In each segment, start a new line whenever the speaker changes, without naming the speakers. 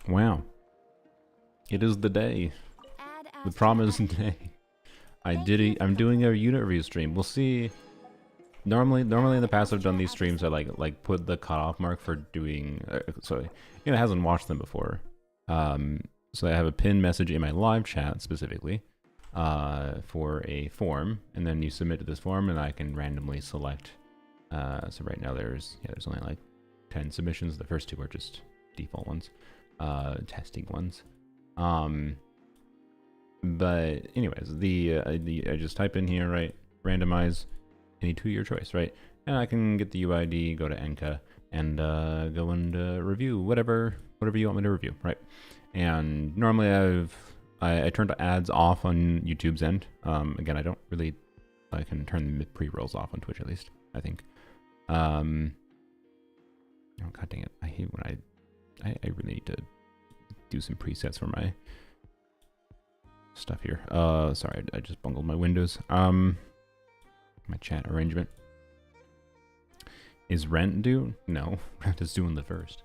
Wow. It is the day. The promised day. I'm doing a unit review stream. We'll see. Normally in the past I've done these streams. I put the cutoff mark for doing. So hasn't watched them before. So I have a pinned message in my live chat specifically, for a form, and then you submit to this form, and I can randomly select. So right now there's only like 10 submissions. The first two are just default ones, testing ones. But anyways, I just type in here, right, randomize any to your choice, right, and I can get the UID, go to Enka, and go and review whatever you want me to review, right? And normally I turned ads off on YouTube's end. Again, I can turn the pre-rolls off on Twitch at least, I think. Oh god dang it! I hate when I really need to do some presets for my stuff here. Sorry, I just bungled my windows. My chat arrangement. Is rent due? No, rent is due on the 1st.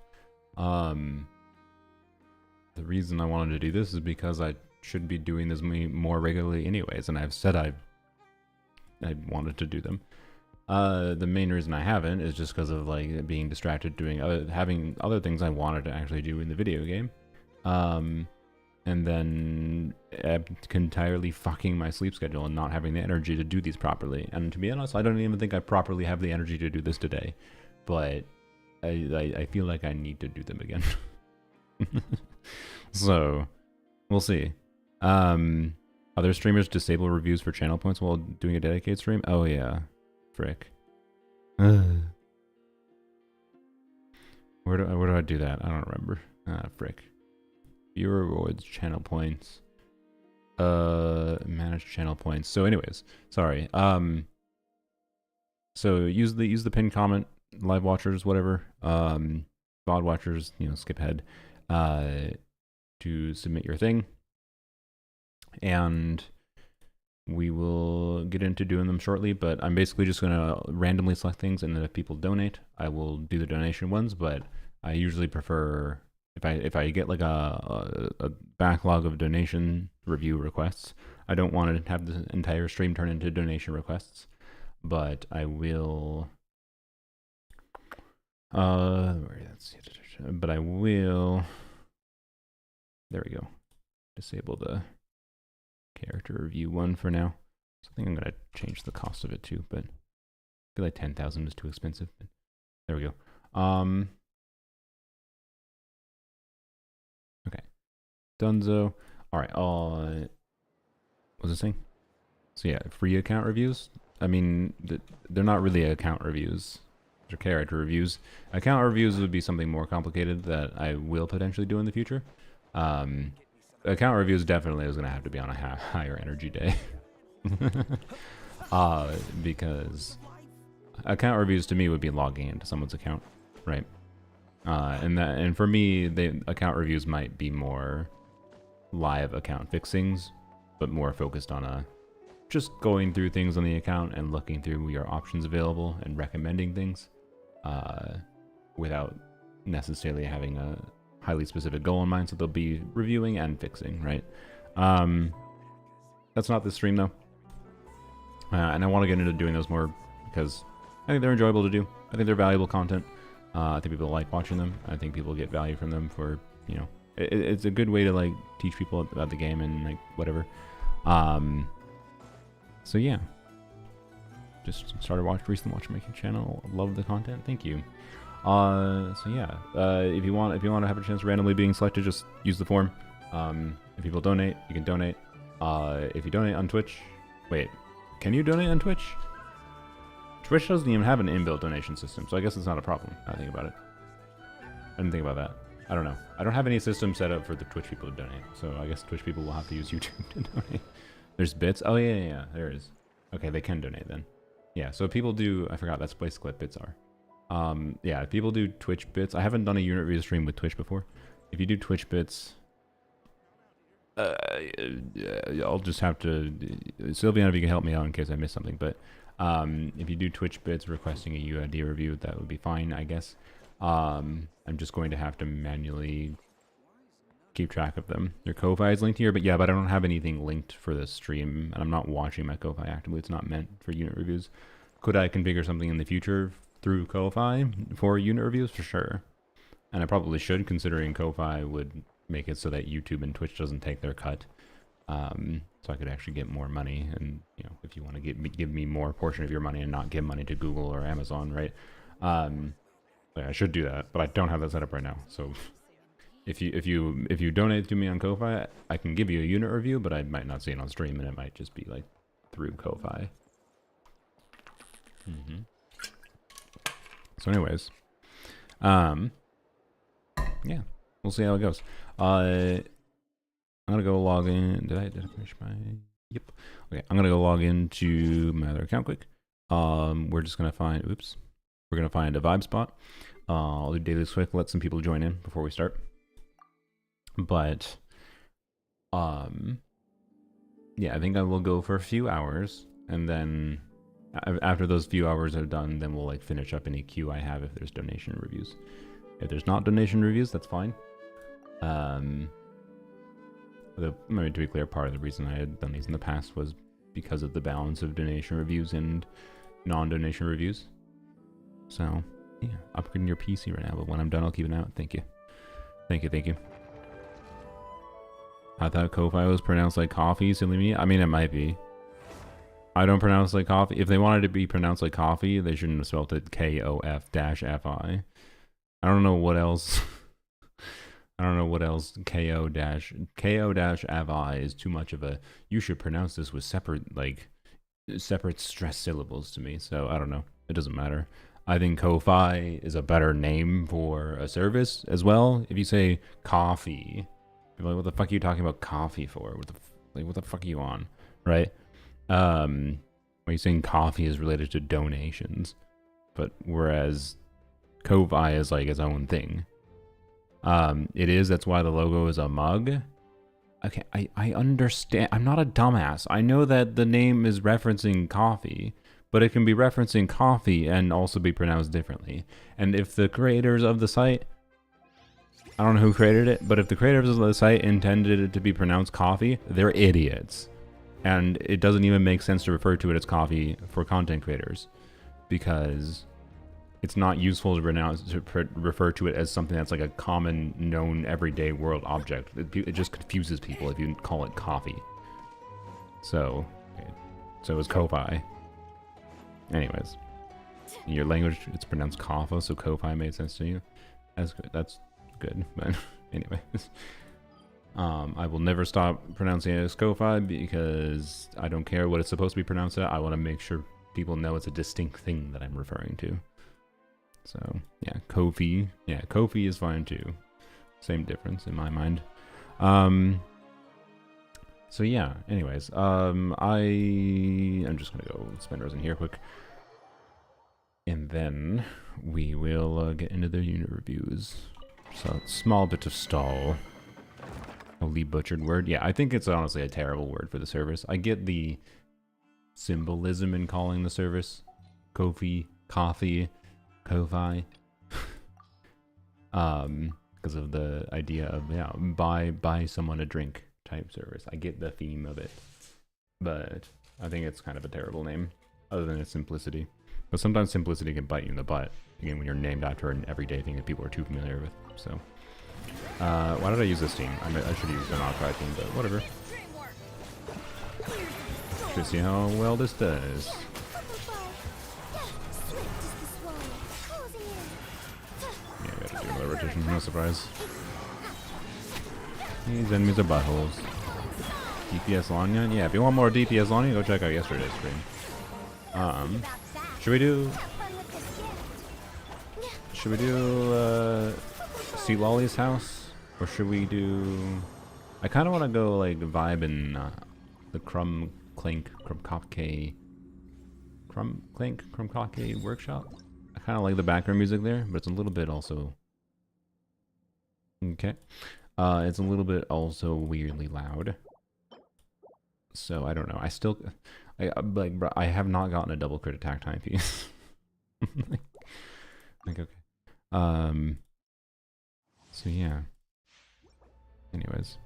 The reason I wanted to do this is because I should be doing this more regularly anyways, and I've said I wanted to do them. The main reason I haven't is just because of like being distracted having other things I wanted to actually do in the video game. And then entirely fucking my sleep schedule and not having the energy to do these properly. And to be honest, I don't even think I properly have the energy to do this today. But I feel like I need to do them again. So, we'll see. Other streamers disable reviews for channel points while doing a dedicated stream? Oh yeah. Frick. Where do I do that? I don't remember. Frick. Viewer rewards, channel points. Manage channel points. So anyways, sorry. So use the pinned comment, live watchers, whatever. VOD watchers, skip ahead. To submit your thing. And we will get into doing them shortly, but I'm basically just going to randomly select things, and then if people donate, I will do the donation ones, but I usually prefer, if I get like a backlog of donation review requests, I don't want to have the entire stream turn into donation requests, but I will, but I will, there we go, disable the character review one for now. So I think I'm gonna change the cost of it too, but I feel like 10,000 is too expensive. But there we go. Okay, Dunzo. All right. What's this thing? So yeah, free account reviews. I mean, they're not really account reviews. They're character reviews. Account reviews would be something more complicated that I will potentially do in the future. Account reviews definitely is going to have to be on a higher energy day. Because account reviews to me would be logging into someone's account, right? And for me, account reviews might be more live account fixings, but more focused on just going through things on the account and looking through your options available and recommending things, without necessarily having a highly specific goal in mind. So they'll be reviewing and fixing, right? That's not this stream though, and I want to get into doing those more because I think they're enjoyable to do. I think they're valuable content. I think people like watching them. I think people get value from them for, it's a good way to like teach people about the game and like whatever. So yeah, just started recently watching my channel. Love the content. Thank you. So yeah, if you want to have a chance of randomly being selected, just use the form. If people donate, you can donate. If you donate on Twitch, wait, can you donate on Twitch? Twitch doesn't even have an inbuilt donation system, so I guess it's not a problem. I think about it. I didn't think about that. I don't know. I don't have any system set up for the Twitch people to donate, so I guess Twitch people will have to use YouTube to donate. There's bits. Oh yeah, there is. Okay, they can donate then. Yeah, so people do. I forgot that's basically what bits are. Yeah, if people do Twitch bits, I haven't done a unit review stream with Twitch before. If you do Twitch bits, I'll just have to, Sylviana, if you can help me out in case I missed something, but if you do Twitch bits requesting a UID review, that would be fine, I guess. I'm just going to have to manually keep track of them. Your Ko-Fi is linked here, but yeah, but I don't have anything linked for this stream, and I'm not watching my Ko-Fi actively. It's not meant for unit reviews. Could I configure something in the future through Ko-Fi for unit reviews? For sure. And I probably should, considering Ko-Fi would make it so that YouTube and Twitch doesn't take their cut. So I could actually get more money, and you know, if you want to give me more portion of your money and not give money to Google or Amazon, right? Yeah, I should do that, but I don't have that set up right now. So if you donate to me on Ko-Fi, I can give you a unit review, but I might not see it on stream, and it might just be like through Ko-Fi. So anyways, yeah, we'll see how it goes. I'm gonna go log in. Did I finish my? Yep. Okay, I'm gonna go log into my other account quick. We're just gonna find. Oops. We're gonna find a vibe spot. I'll do daily quick. Let some people join in before we start. But, yeah, I think I will go for a few hours, and then after those few hours are done, then we'll like finish up any queue I have if there's donation reviews. If there's not donation reviews, that's fine. To be clear, part of the reason I had done these in the past was because of the balance of donation reviews and non-donation reviews. So, yeah, upgrading your PC right now, but when I'm done, I'll keep it out. Thank you. Thank you, thank you. I thought Ko-Fi was pronounced like coffee, silly me. I mean, it might be. I don't pronounce like coffee. If they wanted to be pronounced like coffee, they shouldn't have spelled it K-O-F-F-I. I don't know what else... I don't know what else Ko-F-I is too much of a... You should pronounce this with separate stress syllables to me. So I don't know. It doesn't matter. I think Ko-Fi is a better name for a service as well. If you say coffee, people are like, what the fuck are you talking about coffee for? What the fuck are you on? Right? When you're saying coffee is related to donations, but whereas Ko-Fi is like its own thing. It is, that's why the logo is a mug. Okay, I understand. I'm not a dumbass. I know that the name is referencing coffee, but it can be referencing coffee and also be pronounced differently. And if the creators of the site, I don't know who created it, but if the creators of the site intended it to be pronounced coffee, they're idiots. And it doesn't even make sense to refer to it as coffee for content creators, because it's not useful to refer to it as something that's like a common, known, everyday world object. It just confuses people if you call it coffee. So it's Ko-Fi. Anyways, in your language, it's pronounced Kaffa, so Ko-Fi made sense to you. That's good. But anyways, I will never stop pronouncing it as Ko-Fi because I don't care what it's supposed to be pronounced at. I want to make sure people know it's a distinct thing that I'm referring to. So, yeah, Kofi. Yeah, Kofi is fine too. Same difference in my mind. So yeah, anyways, I'm just gonna go spend Rose in here quick. And then we will get into the unit reviews. So, small bit of stall. Holy butchered word. Yeah, I think it's honestly a terrible word for the service. I get the symbolism in calling the service Kofi, coffee, Ko-Fi, because of the idea of, yeah, buy someone a drink type service. I get the theme of it, but I think it's kind of a terrible name, other than its simplicity. But sometimes simplicity can bite you in the butt, again, when you're named after an everyday thing that people are too familiar with. So, why did I use this team? I should have used an outcry team, but whatever. Should see how well this does. Rotation, no surprise. These enemies are buttholes. DPS Lanya? Yeah, if you want more DPS Lanya, go check out yesterday's stream. Should we do Sea Lolly's house? Or should we do... I kind of want to go like vibe in the Crumclink workshop. I kind of like the background music there, but it's a little bit also... Okay. It's a little bit also weirdly loud. So, I don't know. I have not gotten a double crit attack time piece. Okay. So, yeah. Anyways.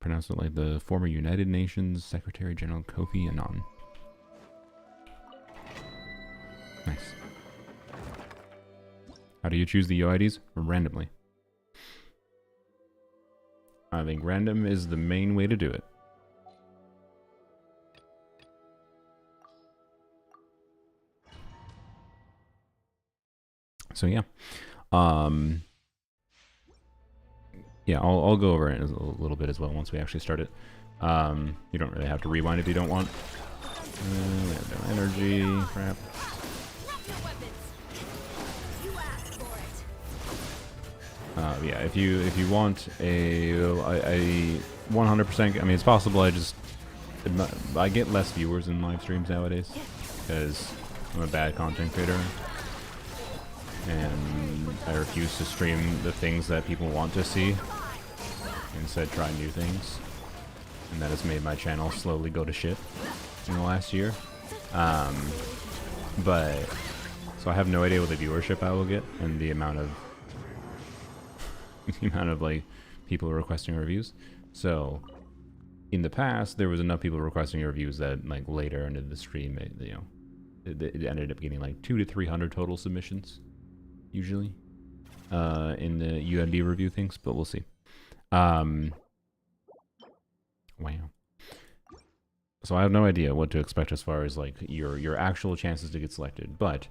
Pronounce it like the former United Nations Secretary General Kofi Annan. Nice. How do you choose the UIDs? Randomly. I think random is the main way to do it. So yeah. Yeah, I'll go over it a little bit as well once we actually start it. You don't really have to rewind if you don't want. We have no energy. Crap. Yeah, if you want a 100%, I mean it's possible. I get less viewers in live streams nowadays because I'm a bad content creator and I refuse to stream the things that people want to see. Instead, try new things, and that has made my channel slowly go to shit in the last year. But so I have no idea what the viewership I will get and the amount of like people requesting reviews. So in the past, there was enough people requesting reviews that like later into the stream, it ended up getting like 200 to 300 total submissions, usually, in the UND review things. But we'll see. Wow. So I have no idea what to expect as far as like your actual chances to get selected, but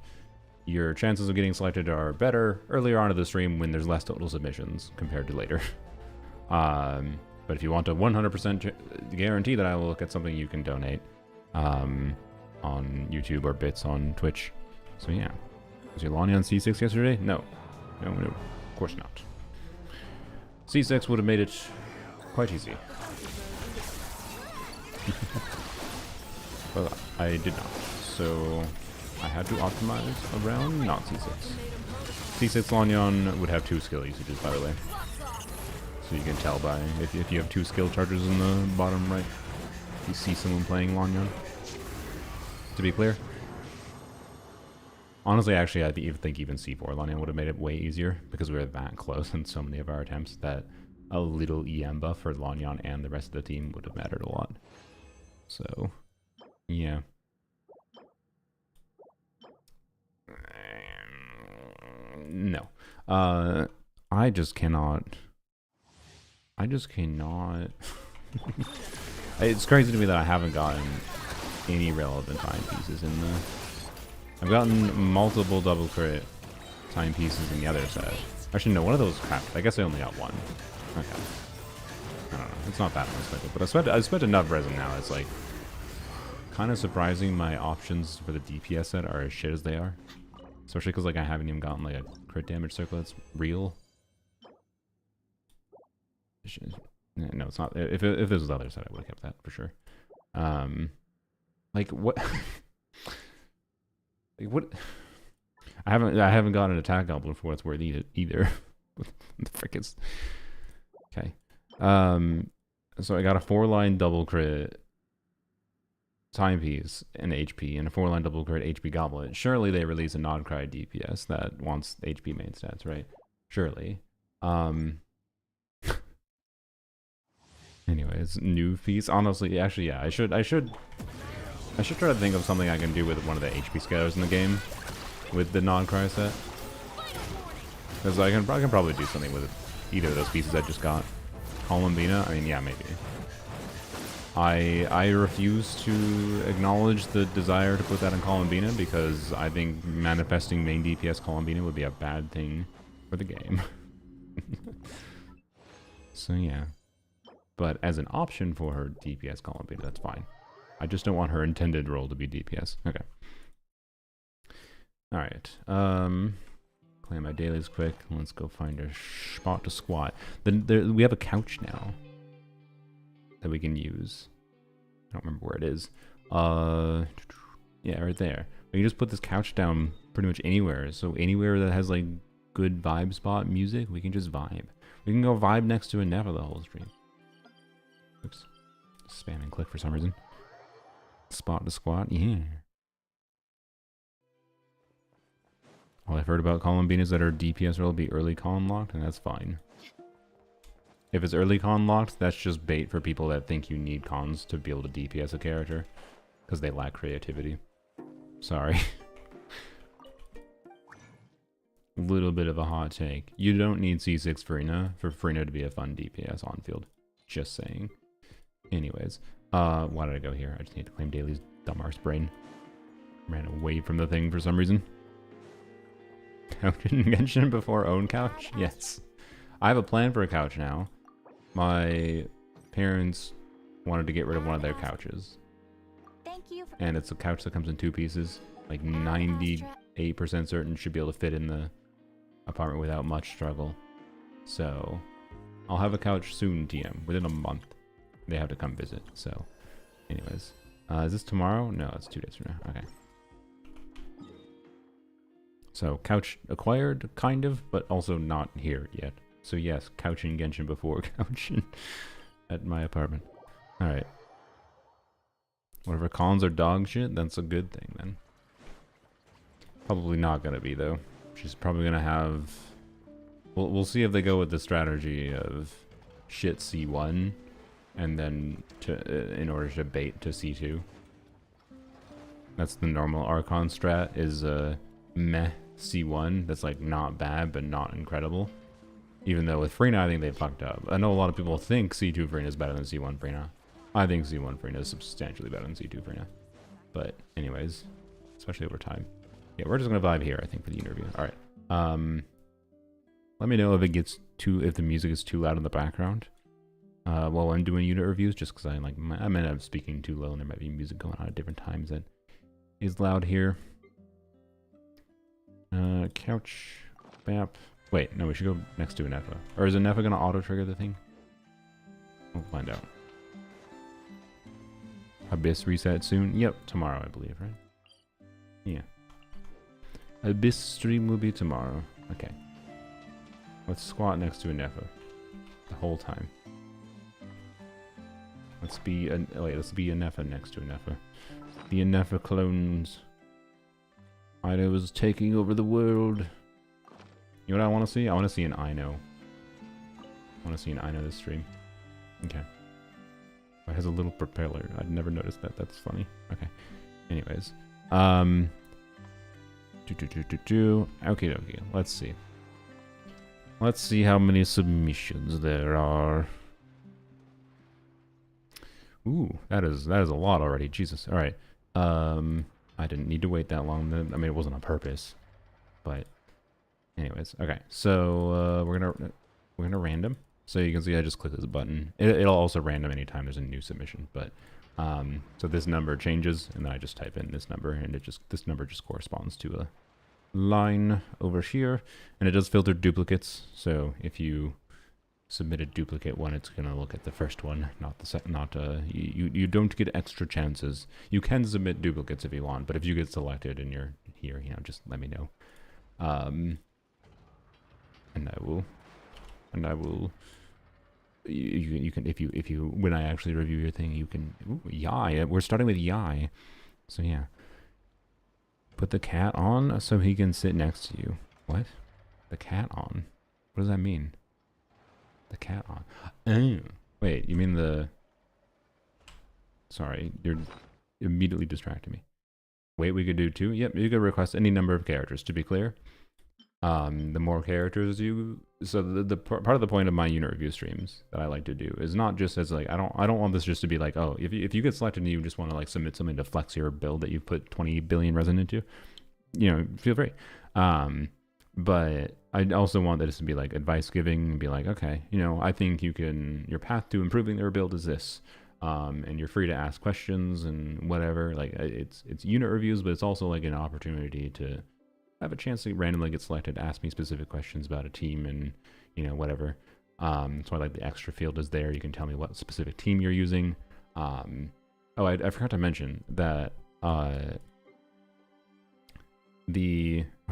your chances of getting selected are better earlier on in the stream when there's less total submissions compared to later. But if you want a 100% guarantee that I will look at something, you can donate on YouTube or bits on Twitch. So yeah. Was your Lonnie on C6 yesterday? No, of course not. C6 would have made it quite easy. But I did not. So I had to optimize around not C6. C6 Lanyon would have 2 skill usages, by the way. So you can tell by, if you have 2 skill charges in the bottom right, you see someone playing Lanyon. To be clear. Honestly, actually, I think even C4 Lanyon would have made it way easier because we were that close in so many of our attempts that a little EM buff for Lanyon and the rest of the team would have mattered a lot. So, yeah. No. I just cannot. It's crazy to me that I haven't gotten any relevant timepieces in the... I've gotten multiple double crit timepieces in the other set. Actually, no, one of those cracked. I guess I only got one. Okay. I don't know. It's not that much, but I spent enough resin now. It's like kind of surprising my options for the DPS set are as shit as they are. Especially because like I haven't even gotten like a crit damage circle that's real. No, it's not. If this was the other side, I would have kept that for sure. Like what? Like what? I haven't got an attack goblin for what it's worth either. What the frick is? Okay. So I got a 4-line double crit timepiece and HP, and a 4-line double crit HP goblet. Surely they release a non-cry DPS that wants HP main stats, right? Surely. Anyways, new piece. Honestly, actually, yeah, I should try to think of something I can do with one of the HP scalers in the game with the non-cry set. Because I can probably do something with either of those pieces I just got. Columbina? I mean, yeah, maybe. I refuse to acknowledge the desire to put that in Columbina because I think manifesting main DPS Columbina would be a bad thing for the game. So yeah. But as an option for her DPS Columbina, that's fine. I just don't want her intended role to be DPS. Okay. Alright. Claim my dailies quick. Let's go find a spot to squat. We have a couch now that we can use. I don't remember where it is. Yeah, right there. We can just put this couch down pretty much anywhere. So anywhere that has like good vibe spot music, we can just vibe. We can go vibe next to a Neva the whole stream. Oops. Spamming click for some reason. Spot to squat, yeah. All I've heard about Columbinas that are DPS will be early con locked, and that's fine. If it's early con locked, that's just bait for people that think you need cons to be able to DPS a character. Because they lack creativity. Sorry. Little bit of a hot take. You don't need C6 Frina for Frina to be a fun DPS on field. Just saying. Anyways. Why did I go here? I just need to claim Daly's dumb arse brain. Ran away from the thing for some reason. Couch didn't mention before own couch? Yes. I have a plan for a couch now. My parents wanted to get rid of one of their couches.
Thank you.
And it's a couch that comes in 2 pieces. Like 98% certain should be able to fit in the apartment without much struggle. So I'll have a couch soon, TM. Within a month. They have to come visit. So anyways. Is this tomorrow? No, it's 2 days from now. Okay. So couch acquired, kind of, but also not here yet. So yes, couch in Genshin before couch at my apartment. Alright. Whatever cons are dog shit, that's a good thing then. Probably not gonna be though. She's probably gonna have... We'll see if they go with the strategy of shit C1 and then in order to bait to C2. That's the normal Archon strat, is meh C1 that's like not bad but not incredible. Even though with Frina I think they fucked up. I know a lot of people think C2 Frina is better than C1 Frina. I think C1 Frina is substantially better than C2 Frina. But anyways, especially over time. Yeah, we're just gonna vibe here I think for the interview. Alright. Let me know if if the music is too loud in the background. While I'm doing unit reviews, just because I might end up speaking too low and there might be music going on at different times that is loud here. Couch, Bap. Wait, no, we should go next to Anefa. Or is Anefa gonna auto-trigger the thing? We'll find out. Abyss reset soon? Yep, tomorrow I believe, right? Yeah. Abyss stream will be tomorrow. Okay. Let's squat next to Anefa. The whole time. Let's be Anefa next to Anefa. The Anefa clones. Ino is taking over the world. You know what I want to see? I want to see an Ino. I want to see an Ino this stream. Okay. It has a little propeller. I'd never noticed that. That's funny. Okay. Anyways. Okay. Let's see. Let's see how many submissions there are. Ooh, that is a lot already. Jesus. All right. I didn't need to wait that long. I mean, it wasn't on purpose, but anyways. Okay. So we're gonna random. So you can see I just click this button. It'll also random anytime there's a new submission. But so this number changes, and then I just type in this number, and this number just corresponds to a line over here, and it does filter duplicates. So if you submit a duplicate one, it's gonna look at the first one, not the second. You don't get extra chances. You can submit duplicates if you want, but if you get selected and you're here, just let me know. And I will. You can if you when I actually review your thing, you can. Ooh, Yai. We're starting with Yai, so yeah. Put the cat on so he can sit next to you. What? The cat on? What does that mean? The cat on. Oh, wait, you mean the... Sorry, you're immediately distracting me. Wait, we could do 2? Yep, you could request any number of characters, to be clear. The more characters you... So the part of the point of my unit review streams that I like to do is not just as like... I don't want this just to be like, oh, if you get selected and you just want to like submit something to flex your build that you've put 20 billion resin into, feel free. But I also want that to be like advice giving and be like, okay, I think your path to improving their build is this. And you're free to ask questions and whatever. Like it's unit reviews, but it's also like an opportunity to have a chance to randomly get selected, ask me specific questions about a team and, whatever. So I like the extra field is there. You can tell me what specific team you're using. I forgot to mention that, oh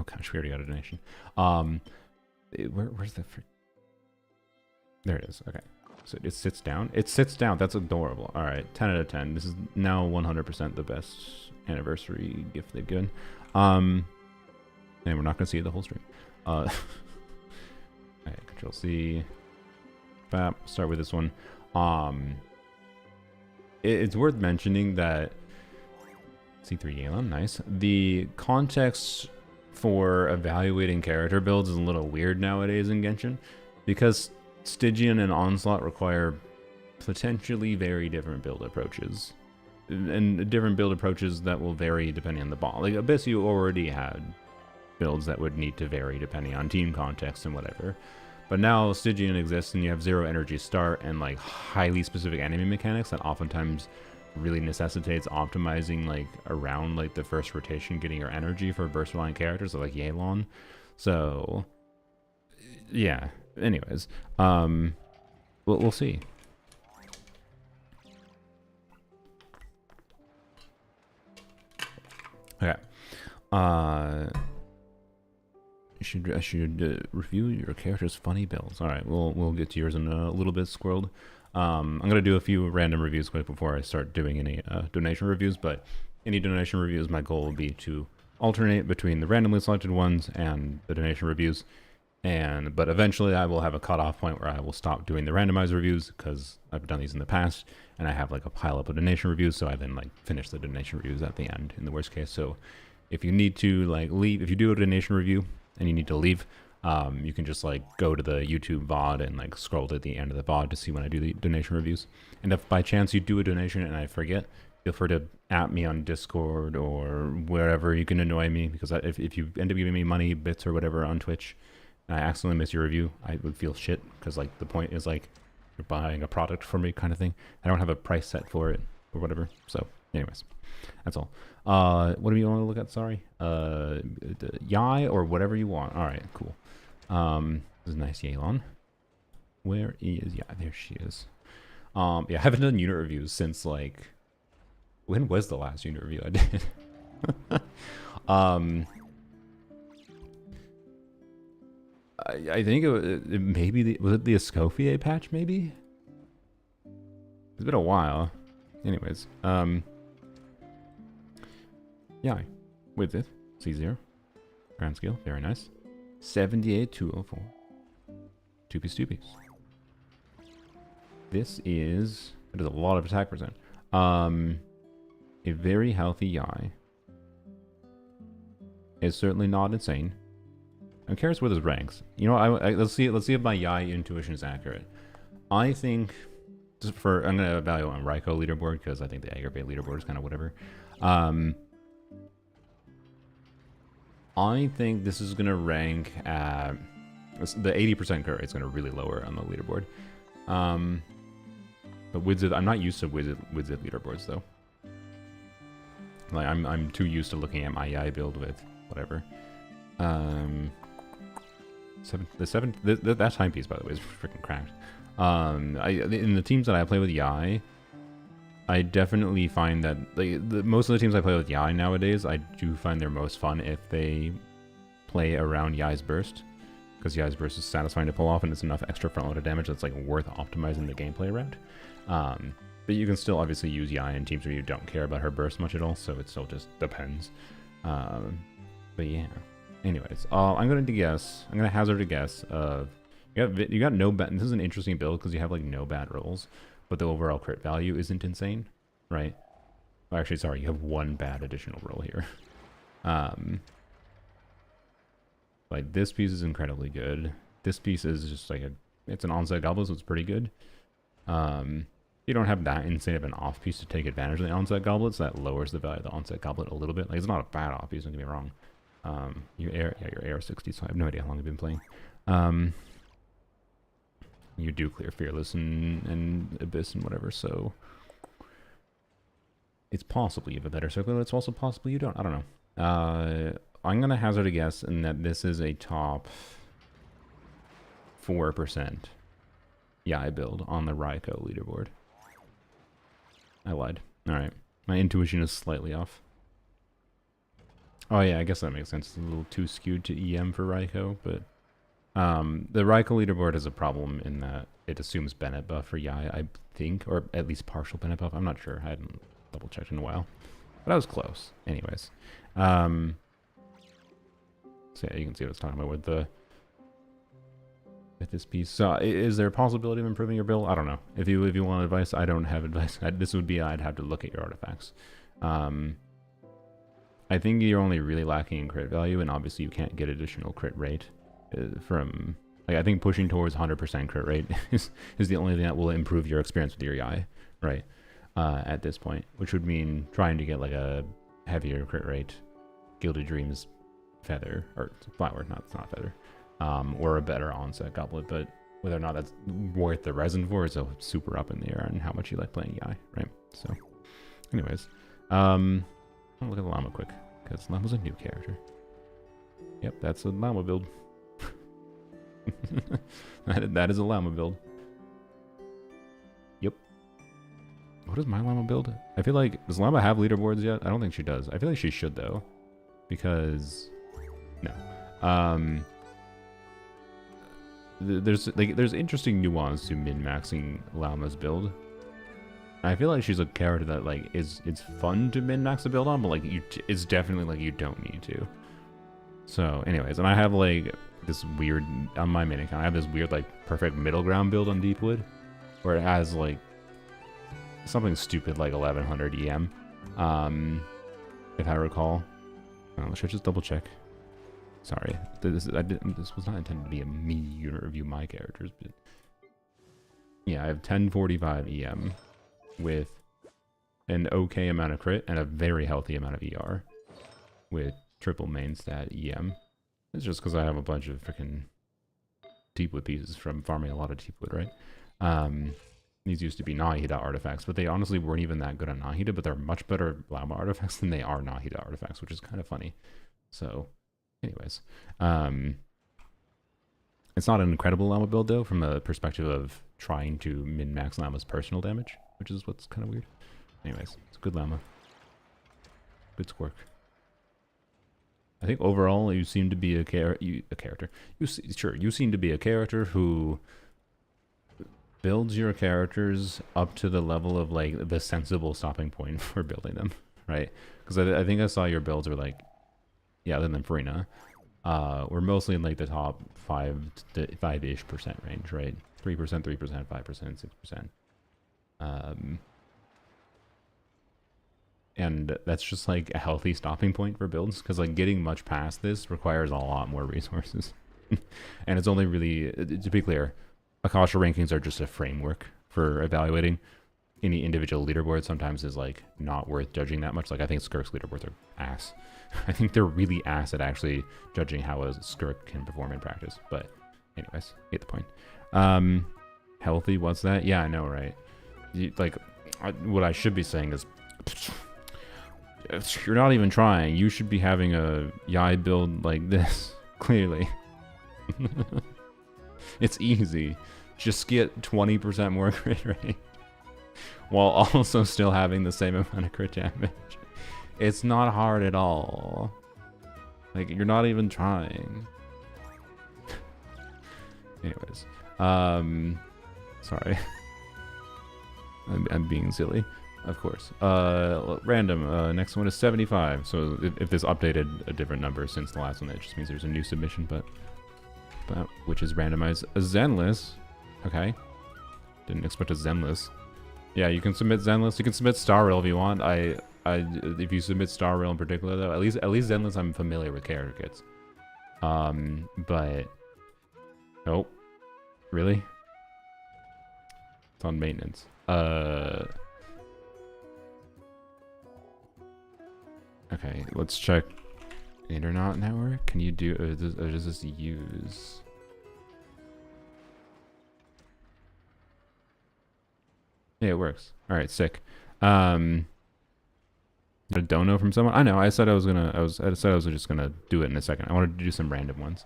gosh, we already got a donation. Where's the there it is. Okay, so it sits down. It sits down. That's adorable. All right, 10 out of 10. This is now 100% the best anniversary gift they've given. And we're not going to see it the whole stream. Alright, Control C. Bap, start with this one. It's worth mentioning that C3 Yelan, nice. The context for evaluating character builds is a little weird nowadays in Genshin, because Stygian and Onslaught require potentially very different build approaches. And different build approaches that will vary depending on the bot. Like Abyss, you already had builds that would need to vary depending on team context and whatever. But now Stygian exists and you have 0 energy start and like highly specific enemy mechanics that oftentimes really necessitates optimizing like around like the first rotation, getting your energy for burst reliant characters like Yelan. So yeah, anyways, we'll see. Okay. I should review your character's funny builds. All right, we'll get to yours in a little bit, Squirreled. I'm gonna do a few random reviews quick before I start doing any donation reviews. But any donation reviews, my goal will be to alternate between the randomly selected ones and the donation reviews. But eventually, I will have a cutoff point where I will stop doing the randomized reviews because I've done these in the past, and I have like a pile up of donation reviews. So I then like finish the donation reviews at the end in the worst case. So if you need to like leave, if you do a donation review and you need to leave, you can just like go to the YouTube VOD and like scroll to the end of the VOD to see when I do the donation reviews. And if by chance you do a donation and I forget, feel free to at me on Discord or wherever you can annoy me, because if you end up giving me money, bits or whatever on Twitch, and I accidentally miss your review, I would feel shit, because like the point is like you're buying a product from me kind of thing. I don't have a price set for it or whatever. So anyways, that's all. What do you want to look at? Sorry. Yai or whatever you want. All right, cool. This is nice Yelan. Where is, yeah, there she is. Yeah, I haven't done unit reviews since like, when was the last unit review I did? I think it maybe was it the Escoffier patch maybe? It's been a while. Anyways, yeah, with it, C0, ground skill, very nice. 78,204. 2-piece, 2-piece. This is, it is a lot of attack percent. A very healthy Yai. It's certainly not insane. I'm curious with his ranks. You know, let's see if my Yai intuition is accurate. I think, just for, I'm gonna evaluate on Raikou leaderboard because I think the aggravate leaderboard is kind of whatever. I think this is gonna rank at the 80% crit rate is gonna really lower on the leaderboard. But Wizard, I'm not used to Wizard leaderboards though. Like I'm too used to looking at my Yai build with whatever. That timepiece, by the way, is freaking cracked. In the teams that I play with Yai, I definitely find that most of the teams I play with Yai nowadays, I do find they're most fun if they play around Yai's burst, because Yai's burst is satisfying to pull off, and it's enough extra front-loaded damage that's like worth optimizing the gameplay around. But you can still obviously use Yai in teams where you don't care about her burst much at all, so it still just depends. But yeah. Anyways, I'm gonna hazard a guess of you got no bad. This is an interesting build because you have like no bad rolls, but the overall crit value isn't insane, right? Oh, actually, sorry, you have one bad additional roll here. Like this piece is incredibly good. This piece is just like it's an onset goblet, so it's pretty good. You don't have that insane of an off piece to take advantage of the onset goblets. That lowers the value of the onset goblet a little bit. Like it's not a bad off piece, don't get me wrong. Your AR 60, so I have no idea how long you've been playing. You do clear Fearless and Abyss and whatever, so it's possible you have a better circle, but it's also possible you don't. I don't know. I'm gonna hazard a guess in that this is a top 4% Yai build on the Raikou leaderboard. I lied. Alright. My intuition is slightly off. Oh yeah, I guess that makes sense. It's a little too skewed to EM for Raikou, but the Raikou leaderboard has a problem in that it assumes Bennett buff for Yai, I think, or at least partial Bennett buff. I'm not sure. I hadn't double checked in a while, but I was close. Anyways, So yeah, you can see what I was talking about with the this piece. So is there a possibility of improving your build? I don't know. If you want advice, I don't have advice. This would be I'd have to look at your artifacts. I think you're only really lacking in crit value, and obviously you can't get additional crit rate from. Like, I think pushing towards 100% crit rate is the only thing that will improve your experience with your Yai, right? At this point, which would mean trying to get like a heavier crit rate, Gilded Dreams feather, or flower, it's not feather, or a better onset goblet, but whether or not that's worth the resin for is super up in the air on how much you like playing Yai, right? So, anyways, I'll look at the llama quick, because llama's a new character. Yep, that's a llama build. that is a llama build. Yep. What is my llama build? I feel like, does llama have leaderboards yet? I don't think she does. I feel like she should though, because no. There's interesting nuance to min-maxing llama's build. I feel like she's a character that like it's fun to min-max the build on, but like it's definitely like you don't need to. So anyways, and I have like this weird, on my main account, I have this weird like perfect middle ground build on Deepwood, where it has like something stupid like 1100 EM, if I recall. Should I just double check? Sorry, this was not intended to be a me unit review my characters, but yeah, I have 1045 EM with an okay amount of crit and a very healthy amount of ER with triple main stat EM. It's just because I have a bunch of freaking Deepwood pieces from farming a lot of Deepwood, right? These used to be Nahida artifacts, but they honestly weren't even that good on Nahida, but they're much better llama artifacts than they are Nahida artifacts, which is kind of funny. So, anyways, it's not an incredible llama build though, from a perspective of trying to min-max llama's personal damage, which is what's kind of weird. Anyways, it's a good llama. Good squirk. I think overall you seem to be a character. You seem to be a character who builds your characters up to the level of like the sensible stopping point for building them, right? Because I think I saw your builds were like, yeah, other than Farina, we're mostly in like the top 5-ish% range, right? 3%, 3%, 5%, 6%. And that's just like a healthy stopping point for builds, because like getting much past this requires a lot more resources. And it's only really, to be clear, Akasha rankings are just a framework for evaluating. Any individual leaderboard sometimes is like not worth judging that much. Like I think Skirk's leaderboards are ass. I think they're really ass at actually judging how a Skirk can perform in practice. But anyways, get the point. Healthy, what's that? Yeah, I know, right? What I should be saying is, you're not even trying. You should be having a Yai build like this, clearly. It's easy. Just get 20% more crit rate while also still having the same amount of crit damage. It's not hard at all. Like, you're not even trying. Anyways. Sorry. I'm being silly. Of course. Random. Next one is 75. So if this updated a different number since the last one, it just means there's a new submission, but which is randomized. A Zenless. Okay. Didn't expect a Zenless. Yeah, you can submit Zenless. You can submit Star Rail if you want. If you submit Star Rail in particular, though, at least Zenless, I'm familiar with character kits. But oh, really? It's on maintenance. Okay, let's check internet network. Can you do, or does this use? Yeah, it works. All right, sick. A dono from someone? I know. I said I was just gonna do it in a second. I wanted to do some random ones.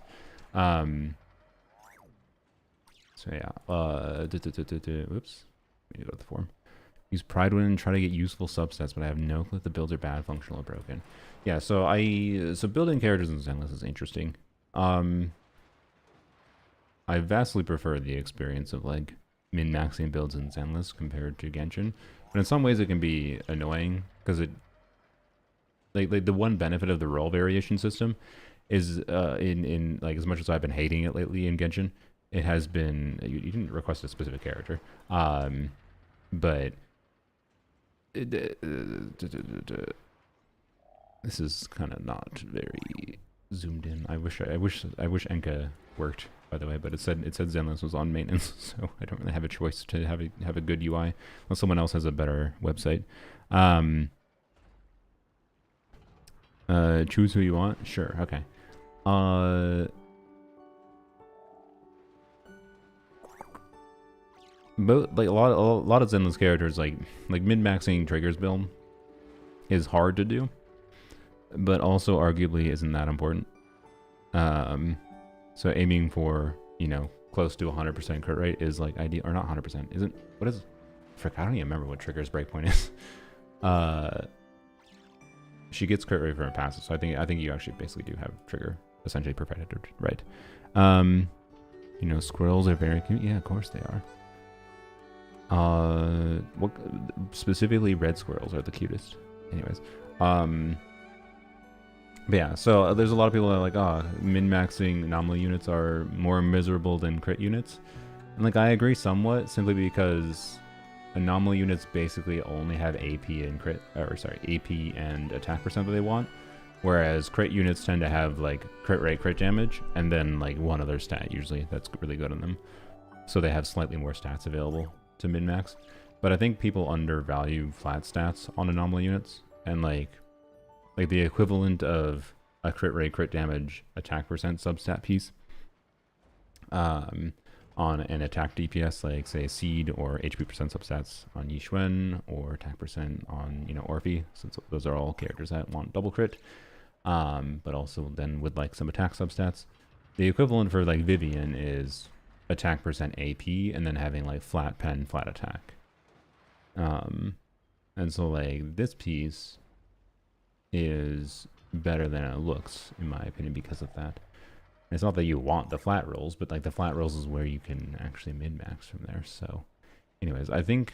So yeah. Whoops. Let me go to the form. Use Pridewind and try to get useful subsets, but I have no clue if the builds are bad, functional, or broken. Yeah, so building characters in Zenless is interesting. I vastly prefer the experience of like min-maxing builds in Zenless compared to Genshin, but in some ways it can be annoying because it like the one benefit of the role variation system is in like as much as I've been hating it lately in Genshin, it has been you didn't request a specific character, but this is kind of not very zoomed in. I wish Enka worked, by the way, but it said Zenless was on maintenance, so I don't really have a choice to have a good UI unless someone else has a better website. Choose who you want. Sure. Okay. But like a lot of Zenless characters, like min-maxing triggers build is hard to do, but also arguably isn't that important. So aiming for, you know, close to 100% crit rate is like ideal, or not 100%. Isn't what is? Frick, I don't even remember what Trigger's breakpoint is. She gets crit rate for her passive, so I think you actually basically do have Trigger essentially perfected, right? You know, squirrels are very cute. Yeah, of course they are. What specifically red squirrels are the cutest. Anyways, but yeah, so there's a lot of people that are like, oh, min-maxing anomaly units are more miserable than crit units. And like, I agree somewhat, simply because anomaly units basically only have AP and crit, or sorry, AP and attack percent that they want. Whereas crit units tend to have like crit rate, crit damage, and then like one other stat usually that's really good on them. So they have slightly more stats available to min-max. But I think people undervalue flat stats on anomaly units, and like the equivalent of a crit rate, crit damage, attack percent substat piece on an attack DPS, like say Seed, or HP percent substats on Yixuan, or attack percent on, you know, Orphe, since those are all characters that want double crit. But also then with like some attack substats. The equivalent for like Vivian is attack percent AP and then having like flat pen, flat attack. And so like this piece is better than it looks, in my opinion, because of that. It's not that you want the flat rolls, but like the flat rolls is where you can actually min-max from there. So anyways, I think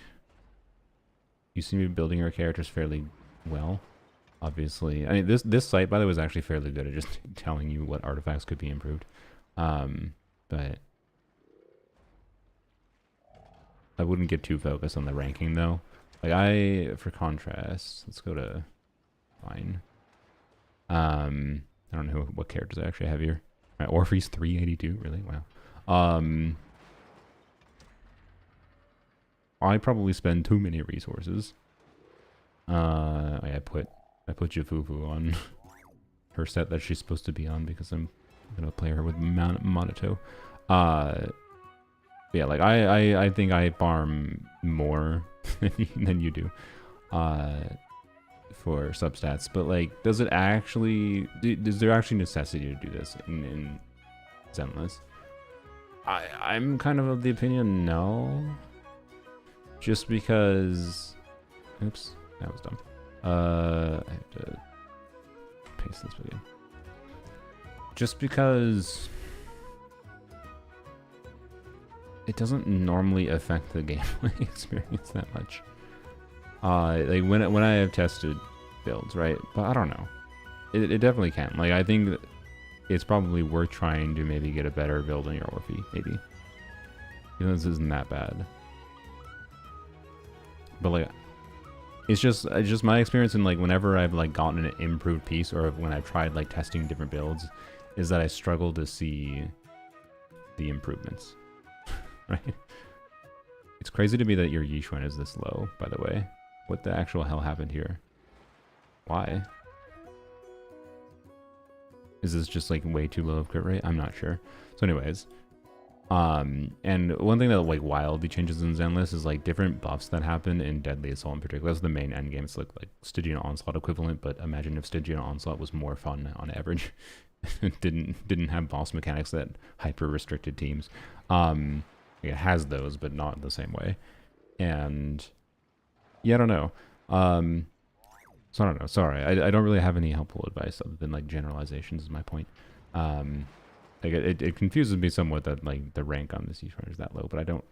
you seem to be building your characters fairly well. Obviously, I mean, this site, by the way, is actually fairly good at just telling you what artifacts could be improved. But I wouldn't get too focused on the ranking, though. Like, for contrast, let's go to fine. I don't know what characters I actually have here. Right, Orphe's 382, really? Wow. I probably spend too many resources. I put Jafufu on her set that she's supposed to be on because I'm gonna play her with Monito. Yeah, like I think I farm more than you do for substats, but like, does it actually? Is there actually necessity to do this in Zenless? I'm kind of the opinion no. Just because, oops, that was dumb. I have to paste this again. Just because it doesn't normally affect the gameplay experience that much. Like when I have tested builds, right? But I don't know. It definitely can. Like, I think that it's probably worth trying to maybe get a better build on your Orphe, maybe. You know, this isn't that bad. But like, it's just my experience in like whenever I've like gotten an improved piece, or when I've tried like testing different builds, is that I struggle to see the improvements. Right? It's crazy to me that your Yixuan is this low, by the way. What the actual hell happened here? Why? Is this just like way too low of crit rate? I'm not sure. So anyways, and one thing that like wildly changes in Zenless is like different buffs that happen in Deadly Assault in particular. That's the main endgame. It's like Stygian Onslaught equivalent, but imagine if Stygian Onslaught was more fun on average. It didn't have boss mechanics that hyper restricted teams. It has those, but not in the same way. And yeah, I don't know. So I don't know. Sorry, I don't really have any helpful advice other than like generalizations is my point. Like it confuses me somewhat that like the rank on this Yixuan is that low, but I don't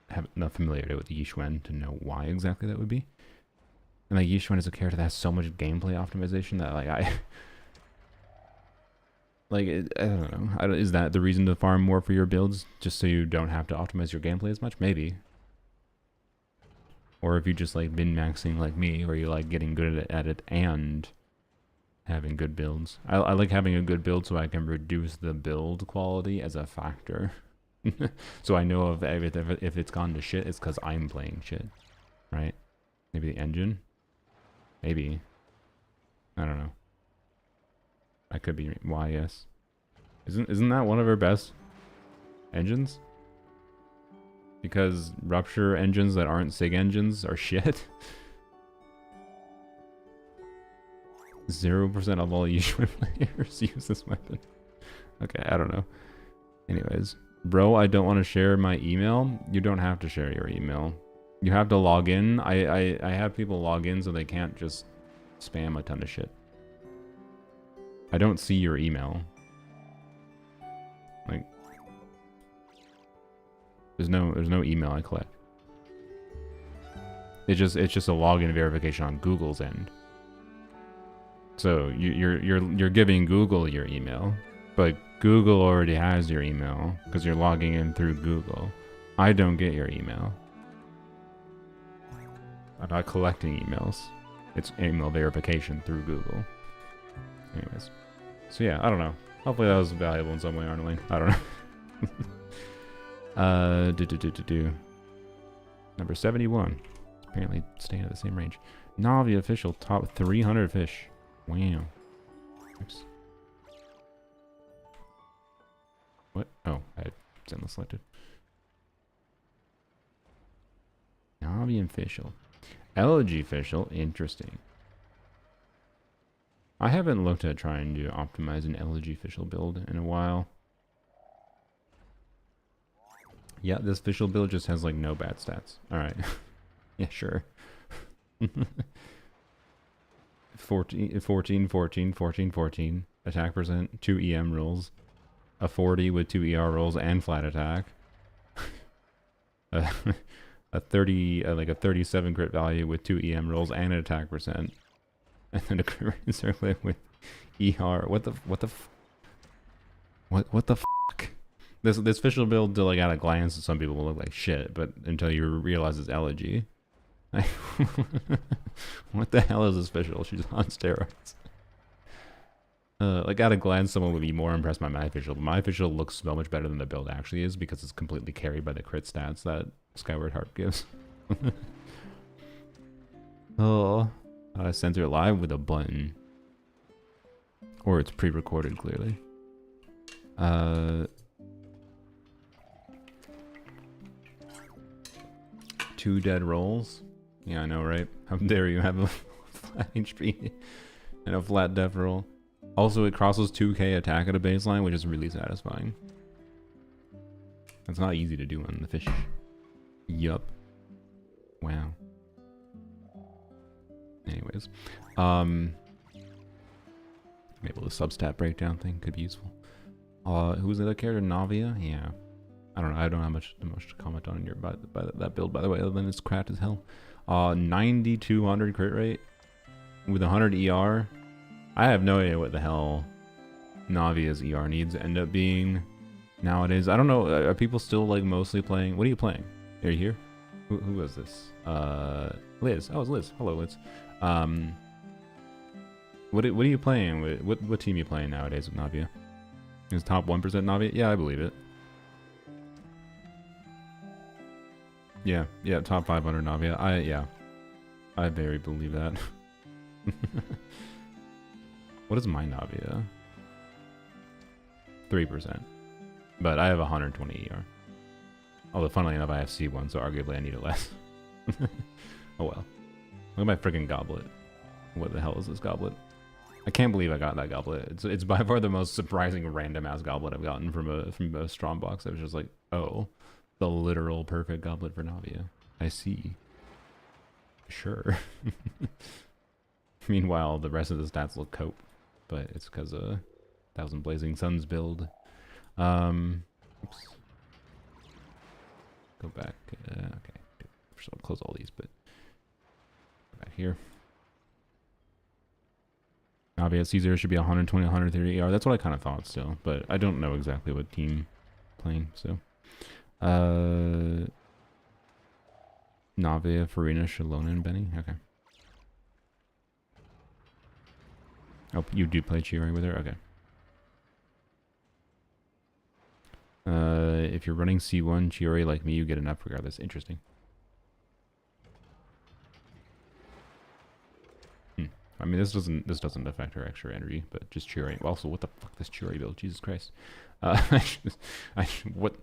have enough familiarity with Yixuan to know why exactly that would be. And like Yixuan is a character that has so much gameplay optimization that like Like, I don't know. Is that the reason to farm more for your builds? Just so you don't have to optimize your gameplay as much? Maybe. Or if you just like min-maxing like me, where you like getting good at it and having good builds. I like having a good build so I can reduce the build quality as a factor. So I know if it's gone to shit, it's because I'm playing shit. Right? Maybe the engine? Maybe. I don't know. I could be YS. Isn't that one of our best engines? Because Rupture engines that aren't SIG engines are shit. 0% of all usual players use this weapon. Okay, I don't know. Anyways. Bro, I don't want to share my email. You don't have to share your email. You have to log in. I have people log in so they can't just spam a ton of shit. I don't see your email. Like, there's no email I collect. It's just a login verification on Google's end. So you're giving Google your email, but Google already has your email because you're logging in through Google. I don't get your email. I'm not collecting emails. It's email verification through Google. Anyways. So yeah, I don't know. Hopefully that was valuable in some way, Arnold. I don't know. Number 71. It's apparently staying at the same range. Navi official top 300 fish. Wow. Oops. What? Oh, I had Zenless selected. Navi official. Elegy official. Interesting. I haven't looked at trying to optimize an Elegy official build in a while. Yeah, this official build just has like no bad stats. Alright. Yeah, sure. 14. Attack percent, 2 EM rolls. A 40 with 2 ER rolls and flat attack. A 37 crit value with 2 EM rolls and an attack percent. And then a crit circlet with ER. What the fuck? This official build, to like at a glance, some people will look like shit, but until you realize it's Elegy. What the hell is this official? She's on steroids. Like at a glance, someone would be more impressed by my official, but my official looks so much better than the build actually is because it's completely carried by the crit stats that Skyward Heart gives. Oh, I censor it live with a button, or it's pre-recorded clearly. 2 dead rolls. Yeah, I know, right? How dare you have a flat HP and a flat def roll. Also, it crosses 2k attack at a baseline, which is really satisfying. It's not easy to do on the fish. Yup. Wow. Anyways. Maybe the substat breakdown thing could be useful. Who's the other character? Navia? Yeah. I don't know. I don't have much to comment on in your by that build, by the way, other than it's cracked as hell. 9200 crit rate with 100 ER. I have no idea what the hell Navia's ER needs end up being nowadays. I don't know. Are people still like mostly playing? What are you playing? Are you here? Who is this? Liz. Oh, it's Liz. Hello, Liz. What are you playing with? What team are you playing nowadays with Navia? Is top 1% Navia? Yeah, I believe it. Yeah, top 500 Navia. I very believe that. What is my Navia? 3%. But I have 120 ER. Although, funnily enough, I have C1, so arguably I need it less. Oh well. Look at my freaking goblet. What the hell is this goblet? I can't believe I got that goblet. It's by far the most surprising random ass goblet I've gotten from a strong box. I was just like, oh, the literal perfect goblet for Navia. I see. Sure. Meanwhile, the rest of the stats look cope, but it's because of 1000 Blazing Suns build. Oops. Go back. Okay. So I'll close all these, but go back here. Navi at C0 should be 120, 130 ER. That's what I kind of thought still, but I don't know exactly what team playing, so. Navia, Farina, Shalona, and Benny? Okay. Oh, you do play Chiori with her? Okay. If you're running C1 Chiori like me, you get an up regardless. Interesting. I mean, this doesn't affect her extra energy, but just Chiori. Also, what the fuck this Chiori build? Jesus Christ. What?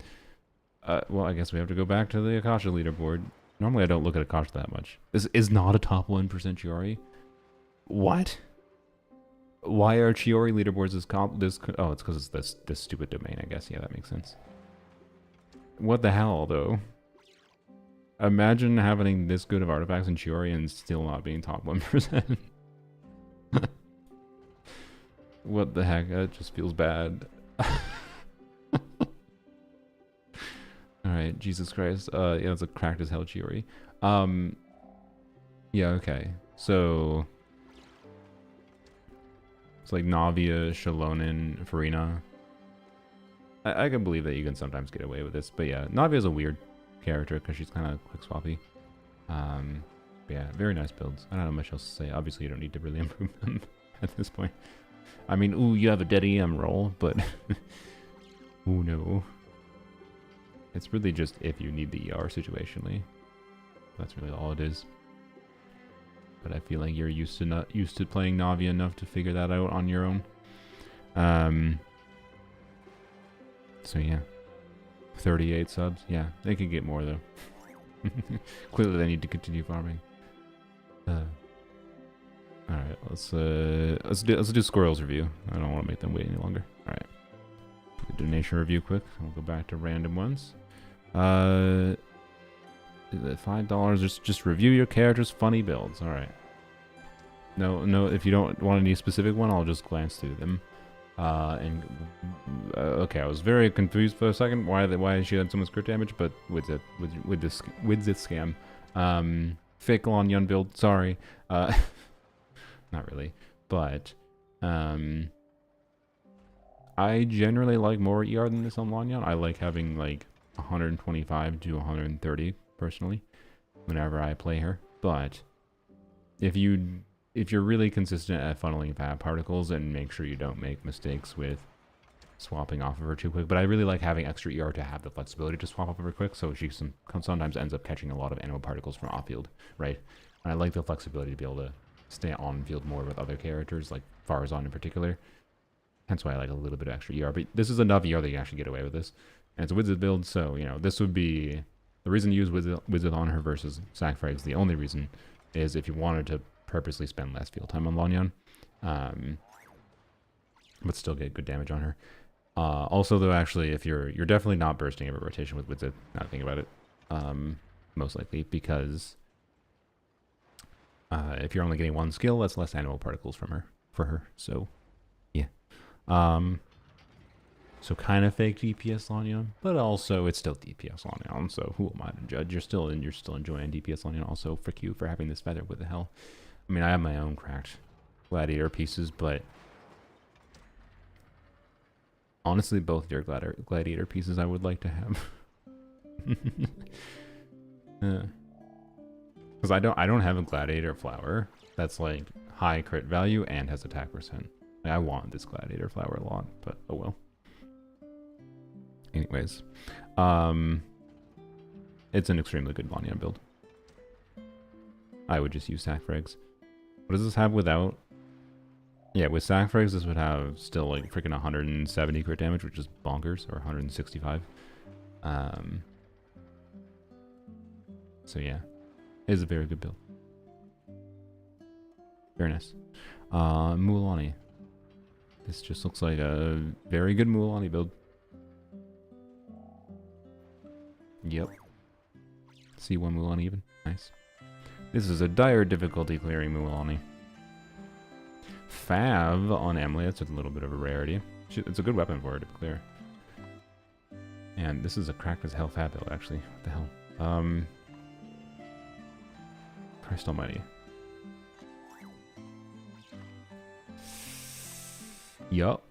Well, I guess we have to go back to the Akasha leaderboard. Normally, I don't look at Akasha that much. This is not a top 1% Chiori. What? Why are Chiori leaderboards this? Oh, it's because it's this stupid domain. I guess. Yeah, that makes sense. What the hell, though? Imagine having this good of artifacts in Chiori and still not being top 1%. What the heck? That just feels bad. Alright, Jesus Christ. Yeah, it's a cracked as hell Chiori. Yeah, okay. So it's like Navia, Shalonin, Farina. I can believe that you can sometimes get away with this, but yeah, Navia's a weird character because she's kind of quick swappy. Yeah, very nice builds. I don't know much else to say. Obviously, you don't need to really improve them at this point. I mean, ooh, you have a dead EM roll, but ooh, no. It's really just if you need the ER situationally. That's really all it is. But I feel like you're used to playing Navi enough to figure that out on your own. So yeah. 38 subs. Yeah, they could get more though. Clearly they need to continue farming. Alright, let's do Squirrel's review. I don't want to make them wait any longer. Alright. Donation review quick. We'll go back to random ones. $5. Just review your character's funny builds. All right. No. If you don't want any specific one, I'll just glance through them. Okay, I was very confused for a second why she had so much crit damage, but with this scam, fake Lanyon build. Sorry, not really, but I generally like more ER than this on Lanyon. I like having like 125 to 130 personally whenever I play her, but if you're really consistent at funneling fab particles, and make sure you don't make mistakes with swapping off of her too quick. But I really like having extra ER to have the flexibility to swap off of her quick, so she sometimes ends up catching a lot of animal particles from off field, right? And I like the flexibility to be able to stay on field more with other characters, like Farazan in particular. Hence why I like a little bit of extra ER. But this is enough ER that you can actually get away with this. And it's a Wizard build, so, you know, this would be the reason to use Wizard on her versus Sacrifice. The only reason is if you wanted to purposely spend less field time on Lanyon, but still get good damage on her. Also, though, actually, if you're definitely not bursting every rotation with Wizard, now that I think about it, most likely, because if you're only getting one skill, that's less animal particles for her. So, yeah. So kind of fake DPS Lanyon, but also it's still DPS Lanyon, so who am I to judge? You're still enjoying DPS Lanyon. Also, frick you for having this feather. What the hell? I mean, I have my own cracked gladiator pieces, but honestly, both your gladiator pieces I would like to have. Because I don't have a gladiator flower that's like high crit value and has attack percent. Like, I want this gladiator flower a lot, but oh well. Anyways, it's an extremely good Lanyon build. I would just use Sacrifice. What does this have without? Yeah, with Sacrifice, this would have still like freaking 170 crit damage, which is bonkers, or 165. So yeah, it is a very good build. Very nice. Mualani. This just looks like a very good Mualani build. Yep. C1 Mualani even. Nice. This is a dire difficulty clearing Mualani. Fav on Emily, that's a little bit of a rarity. It's a good weapon for her to clear. And this is a cracked as hell Fav build, actually. What the hell? Christ almighty. Yup.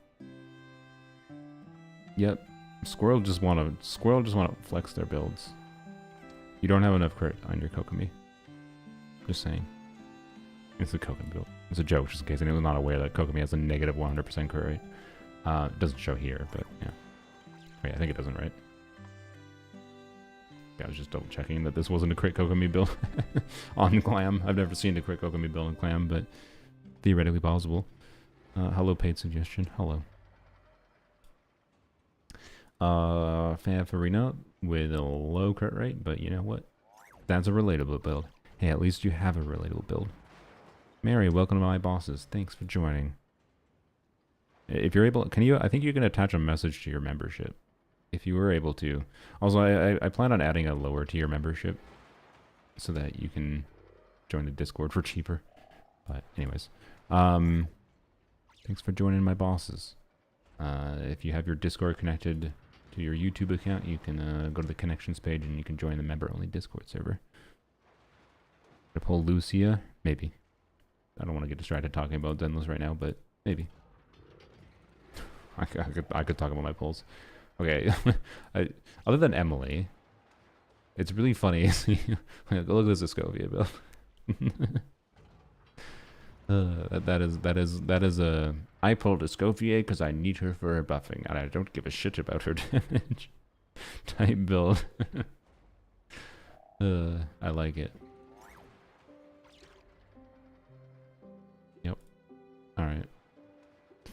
Yep. Squirrel just wanna flex their builds. You don't have enough crit on your Kokomi. Just saying. It's a Kokomi build. It's a joke, just in case anyone's not aware that Kokomi has a negative 100% crit rate. It doesn't show here, but yeah. Wait, I think it doesn't, right? Yeah, I was just double checking that this wasn't a crit Kokomi build on Clam. I've never seen a crit Kokomi build on Clam, but theoretically possible. Hello, paid suggestion. Hello. Farina with a low crit rate, but you know what? That's a relatable build. Hey, at least you have a relatable build. Mary, welcome to my bosses. Thanks for joining. If you're able, can you? I think you can attach a message to your membership, if you were able to. Also, I plan on adding a lower tier membership, so that you can join the Discord for cheaper. But anyways, thanks for joining my bosses. If you have your Discord connected to your YouTube account, you can go to the connections page and you can join the member-only Discord server. To pull Lucia, maybe. I don't want to get distracted talking about Zenless right now, but maybe. I could talk about my pulls. Okay, other than Emily, it's really funny. Look at this Escovia build. That is a. I pulled Escovia because I need her for her buffing, and I don't give a shit about her damage. Type build. I like it. Yep. All right.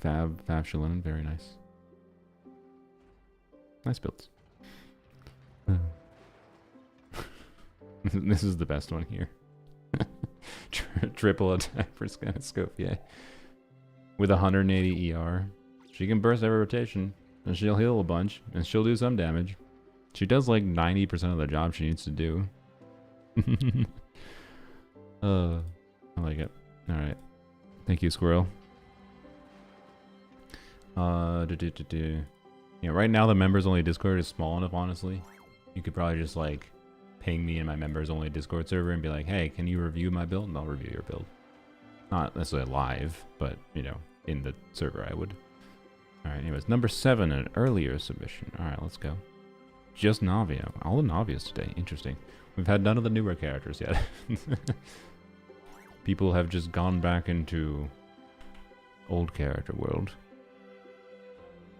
Fab Shillin, very nice. Nice builds. This is the best one here. Triple attack for Scanoscopia. With 180 ER. She can burst every rotation, and she'll heal a bunch, and she'll do some damage. She does like 90% of the job she needs to do. I like it. Alright. Thank you, Squirrel. Yeah, right now the members only Discord is small enough, honestly. You could probably just like ping me in my members only Discord server and be like, hey, can you review my build? And I'll review your build. Not necessarily live, but you know, in the server I would. Alright, anyways, number 7, an earlier submission. Alright, let's go. Just Navia. All the Navias today. Interesting. We've had none of the newer characters yet. People have just gone back into old character world.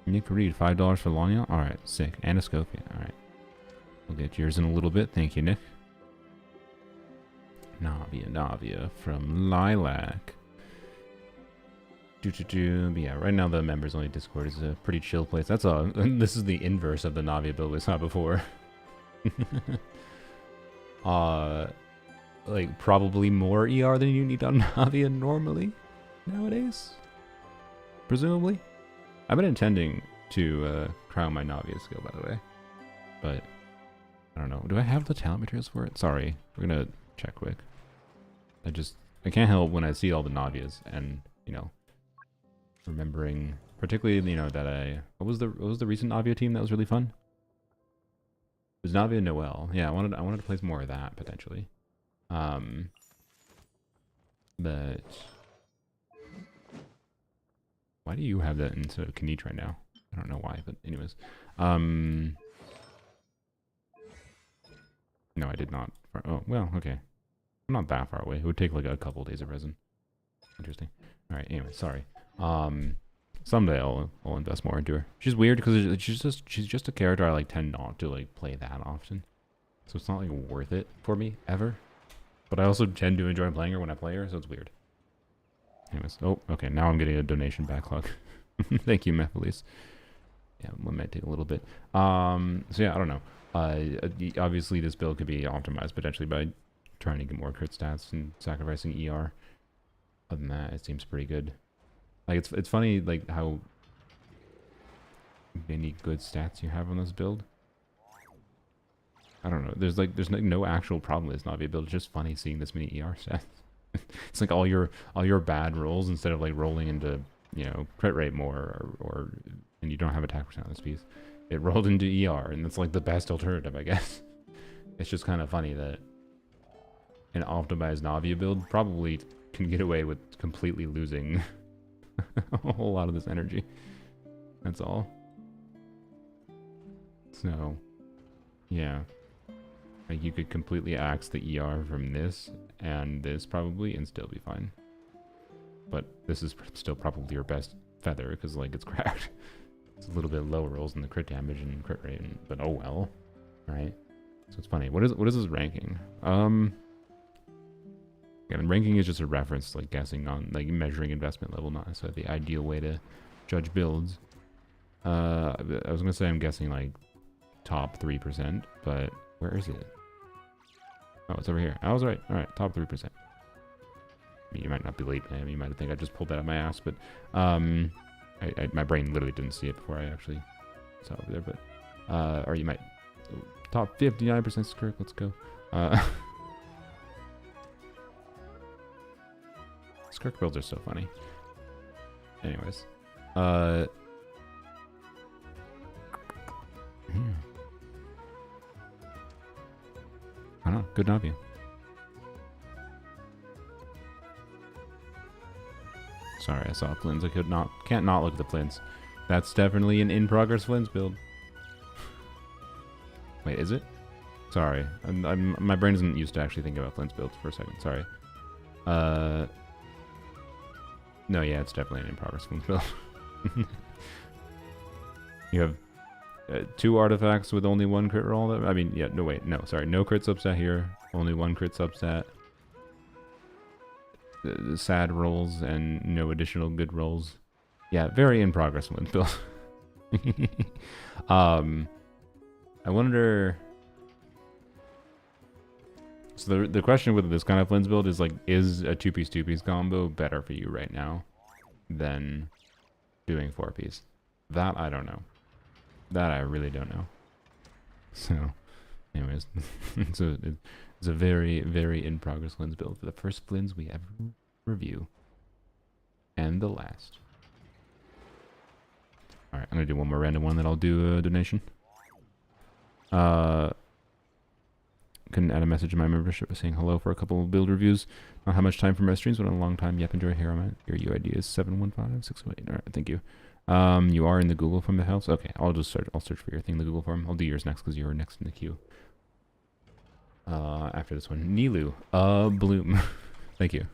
Nick Reed, $5 for Lanya? Alright, sick. And Escopia. Alright. We'll get yours in a little bit. Thank you, Nick. Navia from Lilac. But yeah, right now the members only Discord is a pretty chill place. That's a this is the inverse of the Navia build we saw before. Like probably more ER than you need on Navia normally nowadays. Presumably. I've been intending to crown my Navia skill, by the way. But I don't know. Do I have the talent materials for it? Sorry. We're gonna check quick. I can't help when I see all the Navias and, you know, remembering particularly, you know, that what was the recent Navia team that was really fun? It was Navia Noel. Yeah, I wanted to play more of that potentially. But why do you have that instead of Kanich right now? I don't know why, but anyways. No, I did not. Oh, well, okay. I'm not that far away. It would take like a couple days of resin. Interesting. All right. Anyway, sorry. Someday I'll invest more into her. She's weird because she's just a character I like tend not to like play that often. So it's not like worth it for me ever. But I also tend to enjoy playing her when I play her, so it's weird. Anyways, oh, okay. Now I'm getting a donation backlog. Thank you, Mephiles. Yeah, it might take a little bit. So yeah, I don't know. Obviously this build could be optimized potentially by trying to get more crit stats and sacrificing ER. Other than that, it seems pretty good. Like it's funny like how many good stats you have on this build. I don't know. There's no actual problem with this Navia build. It's just funny seeing this many ER stats. It's like all your bad rolls, instead of like rolling into, you know, crit rate more or and you don't have attack percent on this piece, it rolled into ER, and that's like the best alternative, I guess. It's just kind of funny that an optimized Navia build probably can get away with completely losing a whole lot of this energy. That's all. So, yeah. Like, you could completely axe the ER from this and this probably and still be fine. But this is still probably your best feather because, like, it's cracked. It's a little bit low rolls in the crit damage and crit rate, but oh well. Right? So it's funny. What is this ranking? Yeah, ranking is just a reference, like guessing on, like measuring investment level, not necessarily the ideal way to judge builds. I was gonna say I'm guessing like top 3%, but where is it? Oh, it's over here. I was right. All right, top 3%. I mean, you might not believe me. You might think I just pulled that out of my ass, but my brain literally didn't see it before I actually saw it over there. But or you might top 59% Skirk. Let's go. Skirk builds are so funny. Anyways, yeah. I don't know. Good knob you. Sorry, I saw Flynn's. I can't not look at the Flynn's. That's definitely an in-progress Flynn's build. Wait, is it? Sorry, my brain isn't used to actually thinking about Flynn's builds for a second. Sorry. No, yeah, it's definitely an in-progress Flynn's build. You have 2 artifacts with only 1 crit roll. I mean, yeah, no, wait, no, sorry, no crit substat here. Only 1 crit substat. The sad rolls and no additional good rolls. Yeah, very in progress Flynn's build. I wonder. So the question with this kind of Flynn's build is like, is a 2-piece combo better for you right now than doing 4-piece? That I don't know. That I really don't know. So, anyways, it's a very, very in progress Flynn's build for the first Flynn's we ever review, and the last. All right, I'm gonna do one more random one that I'll do a donation. Couldn't add a message in my membership saying hello for a couple of build reviews. Not how much time for my streams, but a long time. Yep, enjoy here. Your UID is 715608. All right, thank you. You are in the Google form that helps. Okay, I'll search for your thing in the Google form. I'll do yours next because you were next in the queue. After this one, Nilu, Bloom. Thank you.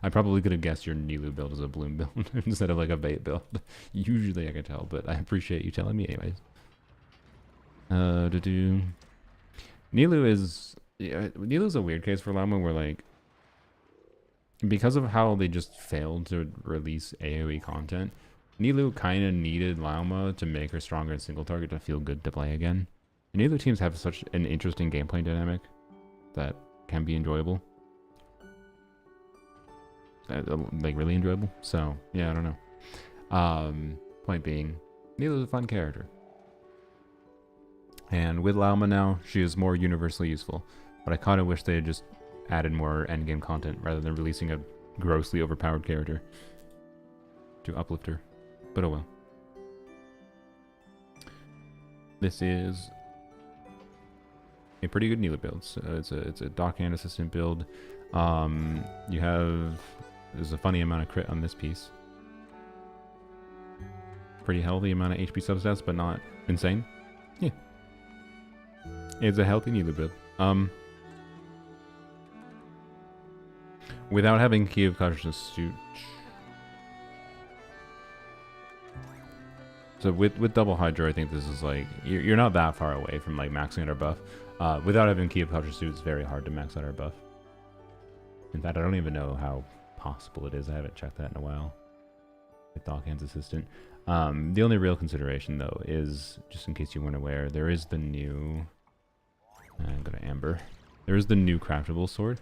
I probably could have guessed your Nilu build is a Bloom build instead of like a bait build. Usually I can tell, but I appreciate you telling me anyways. Nilu's a weird case for Llama where, like, because of how they just failed to release AoE content, Nilu kind of needed Llama to make her stronger in single target to feel good to play again. And Nilu teams have such an interesting gameplay dynamic that can be enjoyable. Like, really enjoyable. So, yeah, I don't know. Point being, Nilu's a fun character. And with Llama now, she is more universally useful. But I kind of wish they had just added more endgame content rather than releasing a grossly overpowered character to uplift her. But oh well. This is a pretty good Nilu build. So it's a dockhand assistant build. There's a funny amount of crit on this piece. Pretty healthy amount of HP substats, but not insane. Yeah. It's a healthy Nilu build. Without having Key of Consciousness suit. So with double Hydra, I think this is like, you're not that far away from like maxing out our buff. Without having Key of Consciousness suit, it's very hard to max out our buff. In fact, I don't even know how possible it is. I haven't checked that in a while. With Dockhand's assistant. The only real consideration though is, just in case you weren't aware, there is the new... I'm gonna Amber. There is the new craftable sword.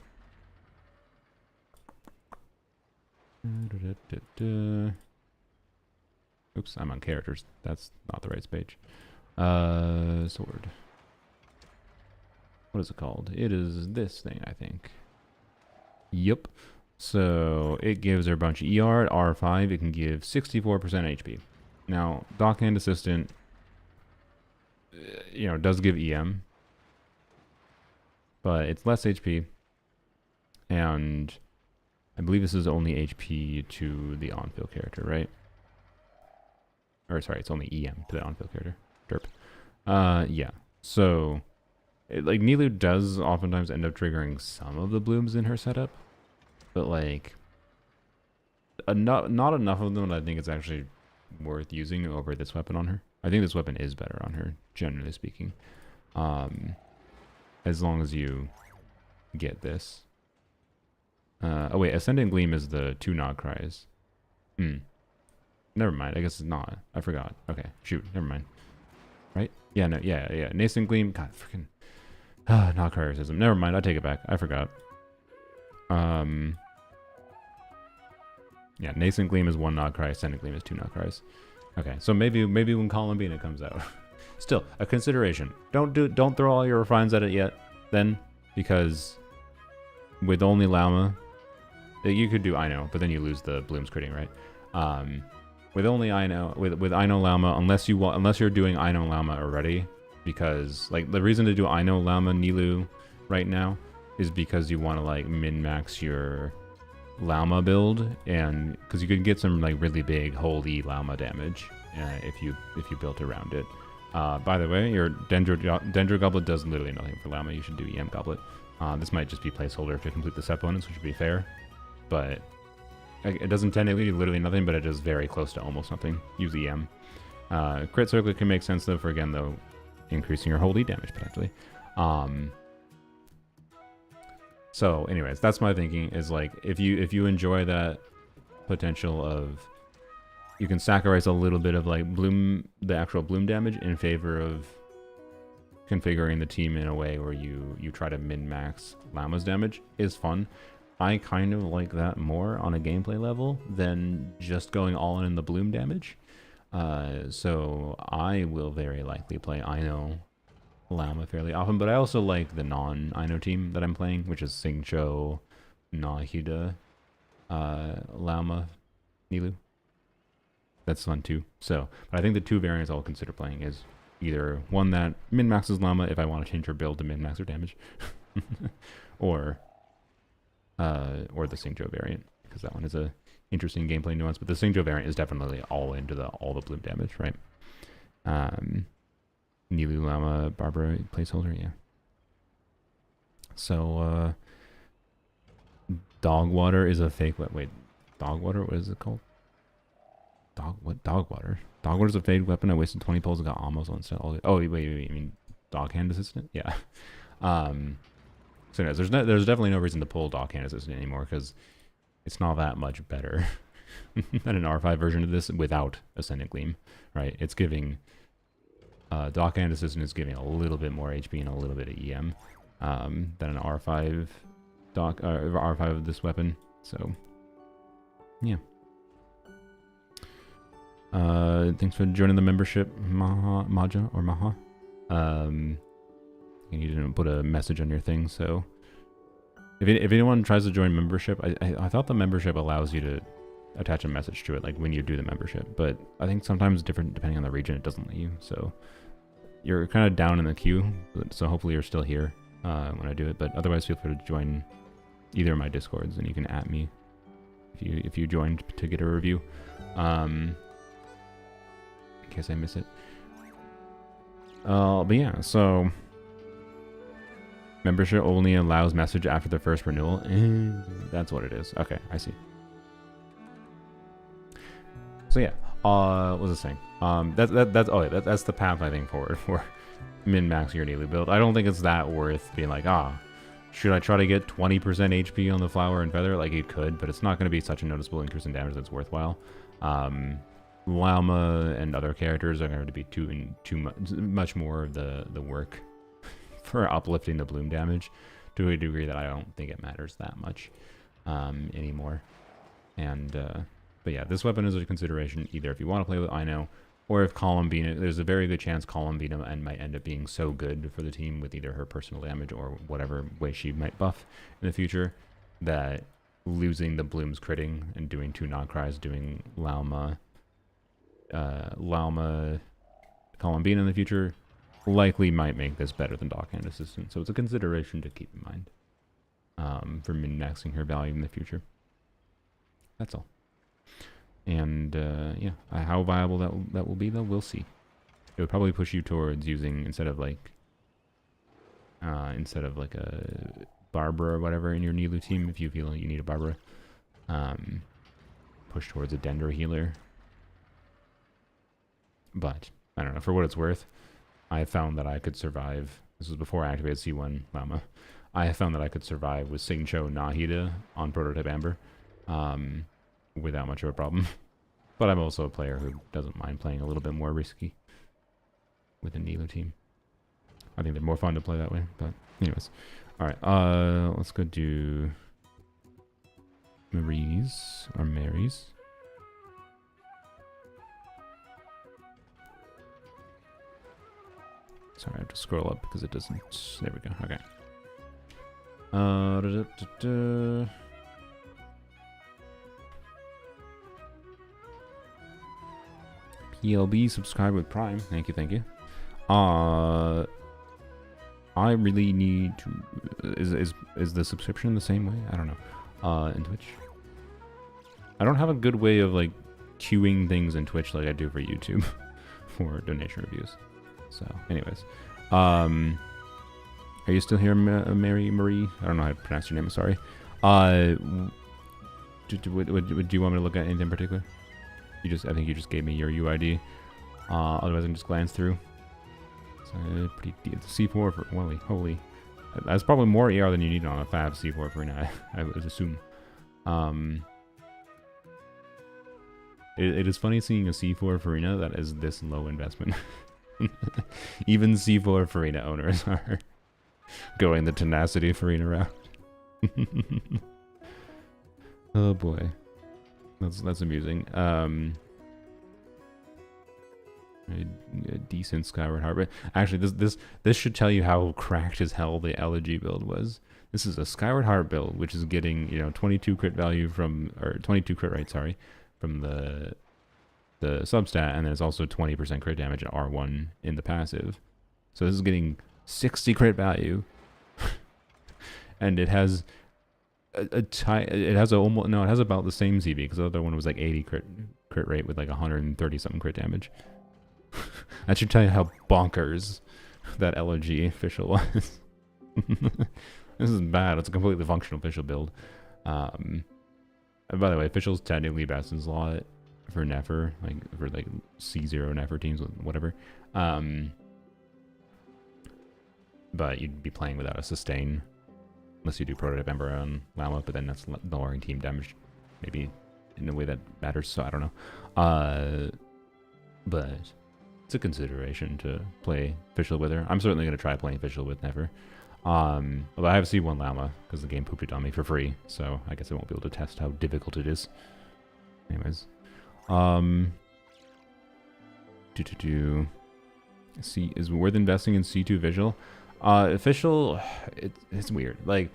Oops, I'm on characters. That's not the right page. Sword. What is it called? It is this thing, I think. Yep. So it gives her a bunch of ER at R5. It can give 64% HP. Now, Dockhand Assistant, does give EM. But it's less HP, and I believe this is only HP to the on-field character, right? Or sorry, it's only EM to the on-field character. Derp. Yeah. So, like, Nilou does oftentimes end up triggering some of the blooms in her setup, but like, not enough of them that I think it's actually worth using over this weapon on her. I think this weapon is better on her, generally speaking. As long as you get this. Oh wait, Ascendant Gleam is the 2 Nog Cries. Never mind, I guess it's not. I forgot. Okay, shoot, never mind. Right? Yeah, no, yeah. Nascent Gleam, god, freaking... Nog Cry System. Never mind, I take it back. I forgot. Yeah, Nascent Gleam is 1 Nog Cry, Ascendant Gleam is 2 Nog Cries. Okay, so maybe when Columbina comes out. Still, a consideration. Don't throw all your refines at it yet, then, because with only Llama, you could do Ino, but then you lose the Blooms critting, right? With only Ino, with Ino Llama, unless you're doing Ino Llama already, because like the reason to do Ino Llama Nilou right now is because you want to like min-max your Llama build, and because you could get some like really big holy Llama damage if you built around it. By the way, your Dendro Goblet does literally nothing for Llama. You should do EM Goblet. This might just be placeholder to complete the set bonus, which would be fair, but it doesn't technically do literally nothing, but it does very close to almost nothing. Use EM. Crit Circle can make sense though for, again though, increasing your holy damage potentially. So anyways, that's my thinking, is like if you enjoy that potential of, you can sacrifice a little bit of like the actual bloom damage in favor of configuring the team in a way where you try to min-max Llama's damage, is fun. I kind of like that more on a gameplay level than just going all in the bloom damage. So I will very likely play Ino Llama fairly often, but I also like the non-Ino team that I'm playing, which is Xingqiu, Nahida, Llama, Nilou. That's fun too. So, but I think the 2 variants I'll consider playing is either one that min-maxes Llama if I want to change her build to min-max her damage, or the Xingqiu variant, because that one is a interesting gameplay nuance. But the Xingqiu variant is definitely all into all the bloom damage, right? Nilou Llama Barbara placeholder, yeah. So Dog Water is a fake. Wait, Dog Water? What is it called? Dog Water? Dog Water is a fake weapon. I wasted 20 pulls and got almost on set. Oh wait, you mean Dog Hand Assistant? Yeah. So there's definitely no reason to pull Dog Hand Assistant anymore, because it's not that much better than an R5 version of this without Ascendant Gleam, right? It's giving Dog Hand Assistant is giving a little bit more HP and a little bit of EM than an R5 R5 of this weapon. So yeah. Thanks for joining the membership, Maja or Maha. You didn't put a message on your thing, so if anyone tries to join membership, I thought the membership allows you to attach a message to it, like when you do the membership, but I think sometimes different depending on the region, it doesn't let you. So you're kind of down in the queue, so hopefully you're still here when I do it. But otherwise, feel free to join either of my Discords, and you can @me if you joined to get a review. In case I miss it. But yeah, so membership only allows message after the first renewal. That's what it is. Okay, I see. So yeah, what was I saying? That's the path I think forward for min-maxing your Nilou build. I don't think it's that worth being like, should I try to get 20% HP on the flower and feather? Like, it could, but it's not going to be such a noticeable increase in damage that's worthwhile. Llama and other characters are going to be too much more of the work for uplifting the bloom damage to a degree that I don't think it matters that much anymore. And but yeah, this weapon is a consideration either if you want to play with Ino, or if Columbina, there's a very good chance Columbina might end up being so good for the team with either her personal damage or whatever way she might buff in the future, that losing the blooms critting and doing 2 Nog Cries, doing Llama Columbina in the future likely might make this better than Dog Hand Assistant. So it's a consideration to keep in mind for min-maxing her value in the future. That's all. And yeah, how viable that will be though, we'll see. It would probably push you towards using instead of like a Barbara or whatever in your Nilu team, if you feel like you need a Barbara, push towards a Dender healer. But I don't know, for what it's worth, I found that I could survive. This was before I activated C1 Llama. I found that I could survive with Singcho Nahida on Prototype Amber without much of a problem. But I'm also a player who doesn't mind playing a little bit more risky with a Nilu team. I think they're more fun to play that way. But anyways, all right. Let's go do Marie's or Mary's. Sorry, I have to scroll up because it doesn't. There we go. Okay. PLB subscribe with Prime. Thank you, thank you. I really need to. Is the subscription the same way? I don't know. In Twitch, I don't have a good way of like queuing things in Twitch like I do for YouTube for donation reviews. So, anyways, are you still here, Mary Marie? I don't know how to pronounce your name. I'm sorry. Would you want me to look at anything in particular? I think you just gave me your UID. Otherwise, I can just glance through. So, pretty deep. C4 for holy. That's probably more ER than you need on a Fab C4 for now. I would assume. It is funny seeing a C4 Farina that is this low investment. Even C4 Farina owners are going the Tenacity Farina route. Oh boy, that's amusing. A decent Skyward Heart, but actually this should tell you how cracked as hell the LG build was. This is a Skyward Heart build, which is getting 22 crit value from, or 22 crit rate, sorry, from the substat, and there's also 20% crit damage at R1 in the passive. So this is getting 60 crit value, and it has it has about the same CV because the other one was like 80 crit rate with like 130 something crit damage. That should tell you how bonkers that LOG official was. This is bad. It's a completely functional official build. And by the way, official's technically best in slot for Nefer, for C0 Nefer teams, whatever. But you'd be playing without a sustain unless you do Prototype Ember on Llama, but then that's lowering team damage maybe in a way that matters, so I don't know. But it's a consideration to play official with her. I'm certainly going to try playing official with Nefer. Although I have C1 Llama because the game pooped it on me for free, so I guess I won't be able to test how difficult it is. Anyways, C is worth investing in C2 Visual. Official, it's weird. Like,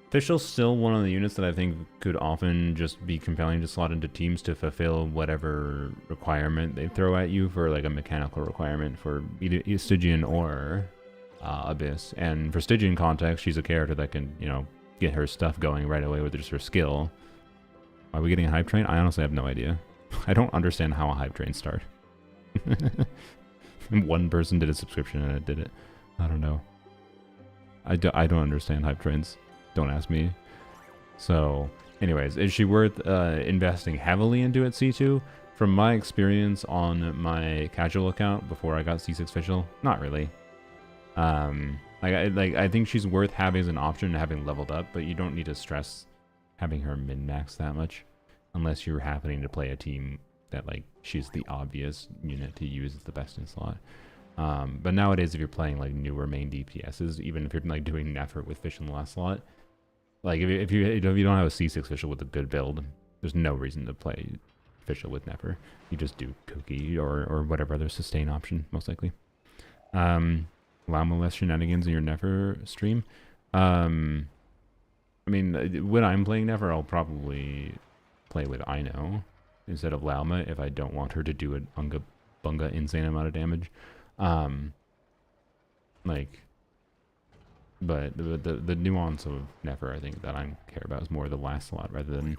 Official's still one of the units that I think could often just be compelling to slot into teams to fulfill whatever requirement they throw at you for like a mechanical requirement for either Stygian or Abyss. And for Stygian context, she's a character that can, get her stuff going right away with just her skill. Are we getting a hype train? I honestly have no idea. I don't understand how a hype train start. One person did a subscription and it did it. I don't know. I don't understand hype trains. Don't ask me. So, anyways, is she worth investing heavily into at C2? From my experience on my casual account before I got C6 official, not really. I think she's worth having as an option and having leveled up, but you don't need to stress having her min-max that much unless you're happening to play a team that she's the obvious unit to use as the best in slot. But nowadays, if you're playing newer main DPSs, even if you're doing Nefer with Fish in the last slot, if you don't have a C6 official with a good build, there's no reason to play official with Nefer. You just do Cookie or whatever other sustain option, most likely. Llama less shenanigans in your Nefer stream. I mean, when I'm playing Nefer, I'll probably play with Ino instead of Llama if I don't want her to do an Unga Bunga insane amount of damage. But the nuance of Nefer, I think, that I care about is more the last slot rather than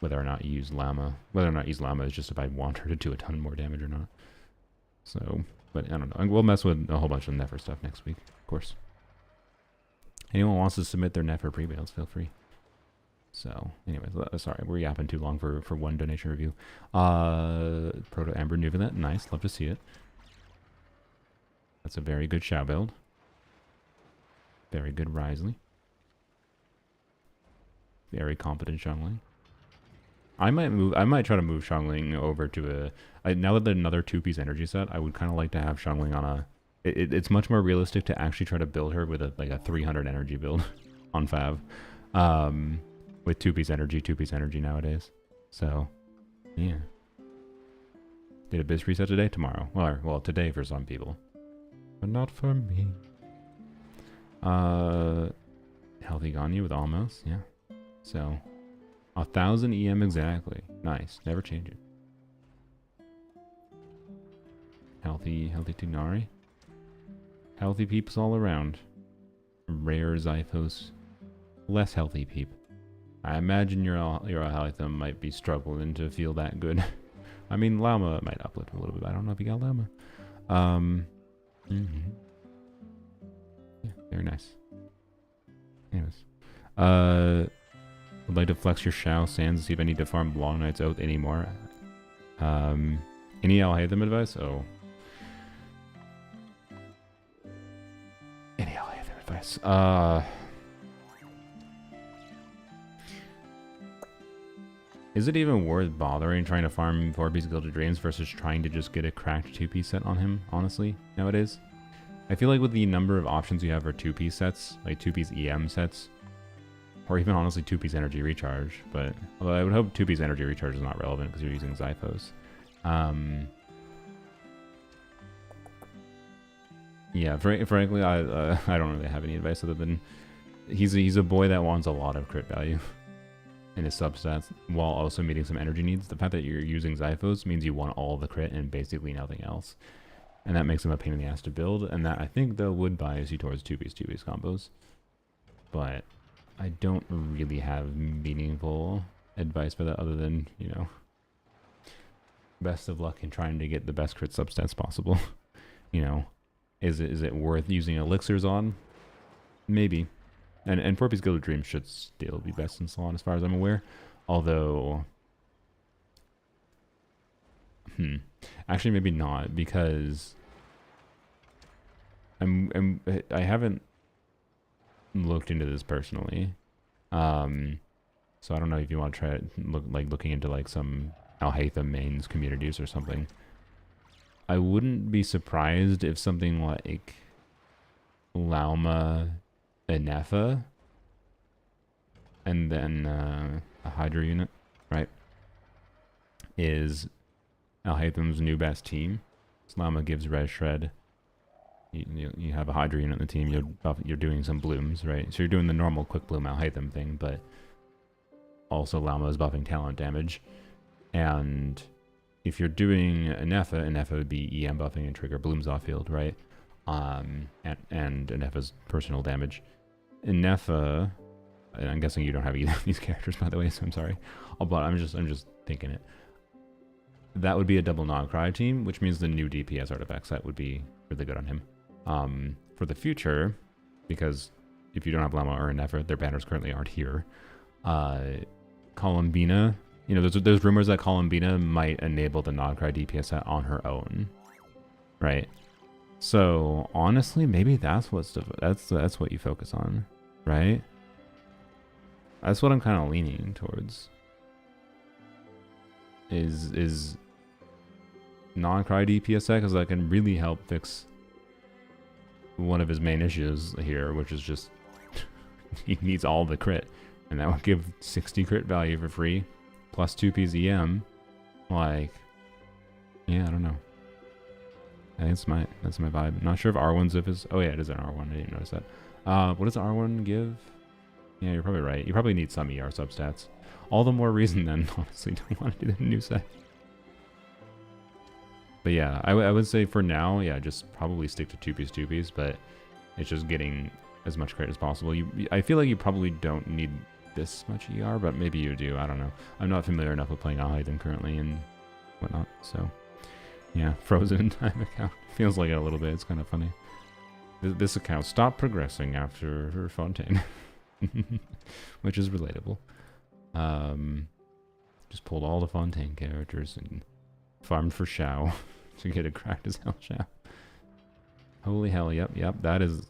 whether or not you use Llama. Whether or not you use Llama is just if I want her to do a ton more damage or not. So, but I don't know. We'll mess with a whole bunch of Nefer stuff next week, of course. Anyone wants to submit their Nefer pre-builds, feel free. So, anyways, sorry, we're yapping too long for one donation review. Proto Amber Nuvilet, nice, love to see it. That's a very good Shao build. Very good Risley. Very competent Xiangling. I might try to move Xiangling over to now that there's another 2-piece energy set, I would kind of like to have Xiangling on a... It's much more realistic to actually try to build her with a 300 energy build on Fav. With 2-piece energy nowadays. So, yeah. Did a biz reset today? Tomorrow. Well, today for some people. But not for me. Healthy Ganyu with almost, yeah. So, 1,000 EM exactly. Nice. Never change it. Healthy Tignari. Healthy peeps all around. Rare Zyphos. Less healthy peep. I imagine your Alhaitham might be struggling to feel that good. I mean, Llama might uplift a little bit. I don't know if you got Llama. Yeah, very nice. Anyways. Would like to flex your Shao Sands to see if I need to farm Long Night's Oath anymore. Any Alhaitham advice? Oh. Any Alhaitham advice? Is it even worth bothering trying to farm 4-piece Gilded Dreams versus trying to just get a cracked 2-piece set on him, honestly, nowadays? I feel like with the number of options you have for 2-piece sets, like 2-piece EM sets, or even honestly 2-piece Energy Recharge, but although I would hope 2-piece Energy Recharge is not relevant because you're using Zyphos. Yeah, frankly, I don't really have any advice other than he's a boy that wants a lot of crit value in his substats while also meeting some energy needs. The fact that you're using Zyphos means you want all the crit and basically nothing else. And that makes him a pain in the ass to build, and that I think though would bias you towards 2-piece combos. But I don't really have meaningful advice for that other than, you know, best of luck in trying to get the best crit substats possible. You know, is it worth using elixirs on? Maybe. And 4-piece Gilded Dream should still be best in Salon as far as I'm aware. Although... Actually, maybe not, because... I haven't looked into this personally. So I don't know if you want to try it, looking into like some Alhaitham mains communities or something. I wouldn't be surprised if something like Lauma Enefa and then a Hydra unit, right, is Alhaitham's new best team. Lauma gives Res Shred. You have a Hydra unit in the team. You're doing some blooms, right? So you're doing the normal quick bloom Alhaitham thing, but also Lauma is buffing talent damage. And if you're doing Enefa would be EM buffing and trigger blooms off field, right? And Enefa's personal damage. Enefa, and I'm guessing you don't have either of these characters, by the way, so I'm sorry. But I'm just thinking it. That would be a double non-cry team, which means the new DPS artifact set would be really good on him. For the future, because if you don't have Llama or Enefa, their banners currently aren't here. Columbina, you know, there's rumors that Columbina might enable the non-cry DPS set on her own, right? So honestly, maybe that's what you focus on, right? That's what I'm kind of leaning towards. Is non-cry DPS set, because that can really help fix one of his main issues here, which is just he needs all the crit, and that would give 60 crit value for free, plus 2-piece EM. Like, yeah, I don't know. I think that's my vibe. I'm not sure if R1 Zip is... Oh yeah, it is an R1. I didn't notice that. What does R1 give? Yeah, you're probably right. You probably need some ER substats. All the more reason then, honestly, to want to do the new set. But yeah, I would say for now, yeah, just probably stick to 2-piece, but it's just getting as much credit as possible. I feel like you probably don't need this much ER, but maybe you do. I don't know. I'm not familiar enough with playing Alhaiden currently and whatnot. So, yeah, frozen in time account. Feels like it a little bit. It's kind of funny. This account stopped progressing after her Fontaine, which is relatable. Just pulled all the Fontaine characters and farmed for Shao to get a cracked as hell Shao. Holy hell! Yep. That is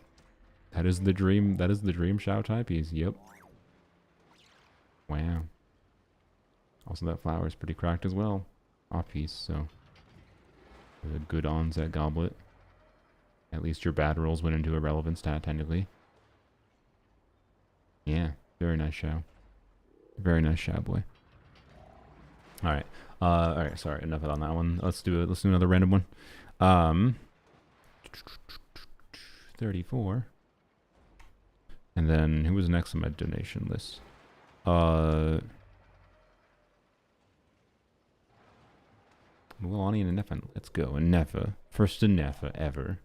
the dream. That is the dream Shao type piece. Yep. Wow. Also, that flower is pretty cracked as well. Off piece, so a good onset goblet. At least your bad rolls went into a relevant stat, technically. Yeah, very nice Shao. Very nice Shao boy. Alright. Alright, sorry, enough on that one. Let's do another random one. 34. And then who was next on my donation list? Mualani and Nefa. Let's go. And Nefa. First to Nefa ever.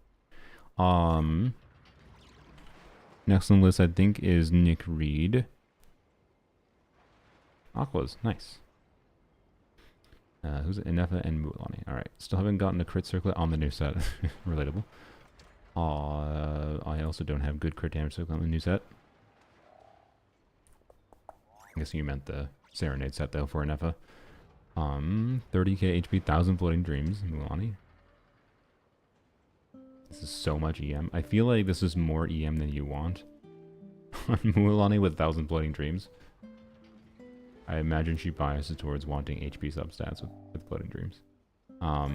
Next on the list, I think, is Nick Reed. Aqua's. Nice. Who's it? Nefa and Mualani. Alright. Still haven't gotten a crit circlet on the new set. Relatable. I also don't have good crit damage circlet on the new set. I guess you meant the Serenade set, though, for Nefa. 30k HP, 1000 floating dreams, Mualani. This is so much EM. I feel like this is more EM than you want. Mualani with 1000 floating dreams. I imagine she biases towards wanting HP substats with floating dreams. But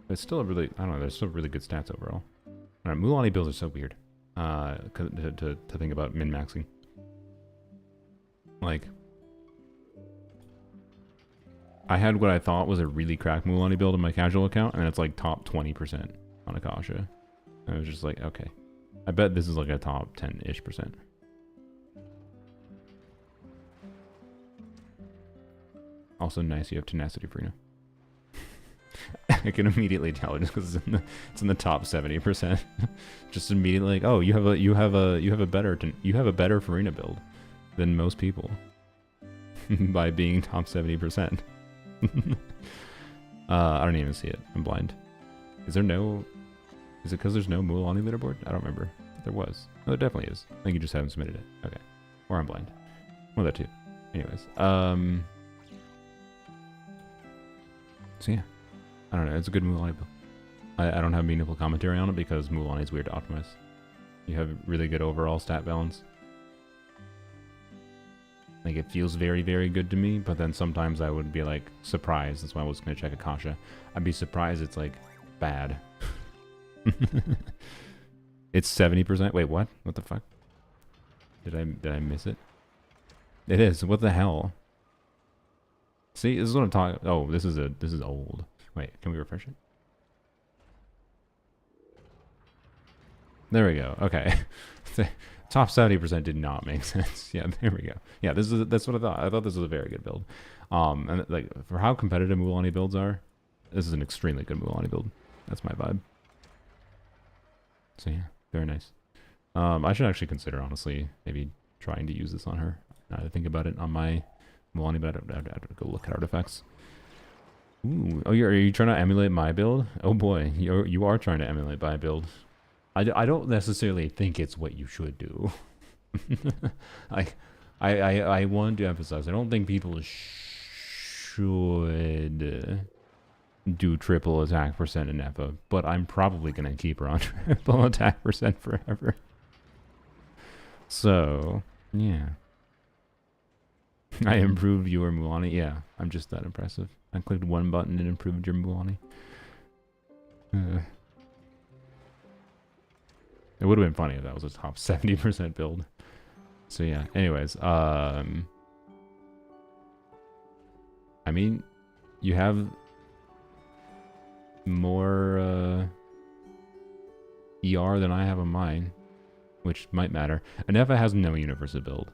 it's still a really, I don't know, there's still really good stats overall. Alright, Mualani builds are so weird. To think about min-maxing. Like, I had what I thought was a really cracked Mualani build in my casual account, and it's like top 20% on Akasha. I was just like, okay. I bet this is like a top 10-ish percent. Also nice you have Tenacity Farina. I can immediately tell just because it's in the top 70%. Just immediately like, oh, you have a better Farina build than most people by being top 70%. I don't even see it. I'm blind. Is it because there's no Mualani leaderboard? I don't remember. There was. No, there definitely is. I think you just haven't submitted it. Okay. Or I'm blind. One of that too. Anyways. So yeah. I don't know. It's a good Mualani build. I don't have meaningful commentary on it because Mualani is weird to optimize. You have really good overall stat balance. Like, it feels very, very good to me, but then sometimes I would be, like, surprised. That's why I was going to check Akasha. I'd be surprised it's, like, bad. It's 70%. Wait, what? What the fuck? Did I miss it? It is. What the hell? See, this is what I'm talking. Oh, this is old. Wait, can we refresh it? There we go. Okay. Top 70% did not make sense. Yeah, there we go. Yeah, that's what I thought. I thought this was a very good build. And like for how competitive Mualani builds are, this is an extremely good Mualani build. That's my vibe. So yeah, very nice. I should actually consider honestly maybe trying to use this on her. Now that I think about it on my Mualani, but I have to go look at artifacts. Ooh, oh, are you trying to emulate my build? Oh boy, you are trying to emulate my build. I don't necessarily think it's what you should do. I want to emphasize, I don't think people should do triple attack percent in Nefa, but I'm probably gonna keep her on triple attack percent forever. So yeah, I improved your Mualani. Yeah, I'm just that impressive. I clicked one button and improved your Mualani. It would have been funny if that was a top 70% build. So yeah, anyways, I mean, you have more ER than I have on mine, which might matter. Anefa has no universal build.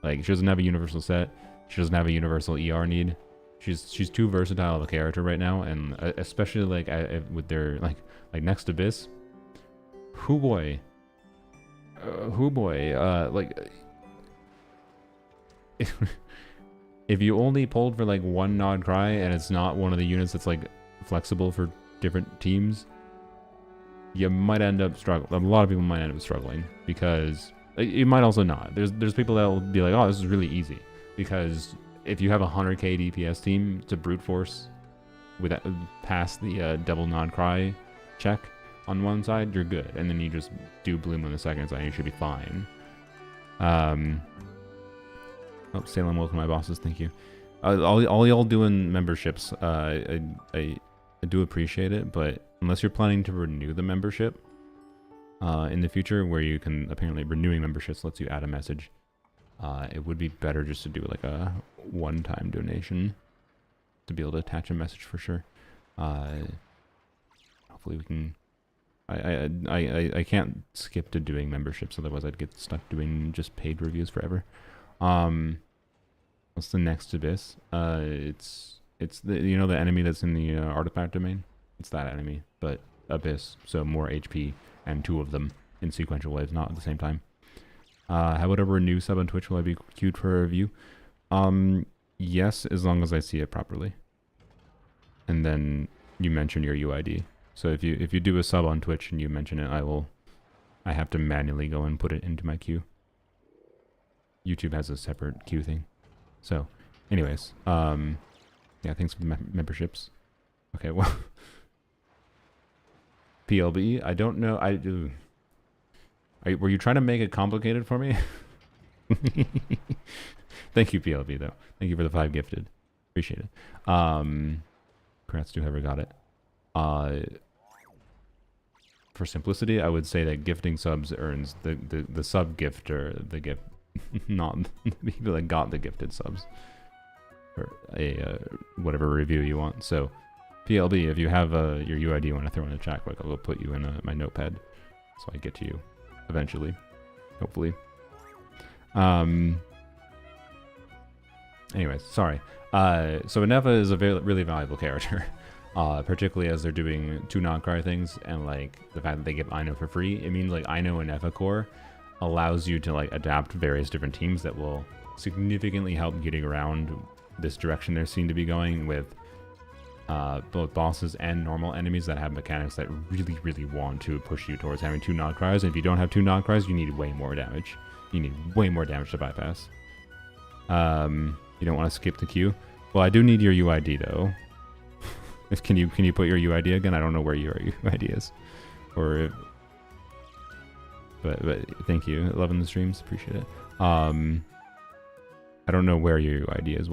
Like, she doesn't have a universal set. She doesn't have a universal ER need. She's too versatile of a character right now, and especially like with their like next Abyss. Who boy? Who boy? Like, if you only pulled for like one Nod Cry and it's not one of the units that's like flexible for different teams, you might end up struggling. A lot of people might end up struggling because you might also not. There's people that will be like, oh, this is really easy, because if you have a 100k DPS team to brute force with past the double Nod Cry check on one side, you're good, and then you just do Bloom on the second side, and you should be fine. Oh, Salem, welcome my bosses. Thank you. All y'all doing memberships, I do appreciate it, but unless you're planning to renew the membership in the future, where you can apparently renewing memberships lets you add a message, it would be better just to do like a one-time donation to be able to attach a message for sure. Hopefully we can. I can't skip to doing memberships, otherwise I'd get stuck doing just paid reviews forever. What's the next abyss? It's the, you know, the enemy that's in the artifact domain. It's that enemy, but abyss, so more HP and 2 of them in sequential waves, not at the same time. How about a renew sub on Twitch? Will I be queued for a review? Yes, as long as I see it properly. And then you mention your UID. So if you do a sub on Twitch and you mention it, I have to manually go and put it into my queue. YouTube has a separate queue thing. So, anyways, yeah, thanks for the memberships. Okay, well, PLB, I don't know. Were you trying to make it complicated for me? Thank you, PLB, though. Thank you for the 5 gifted. Appreciate it. Congrats to whoever got it. For simplicity, I would say that gifting subs earns the sub gifter the gift, not the people that got the gifted subs. Or a whatever review you want. So, PLB, if you have your UID you want to throw in the chat, quick, I'll go put you in my notepad so I get to you eventually, hopefully. Anyways, sorry. So Inefa is a really valuable character, particularly as they're doing 2 non-cry things, and like the fact that they give Ino for free. It means like Ino and Inefa core allows you to like adapt various different teams that will significantly help getting around this direction they're seen to be going with both bosses and normal enemies that have mechanics that really want to push you towards having 2 Nod Cries. And if you don't have 2 Nod Cries, you need way more damage. You need way more damage to bypass. You don't want to skip the queue. Well, I do need your UID though. Can you put your UID again? I don't know where your UID is, or if, but thank you. Loving the streams, appreciate it. I don't know where your UID is.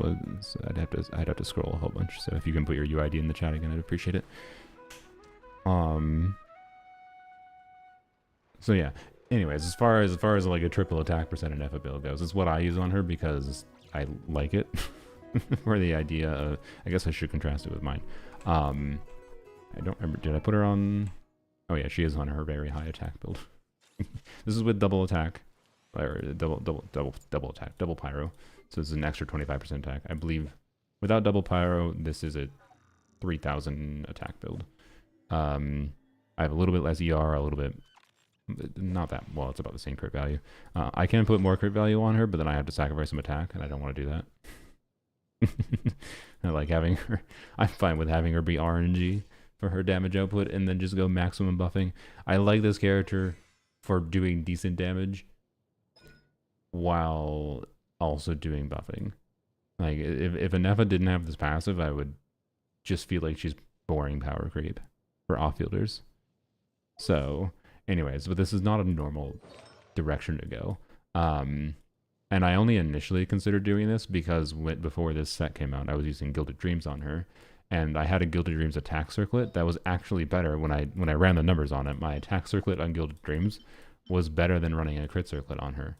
I'd have to scroll a whole bunch. So if you can put your UID in the chat again, I'd appreciate it. So yeah. Anyways, as far as like a triple attack percent in Efa build goes, it's what I use on her because I like it. For the idea of, I guess I should contrast it with mine. I don't remember. Did I put her on? Oh yeah, she is on her very high attack build. This is with double attack, or double attack, double pyro. So this is an extra 25% attack. I believe without double pyro, this is a 3,000 attack build. I have a little bit less ER, a little bit, not that, well, it's about the same crit value. I can put more crit value on her, but then I have to sacrifice some attack, and I don't want to do that. I like having her, I'm fine with having her be RNG for her damage output and then just go maximum buffing. I like this character for doing decent damage while also doing buffing. Like, if Inefa didn't have this passive, I would just feel like she's boring power creep for offfielders. So, anyways, but this is not a normal direction to go. And I only initially considered doing this because before this set came out, I was using Gilded Dreams on her. And I had a Gilded Dreams attack circlet that was actually better when I ran the numbers on it. My attack circlet on Gilded Dreams was better than running a crit circlet on her,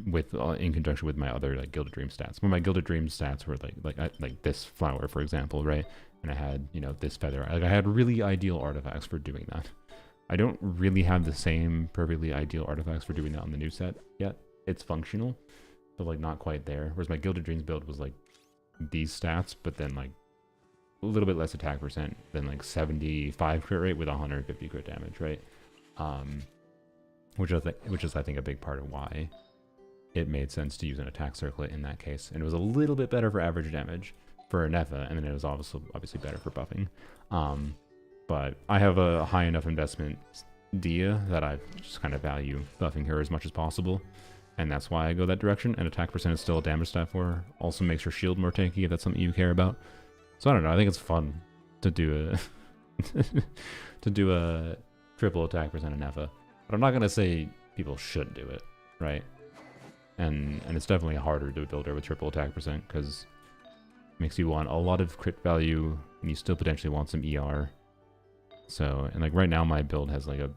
with in conjunction with my other like Gilded Dreams stats. But my Gilded Dreams stats were like this flower, for example, right? And I had, you know, this feather. Like, I had really ideal artifacts for doing that. I don't really have the same perfectly ideal artifacts for doing that on the new set yet. It's functional, but like not quite there. Whereas my Gilded Dreams build was like these stats, but then like a little bit less attack percent than like 75 crit rate with 150 crit damage, right? which is I think a big part of why it made sense to use an attack circlet in that case. And it was a little bit better for average damage for a Nefa, and then it was obviously better for buffing. But I have a high enough investment Dia that I just kind of value buffing her as much as possible, and that's why I go that direction. And attack percent is still a damage stat for her. Also makes her shield more tanky if that's something you care about. So I don't know, I think it's fun to do a to do a triple attack percent in Nefa. But I'm not gonna say people should do it, right? And it's definitely harder to build her with triple attack percent because it makes you want a lot of crit value and you still potentially want some ER. So, and like right now my build has like a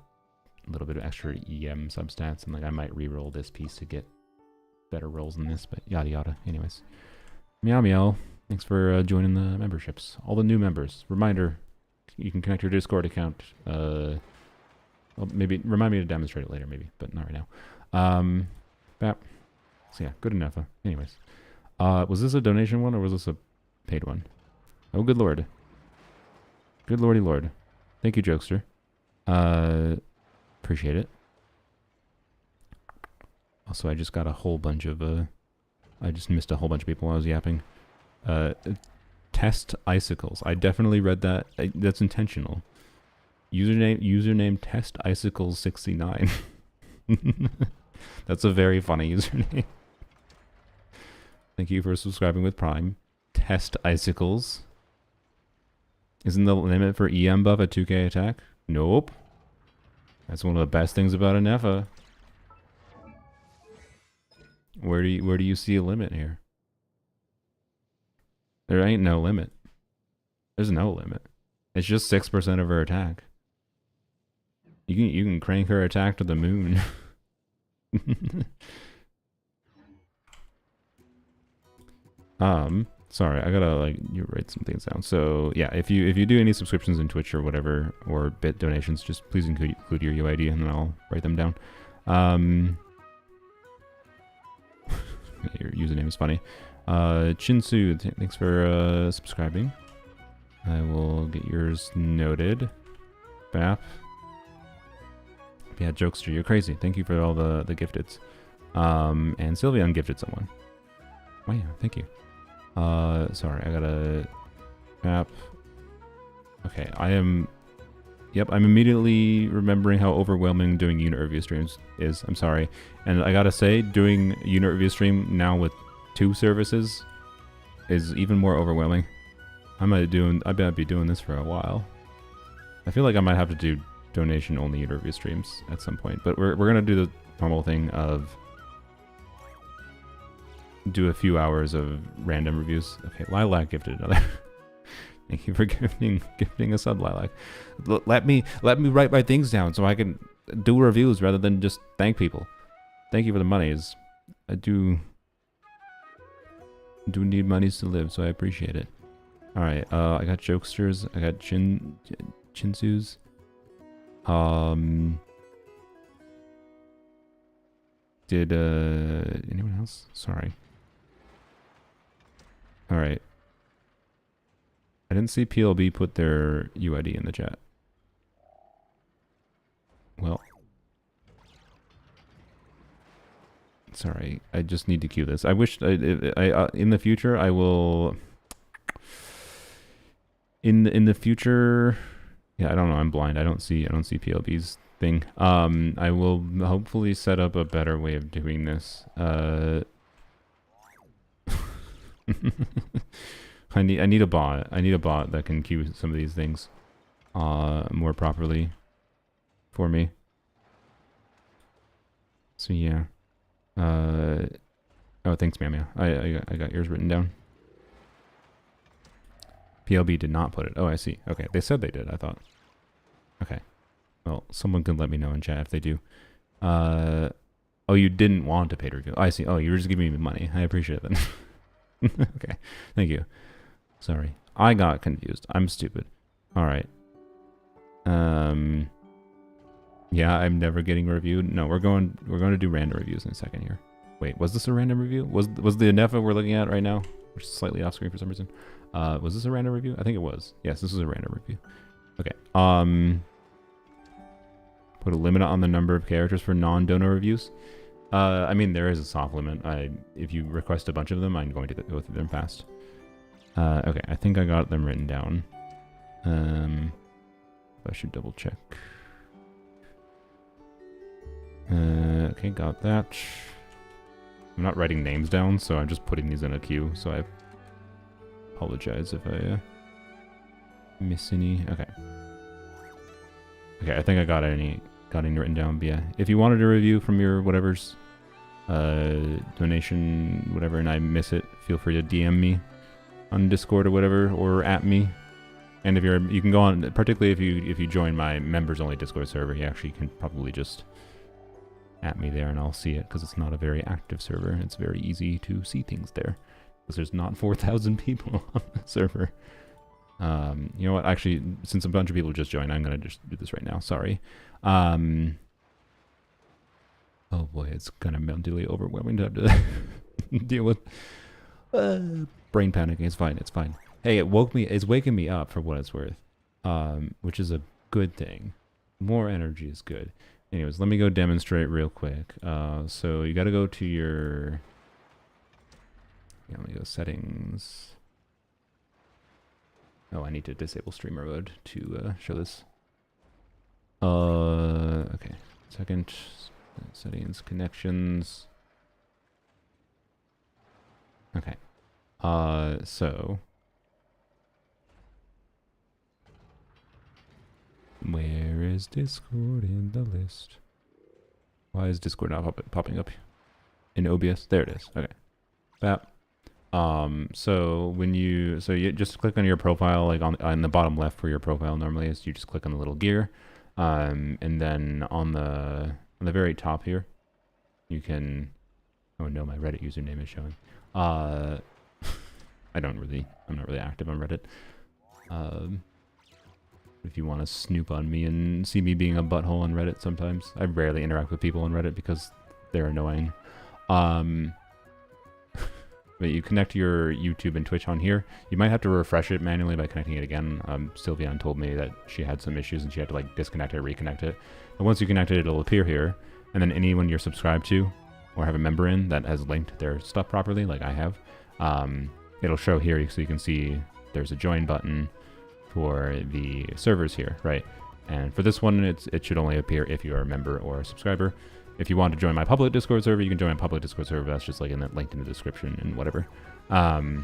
little bit of extra EM substats, and like I might re-roll this piece to get better rolls than this, but yada yada. Anyways, meow meow. Thanks for joining the memberships. All the new members. Reminder, you can connect your Discord account. Well, maybe remind me to demonstrate it later, maybe, but not right now. Bap. So yeah, good enough. Anyways, was this a donation one or was this a paid one? Oh, good lord. Good lordy lord. Thank you, Jokester. Appreciate it. Also, I just got a whole bunch of, I just missed a whole bunch of people while I was yapping. Test Icicles. I definitely read that. That's intentional. Username Test Icicles 69. That's a very funny username. Thank you for subscribing with Prime. Test Icicles. Isn't the limit for EM buff a 2k attack? Nope. That's one of the best things about a Nefa. Where do you see a limit here? There ain't no limit. There's no limit. It's just 6% of her attack. You can crank her attack to the moon. Sorry, I gotta like you write some things down. So yeah, if you do any subscriptions in Twitch or whatever, or bit donations, just please include your UID and then I'll write them down. Your username is funny. Chinsu, thanks for subscribing. I will get yours noted. Bap. Yeah, Jokester, you're crazy. Thank you for all the gifteds. And Sylvia ungifted someone. Oh yeah, thank you. Sorry, I gotta map. Okay, I'm immediately remembering how overwhelming doing unit review streams is. I'm sorry. And I gotta say, doing unit review stream now with 2 services is even more overwhelming. I might be doing this for a while. I feel like I might have to do donation only unit review streams at some point, but we're gonna do the normal thing of do a few hours of random reviews. Okay, Lilac gifted another. Thank you for gifting a sub, Lilac. Let me write my things down so I can do reviews rather than just thank people. Thank you for the monies. I do need monies to live, so I appreciate it. All right, I got Jokesters. I got Chinsus. Did anyone else? Sorry. All right. I didn't see PLB put their UID in the chat. Well. Sorry, I just need to queue this. I wish in the future I will. In the future, yeah, I don't know. I'm blind. I don't see PLB's thing. I will hopefully set up a better way of doing this. I need a bot. I need a bot that can queue some of these things more properly for me. So yeah. Oh, thanks, Mamia. I got yours written down. PLB did not put it. Oh, I see. Okay, they said they did, I thought. Okay. Well, someone can let me know in chat if they do. Oh, you didn't want to pay to review. Oh, I see. Oh, you were just giving me money. I appreciate it. Okay, thank you. Sorry, I got confused. I'm stupid. All right. Yeah, I'm never getting reviewed. No, we're going to do random reviews in a second here. Wait, was this a random review? Was the Nefa we're looking at right now, which is slightly off screen for some reason? Was this a random review? I think it was. Yes, this is a random review. Okay. put a limit on the number of characters for non-donor reviews. I mean, there is a soft limit. If you request a bunch of them, I'm going to go through them fast. Okay, I think I got them written down. I should double check. Okay, got that. I'm not writing names down, so I'm just putting these in a queue, so I apologize if I miss any. Okay. Okay, I think I got any written down, but yeah. If you wanted a review from your whatever's donation, whatever, and I miss it, feel free to DM me on Discord or whatever, or at me. And if you can go on, particularly if you join my members only Discord server, you actually can probably just at me there and I'll see it, because it's not a very active server. It's very easy to see things there because there's not 4,000 people on the server. You know what? Actually, since a bunch of people just joined, I'm gonna just do this right now. Sorry. Oh boy, it's kind of mentally overwhelming to have to deal with. Brain panicking. It's fine. It's fine. Hey, it's waking me up for what it's worth, which is a good thing. More energy is good. Anyways, let me go demonstrate real quick. So you got to go to your. Yeah, let me go settings. Oh, I need to disable streamer mode to show this. Okay. Second, settings, connections. Okay. So. Where is Discord in the list? Why is Discord not popping up in OBS? There it is. Okay. Bap. So you just click on your profile, like on the bottom left where your profile normally is. You just click on the little gear, and then on the very top here, you can. Oh no, my Reddit username is showing. I'm not really active on Reddit. If you want to snoop on me and see me being a butthole on Reddit sometimes. I rarely interact with people on Reddit because they're annoying. But you connect your YouTube and Twitch on here. You might have to refresh it manually by connecting it again. Sylvian told me that she had some issues and she had to like disconnect it, reconnect it. But once you connect it, it'll appear here. And then anyone you're subscribed to or have a member in that has linked their stuff properly, like I have, it'll show here so you can see there's a join button for the servers here, right? And for this one, it should only appear if you are a member or a subscriber. If you want to join my public Discord server, you can join my public Discord server. That's just like linked in the description and whatever. So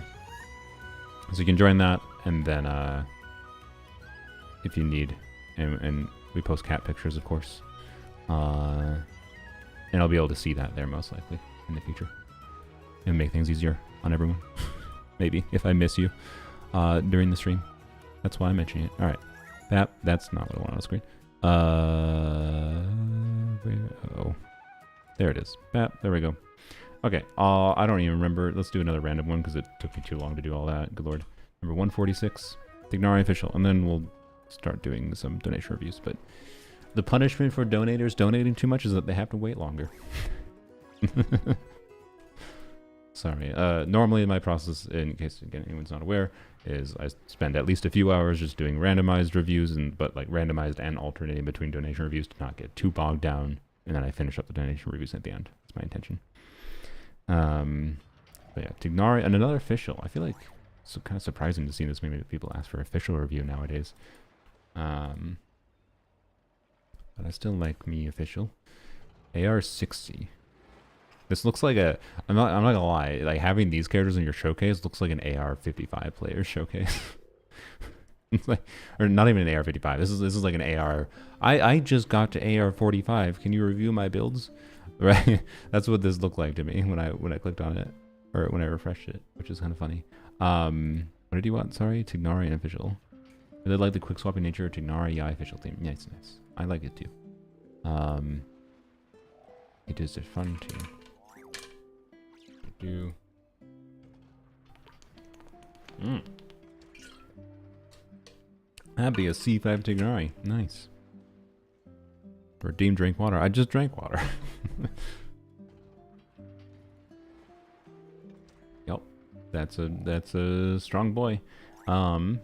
you can join that, and then if you need, and we post cat pictures, of course. And I'll be able to see that there most likely in the future. And make things easier on everyone. Maybe, if I miss you during the stream. That's why I'm mentioning it. Alright. That's not what I want on the screen. Oh. There it is. There we go. Okay. I don't even remember. Let's do another random one because it took me too long to do all that. Good lord. Number 146. Tignari official. And then we'll start doing some donation reviews. But the punishment for donators donating too much is that they have to wait longer. Sorry. Normally my process, in case again anyone's not aware, is I spend at least a few hours just doing randomized reviews, but like randomized and alternating between donation reviews to not get too bogged down, and then I finish up the donation reviews at the end. That's my intention. But yeah, Tignari and another official. I feel like it's kind of surprising to see this many people ask for official review nowadays. But I still like me official. AR-60. This looks like a. I'm not gonna lie. Like having these characters in your showcase looks like an AR-55 player showcase. It's like, or not even an AR-55. This is like an AR. I just got to AR-45. Can you review my builds? Right. That's what this looked like to me when I clicked on it, or when I refreshed it, which is kind of funny. What did you want? Sorry, Tignari and official. Really like the quick swapping nature of Tignari Yai official theme. Yeah, it's nice. I like it too. It is a fun team. That'd be a C5 Tignari. Nice. Redeem drink water. I just drank water. Yep. That's a strong boy. I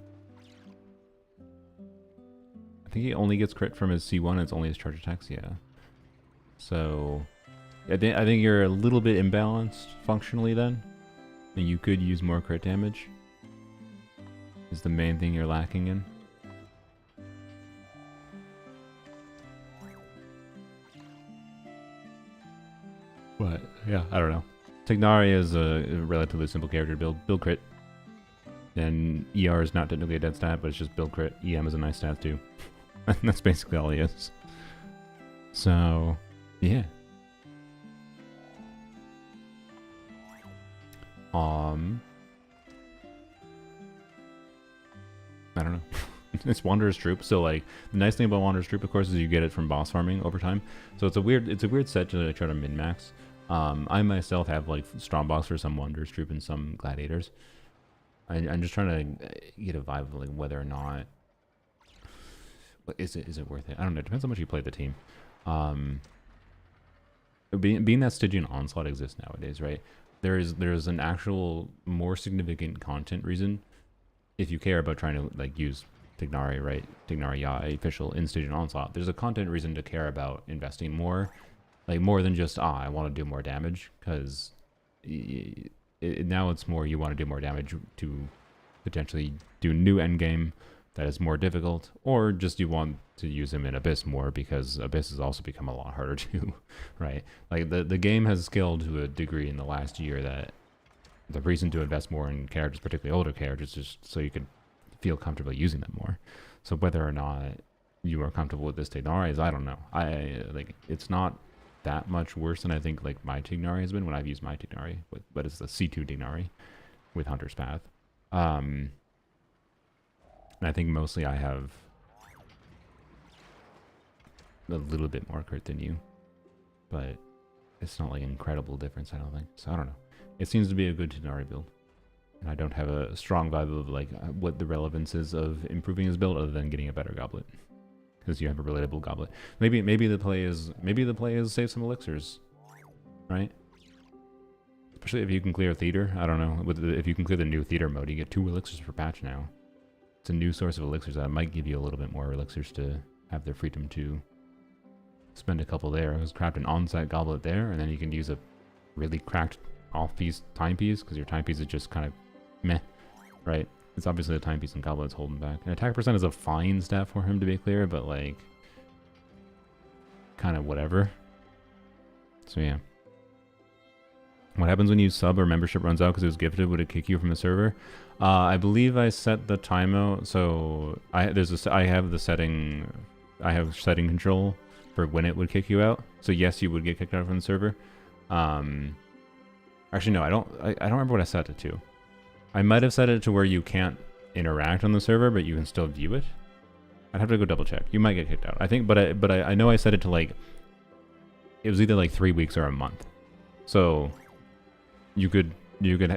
think he only gets crit from his C1. It's only his charge attacks. Yeah. So I think you're a little bit imbalanced functionally then. And you could use more crit damage. Is the main thing you're lacking in. But yeah, I don't know. Tignari is a relatively simple character to build crit. And ER is not technically a dead stat, but it's just build crit. EM is a nice stat too. And that's basically all he is. So, yeah. I don't know. It's Wanderer's Troop, so like the nice thing about Wanderer's Troop, of course, is you get it from boss farming over time. So it's a weird set to like, try to min max. I myself have like strong box for some Wanderer's Troop and some Gladiators. I'm just trying to get a vibe of like whether or not is it worth it. I don't know. It depends how much you play the team. Being that Stygian Onslaught exists nowadays, right? There's an actual more significant content reason if you care about trying to like use Tignari, right? Tignari Yai official in Stygian Onslaught. There's a content reason to care about investing more, like more than just I want to do more damage, because now it's more you want to do more damage to potentially do new endgame that is more difficult, or just you want to use him in Abyss more because Abyss has also become a lot harder too, right? Like the game has scaled to a degree in the last year that the reason to invest more in characters, particularly older characters, just so you could feel comfortable using them more. So whether or not you are comfortable with this Tignari is, I don't know. Like it's not that much worse than I think like my Tignari has been when I've used my Tignari, but it's the C2 Tignari with Hunter's Path. And I think mostly I have a little bit more crit than you, but it's not like an incredible difference, I don't think. So I don't know. It seems to be a good Tignari build, and I don't have a strong vibe of like what the relevance is of improving his build other than getting a better goblet, because you have a relatable goblet. Maybe the play is save some elixirs, right? Especially if you can clear theater. I don't know. If you can clear the new theater mode, you get 2 elixirs per patch now. It's a new source of elixirs that might give you a little bit more elixirs to have their freedom to spend a couple there. It was craft an on-site goblet there, and then you can use a really cracked off-piece timepiece, because your timepiece is just kind of meh, right? It's obviously the timepiece and goblet that's holding back. And attack percent is a fine stat for him, to be clear, but like kind of whatever. So yeah. What happens when you sub or membership runs out because it was gifted? Would it kick you from the server? I believe I set the timeout, so I have setting control for when it would kick you out. So yes, you would get kicked out from the server. Actually, no, I don't remember what I set it to. I might have set it to where you can't interact on the server, but you can still view it. I'd have to go double check. You might get kicked out, I think, but I know I set it to like, it was either like 3 weeks or a month. So you could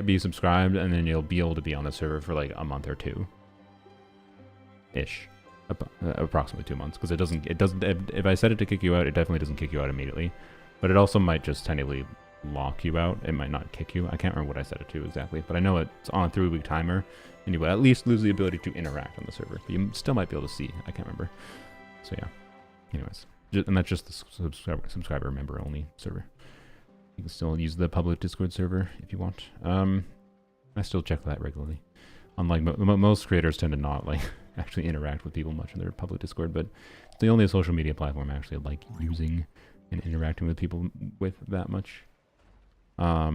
be subscribed, and then you'll be able to be on the server for like a month or 2 ish, approximately 2 months, because it doesn't. If I set it to kick you out, it definitely doesn't kick you out immediately, but it also might just technically lock you out. It might not kick you. I can't remember what I set it to exactly, but I know it's on a 3-week timer, and you will at least lose the ability to interact on the server. But you still might be able to see. I can't remember. So yeah. Anyways, and that's just the subscriber member only server. You can still use the public Discord server if you want. I still check that regularly. Unlike most creators tend to not like actually interact with people much in their public Discord, but it's the only social media platform I actually like using and interacting with people with that much. Yeah,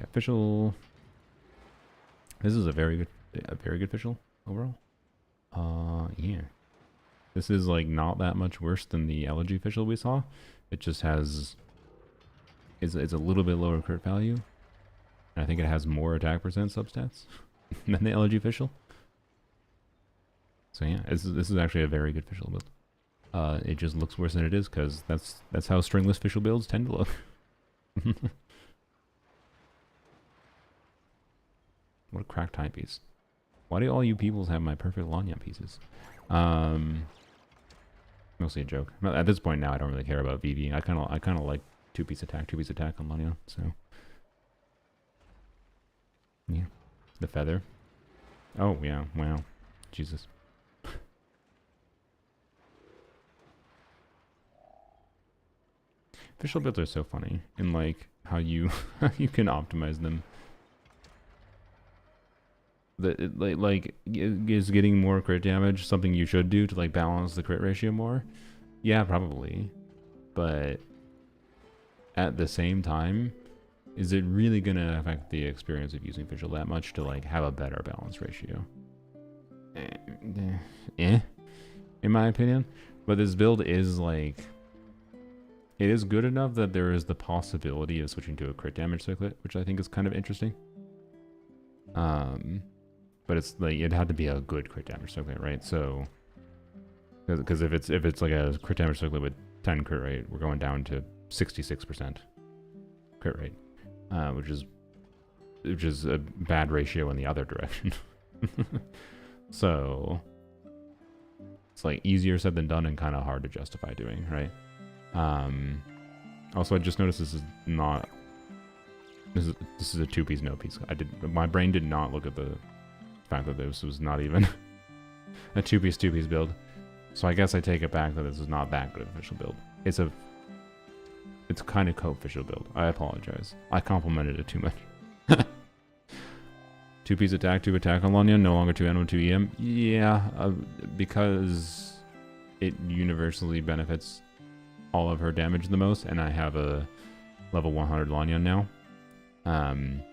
official. This is a very good official overall. Yeah. This is like not that much worse than the Elegy official we saw. It just has it's a little bit lower crit value. And I think it has more attack percent substats than the Elegy official. So yeah, this is actually a very good official build. It just looks worse than it is because that's how stringless official builds tend to look. What a cracked timepiece. Why do all you peoples have my perfect Lanya pieces? Mostly a joke. At this point now, I don't really care about VV. I kind of like two-piece attack on Lanya. So yeah, the feather. Oh yeah, wow, Jesus. Official builds are so funny in like how you you can optimize them. Is getting more crit damage something you should do to like balance the crit ratio more? Yeah, probably. But at the same time, is it really gonna affect the experience of using official that much to like have a better balance ratio? In my opinion. But this build is like, it is good enough that there is the possibility of switching to a crit damage circlet, which I think is kind of interesting. But it's like, it had to be a good crit damage circlet, right? So, because if it's like a crit damage circlet with 10 crit rate, we're going down to 66% crit rate, which is a bad ratio in the other direction. So it's like easier said than done and kind of hard to justify doing, right? Also, I just noticed this is not. This is a two-piece, no-piece. My brain did not look at the fact that this was not even a two-piece build. So I guess I take it back that this is not that good of an official build. It's kind of co-official build. I apologize. I complimented it too much. Two-piece attack, 2 attack on Lanya, no longer 2 N, 2 EM. Yeah, because it universally benefits all of her damage the most, and I have a level 100 Lanya now. And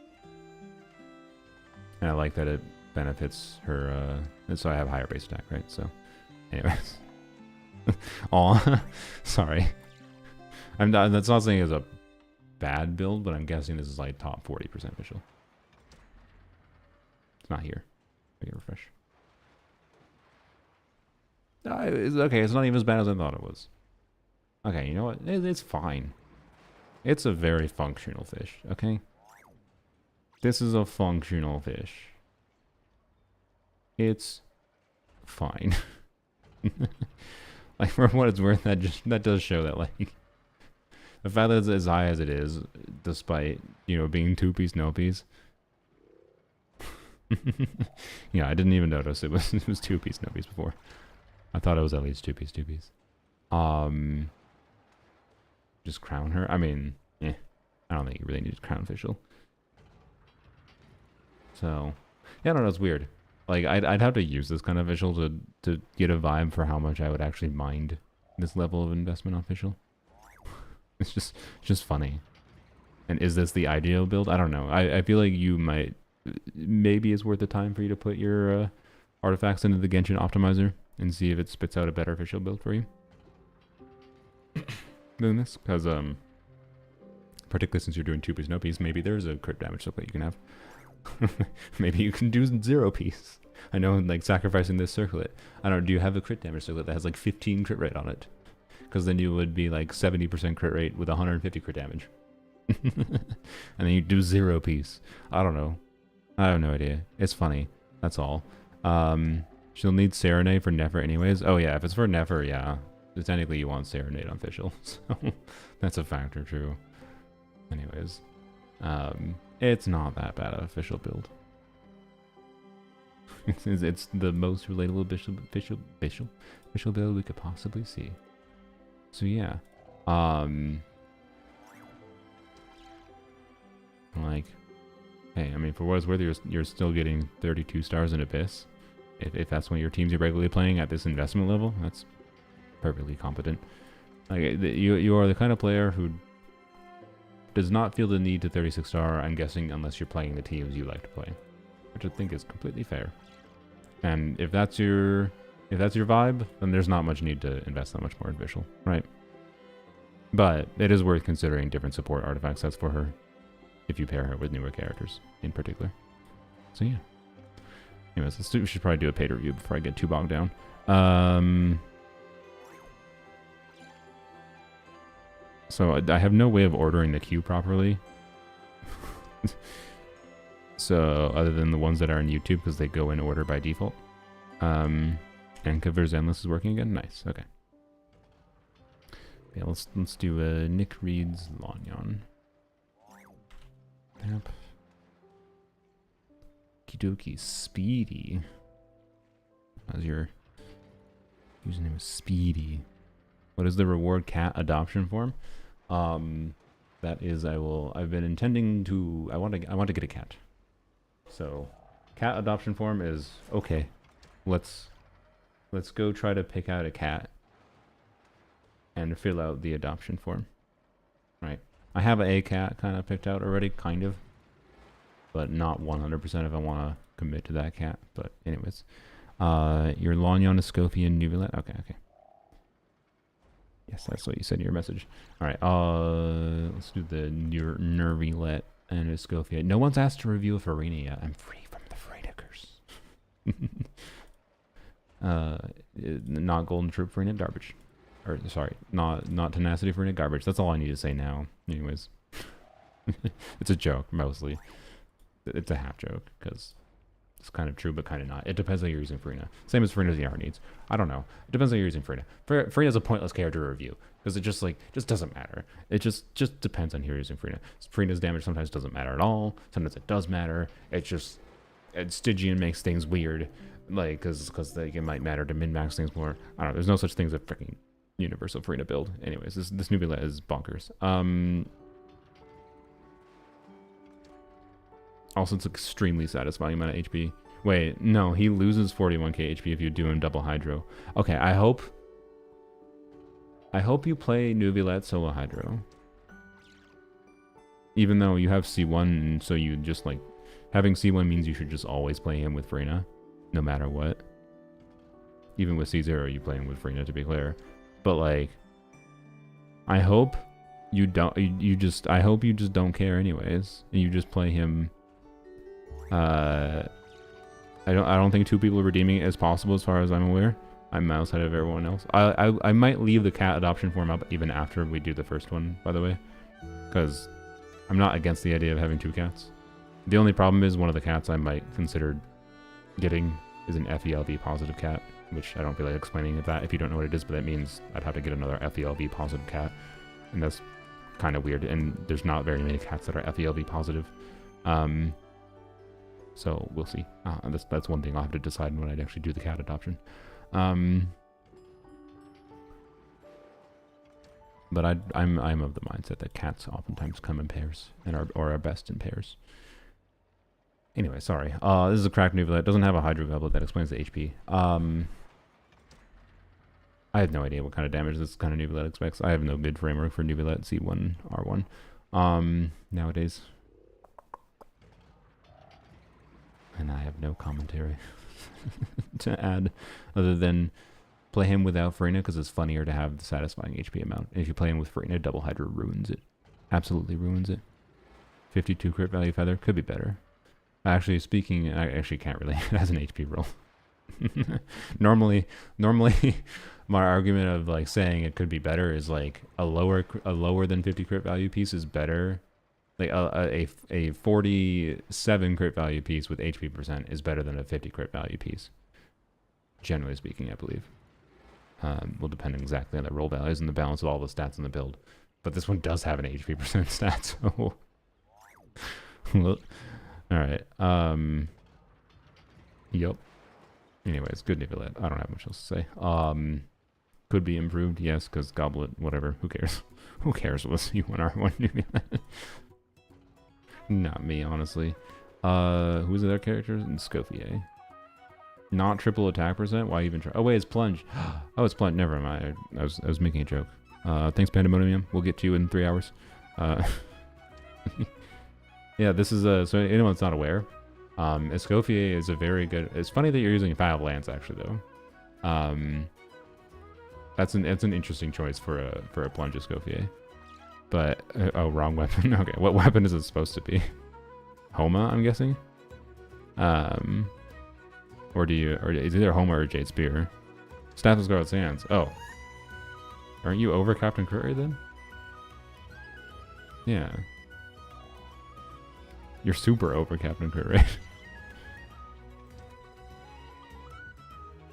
I like that it benefits her, so I have higher base attack, right? So, anyways. Oh, sorry. That's not saying it's a bad build, but I'm guessing this is like top 40% official. It's not here. I get refresh. It's okay, it's not even as bad as I thought it was. Okay, you know what? It's fine. It's a very functional fish, okay? This is a functional fish. It's fine. Like, for what it's worth, that does show that, like, the fact that it's as high as it is, despite, you know, being two-piece, no-piece. Yeah, I didn't even notice it was two-piece, no-piece before. I thought it was at least two-piece. Just crown her. I mean, I don't think you really need to crown official. So, yeah, I don't know, it's weird. Like, I'd have to use this kind of official to get a vibe for how much I would actually mind this level of investment on official. It's just funny. And is this the ideal build? I don't know. I feel like you might, maybe it's worth the time for you to put your artifacts into the Genshin optimizer and see if it spits out a better official build for you than this. Because, particularly since you're doing 2-piece, no-piece, maybe there's a crit damage circlet you can have. Maybe you can do 0-piece. I know, like, sacrificing this circlet. I don't know, do you have a crit damage circlet that has like 15 crit rate on it? Because then you would be like 70% crit rate with 150 crit damage. And then you do 0-piece. I don't know. I have no idea. It's funny. That's all. She'll need Serenade for Nefer anyways. Oh yeah, if it's for Nefer, yeah. Technically you want Serenade on official. So that's a factor too. Anyways. It's not that bad of an official build. It's the most relatable official build we could possibly see. So yeah, like, hey, I mean, for what it's worth, you're still getting 32 stars in Abyss. If that's one of your teams you're regularly playing at this investment level, that's perfectly competent. Like, you are the kind of player who does not feel the need to 36 star, I'm guessing, unless you're playing the teams you like to play, which I think is completely fair. And if that's your vibe, then there's not much need to invest that much more in Vishal, right? But it is worth considering different support artifact sets for her if you pair her with newer characters in particular. So yeah. Anyways, we should probably do a paid review before I get too bogged down. So I have no way of ordering the queue properly. So other than the ones that are on YouTube, because they go in order by default. And Converse Endless is working again. Nice. Okay. Yeah, let's do Nick Reed's Lanyon. Yep. Kidoki Speedy. How's your username is Speedy? What is the reward cat adoption form? That is, I've been intending to, I want to get a cat. So, cat adoption form is, okay, let's go try to pick out a cat and fill out the adoption form. Right. I have a cat kind of picked out already, kind of. But not 100% if I want to commit to that cat. But anyways. Your Lagnon, Escophian, Nubilet. Okay. Yes, that's what you said in your message. Alright, let's do the Nervilet and Escophia. No one's asked to review a Farina yet. I'm free from the Farina curse. Not Golden Troop Farina, garbage. Or, sorry, not Tenacity Farina, garbage. That's all I need to say now. Anyways. It's a joke, mostly. It's a half joke, because it's kind of true, but kind of not. It depends on you're using Farina. Same as Farina's ER needs. I don't know. It depends on you're using Farina. Farina's a pointless character to review, because it just doesn't matter. It just depends on who you're using Farina. Farina's damage sometimes doesn't matter at all. Sometimes it does matter. Stygian makes things weird, like, because it might matter to min-max things more. I don't know. There's no such thing as a freaking universal Farina build. Anyways, this Nubila is bonkers. Also, it's extremely satisfying amount of HP. Wait, no, he loses 41k HP if you do him double Hydro. Okay, I hope you play Nubilet solo Hydro. Even though you have C1, so you just, like, having C1 means you should just always play him with Farina, no matter what. Even with C0, you play him with Farina, to be clear. But, like, I hope you don't, I hope you just don't care anyways, and you just play him. I don't think 2 people redeeming it is possible as far as I'm aware. I'm mouse ahead of everyone else. I might leave the cat adoption form up even after we do the first one, by the way, because I'm not against the idea of having 2 cats. The only problem is one of the cats I might consider getting is an FELV positive cat, which I don't feel like explaining that if you don't know what it is, but that means I'd have to get another FELV positive cat, and that's kind of weird, and there's not very many cats that are FELV positive. So we'll see. That's one thing I'll have to decide when I actually do the cat adoption. But I'm of the mindset that cats oftentimes come in pairs and are best in pairs. Anyway, sorry. This is a cracked Nubilet. It doesn't have a Hydro Goblet. That explains the HP. I have no idea what kind of damage this kind of Nubilet expects. I have no good framework for Nubilet C1 R1 nowadays. And I have no commentary to add other than play him without Farina because it's funnier to have the satisfying HP amount. And if you play him with Farina, double Hydra ruins it. Absolutely ruins it. 52 crit value feather could be better. Actually, speaking, I actually can't really as an HP roll. normally, my argument of like saying it could be better is like a lower than 50 crit value piece is better. Like a 47 crit value piece with HP percent is better than a 50 crit value piece. Generally speaking, I believe. Will depend exactly on the roll values and the balance of all the stats in the build. But this one does have an HP percent stat, so... Alright. Yup. Anyways, good Nivelet. I don't have much else to say. Could be improved, yes, because Goblet, whatever. Who cares? Who cares what C1R1 Nivelet? Not me, honestly. Who's the other characters? And Scofier. Not triple attack percent? Why even try? Oh, wait, it's Plunge. Oh, it's Plunge. Never mind. I was making a joke. Thanks, Pandemonium. We'll get to you in 3 hours. Yeah, this is so anyone that's not aware, Escoffier is a very good... It's funny that you're using 5 Lance, actually, though. That's an interesting choice for a Plunge Escoffier. But, oh, wrong weapon. Okay, what weapon is it supposed to be? Homa, I'm guessing? Or it's either Homa or Jade Spear. Staff of Scarlet Sands. Oh. Aren't you over Captain Curry then? Yeah. You're super over Captain Curry.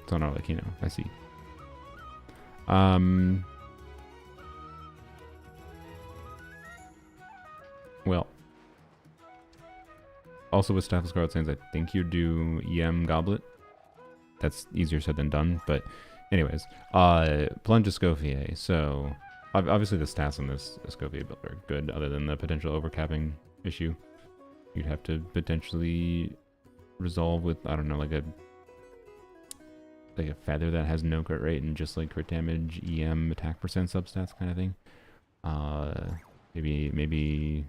So no, like, you know, I see. Well. Also with Staff of Scarlet Sands, I think you do EM Goblet. That's easier said than done, but anyways. Plunge Escoffier, so Obviously, the stats on this Escovia build are good, other than the potential overcapping issue. You'd have to potentially resolve with, I don't know, like a feather that has no crit rate and just like crit damage, EM, attack percent substats kind of thing. Maybe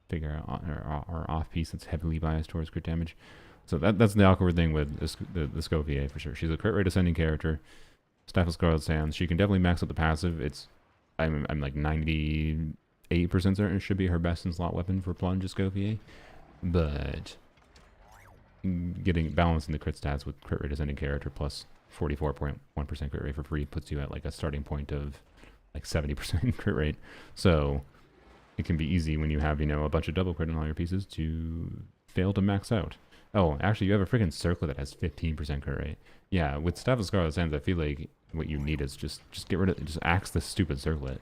figure out our off piece that's heavily biased towards crit damage. So that's the awkward thing with the Escovia for sure. She's a crit rate ascending character. Staff of Scarlet Sands. She can definitely max out the passive. I'm like 98% certain it should be her best in slot weapon for Plunge Escovia, but balancing the crit stats with crit rate ascending character plus 44.1% crit rate for free puts you at like a starting point of like 70% crit rate. So it can be easy when you have, you know, a bunch of double crit on all your pieces to fail to max out. Oh, actually, you have a freaking circlet that has 15% crit rate. Yeah, with Staff of Scarlet Sands, I feel like what you need is just get rid of, just axe this stupid circlet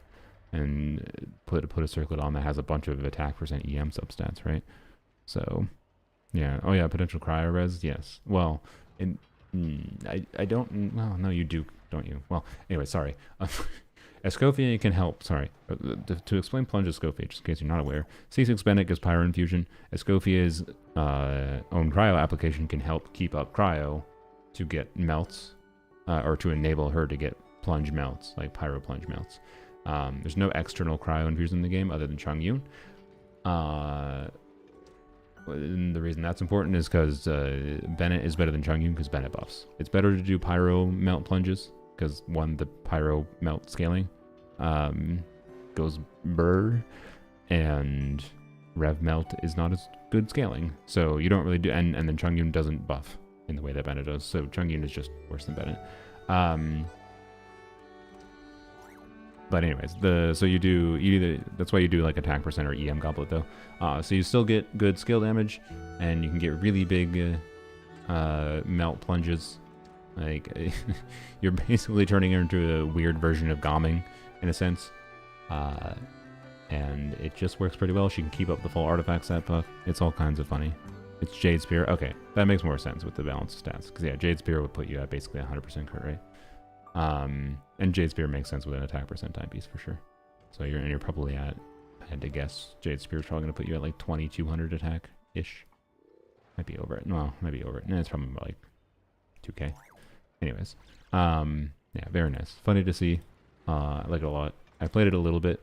and put a circlet on that has a bunch of attack percent EM substats, right? So, yeah. Oh yeah, potential cryo res. Yes. Well, I don't. Well, no, you do, don't you? Well, anyway, sorry. Escovia can help. Sorry. To explain Plunge Escovia, just in case you're not aware, C6 Bennett gives Pyro Infusion. Escovia's own cryo application can help keep up cryo to get melts, or to enable her to get plunge melts, like Pyro Plunge melts. There's no external cryo infusion in the game other than Chongyun. And the reason that's important is because Bennett is better than Chongyun because Bennett buffs. It's better to do Pyro melt plunges because one, the Pyro melt scaling goes burr, and Rev melt is not as good scaling. So you don't really do, and then Chongyun doesn't buff in the way that Bennett does. So Chongyun is just worse than Bennett. But anyways, so you either, that's why you do like attack percent or EM goblet though. So you still get good skill damage, and you can get really big melt plunges. Like you're basically turning her into a weird version of Gomming in a sense. And it just works pretty well. She can keep up the full artifact stat buff. It's all kinds of funny. It's Jade Spear. Okay, that makes more sense with the balanced stats. Because yeah, Jade Spear would put you at basically 100% crit rate. And Jade Spear makes sense with an attack percent timepiece for sure. So you're probably at, I had to guess, Jade Spear's probably going to put you at like 2200 attack-ish. Might be over it. Well, might be over it. No, it's probably about like 2k. Anyways. Yeah, very nice. Funny to see. I like it a lot. I played it a little bit,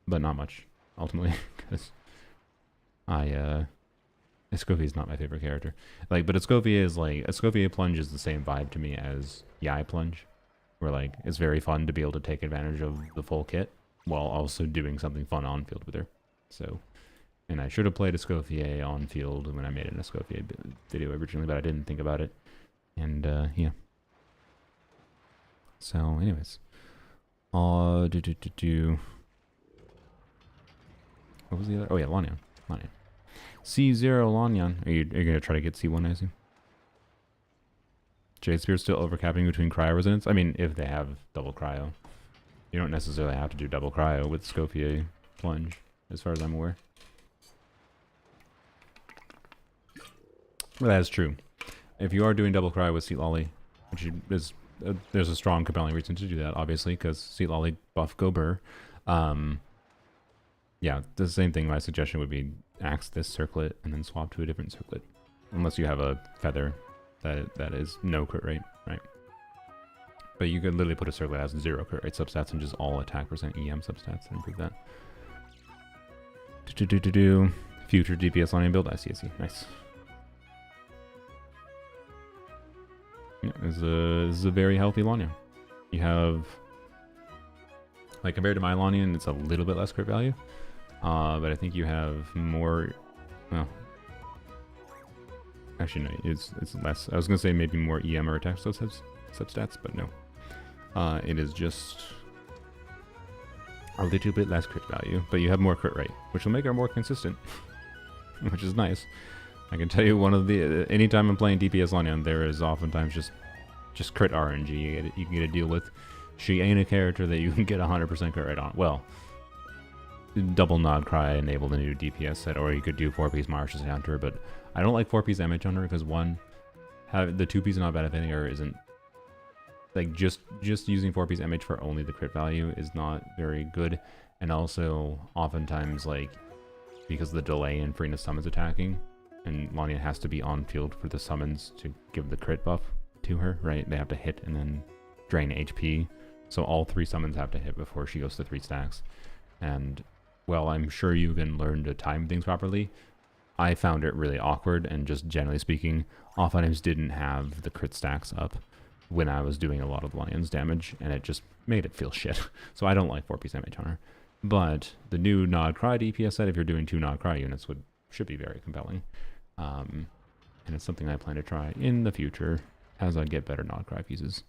but not much, ultimately, because Escovia is not my favorite character. Like, but Escovia Plunge is the same vibe to me as Yai Plunge, where like it's very fun to be able to take advantage of the full kit while also doing something fun on field with her. So, and I should have played Escovia on field when I made an Escovia video originally, but I didn't think about it. And yeah. So, anyways, what was the other? Oh yeah, Lanyan. C0 Lanyan. Are you gonna try to get C1, I assume? Jade Spear still overcapping between cryo resonance? I mean, if they have double cryo. You don't necessarily have to do double cryo with Escovia Plunge, as far as I'm aware. Well, that is true. If you are doing double cryo with Seat Lolly, which is there's a strong, compelling reason to do that, obviously, because Seat Lolly buff go burr. Yeah, the same thing. My suggestion would be axe this circlet and then swap to a different circlet, unless you have a feather that is no crit rate, right? But you could literally put a circlet that has 0 crit rate substats and just all attack percent EM substats and improve that. Future DPS Lanyan build. I see. Nice. Yeah, this is a very healthy Lanyan. You have, like, compared to my Lanyan, it's a little bit less crit value. But I think you have more, well, actually no, it's less. I was going to say maybe more EM or attack substats, but no. It is just a little bit less crit value, but you have more crit rate, which will make her more consistent, which is nice. I can tell you anytime I'm playing DPS Lanyan, there is oftentimes just crit RNG you can get to deal with. She ain't a character that you can get 100% crit rate on. Well, double nod cry enabled a new DPS set, or you could do 4-piece Marshal's Hunter, but I don't like 4-piece Image Hunter because one, the 2-piece not benefiting her isn't like just using 4-piece MH for only the crit value is not very good. And also, oftentimes, like, because of the delay in Farina's summons attacking, and Lania has to be on field for the summons to give the crit buff to her, right? They have to hit and then drain HP. So all 3 summons have to hit before she goes to 3 stacks. And, well, I'm sure you can learn to time things properly. I found it really awkward, and just generally speaking, oftentimes didn't have the crit stacks up when I was doing a lot of Lion's damage, and it just made it feel shit. So I don't like 4-piece MH on her. But the new Nod Cry DPS set, if you're doing 2 Nod Cry units, should be very compelling. And it's something I plan to try in the future as I get better Nod Cry pieces.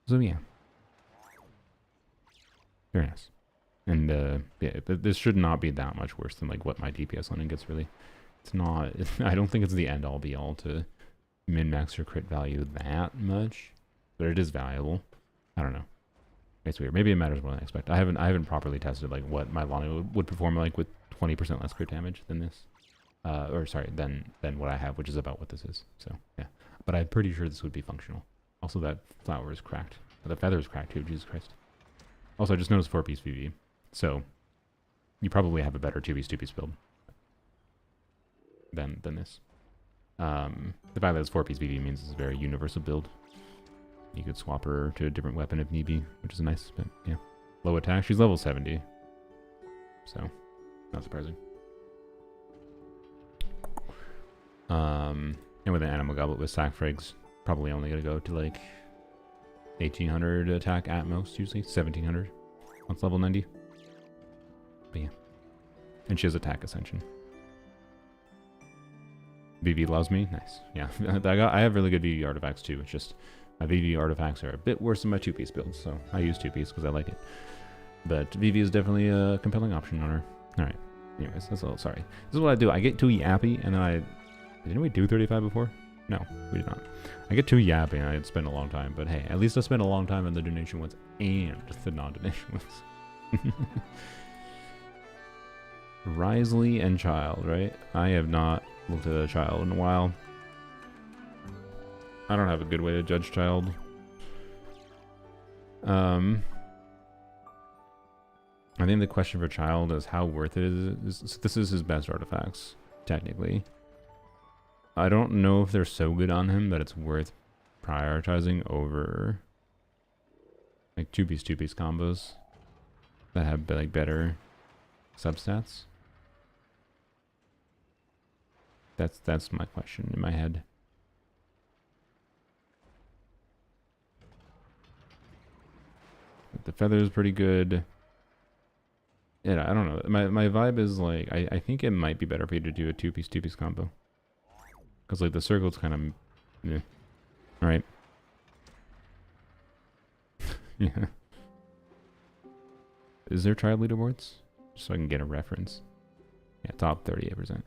So yeah. Very nice. And yeah, but this should not be that much worse than like what my DPS on it gets, really. It's not, I don't think it's the end all be all to min-max your crit value that much, but it is valuable. I don't know. It's weird. Maybe it matters more than I expect. I haven't properly tested like what my Lana would perform like with 20% less crit damage than this. Or sorry, than what I have, which is about what this is. So yeah. But I'm pretty sure this would be functional. Also, that flower is cracked. The feather is cracked too, Jesus Christ. Also, I just noticed 4-piece VV. So you probably have a better 2-piece, 2-piece build than this. The fact that it's 4-piece VV means it's a very universal build. You could swap her to a different weapon if need be, which is nice, but yeah. Low attack, she's level 70. So, not surprising. And with an Animal Goblet with Sack Frags, probably only gonna go to like 1800 attack at most, usually 1700 once level 90. But yeah. And she has attack ascension. VV loves me, nice. Yeah, I have really good VV artifacts too. It's just my VV artifacts are a bit worse than my 2-piece builds, so I use 2-piece because I like it. But VV is definitely a compelling option on her. All right. Anyways, that's all. Sorry. This is what I do. I get too yappy, and then didn't we do 35 before? No, we did not. I get too yappy, and I'd spend a long time. But hey, at least I spent a long time in the donation ones and the non-donation ones. Risley and Child, right? I have not looked at a Child in a while. I don't have a good way to judge Child. I think the question for Child is how worth it is. This is his best artifacts, technically. I don't know if they're so good on him that it's worth prioritizing over like 2-piece, 2-piece combos that have like better substats. That's my question in my head. The feather is pretty good. Yeah, I don't know. My vibe is like I think it might be better for you to do a 2-piece, 2-piece combo. Because like the circle's kind of yeah. Right. Yeah. Is there Child leaderboards? Just so I can get a reference. Yeah, top 38%.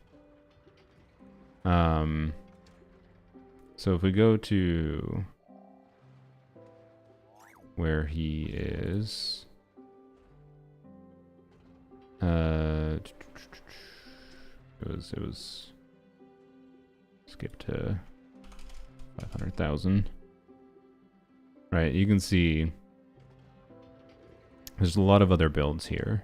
So if we go to where he is, it was skip to 500,000. Right, you can see there's a lot of other builds here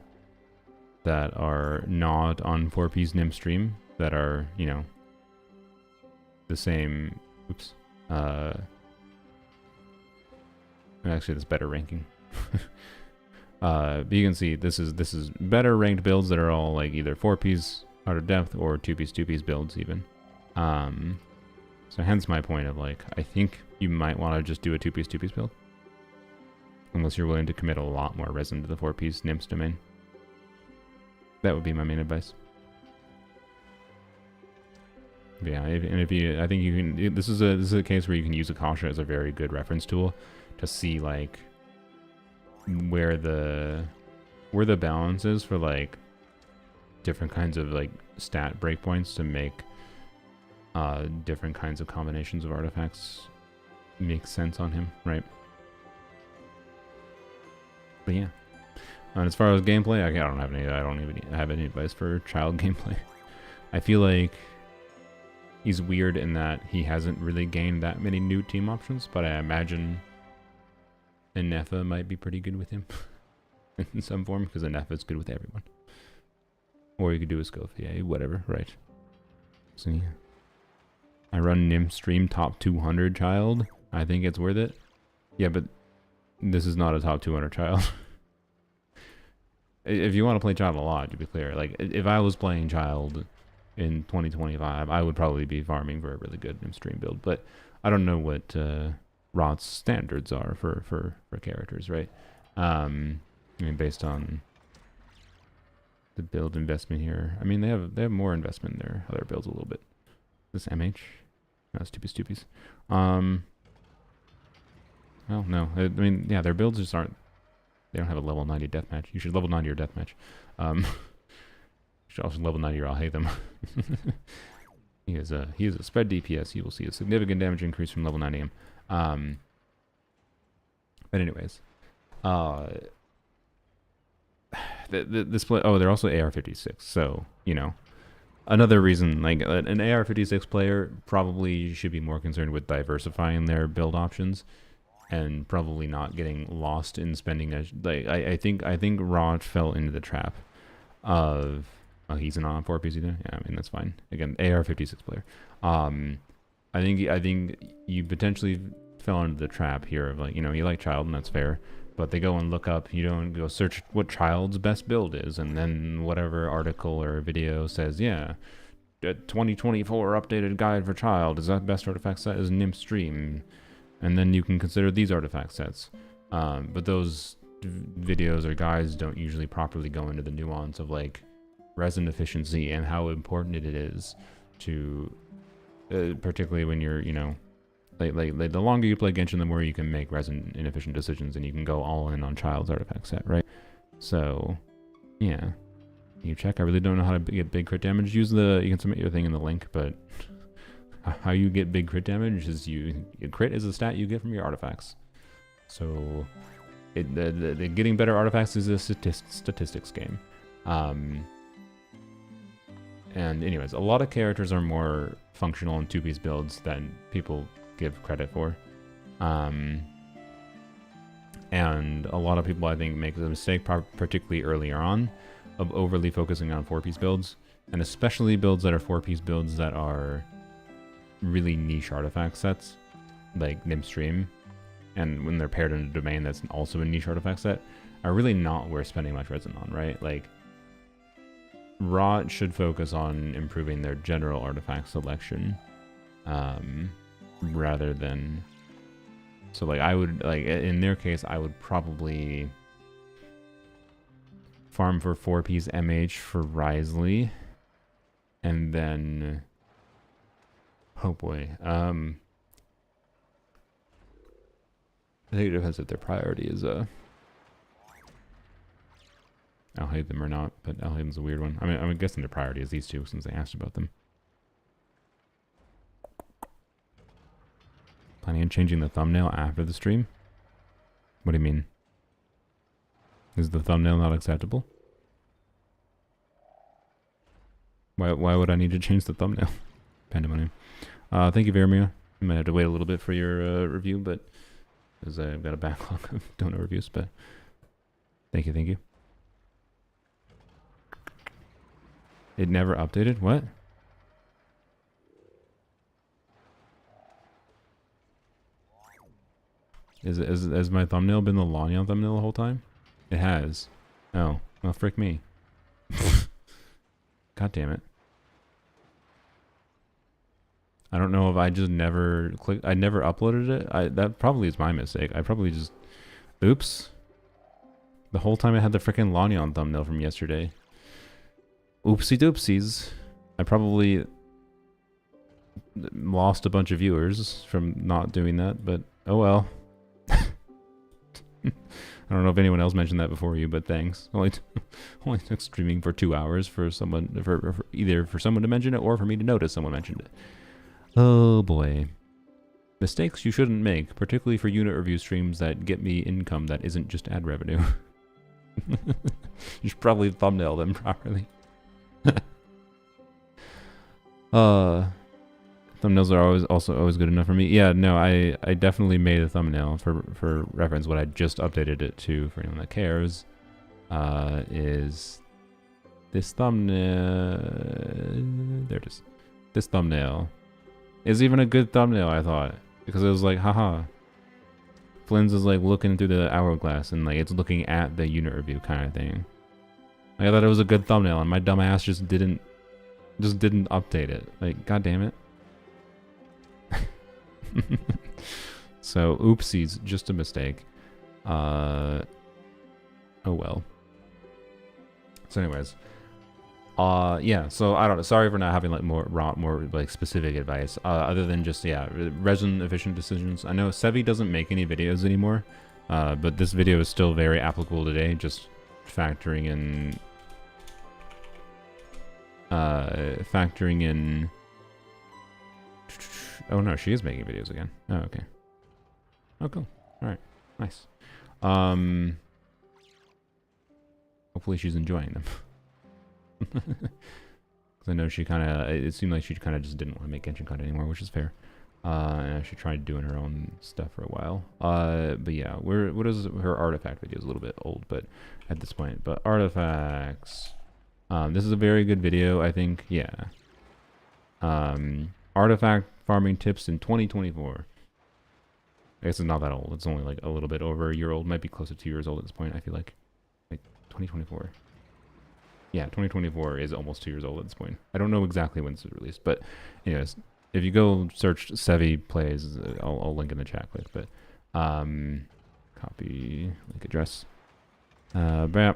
that are not on 4-piece Nim stream that are, you know, the same. Oops. Actually, that's better ranking. But you can see this is better ranked builds that are all like either 4-piece Art of Depth or 2-piece 2-piece builds even. So hence my point of like I think you might want to just do a 2-piece 2-piece build, unless you're willing to commit a lot more resin to the 4-piece Nymphs domain. That would be my main advice. Yeah, and if you, I think you can. This is a case where you can use Akasha as a very good reference tool to see like where the balance is for like different kinds of like stat breakpoints to make different kinds of combinations of artifacts make sense on him, right? But yeah, and as far as gameplay, I don't even have any advice for Child gameplay. I feel like he's weird in that he hasn't really gained that many new team options, but I imagine Nefa might be pretty good with him in some form, because Nefa is good with everyone. Or you could do a Scof, yeah, whatever, right. See, I run Nim stream top 200 child. I think it's worth it. Yeah, but this is not a top 200 child. If you want to play child a lot, to be clear, like if I was playing child in 2025, I would probably be farming for a really good Nim stream build. But I don't know what Rot's standards are for characters, right? I mean, based on the build investment here. I mean, they have more investment in their other builds a little bit. This MH? No, stupid. Well, no. I mean, yeah, their builds just aren't... They don't have a level 90 deathmatch. You should level 90 your deathmatch. You should also level 90 or I'll hate them. He is a spread DPS. You will see a significant damage increase from level 90 him. But anyways. The split... Oh, they're also AR-56. So, you know... Another reason, like, an AR-56 player probably should be more concerned with diversifying their build options and probably not getting lost in spending... Like, I think Rod fell into the trap of... Oh, he's an on 4 PC there? Yeah, I mean, that's fine. Again, AR-56 player. I think you potentially fell into the trap here of, like, you know, you like Child, and that's fair. But they go and look up, you don't go search what Child's best build is, and then whatever article or video says, yeah, 2024 updated guide for Child is that best artifact set is Nim Stream, and then you can consider these artifact sets. But those videos or guides don't usually properly go into the nuance of like resin efficiency and how important it is to, particularly when you're, you know, like the longer you play Genshin, the more you can make resin inefficient decisions, and you can go all in on Child's artifact set, right? So, yeah, you check. I really don't know how to get big crit damage. You can submit your thing in the link, but how you get big crit damage is crit is a stat you get from your artifacts. So, the getting better artifacts is a statistics game. And anyways, a lot of characters are more functional in 2-piece builds than people give credit for. And a lot of people, I think, make the mistake, particularly earlier on, of overly focusing on 4-piece builds, and especially builds that are 4-piece builds that are really niche artifact sets, like Nim Stream, and when they're paired in a domain that's also a niche artifact set, are really not worth spending much resin on, right? Like, Rot should focus on improving their general artifact selection, rather than... So, like, I would, like, in their case, I would probably farm for 4-piece MH for Risley, and then... Oh boy, I think it depends if their priority is, Alhaitham or not, but Alhaitham's a weird one. I mean, I'm guessing their priority is these two since they asked about them. Planning on changing the thumbnail after the stream? What do you mean? Is the thumbnail not acceptable? Why would I need to change the thumbnail? Pandemonium. Thank you, Vermeer. You might have to wait a little bit for your review, but because I've got a backlog of donor reviews, but thank you, thank you. It never updated? What? Has my thumbnail been the Lanyan thumbnail the whole time? It has. Oh, well, frick me. God damn it. I don't know if I just never clicked. I never uploaded it. That probably is my mistake. I probably just... Oops. The whole time I had the frickin' Lanyan thumbnail from yesterday. Oopsie doopsies. I probably lost a bunch of viewers from not doing that, but oh well. I don't know if anyone else mentioned that before you, but thanks. Only took streaming for 2 hours for someone, either for someone to mention it or for me to notice someone mentioned it. Oh boy. Mistakes you shouldn't make, particularly for unit review streams that get me income that isn't just ad revenue. You should probably thumbnail them properly. Thumbnails are always good enough for me. Yeah, no, I definitely made a thumbnail for reference. What I just updated it to for anyone that cares is this thumbnail. There it is. This thumbnail is even a good thumbnail, I thought, because it was like, haha. Flynn's is like looking through the hourglass and like it's looking at the unit review kind of thing. Like, I thought it was a good thumbnail, and my dumb ass just didn't update it. Like, god damn it. So, oopsies, just a mistake. Oh well. So anyways, yeah, so I don't know, sorry for not having like more like specific advice, other than just, yeah, resin efficient decisions. I know Sevi doesn't make any videos anymore, but this video is still very applicable today, just factoring in oh no, she is making videos again. Oh, okay. Oh, cool. All right, nice. Hopefully she's enjoying them. Because I know she kind of, it seemed like she kind of just didn't want to make Genshin content anymore, which is fair. And she tried doing her own stuff for a while. But yeah, what is her artifact video is a little bit old, but at this point. But artifacts. This is a very good video, I think. Yeah. Artifact farming tips in 2024. I guess it's not that old. It's only like a little bit over a year old. Might be close to 2 years old at this point, I feel like. Like 2024. Yeah, 2024 is almost 2 years old at this point. I don't know exactly when this was released, but anyways, if you go search Sevi plays, I'll link in the chat quick, but copy link address. Brap.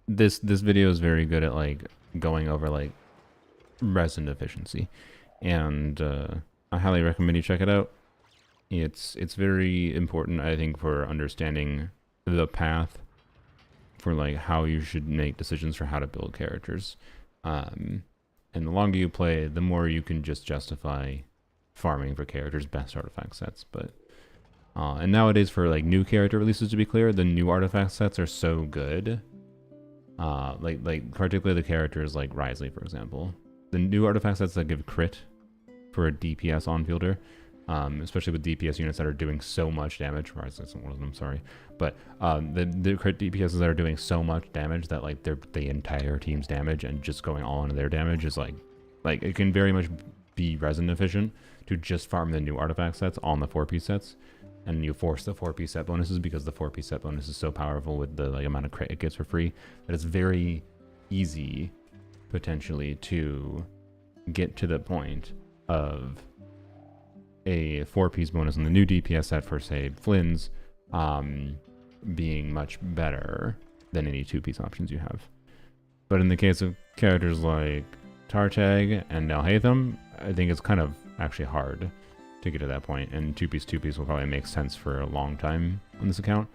This video is very good at like going over like resin efficiency, and I highly recommend you check it out. It's very important, I think, for understanding the path for like how you should make decisions for how to build characters. And the longer you play, the more you can just justify farming for characters' best artifact sets. But and nowadays, for like new character releases, to be clear, the new artifact sets are so good. Like particularly the characters like Risley, for example. The new artifact sets that give crit for a DPS on-fielder, especially with DPS units that are doing so much damage. Risley isn't one of them, sorry. But the crit DPSs that are doing so much damage that like the entire team's damage and just going all into their damage is like it can very much be resin efficient to just farm the new artifact sets on the 4-piece sets. And you force the 4-piece set bonuses because the 4-piece set bonus is so powerful with the like amount of crit it gets for free that it's very easy potentially to get to the point of a 4-piece bonus on the new DPS set for, say, Flynn's being much better than any 2-piece options you have. But in the case of characters like Tartag and Nelhatham, I think it's kind of actually hard to get to that point, and 2-piece will probably make sense for a long time on this account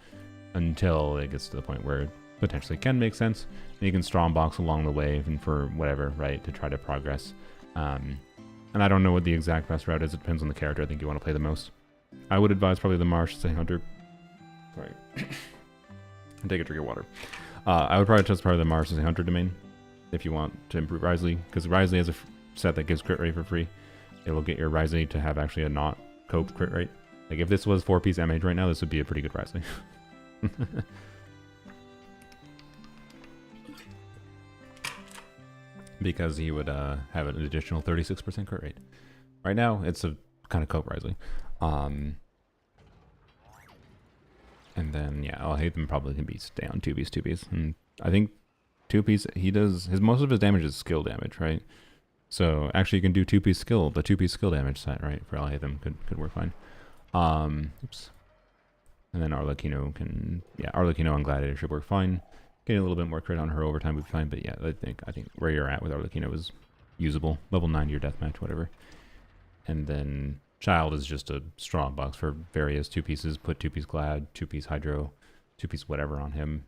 until it gets to the point where it potentially can make sense, and you can strongbox along the way and for whatever, right, to try to progress. And I don't know what the exact best route is. It depends on the character I think you want to play the most. I would advise probably the Marsh, say Hunter. Sorry. And take a drink of water. I would probably test probably the Marsh, say Hunter domain if you want to improve Risley, because Risley has a set that gives crit rate for free. It will get your Risley to have actually a not cope crit rate. Like if this was 4-piece MH right now, this would be a pretty good Risley. Because he would have an additional 36% crit rate. Right now, it's a kind of cope Risley. And then, yeah, I'll hate them probably can be stay on 2-piece. And I think 2-piece, he does, most of his damage is skill damage, right? So actually you can do 2-piece skill, the 2-piece skill damage set, right? For Alhaitham could work fine. Oops. And then Arlecchino can, yeah, Arlecchino on Gladiator should work fine. Getting a little bit more crit on her over time would be fine, but yeah, I think where you're at with Arlecchino is usable. Level 9 your deathmatch, whatever. And then Child is just a strong box for various 2-pieces. Put 2-piece Glad, 2-piece Hydro, 2-piece whatever on him.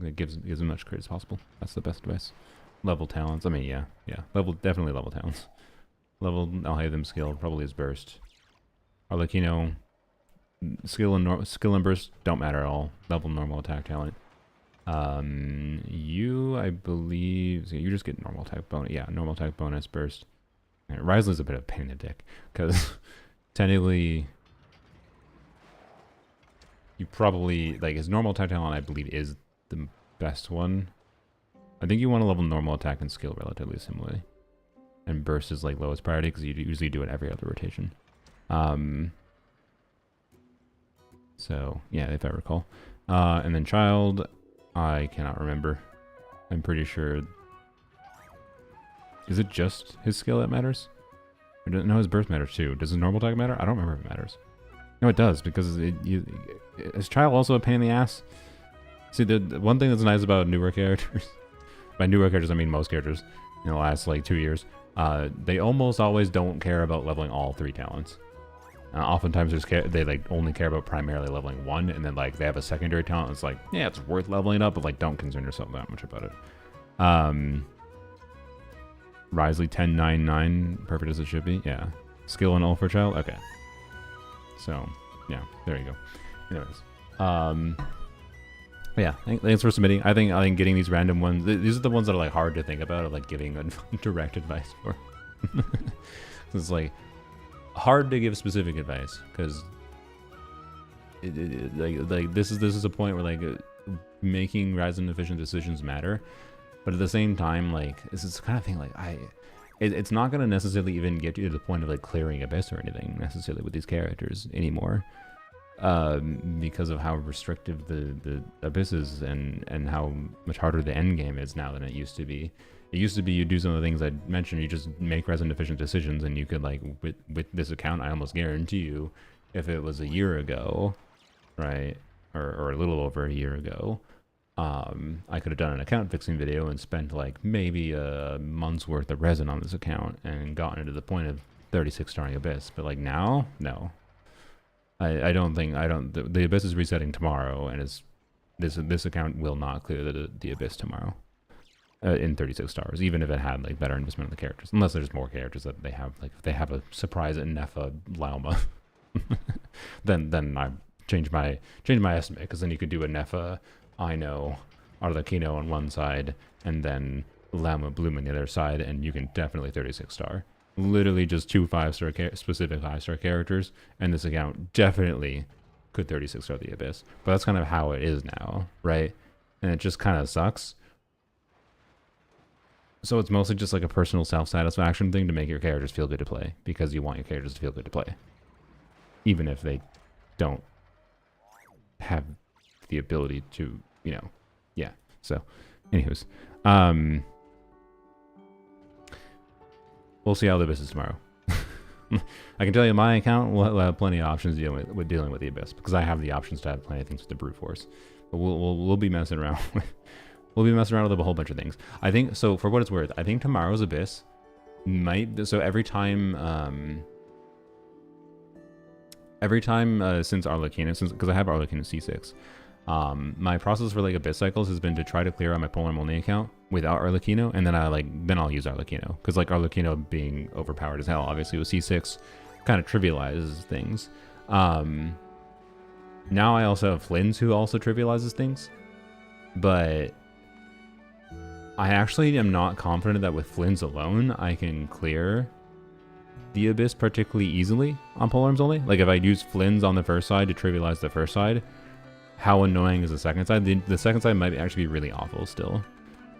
It gives as much crit as possible. That's the best advice. Level talents. I mean, yeah. Definitely level talents. Level, I'll have them skill. Probably is burst. Arlecchino, skill and burst don't matter at all. Level normal attack talent. You, I believe, so you just get normal attack bonus. Yeah, normal attack bonus burst. Risley's a bit of a pain in the dick because technically you probably like his normal attack talent. I believe is the best one. I think you want to level normal attack and skill relatively similarly, and burst is like lowest priority because you usually do it every other rotation. So yeah, if I recall, and then child, I cannot remember. I'm pretty sure. Is it just his skill that matters? Or no, his burst matters too. Does his normal attack matter? I don't remember if it matters. No, it does, because is child also a pain in the ass? See, the one thing that's nice about newer characters, by newer characters I mean most characters in the last like 2 years, they almost always don't care about leveling all 3 talents. Oftentimes they like only care about primarily leveling 1, and then like they have a secondary talent. It's like, yeah, it's worth leveling up, but like don't concern yourself that much about it. Risley 1099, perfect as it should be. Yeah, skill and all for child. Okay, so yeah, there you go. Anyways, yeah, thanks for submitting. I think getting these random ones, these are the ones that are like hard to think about, of like giving direct advice for. It's like hard to give specific advice because like this is a point where like making rising efficient decisions matter, but at the same time, like this is the kind of thing like it's not gonna necessarily even get you to the point of like clearing abyss or anything necessarily with these characters anymore, because of how restrictive the abyss is and how much harder the end game is now than it used to be. It used to be you do some of the things I mentioned, you just make resonant efficient decisions, and you could like with this account, I almost guarantee you, if it was a year ago, right, or a little over a year ago, I could have done an account fixing video and spent like maybe a month's worth of resin on this account and gotten it to the point of 36 starring abyss. But like now, no. I don't think the abyss is resetting tomorrow, and this account will not clear the abyss tomorrow. In 36 stars, even if it had like better investment of the characters, unless there's more characters that they have, like if they have a surprise Nefa Lauma, then I change my estimate, because then you could do a Nefa, I know, Arlecchino on one side, and then Lauma Bloom on the other side, and you can definitely 36 star. Literally just 2 5-star specific 5-star characters, and this account definitely could 36 star the abyss. But that's kind of how it is now, right? And it just kind of sucks. So it's mostly just like a personal self-satisfaction thing to make your characters feel good to play, because you want your characters to feel good to play, even if they don't have the ability to, you know, yeah. So, anywho's, we'll see how the abyss is tomorrow. I can tell you, my account will have plenty of options dealing with the abyss, because I have the options to have plenty of things with the brute force. But we'll be messing around with. We'll be messing around with a whole bunch of things. I think, so for what it's worth, I think tomorrow's abyss might, so every time since Arlecchino, because I have Arlecchino C6, my process for like abyss cycles has been to try to clear out my Polearm only account without Arlecchino, and then I'll use Arlecchino, because like Arlecchino being overpowered as hell, obviously with C6 kind of trivializes things. Now I also have Flynn's, who also trivializes things, but I actually am not confident that with Flynn's alone I can clear the abyss particularly easily on polearms only. Like if I use Flynn's on the first side to trivialize the first side, how annoying is the second side? The second side might actually be really awful still.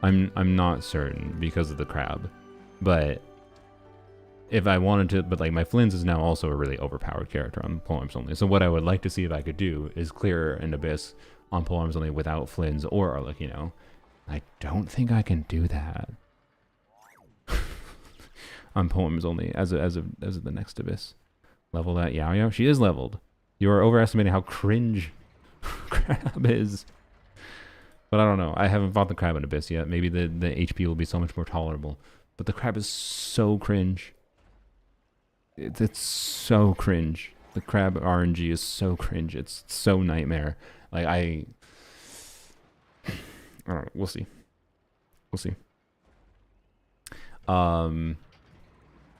I'm not certain because of the crab, but if I wanted to, but like my Flynn's is now also a really overpowered character on polearms only. So what I would like to see if I could do is clear an abyss on polearms only without Flynn's or Arlecchino. I don't think I can do that on poems only as of the next abyss. Level that Yao Yao. She is leveled. You are overestimating how cringe crab is. But I don't know. I haven't fought the crab in abyss yet. Maybe the HP will be so much more tolerable. But the crab is so cringe. It's so cringe. The crab RNG is so cringe. It's so nightmare. Like I don't know. We'll see. We'll see.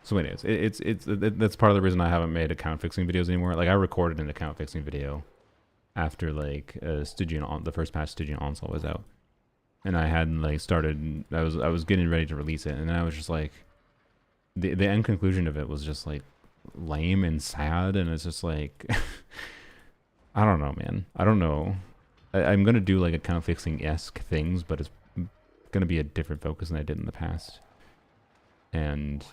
So anyways, that's part of the reason I haven't made account fixing videos anymore. Like I recorded an account fixing video after like Stygian the first patch Stygian Onslaught was out, and I hadn't like started. I was getting ready to release it, and then I was just like, the end conclusion of it was just like lame and sad, and it's just like, I don't know, man. I don't know. I'm gonna do like account fixing-esque things, but it's gonna be a different focus than I did in the past. And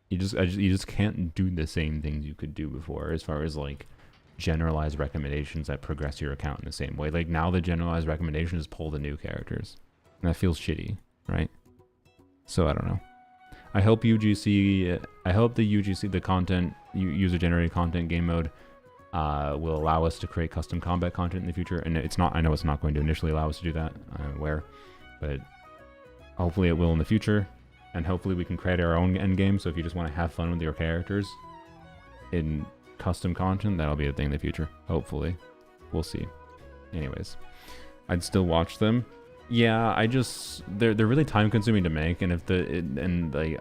you just can't do the same things you could do before, as far as like generalized recommendations that progress your account in the same way. Like now the generalized recommendation is pull the new characters, and that feels shitty, right? So I don't know. I hope UGC, I hope the UGC, the content, user-generated content game mode, will allow us to create custom combat content in the future. And it's not, I know it's not going to initially allow us to do that, I'm aware, but hopefully it will in the future. And hopefully we can create our own endgame. So if you just want to have fun with your characters in custom content, that'll be a thing in the future. Hopefully. We'll see. Anyways, I'd still watch them. Yeah, they're really time consuming to make, and if they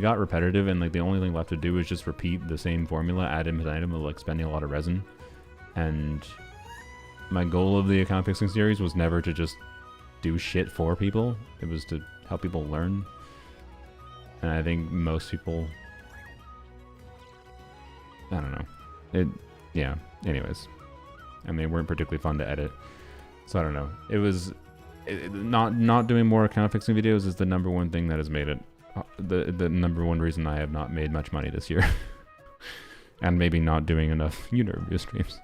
got repetitive, and like the only thing left to do is just repeat the same formula ad infinitum of like spending a lot of resin. And my goal of the account fixing series was never to just do shit for people. It was to help people learn. And I think most people, I don't know. Yeah, anyways. And they weren't particularly fun to edit. So I don't know. It was, not doing more account fixing videos is the number one thing that has made it, the number one reason I have not made much money this year. And maybe not doing enough unit review streams.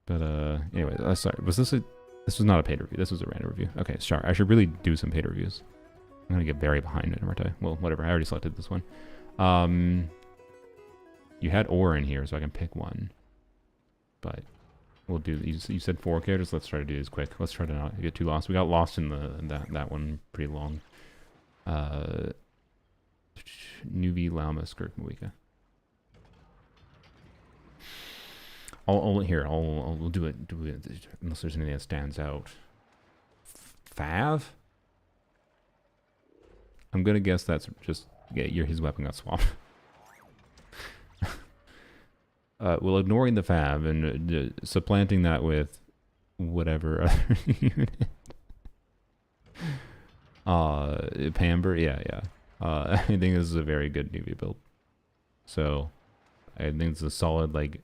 But anyway, sorry, this was not a paid review, this was a random review. Okay, sorry, I should really do some paid reviews. I'm gonna get very behind it, aren't I? Well, whatever, I already selected this one. You had ore in here, so I can pick one. But we'll do, you said 4 characters, let's try to do this quick. Let's try to not get too lost. We got lost in that one pretty long. Nuvi, Lama, Skirk, Moika. I'll do it unless there's anything that stands out. Fav? I'm gonna guess that's just, yeah, his weapon got swapped. Well, ignoring the Fav and supplanting that with whatever other unit. Pamber, yeah. I think this is a very good Nuvia build. So, I think it's a solid, like,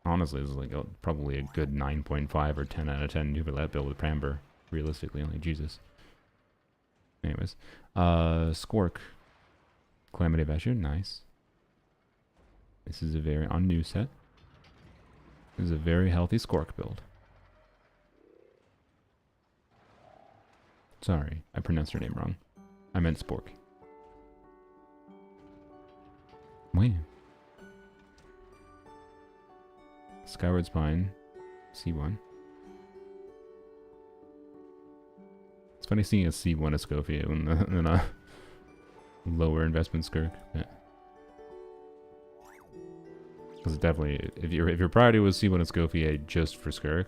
honestly, this is like probably a good 9.5 or 10 out of 10 Nuvia build with Pamber. Realistically, only Jesus. Anyways, Squark. Calamity Bastion, nice. This is a very, on new set, this is a very healthy Squark build. Sorry, I pronounced her name wrong. I meant Spork. Wait. Skyward Spine, C1. It's funny seeing a C1 Escoffier and a lower investment Skirk. Yeah. Because definitely, if your priority was C1 Escoffier just for Skirk,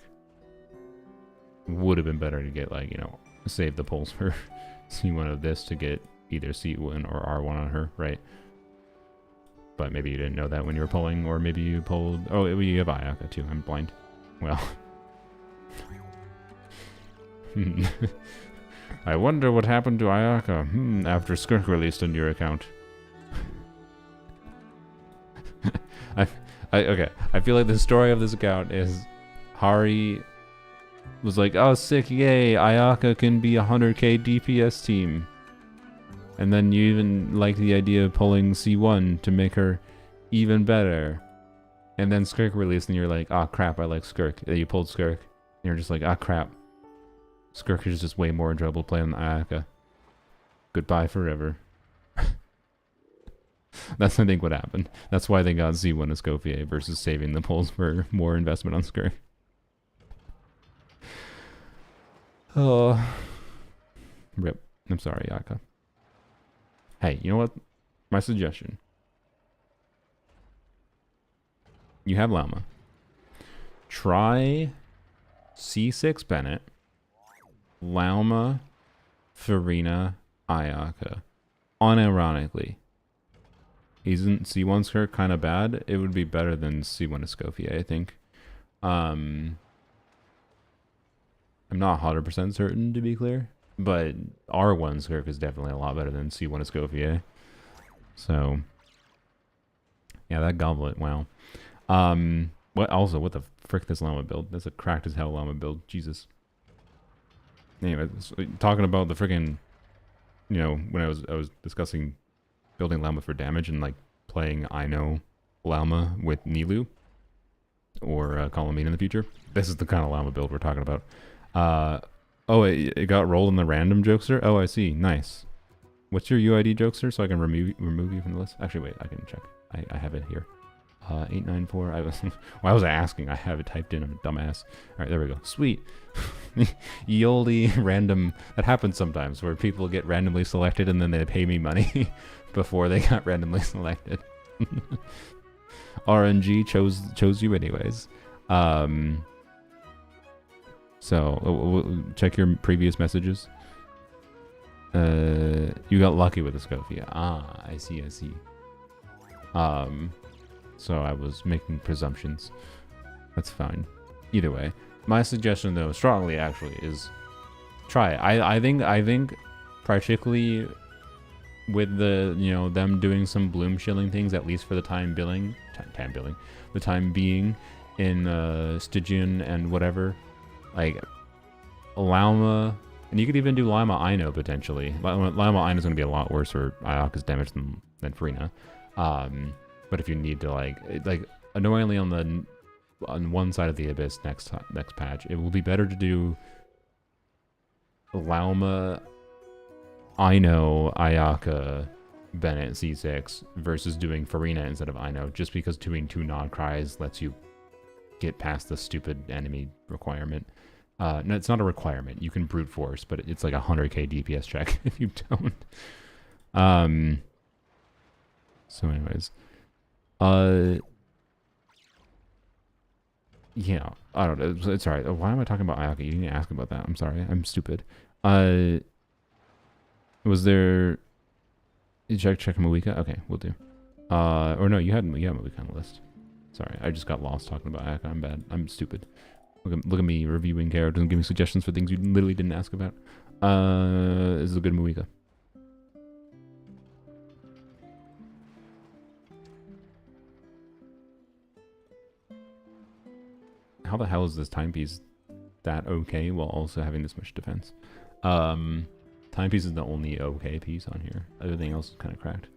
would have been better to get, like, you know, save the pulls for C1 of this to get either C1 or R1 on her, right? But maybe you didn't know that when you were pulling, or maybe you pulled... Oh, you have Ayaka too, I'm blind. Well. I wonder what happened to Ayaka after Skirk released on your account. Okay, I feel like the story of this account is Hari was like, oh sick, yay, Ayaka can be a 100k DPS team. And then you even like the idea of pulling C1 to make her even better. And then Skirk released and you're like, ah, crap, I like Skirk. And you pulled Skirk and you're just like, ah, crap. Skirk is just way more enjoyable playing than Ayaka. Goodbye forever. That's, I think, what happened. That's why they got Z1 Escoffier versus saving the pulls for more investment on Skirk. Oh. Rip. I'm sorry, Ayaka. Hey, you know what? My suggestion. You have Llama. Try C6 Bennett, Llama, Farina, Ayaka. Unironically. Isn't C1 Skirk kind of bad? It would be better than C1 Escoffier, I think. I'm not 100% certain, to be clear, but R1 Skirk is definitely a lot better than C1 Escoffier. So, yeah, that goblet, wow. What the frick this llama build? That's a cracked as hell llama build, Jesus. Anyway, talking about the freaking, you know, when I was discussing building llama for damage and like playing Ino llama with Nilu or Colomine in the future. This is the kind of llama build we're talking about. Oh, it got rolled in the random jokester. Oh, I see. Nice. What's your UID jokester so I can remove you from the list? Actually, wait, I can check. I have it here. 894. Why was I asking? I have it typed in. I'm a dumbass. All right, there we go. Sweet. Yoldy random. That happens sometimes where people get randomly selected and then they pay me money before they got randomly selected. RNG chose you anyways. So check your previous messages. You got lucky with the Scotia. Ah, I see. So I was making presumptions. That's fine. Either way, my suggestion though, strongly actually, is try it. I think particularly with the, you know, them doing some bloom shilling things, at least for the time being in Stygian and whatever, like Llama, and you could even do Lima Ino potentially. Lima Ino is going to be a lot worse for Ayaka's damage than Farina. But if you need to like annoyingly on one side of the abyss next patch, it will be better to do Lauma, Ino, Ayaka, Bennett, C6 versus doing Farina instead of Ino, just because doing 2 nod cries lets you get past the stupid enemy requirement. No, it's not a requirement. You can brute force, but it's like a 100k DPS check if you don't. So anyways. Yeah, I don't know. It's alright. Why am I talking about Ayaka? You didn't ask about that. I'm sorry. I'm stupid. Was there... Check Moika? Okay, we'll do. Or no, you had Moika on the list. Sorry, I just got lost talking about Ayaka. I'm bad. I'm stupid. Look at me reviewing characters and giving suggestions for things you literally didn't ask about. This is a good Moika. How the hell is this timepiece that okay while also having this much defense? Timepiece is the only okay piece on here. Everything else is kind of cracked.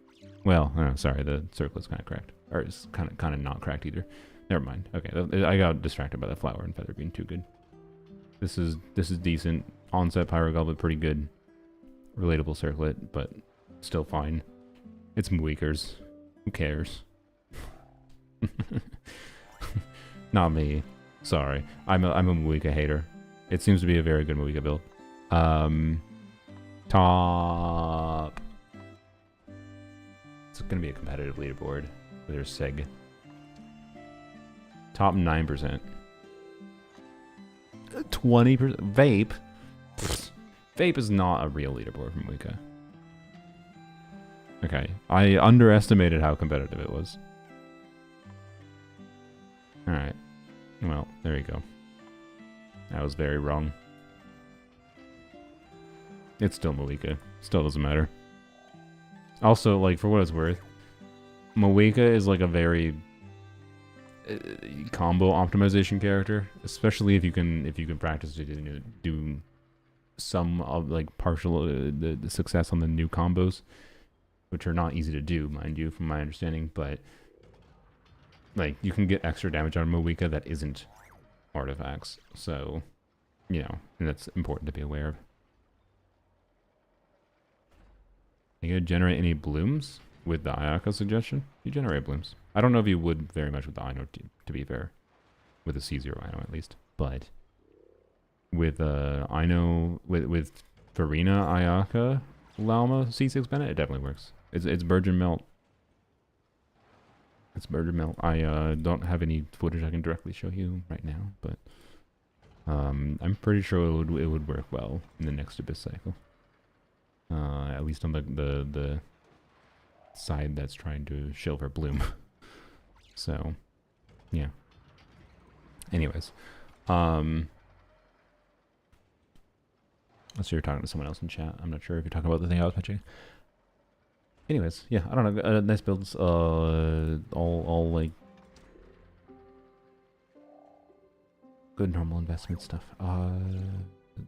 Well, sorry, the circlet's kind of cracked. Or it's kind of not cracked either. Never mind. Okay, I got distracted by the flower and feather being too good. This is decent. Onset Pyro Goblet, pretty good. Relatable circlet, but still fine. It's Muikers. Who cares? Not me. Sorry. I'm a Muika hater. It seems to be a very good Muika build. Top. It's gonna be a competitive leaderboard. There's Seg. Top 9%. 20%. Vape. Vape is not a real leaderboard from Muika. Okay. I underestimated how competitive it was. Alright. Well, there you go. I was very wrong. It's still Moika. Still doesn't matter. Also, like, for what it's worth, Moika is like a very combo optimization character, especially if you can practice to do some of like partial the success on the new combos, which are not easy to do, mind you, from my understanding, but like you can get extra damage on Moika that isn't artifacts, so you know, and that's important to be aware of. Are you gonna generate any blooms with the Ayaka suggestion? You generate blooms. I don't know if you would very much with the Ino, to be fair. With a C0 Ino at least. But with Ino, with Farina, Ayaka, Llama, C6 Bennett, it definitely works. It's Virgin Melt. It's Virgin Melt. I don't have any footage I can directly show you right now, but I'm pretty sure it would work well in the next Abyss cycle. At least on the side that's trying to shill for bloom. So, yeah. Anyways, Unless you're talking to someone else in chat. I'm not sure if you're talking about the thing I was pitching. Anyways, yeah, I don't know. Nice builds. All like good normal investment stuff.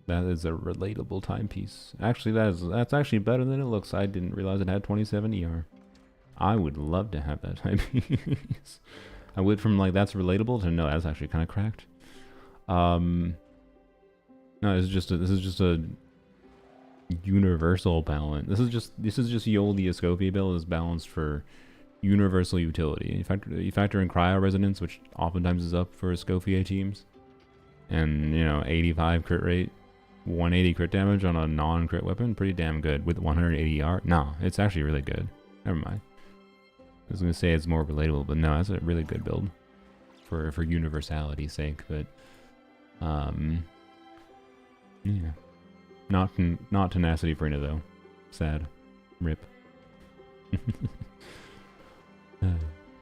That is a relatable timepiece. Actually, that's actually better than it looks. I didn't realize it had 27 ER. I would love to have that timepiece. I would from like that's relatable to no, that's actually kind of cracked. No, this is just a universal balance. This is just Yoldi Escopia build is balanced for universal utility. You factor in cryo resonance, which oftentimes is up for Escopia teams, and you know 85 crit rate, 180 crit damage on a non-crit weapon, pretty damn good with 180 ER. No, it's actually really good. Never mind. I was gonna say it's more relatable, but no, that's a really good build for universality's sake. But yeah. Not tenacity Frina though. Sad. Rip.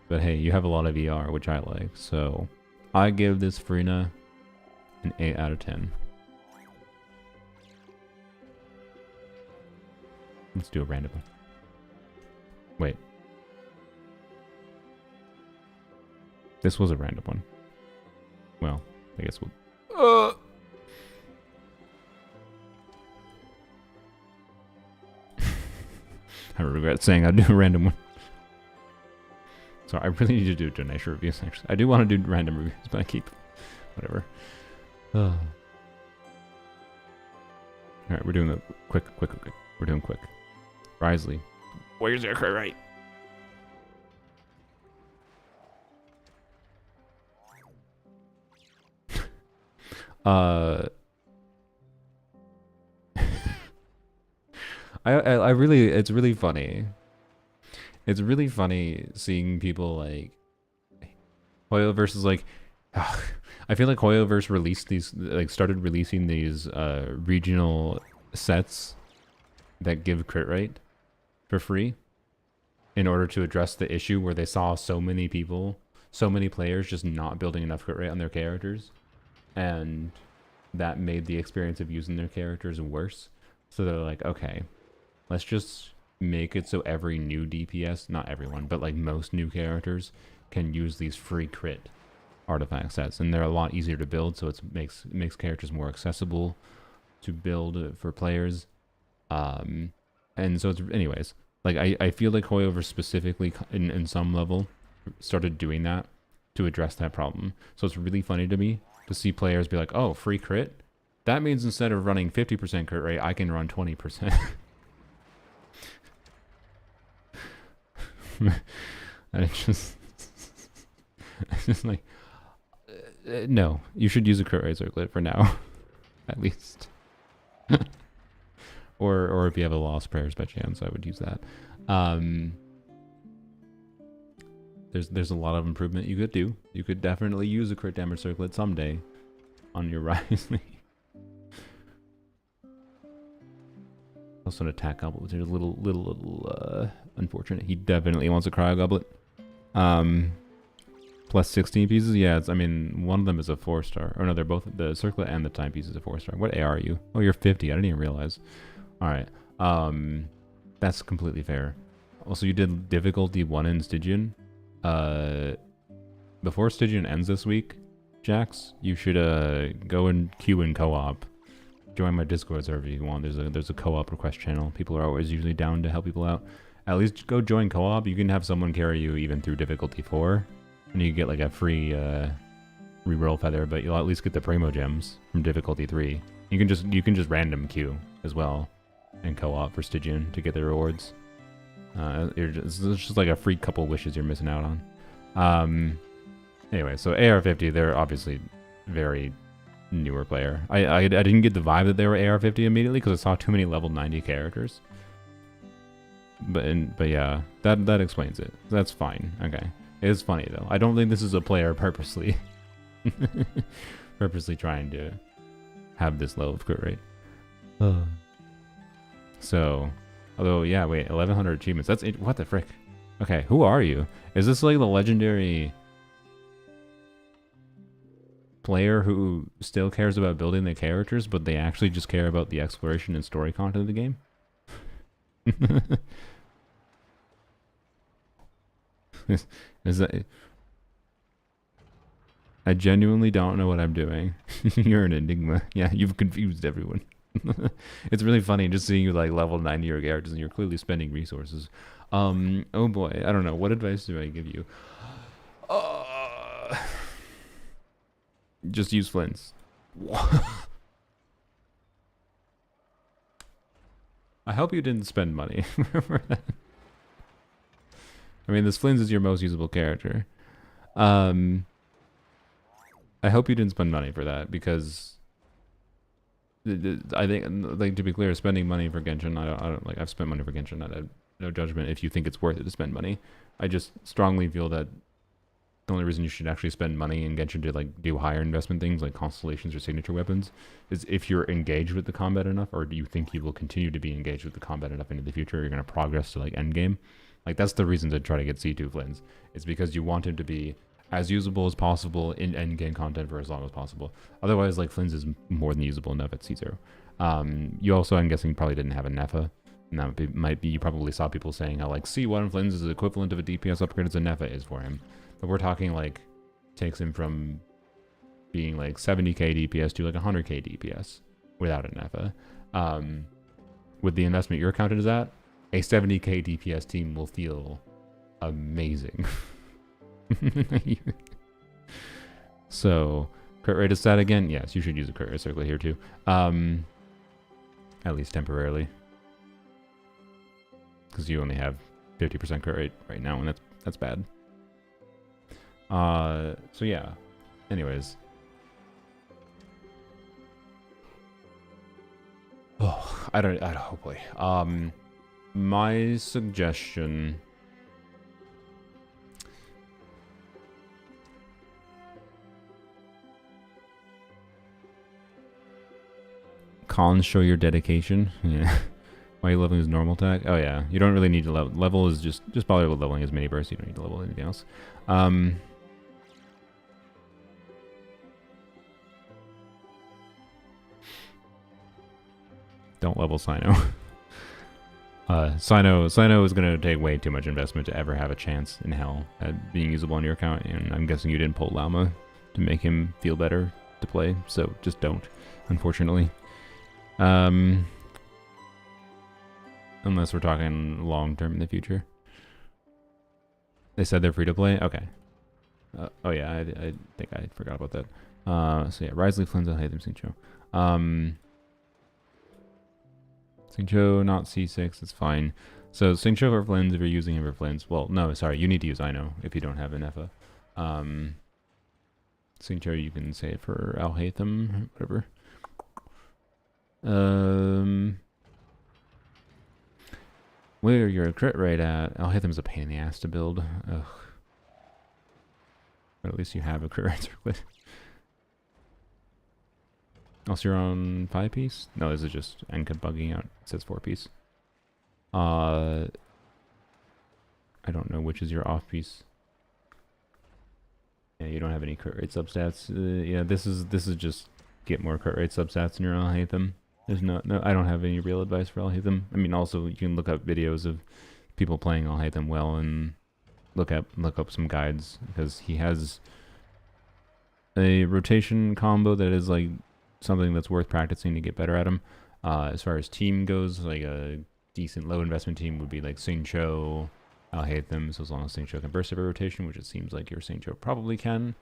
But hey, you have a lot of ER, which I like. So I give this Frina an 8 out of 10. Let's do a random one. Wait. This was a random one. Well, I guess we'll... I regret saying I'd do a random one. So I really need to do donation reviews, actually. I do want to do random reviews, but I keep... whatever. Alright, we're doing the quick. We're doing quick. Risley. Where's your crit rate? I really, it's really funny. It's really funny seeing people like Hoyoverse is like, I feel like Hoyoverse released these, like started releasing these regional sets that give crit rate for free in order to address the issue where they saw so many people, so many players just not building enough crit rate on their characters, and that made the experience of using their characters worse. So they're like, okay, let's just make it so every new DPS, not everyone, but like most new characters can use these free crit artifact sets, and they're a lot easier to build, so it makes characters more accessible to build for players. And so it's, anyways, like I feel like Hoyover specifically in some level started doing that to address that problem. So it's really funny to me to see players be like, oh, free crit? That means instead of running 50% crit rate, I can run 20%. And it's just like, no, you should use a crit rate circlet for now, at least. or if you have a lost prayers by chance, I would use that. There's a lot of improvement you could do. You could definitely use a crit damage circlet someday on your Risley. Also an attack goblet, which is a little unfortunate. He definitely wants a cryo goblet. Plus 16 pieces. Yeah, it's, I mean, one of them is a 4-star. Or no, they're both, the circlet and the timepiece is a 4-star. What AR are you? Oh, you're 50. I didn't even realize. All right. That's completely fair. Also, you did difficulty 1 in Stygian. Before Stygian ends this week, Jax, you should go and queue in co-op. Join my Discord server if you want. There's a co-op request channel. People are always usually down to help people out. At least go join co-op. You can have someone carry you even through difficulty 4, and you get like a free reroll feather. But you'll at least get the primo gems from difficulty 3. You can just random queue as well, and co-op for Stygian to get the rewards. It's just like a free couple wishes you're missing out on. Anyway, so AR50, they're obviously very newer player. I didn't get the vibe that they were AR50 immediately because I saw too many level 90 characters. But yeah, that explains it. That's fine. Okay, it is funny though. I don't think this is a player purposely trying to have this low of crit rate. So, although yeah, wait, 1100 achievements. That's it. What the frick? Okay, who are you? Is this like the legendary? player who still cares about building the characters, but they actually just care about the exploration and story content of the game. Is that? I genuinely don't know what I'm doing. You're an enigma. Yeah, you've confused everyone. It's really funny just seeing you like level 90 your characters and you're clearly spending resources. Oh boy, I don't know. What advice do I give you? Just use flints. I hope you didn't spend money. I mean, this Flins is your most usable character. I hope you didn't spend money for that because I think, like, to be clear, spending money for Genshin, I don't like. I've spent money for Genshin. I have no judgment if you think it's worth it to spend money. I just strongly feel that the only reason you should actually spend money in Genshin to like do higher investment things like constellations or signature weapons is if you're engaged with the combat enough, or do you think you will continue to be engaged with the combat enough into the future? You're going to progress to like Endgame. Like that's the reason to try to get C2 Flins. It's because you want him to be as usable as possible in endgame content for as long as possible. Otherwise, like Flins is more than usable enough at C0. You also, I'm guessing, probably didn't have a Nefa. And that might be, you probably saw people saying how like C1 Flins is the equivalent of a DPS upgrade as a Nefa is for him. But we're talking like, takes him from being like 70k DPS to like 100k DPS without a Nefa. With the investment you're counted as at, a 70k DPS team will feel amazing. So, crit rate is stat again? Yes, you should use a crit rate circle here too. At least temporarily. Because you only have 50% crit rate right now, and that's bad. So yeah. Anyways. Oh, I don't hopefully. My suggestion. Cons show your dedication. Yeah. Why are you leveling his normal attack? Oh yeah, you don't really need to level. Level is just bother with leveling his mini burst. You don't need to level anything else. Don't level Sino. Sino is gonna take way too much investment to ever have a chance in hell at being usable on your account, and I'm guessing you didn't pull Llama to make him feel better to play. So just don't, unfortunately. Unless we're talking long term in the future. They said they're free to play? Okay. Oh yeah, I think I forgot about that. So yeah, Risley, Flins, I hate them, Xingqiu. Xingqiu, not C6, it's fine. So Xingqiu for Flins if you're using him for Flins. Well, no, sorry, you need to use Ino if you don't have an Nefa. Xingqiu, you can say it for Alhaitham, whatever. Where your crit rate at? Alhaitham's a pain in the ass to build. Ugh. But at least you have a crit rate circlet. Also, you're on 5-piece? No, this is just Enka bugging out. It says 4-piece. I don't know which is your off-piece. Yeah, you don't have any crit rate substats. Yeah, this is just get more crit rate substats in your Alhaitham. There's no, I don't have any real advice for Alhaitham. I mean, also you can look up videos of people playing Alhaitham well and look up some guides because he has a rotation combo that is like something that's worth practicing to get better at him. As far as team goes, like a decent low investment team would be like Xingqiu, Alhaitham, so as long as Xingqiu can burst every rotation, which it seems like your Xingqiu probably can.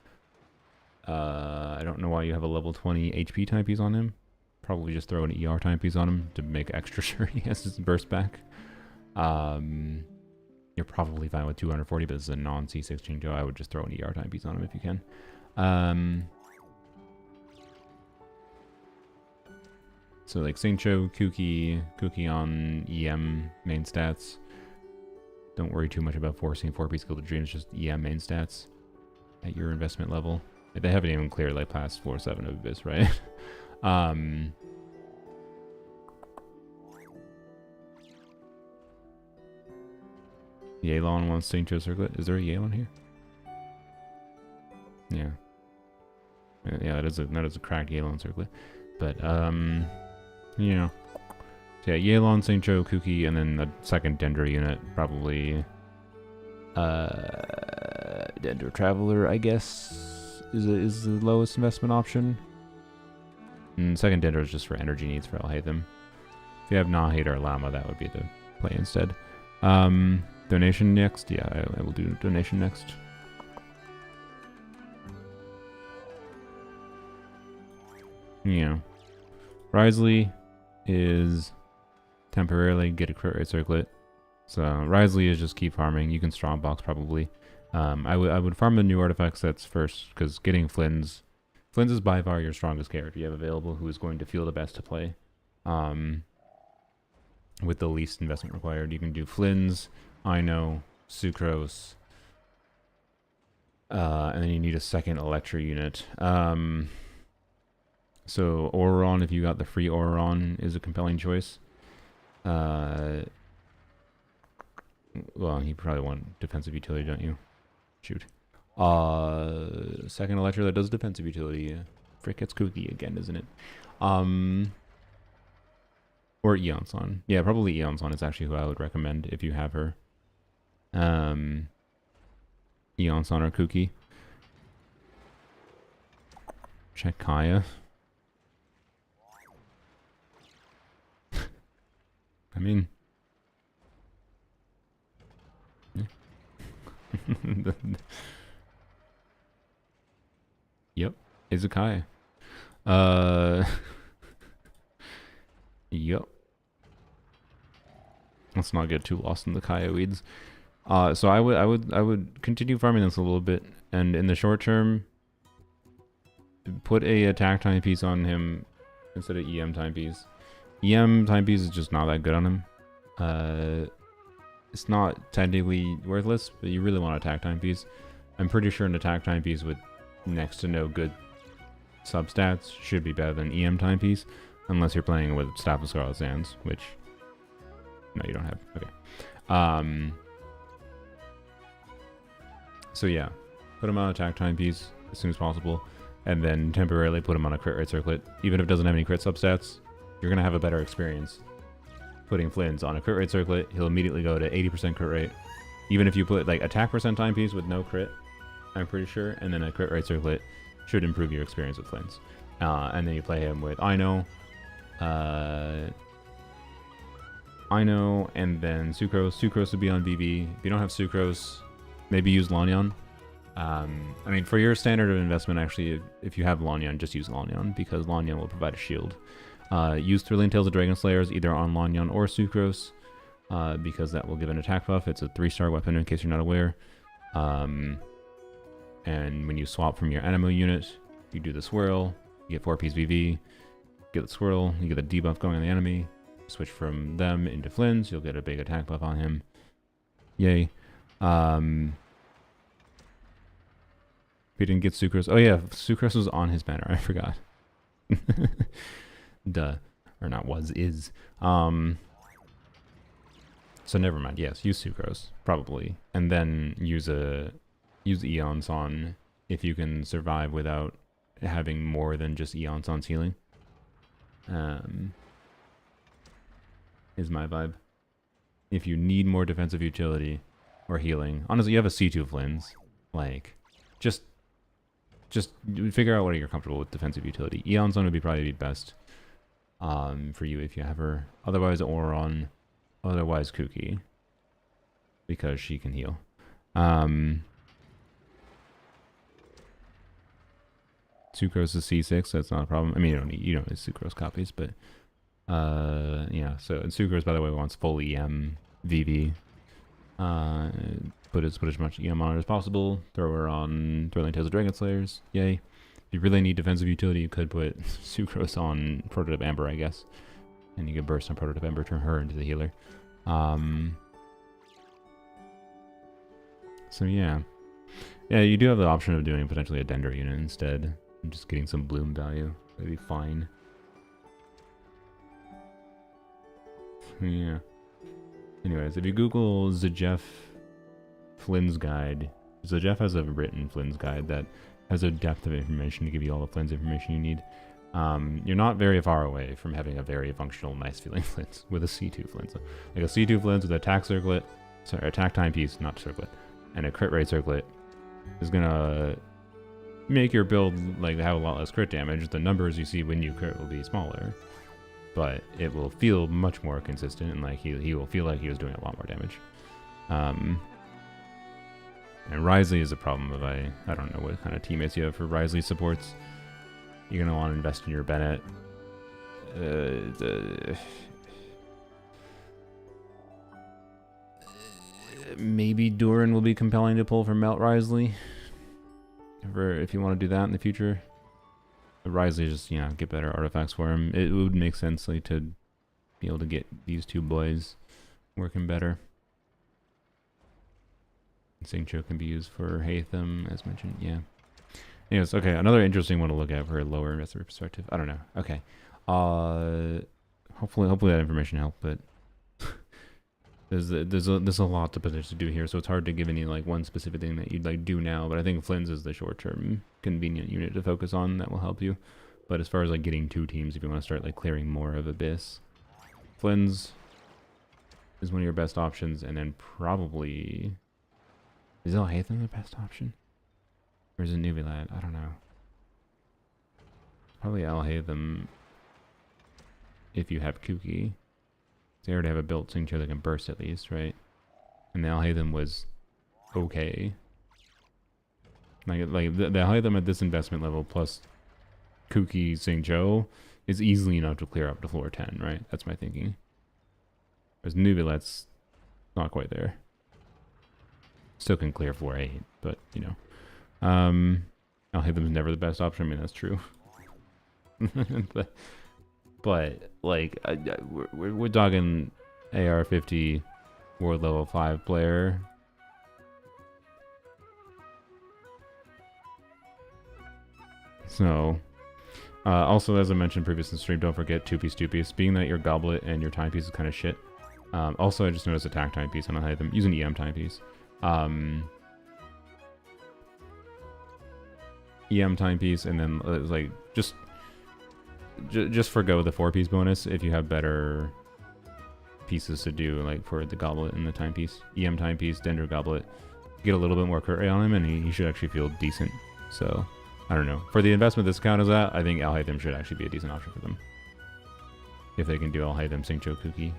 I don't know why you have a level 20 HP timepiece on him. Probably just throw an ER timepiece on him to make extra sure he has his burst back. You're probably fine with 240, but this is a non-C6 Xingqiu. I would just throw an ER timepiece on him if you can. So like Xingqiu, Kuki on EM main stats. Don't worry too much about forcing 4-piece Guild of Dreams, just EM main stats at your investment level. They haven't even cleared like past 4-7 of Abyss, right? Yelan wants Xingqiu circlet. Is there a Yelan here? Yeah. Yeah, that is a cracked Yelan circlet. But yeah. So yeah, Yelan, St. Joe, Kuki, and then the second Dendro unit, probably Dendro Traveler, I guess, is the lowest investment option. And second Dendro is just for energy needs for Alhaitham. If you have Nahid or Llama, that would be the play instead. Donation next? Yeah, I will do donation next. Yeah. Risley is temporarily get a crit rate circlet. So Risley is just keep farming. You can strongbox probably. I would farm the new artifact sets first, because getting Flynn's is by far your strongest character you have available, who is going to feel the best to play. With the least investment required. You can do Flynn's, Ino, Sucrose, and then you need a second Electra unit. So Auron, if you got the free Auron, is a compelling choice. Well, you probably want defensive utility, don't you? Shoot. Second Electra that does defensive utility. Frick, it's Kuki again, isn't it? Or Eonson. Yeah, probably Eonson is actually who I would recommend if you have her. Eonson or Kuki. Check Kaya. I mean... Yeah. Yep, Izakaya. Yep. Let's not get too lost in the Kaya weeds. So I would continue farming this a little bit, and in the short term, put a attack timepiece on him instead of EM timepiece. EM timepiece is just not that good on him. It's not technically worthless, but you really want an attack timepiece. I'm pretty sure an attack timepiece with next to no good substats should be better than EM timepiece, unless you're playing with Staff of Scarlet Sands, which no, you don't have. Okay. So yeah, put him on attack timepiece as soon as possible, and then temporarily put him on a crit rate circlet. Even if it doesn't have any crit substats, you're gonna have a better experience putting Flynn's on a crit rate circlet. He'll immediately go to 80% crit rate. Even if you put like attack percent timepiece with no crit, I'm pretty sure, and then a crit rate circlet should improve your experience with Flynn's. And then you play him with Ino, and then Sucrose. Sucrose would be on BB. If you don't have Sucrose, maybe use Lanyan. I mean, for your standard of investment, actually, if you have Lanyan, just use Lanyan, because Lanyan will provide a shield. Use Thrilling Tales of Dragon Slayers either on Lanyan or Sucrose, because that will give an attack buff. It's a 3-star weapon, in case you're not aware. And when you swap from your Anemo unit, you do the swirl, you get 4-piece VV, get the swirl, you get the debuff going on the enemy, switch from them into Flynn's, you'll get a big attack buff on him. Yay. If he didn't get Sucrose, oh yeah, Sucrose was on his banner, I forgot. Duh. Or not was, is. So never mind, yes, use Sucrose, probably. And then use Eonson if you can survive without having more than just Eonson's healing. Is my vibe. If you need more defensive utility or healing, honestly, you have a C2 Flynn's. Like, just figure out what you're comfortable with defensive utility. Eonson would probably be best for you if you have her. Otherwise, Auron. Otherwise, Kuki, because she can heal. Sucrose is C6, that's not a problem. I mean, you don't need Sucrose copies, but yeah. So, and Sucrose, by the way, wants full EM VV. Put as much EM on it as possible. Throw her on Thrilling Tales of Dragon Slayers. Yay. If you really need defensive utility, you could put Sucrose on Prototype Amber, I guess. And you could burst on Prototype Amber, turn her into the healer. So yeah. Yeah, you do have the option of doing potentially a Dendro unit instead. And just getting some bloom value. That'd be fine. Yeah. Anyways, if you Google Zajef Flynn's guide, Zajef has a written Flynn's guide that has a depth of information to give you all the Flynn's information you need. You're not very far away from having a very functional, nice feeling Flynn's with a C2 Flynn. So, like a C2 Flynn's with attack circlet, sorry, attack timepiece, not circlet, and a crit rate circlet is gonna make your build like have a lot less crit damage. The numbers you see when you crit will be smaller, but it will feel much more consistent, and like he will feel like he was doing a lot more damage. And Risley is a problem of I don't know what kind of teammates you have for Risley supports. You're gonna want to invest in your Bennett. Maybe Durin will be compelling to pull for Melt Risley. If you want to do that in the future. Risley just, get better artifacts for him. It would make sense like to be able to get these two boys working better. Singcho can be used for Hatham, as mentioned, yeah. Anyways, okay, another interesting one to look at for a lower investor perspective. I don't know. Okay. Hopefully that information helped, but there's a lot to potentially do here, so it's hard to give any like one specific thing that you'd like do now, but I think Flynn's is the short-term convenient unit to focus on that will help you. But as far as like getting two teams, if you want to start like clearing more of Abyss, Flynn's is one of your best options, and then probably is Hatham the best option? Or is it Nuvilat? I don't know. Probably Hatham if you have Kuki. They already have a built signature that can burst at least, right? And the Hatham was okay. Like the Hatham at this investment level plus Kuki Singjo is easily enough to clear up to floor 10, right? That's my thinking. Whereas Nuvilat's not quite there. Still can clear floor 8, but Alhatham's never the best option. I mean, that's true. but like, we're talking AR-50 world level 5 player. So, also as I mentioned previously in the stream, don't forget 2-piece. Being that your goblet and your timepiece is kind of shit. Also, I just noticed attack timepiece on Alhatham. Use an EM timepiece. EM timepiece, and then like just forgo the 4-piece bonus if you have better pieces to do, like for the goblet and the timepiece. EM timepiece, Dender goblet, get a little bit more crit rate on him, and he should actually feel decent. So I don't know. For the investment this count is at, I think Alhatham should actually be a decent option for them if they can do Alhatham Singcho Kuki.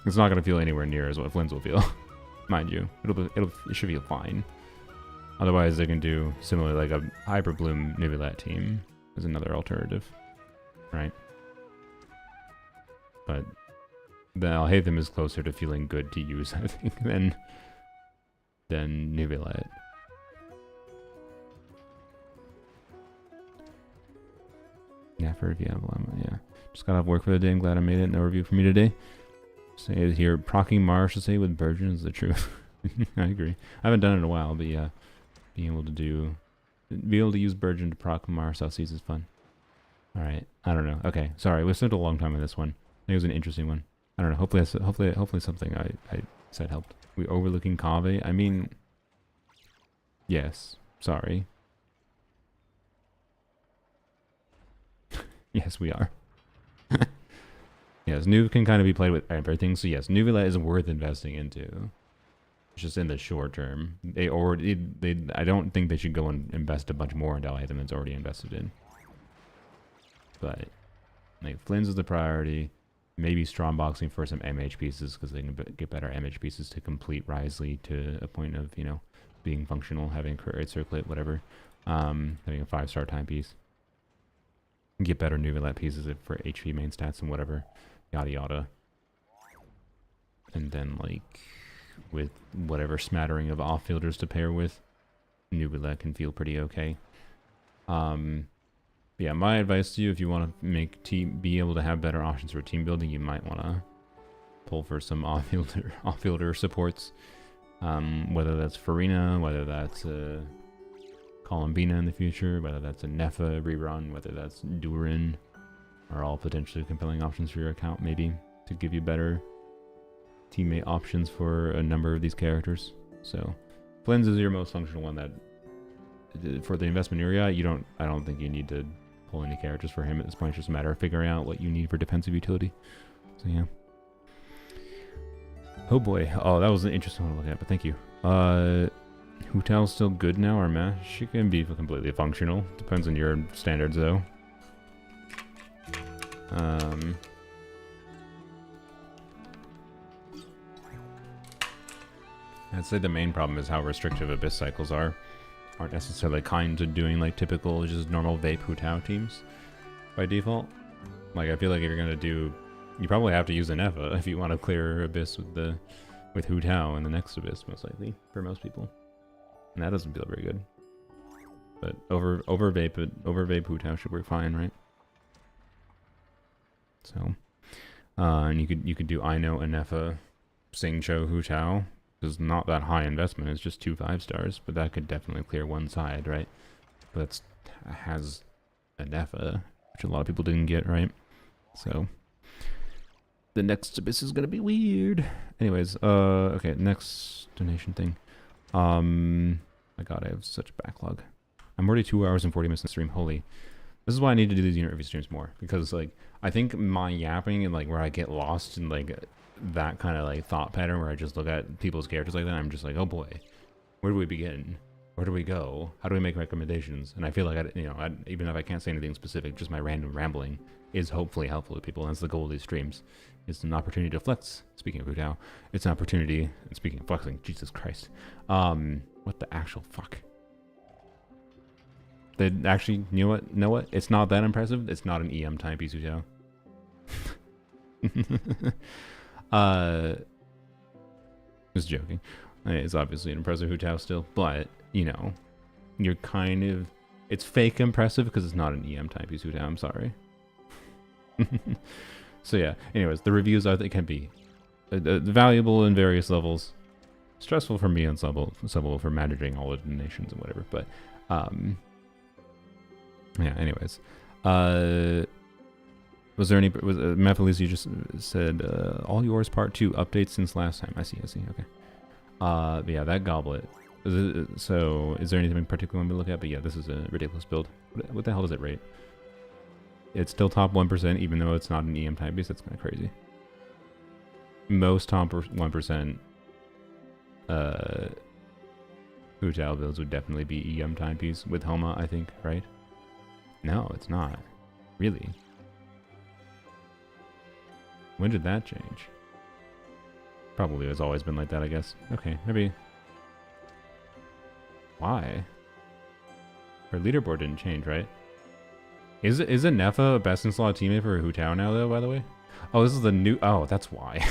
It's not going to feel anywhere near as what Flynn's will feel, mind you. It should feel fine. Otherwise, they can do similarly like a Hyper Bloom Nuvilat team as another alternative, right? But the Alhatham is closer to feeling good to use, I think, than Nuvilat. Never, if you have Llama, yeah. Just got off work for the day. I'm glad I made it. No review for me today. Say it here, procking Mars to say with Virgin is the truth. I agree. I haven't done it in a while, but yeah, being able to use Virgin to proc Mars South Seas is fun. All right, I don't know. Okay, sorry, we spent a long time on this one. I think it was an interesting one. I don't know. Hopefully something I said helped. We overlooking Kave? I mean, yes. Sorry. Yes, we are. Yes, Nuv can kind of be played with everything. So yes, Nuvilat is worth investing into. It's just in the short term. I don't think they should go and invest a bunch more into Alhatham than it's already invested in. But like Flynn's is the priority. Maybe strong boxing for some MH pieces because they can get better MH pieces to complete Risley to a point of being functional, having a crit rate circlet, whatever. Having a 5-star timepiece. Get better Nuvilat pieces for HP main stats and whatever. Yada yada. And then like with whatever smattering of off-fielders to pair with, Nuvilat can feel pretty okay. Yeah, my advice to you, if you want to be able to have better options for team building, you might want to pull for some off-fielder supports. Whether that's Farina, whether that's Columbina in the future, whether that's a Nefa rerun, whether that's Durin, are all potentially compelling options for your account, maybe, to give you better teammate options for a number of these characters. So Flynn's is your most functional one that, for the investment area, I don't think you need to pull any characters for him at this point. It's just a matter of figuring out what you need for defensive utility. So yeah. Oh boy. Oh, that was an interesting one to look at, but thank you. Hu Tao's still good now, or meh? She can be completely functional. Depends on your standards, though. I'd say the main problem is how restrictive Abyss cycles aren't necessarily kind to doing like typical, just normal vape Hu Tao teams by default. Like, I feel like if you're gonna do, you probably have to use an Efa if you want to clear Abyss with Hu Tao in the next Abyss, most likely, for most people. And that doesn't feel very good. But over vape Hu Tao should work fine, right? So, and you could do Ino, Anefa, Singcho, Hu Tao. It's not that high investment. It's just 2 5-stars, but that could definitely clear one side, right? But it has Anefa, which a lot of people didn't get, right? So the next Abyss is gonna be weird. Anyways, okay, next donation thing. My God, I have such a backlog. I'm already 2 hours and 40 minutes in the stream. Holy. This is why I need to do these unit review streams more, because like I think my yapping and like where I get lost in like that kind of like thought pattern where I just look at people's characters like that, I'm just like, oh boy, where do we begin? Where do we go? How do we make recommendations? And I feel like even if I can't say anything specific, just my random rambling is hopefully helpful to people. And that's the goal of these streams. It's an opportunity to flex. Speaking of Hu Tao, it's an opportunity. And speaking of flexing, Jesus Christ, what the actual fuck? They actually, you know what? It's not that impressive. It's not an EM timepiece, Hu Tao. Just joking. It's obviously an impressive Hu Tao still, but you know, you're kind of, it's fake impressive because it's not an EM timepiece Hu Tao. I'm sorry. So yeah. Anyways, the reviews can be valuable in various levels. Stressful for me and subtle for managing all the donations and whatever. But yeah. Anyways, was there any? Was Mephiles, you just said all yours part 2 updates since last time? I see. Okay. But yeah, that goblet. So is there anything in particular we look at? But yeah, this is a ridiculous build. What the hell does it rate? It's still top 1%, even though it's not an EM timepiece. That's kind of crazy. Most top 1% Hu Tao builds would definitely be EM timepiece with Homa, I think, right? No, it's not. Really? When did that change? Probably has always been like that, I guess. Okay, maybe. Why? Her leaderboard didn't change, right? Is Nefa a best in slot teammate for Hu Tao now, though, by the way? Oh, this is the new... Oh, that's why.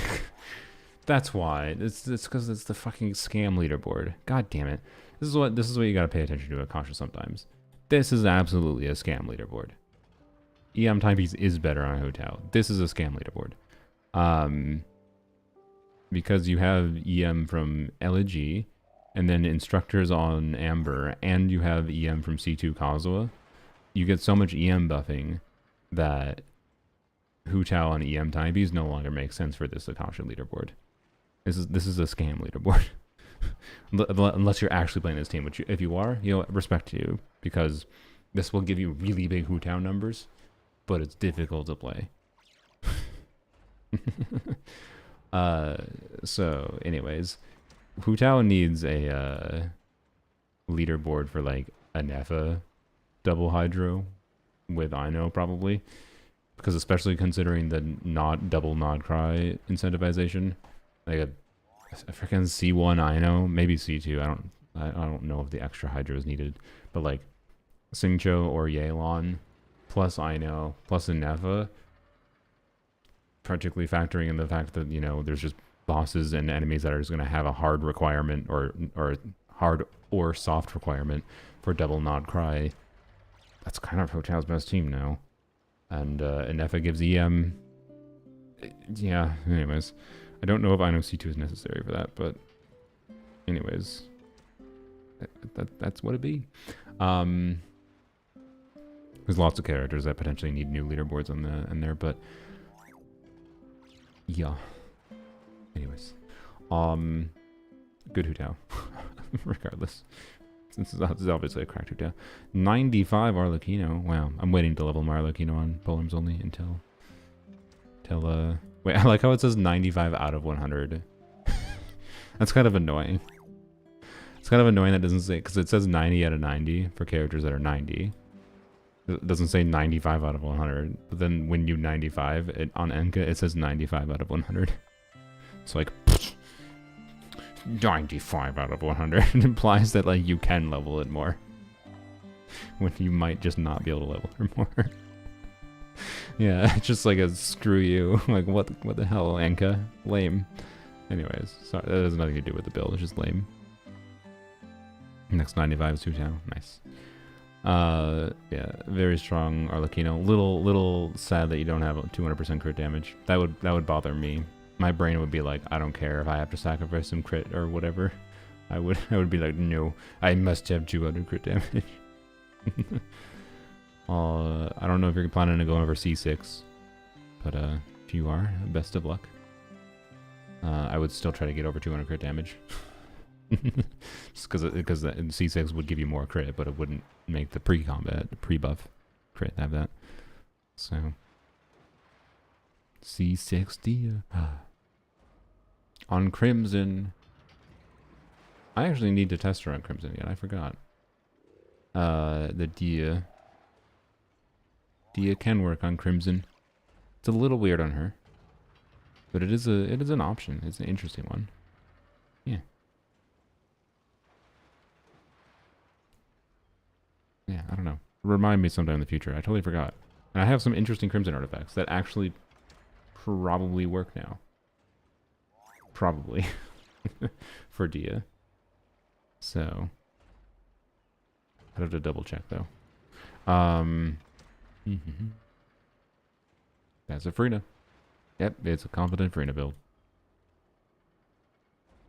That's why. It's because it's the fucking scam leaderboard. God damn it. This is what you gotta pay attention to at Kasha sometimes. This is absolutely a scam leaderboard. EM timepiece is better on Hu Tao. This is a scam leaderboard. Because you have EM from LG, and then instructors on Amber, and you have EM from C2 Kazuha, you get so much EM buffing that Hu Tao on EM timepiece no longer makes sense for this Akasha leaderboard. This is a scam leaderboard. Unless you're actually playing this team, which if you are, you know, respect to you, because this will give you really big Hu Tao numbers, but it's difficult to play. So anyways, Hu Tao needs a leaderboard for like a Nefa double hydro with Ino probably, because especially considering the double nod cry incentivization, like a freaking C1 Ino, maybe C2. I don't know if the extra hydro is needed, but like Singcho or Yelan plus Ino plus a Nefa, particularly factoring in the fact that, you know, there's just bosses and enemies that are just going to have a hard requirement or hard or soft requirement for double nod cry. That's kind of Hu Tao's best team now. And Nefa gives EM. Yeah, anyways. I don't know if Ino C2 is necessary for that, but anyways. That's what it be. There's lots of characters that potentially need new leaderboards in there, but yeah. Anyways. Good Hu Tao. regardless. Since it's obviously a cracked down. 95 Arlecchino. Wow, I'm waiting to level my Arlecchino on Polearms only until wait, I like how it says 95 out of 100. That's kind of annoying. It's kind of annoying that doesn't say, because it says 90 out of 90 for characters that are 90. It doesn't say 95 out of 100. But then when you 95 on Enka, it says 95 out of 100. It's like 95 out of 100. It implies that like you can level it more, when you might just not be able to level her more. Yeah, it's just like a screw you. Like what the hell, Enka? Lame. Anyways, sorry, that has nothing to do with the build. It's just lame. Next 95 is Hu-Tao. Nice. Yeah, very strong Arlecchino. Little sad that you don't have 200% crit damage. That would bother me. My brain would be like, I don't care if I have to sacrifice some crit or whatever. I would be like, no, I must have 200 crit damage. I don't know if you're planning to go over C6, but if you are, best of luck. I would still try to get over 200 crit damage. Just because C6 would give you more crit, but it wouldn't make the pre-combat, pre-buff crit have that. So C60 on Crimson. I actually need to test her on Crimson yet. I forgot. The Dia can work on Crimson. It's a little weird on her, but it is an option. It's an interesting one. Yeah. Yeah, I don't know. Remind me sometime in the future. I totally forgot. And I have some interesting Crimson artifacts that actually probably work now. Probably. For Dia. So I'd have to double check though. That's a Frina. Yep, it's a competent Frina build.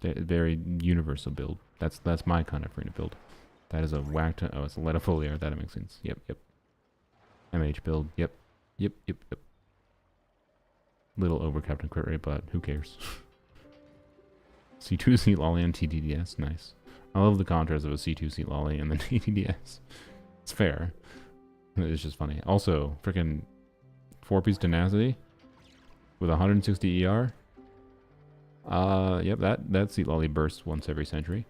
Very universal build. That's my kind of Frina build. That is a whacked. Oh, it's a Letafoliar. That makes sense. Yep. MH build. Yep. Little overcapped in crit rate, but who cares? C2 Seat Lolly and TTDS. Nice. I love the contrast of a C2 Seat Lolly and then TTDS. It's fair. It's just funny. Also, freaking 4-piece tenacity with 160 ER. Yep, that Seat Lolly bursts once every century.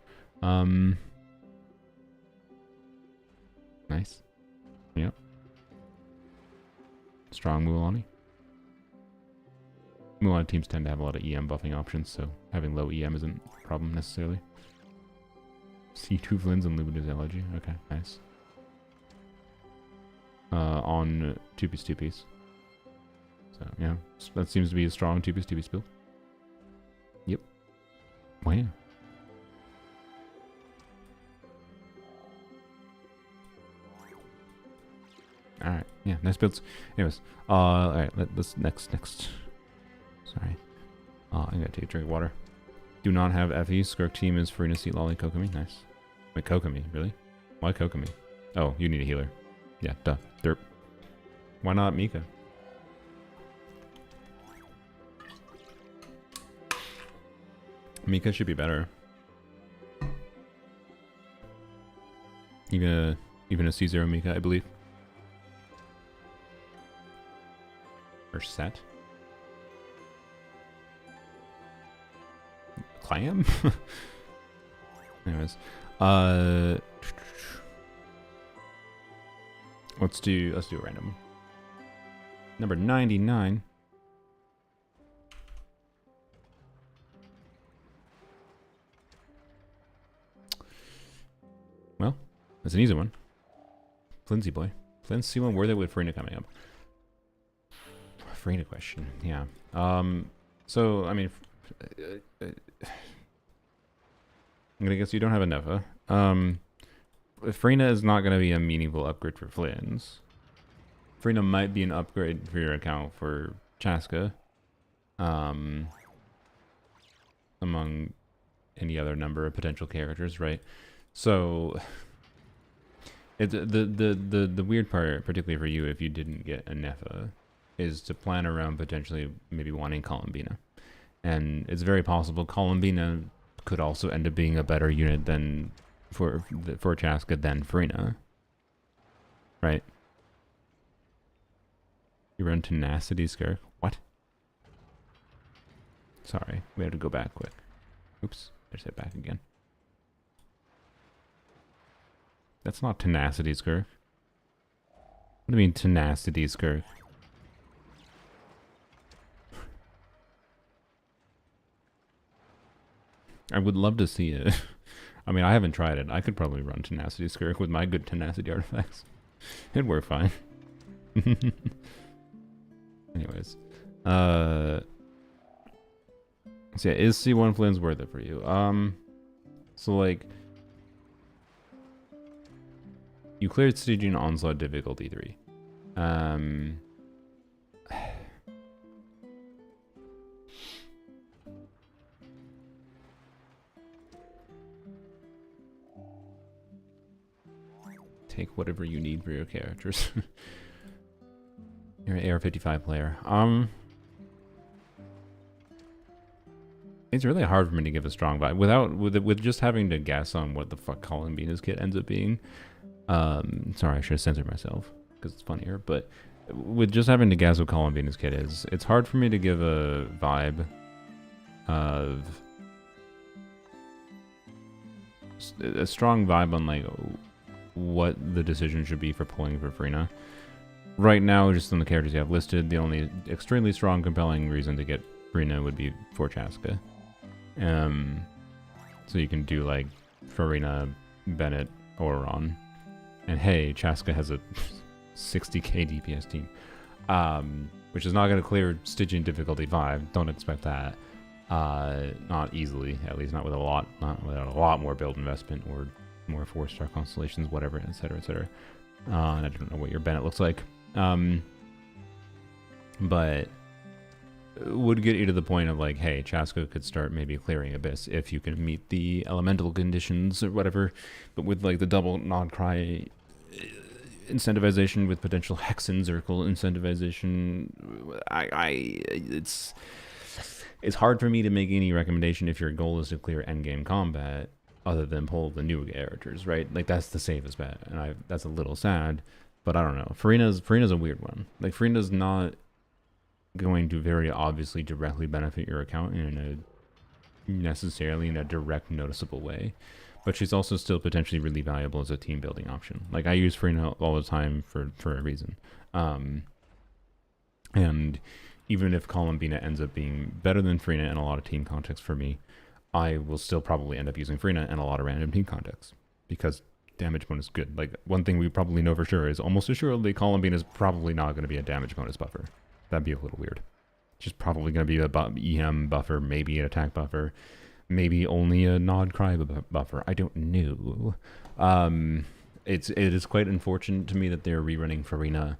Nice. Yep. Strong Mualani. Mualani teams tend to have a lot of EM buffing options, so having low EM isn't a problem necessarily. C2 Flins and Luminous Elegy. Okay, nice. On 2-piece. So, yeah. That seems to be a strong 2-piece build. Yep. Wow. Alright, yeah, nice builds. Anyways, alright, let's next. Sorry. I gotta take a drink of water. Do not have FE. Skirk team is Farina, Seat Lolly, Kokomi. Nice. Wait, Kokomi, really? Why Kokomi? Oh, you need a healer. Yeah, duh. Derp. Why not Mika? Mika should be better. Even a C0 Mika, I believe. Or set. Clam? Anyways. Let's do a random. Number 99. Well, that's an easy one. Flinzy boy. Flinzy one worth it with Farina coming up. Farina question, yeah. So, I mean, I'm gonna guess you don't have a Neva. Farina is not gonna be a meaningful upgrade for Flynn's. Farina might be an upgrade for your account for Chaska. Among any other number of potential characters, right? So it's the weird part, particularly for you if you didn't get a Nefa, is to plan around potentially maybe wanting Columbina. And it's very possible Columbina could also end up being a better unit than for Chaska than Farina, right? You run Tenacity Skirk. What? Sorry, we have to go back quick. Oops, there's it back again. That's not Tenacity Skirk. What do you mean Tenacity Skirk? I would love to see it. I mean, I haven't tried it. I could probably run Tenacity Skirk with my good Tenacity artifacts. It'd work fine. Anyways. So yeah, is C1 Flynn's worth it for you? So like... You cleared Stygian Onslaught difficulty 3. Take whatever you need for your characters. You're an AR-55 player. It's really hard for me to give a strong vibe with just having to guess on what the fuck Colin Bean's kit ends up being. Sorry, I should have censored myself because it's funnier. But with just having to guess what Colin Bean's kit is, it's hard for me to give a vibe of a strong vibe on like what the decision should be for pulling for Farina. Right now, just on the characters you have listed, the only extremely strong, compelling reason to get Farina would be for Chaska. So you can do like Farina, Bennett, or Ron. And hey, Chaska has a 60k DPS team, which is not going to clear Stygian difficulty 5. Don't expect that. Not easily, at least not without a lot more build investment or more 4-star constellations, whatever, etc., etc. And I don't know what your Bennett looks like, but would get you to the point of like, hey, Chaska could start maybe clearing Abyss if you can meet the elemental conditions or whatever. But with like the double Nod Cry incentivization with potential Hexen Circle incentivization, it's hard for me to make any recommendation if your goal is to clear endgame combat other than pull the new characters, right? Like that's the safest bet, and that's a little sad, but I don't know. Farina's a weird one. Like Farina's not going to very obviously directly benefit your account necessarily in a direct noticeable way, but she's also still potentially really valuable as a team building option. Like I use Farina all the time for a reason, and even if Columbina ends up being better than Farina in a lot of team contexts for me, I will still probably end up using Farina in a lot of random team contexts because damage bonus is good. Like one thing we probably know for sure is almost assuredly Columbina is probably not going to be a damage bonus buffer. That'd be a little weird. She's probably going to be a EM buffer, maybe an attack buffer, maybe only a Nod Cry buffer. I don't know. It is quite unfortunate to me that they're rerunning Farina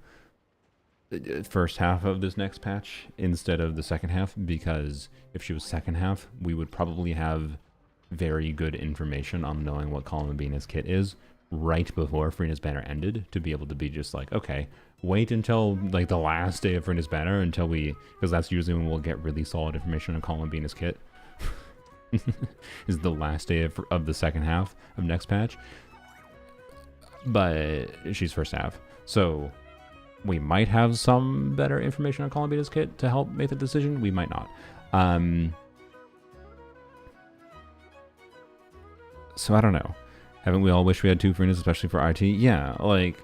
first half of this next patch instead of the second half, because if she was second half, we would probably have very good information on knowing what Columbina's kit is right before Farina's banner ended to be able to be just like, okay, wait until like the last day of Farina's banner until because that's usually when we'll get really solid information on Columbina's kit. Is the last day of the second half of next patch, but she's first half, so we might have some better information on Columbina's kit to help make the decision. We might not. So I don't know. Haven't we all wished we had 2 Farinas, especially for IT? Yeah, like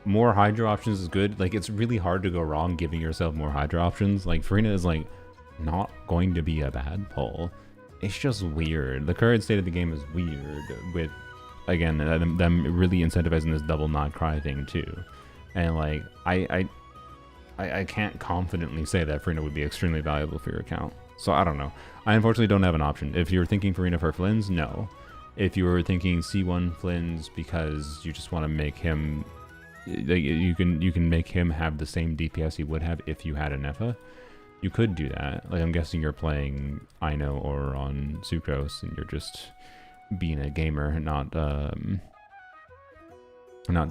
more Hydra options is good. Like it's really hard to go wrong giving yourself more Hydra options. Like Farina is like not going to be a bad pull. It's just weird. The current state of the game is weird with, again, them really incentivizing this double Nod Cry thing too. And like I can't confidently say that Farina would be extremely valuable for your account. So I don't know. I unfortunately don't have an option. If you're thinking Farina for Flynn's, no. If you were thinking C1 Flynn's because you just want to make him, you can make him have the same DPS he would have if you had a Nefa, you could do that. Like I'm guessing you're playing Ino or on Sucrose and you're just being a gamer, not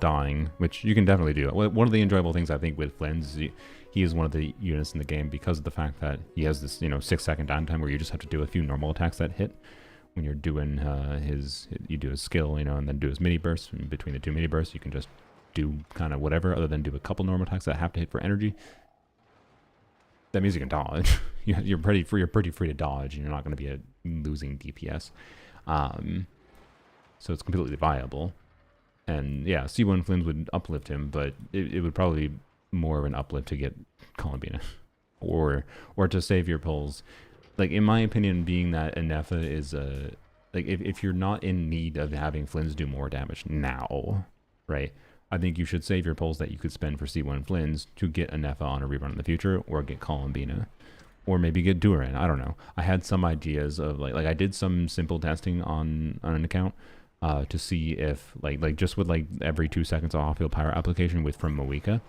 dying, which you can definitely do. One of the enjoyable things I think with Flynn's is he is one of the units in the game because of the fact that he has this 6-second downtime where you just have to do a few normal attacks that hit, when you're doing you do his skill, you know, and then do his mini bursts. And between the two mini bursts, you can just do kind of whatever other than do a couple normal attacks that have to hit for energy. That means you can dodge. you're pretty free to dodge, and you're not going to be losing DPS. So it's completely viable. And yeah, C1 Flynn's would uplift him, but it would probably be more of an uplift to get Columbina or to save your pulls. Like, in my opinion, being that Anefa is like, if you're not in need of having Flynn's do more damage now, right? I think you should save your pulls that you could spend for C1 Flynn's to get Anefa on a rerun in the future, or get Columbina, or maybe get Durin. I don't know. I had some ideas of like I did some simple testing on an account to see if like just with like every 2 seconds off-field pyro application from Moika,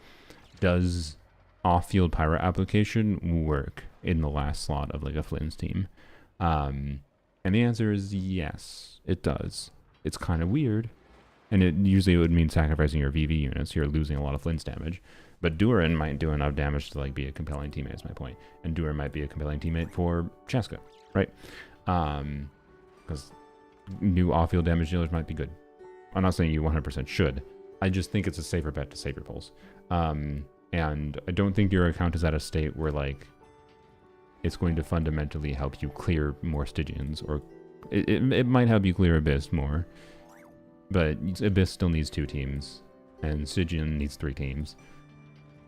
does off-field pyro application work in the last slot of like a Flynn's team? And the answer is yes, it does. It's kind of weird. And it would mean sacrificing your VV units. You're losing a lot of Flynn's damage. But Durin might do enough damage to like be a compelling teammate, is my point. And Durin might be a compelling teammate for Chaska, right? Because new off-field damage dealers might be good. I'm not saying you 100% should. I just think it's a safer bet to save your pulls. And I don't think your account is at a state where like it's going to fundamentally help you clear more Stygians, or it might help you clear Abyss more. But Abyss still needs 2 teams, and Stygian needs 3 teams.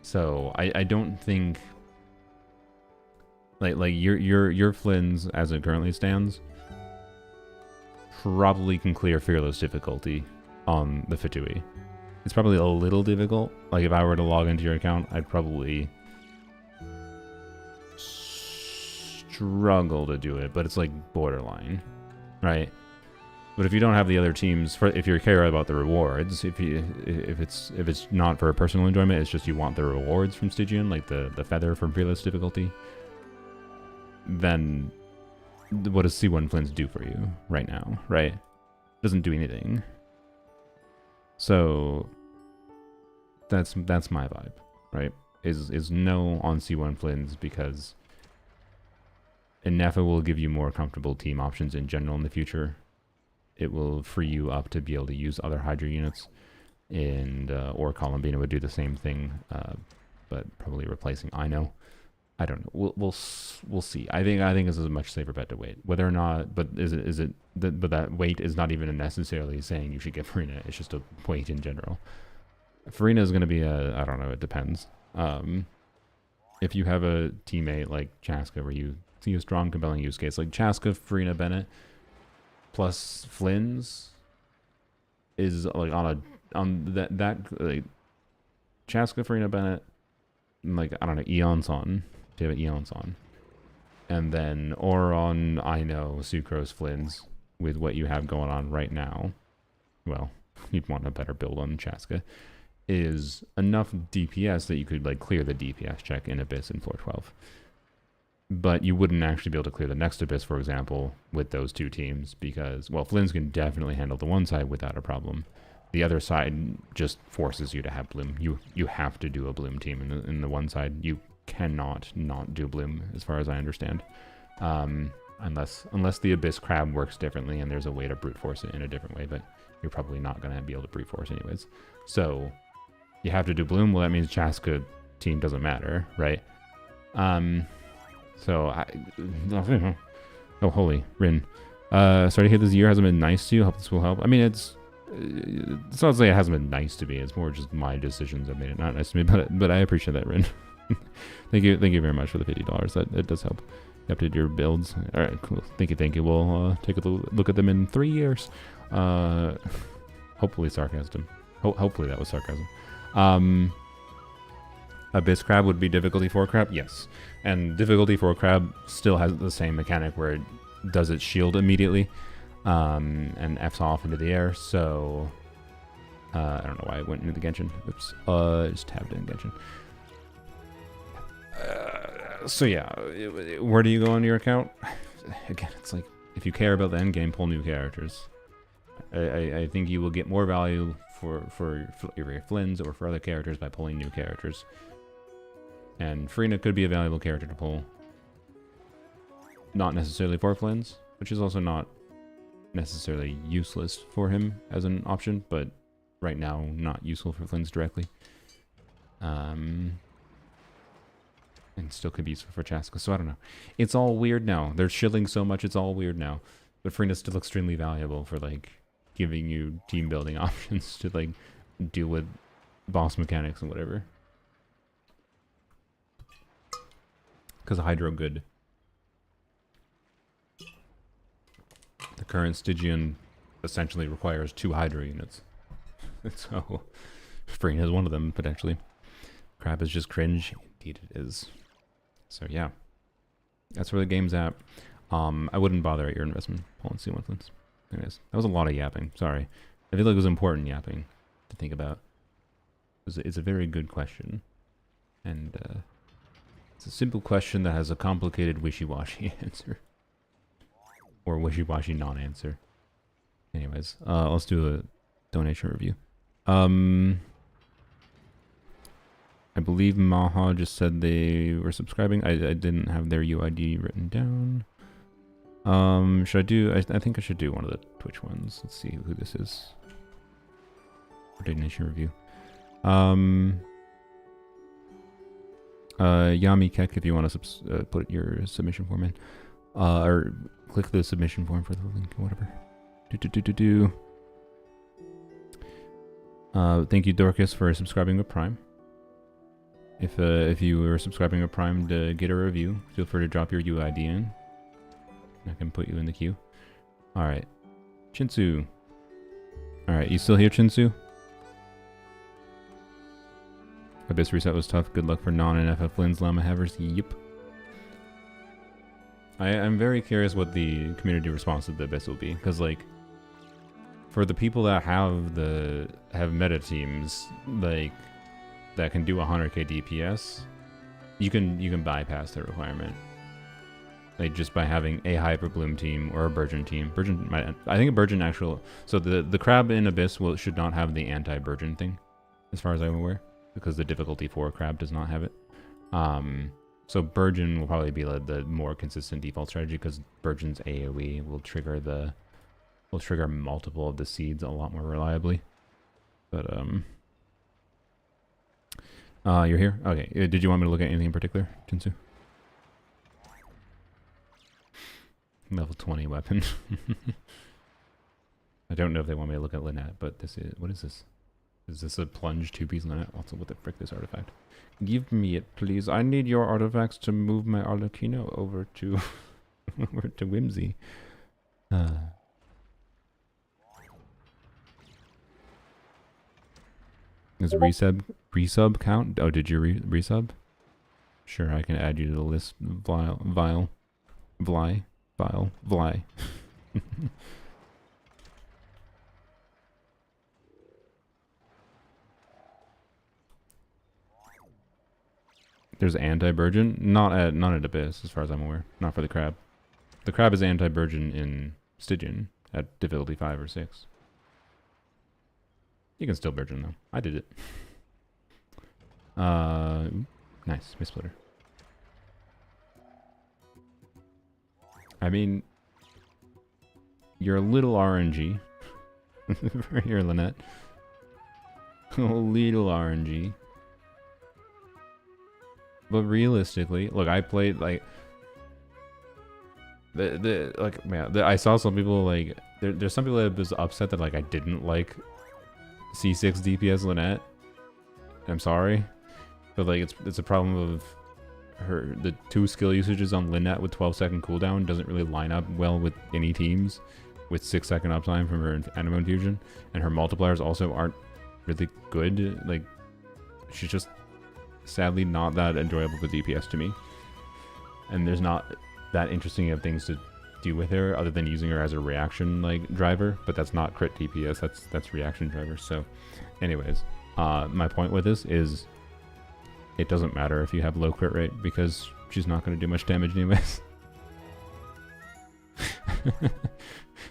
So I don't think like your Flynn's as it currently stands probably can clear Fearless difficulty on the Fatui. It's probably a little difficult. Like if I were to log into your account, I'd probably struggle to do it, but it's like borderline, right? But if you don't have the other teams, if you care about the rewards, if it's not for personal enjoyment, it's just you want the rewards from Stygian, like the feather from Fearless difficulty, then what does C1 Flynn's do for you right now, right? It doesn't do anything. So that's my vibe, right? Is no on C1 Flynn's, because Anefa will give you more comfortable team options in general in the future. It will free you up to be able to use other Hydra units, and or Columbina would do the same thing, but probably replacing Ino. I don't know. We'll see. I think this is a much safer bet to wait. Whether or not, but but that wait is not even necessarily saying you should get Farina. It's just a wait in general. Farina is going to be I don't know. It depends. If you have a teammate like Chaska, where you see a strong, compelling use case like Chaska, Farina, Bennett, plus Flynn's is like on that like Chaska, Farina, Bennett, like I don't know, Eon's on. Do you have an Eon's on? And then Oron, Ino, Sucrose, Flynn's, with what you have going on right now, well, you'd want a better build on Chaska, is enough DPS that you could like clear the DPS check in Abyss in floor 12. But you wouldn't actually be able to clear the next Abyss, for example, with those 2 teams, because, well, Flynn's can definitely handle the one side without a problem. The other side just forces you to have Bloom. You have to do a Bloom team in the one side. You cannot not do Bloom, as far as I understand. Unless the Abyss Crab works differently and there's a way to brute force it in a different way, but you're probably not going to be able to brute force anyways. So you have to do Bloom. Well, that means Chaska team doesn't matter, right? So oh, holy Rin. Sorry to hear this year hasn't been nice to you. Hope this will help. I mean, it's not to say it hasn't been nice to me. It's more just my decisions that made it not nice to me. But I appreciate that, Rin. thank you very much for the $50. That does help. You updated your builds. All right, cool. Thank you. We'll take a look at them in 3 years. Hopefully sarcasm. Hopefully that was sarcasm. Abyss Crab would be difficulty 4 Crab? Yes. And difficulty 4 Crab still has the same mechanic where it does its shield immediately, and F's off into the air, so I don't know why I went into the Genshin. Oops. Just tabbed in Genshin. So yeah, where do you go on your account? Again, it's like, if you care about the end game, pull new characters. I think you will get more value for your Flynn's or for other characters by pulling new characters. And Farina could be a valuable character to pull. Not necessarily for Flynn's, which is also not necessarily useless for him as an option, but right now not useful for Flynn's directly. And still could be useful for Chaska, so I don't know. It's all weird now. They're shilling so much, it's all weird now. But Freena's still extremely valuable for, like, giving you team building options to, like, deal with boss mechanics and whatever. Because Hydro good. The current Stygian essentially requires 2 Hydro units. So, Freena is one of them, potentially. Crab is just cringe. Indeed it is. So yeah. That's where the game's at. I wouldn't bother at your investment. Hold on, see one Flint's. Anyways, that was a lot of yapping. Sorry. I feel like it was important yapping to think about. It's a very good question. And it's a simple question that has a complicated wishy-washy answer. Or wishy-washy non-answer. Anyways, let's do a donation review. I believe Maha just said they were subscribing. I didn't have their UID written down. Should I do... I think I should do one of the Twitch ones. Let's see who this is. For donation review. Yami Kek, if you want to put your submission form in. Or click the submission form for the link or whatever. Thank you, Dorcas, for subscribing with Prime. If you were subscribing with Prime to get a review, feel free to drop your UID in. I can put you in the queue. Alright. Chinsu. Alright, you still here, Chinsu? Abyss reset was tough. Good luck for non-NFF Flynn's Llama Havers. Yep. I'm very curious what the community response to the Abyss will be. Because, like, for the people that have meta teams, like, that can do 100k DPS, you can bypass the requirement. Like, just by having a Hyper Bloom team or a Burgeon team. Burgeon might, I think a Burgeon actual... So the Crab in Abyss should not have the anti-Burgeon thing, as far as I'm aware. Because the difficulty 4 Crab does not have it. So Burgeon will probably be like the more consistent default strategy, because Burgeon's AoE will trigger multiple of the seeds a lot more reliably. But you're here? Okay. Did you want me to look at anything in particular, Jinsu? Level 20 weapon. I don't know if they want me to look at Lynette, but this is... What is this? Is this a plunge 2-piece Lynette? Also, what the frick, this artifact? Give me it, please. I need your artifacts to move my Arlecchino over to... over to Whimsy. Does resub count? Oh, did you resub? Sure, I can add you to the list. Vile. There's anti-Burgeon? Not at Abyss, as far as I'm aware. Not for the Crab. The Crab is anti-Burgeon in Stygian at difficulty 5 or 6. You can still Burgeon though. I did it. Nice. Missplitter. I mean, you're a little RNG. For your Lynette. A little RNG. But realistically, look, I played like I saw some people like there's some people that was upset that like I didn't like C6 DPS Lynette. I'm sorry, but like it's a problem of the 2 skill usages on Lynette with 12-second cooldown doesn't really line up well with any teams with 6-second uptime from her Animo Infusion, and her multipliers also aren't really good. Like, she's just sadly not that enjoyable for DPS to me, and there's not that interesting of things to do with her other than using her as a reaction like driver, but that's not crit DPS, that's reaction driver. So anyways, my point with this is it doesn't matter if you have low crit rate, because she's not going to do much damage anyways.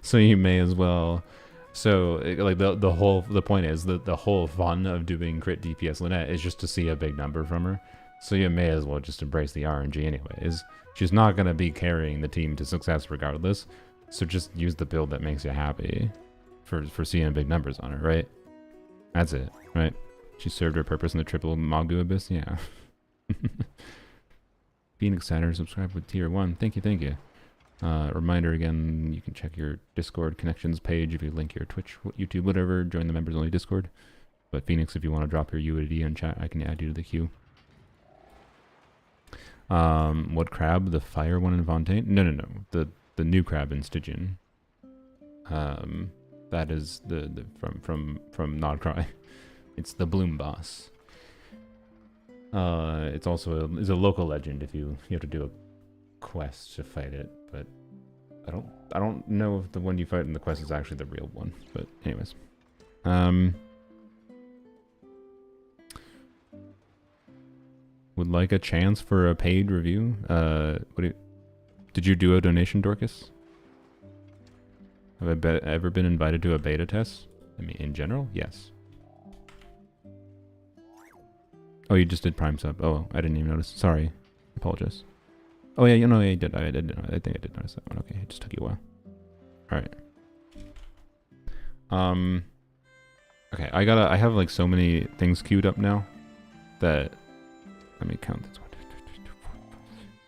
So you may as well. So like the point is that the whole fun of doing crit DPS Lynette is just to see a big number from her. So you may as well just embrace the RNG anyways. She's not going to be carrying the team to success regardless. So just use the build that makes you happy for seeing big numbers on it, right? That's it, right? She served her purpose in the triple Magu Abyss, yeah. Phoenix Saturn, subscribe with tier 1. Thank you, thank you. Reminder again, you can check your Discord connections page if you link your Twitch, YouTube, whatever. Join the members only Discord. But Phoenix, if you want to drop your UID in chat, I can add you to the queue. What crab? The fire one in Fontaine? No. The new crab in Stygian. That is the from Nodcry. It's the Bloom boss. It's also is a local legend if you have to do a quest to fight it, but I don't know if the one you fight in the quest is actually the real one. But anyways, would like a chance for a paid review. Did you do a donation, Dorcas? Have I ever been invited to a beta test? I mean, in general, yes. Oh, you just did Prime sub. Oh, I didn't even notice. Sorry. Apologize. Oh, yeah, you know, I did. I think I did notice that one. Okay, it just took you a while. Alright. Okay, I have like so many things queued up now that... Let me count this one.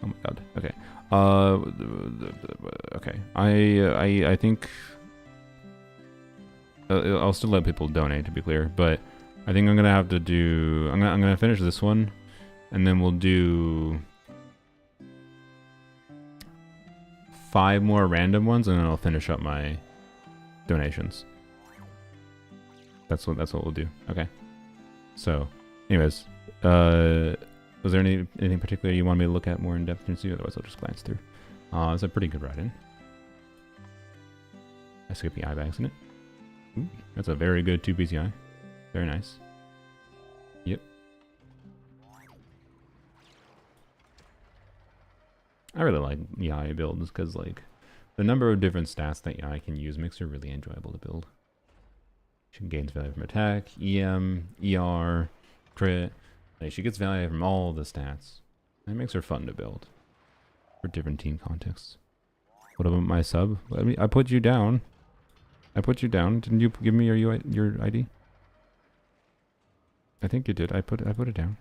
Oh my god. Okay. Okay. I think... I'll still let people donate, to be clear, but I think I'm gonna have to do... I'm gonna finish this one, and then we'll do 5 more random ones, and then I'll finish up my donations. That's what we'll do. Okay. So, anyways, was there anything particular you want me to look at more in depth and see? Otherwise, I'll just glance through. It's a pretty good ride-in. I skipped the eye bags in it. Ooh, that's a very good 2-piece eye. Very nice. Yep. I really like Yai builds because, like, the number of different stats that Yai can use makes her really enjoyable to build. She gains value from attack, EM, ER, crit. Like, she gets value from all the stats. That makes her fun to build for different team contexts. What about my sub? I put you down. Didn't you give me your ID? I think you did. I put it down.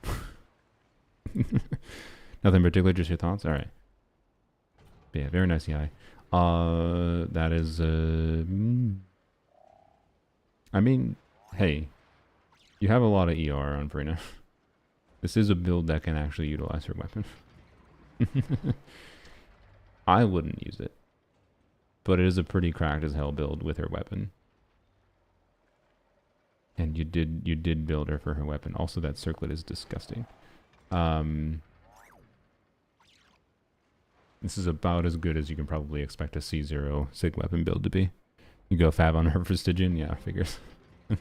Nothing particular, just your thoughts. All right. But yeah, very nice AI. That is. I mean, hey, you have a lot of ER on Farina. This is a build that can actually utilize her weapon. I wouldn't use it, but it is a pretty cracked as hell build with her weapon. And you did build her for her weapon. Also, that circlet is disgusting. This is about as good as you can probably expect a C0 Sig weapon build to be. You go fab on her for Stygian? Yeah, figures. I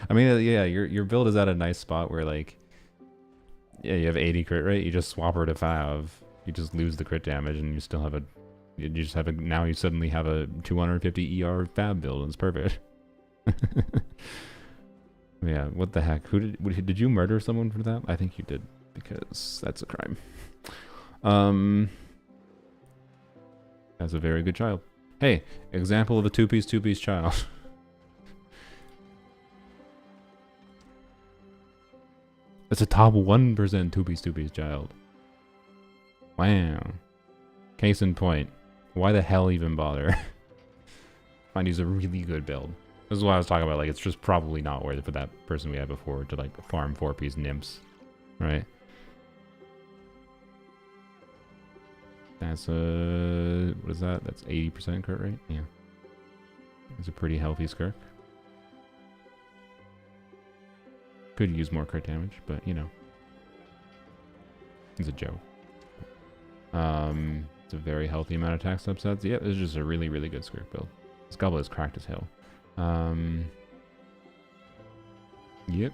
mean, yeah, your build is at a nice spot where, like, yeah, you have 80 crit rate, you just swap her to 5, you just lose the crit damage, and you still have a, now you suddenly have a 250 ER fab build, and it's perfect. Yeah, what the heck? Did you murder someone for that? I think you did, because that's a crime. That's a very good child. Hey, example of a two-piece child. That's a top 1% two-piece child. Wow. Case in point. Why the hell even bother? Find he's a really good build. This is what I was talking about. Like, it's just probably not worth it for that person we had before to, like, farm 4-piece nymphs. Right? That's a... What is that? That's 80% crit rate? Yeah. It's a pretty healthy Skirk. Could use more crit damage, but, you know. It's a joke. It's a very healthy amount of attack subsets. Yeah, it's just a really, really good Skirk build. This goblet is cracked as hell. Yep.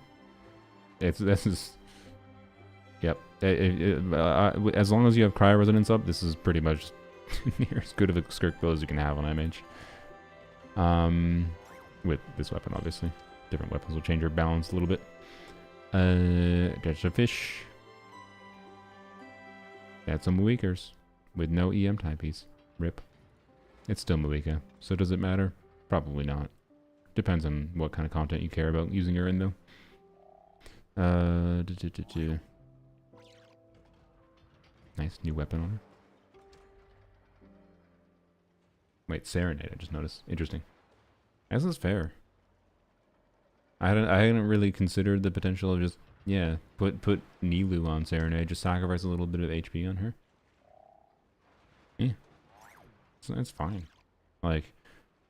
This is... Yep. As long as you have Cryo Resonance up, this is pretty much near as good of a Skirk build as you can have on MH. With this weapon, obviously. Different weapons will change your balance a little bit. Catch a fish. That's some Muikers with no EM timepiece. Rip. It's still Muika, so does it matter? Probably not. Depends on what kind of content you care about using her in, though. Nice new weapon on her. Wait, Serenade, I just noticed. Interesting. This is fair. I hadn't really considered the potential of just, yeah, put Nilou on Serenade, just sacrifice a little bit of HP on her. Yeah. So that's fine. Like,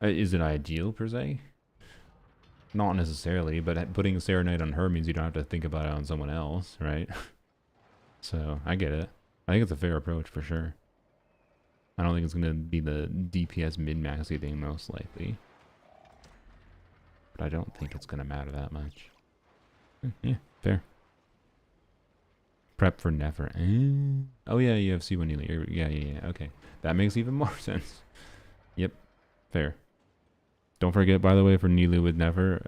is it ideal per se? Not necessarily, but putting a Serenade on her means you don't have to think about it on someone else, right? So, I get it. I think it's a fair approach for sure. I don't think it's going to be the DPS min-maxy thing most likely. But I don't think it's going to matter that much. Yeah, fair. Prep for Nefer. Oh yeah, you have C1 Neely. Yeah, okay. That makes even more sense. Yep, fair. Don't forget, by the way, for Nilou with Nefer,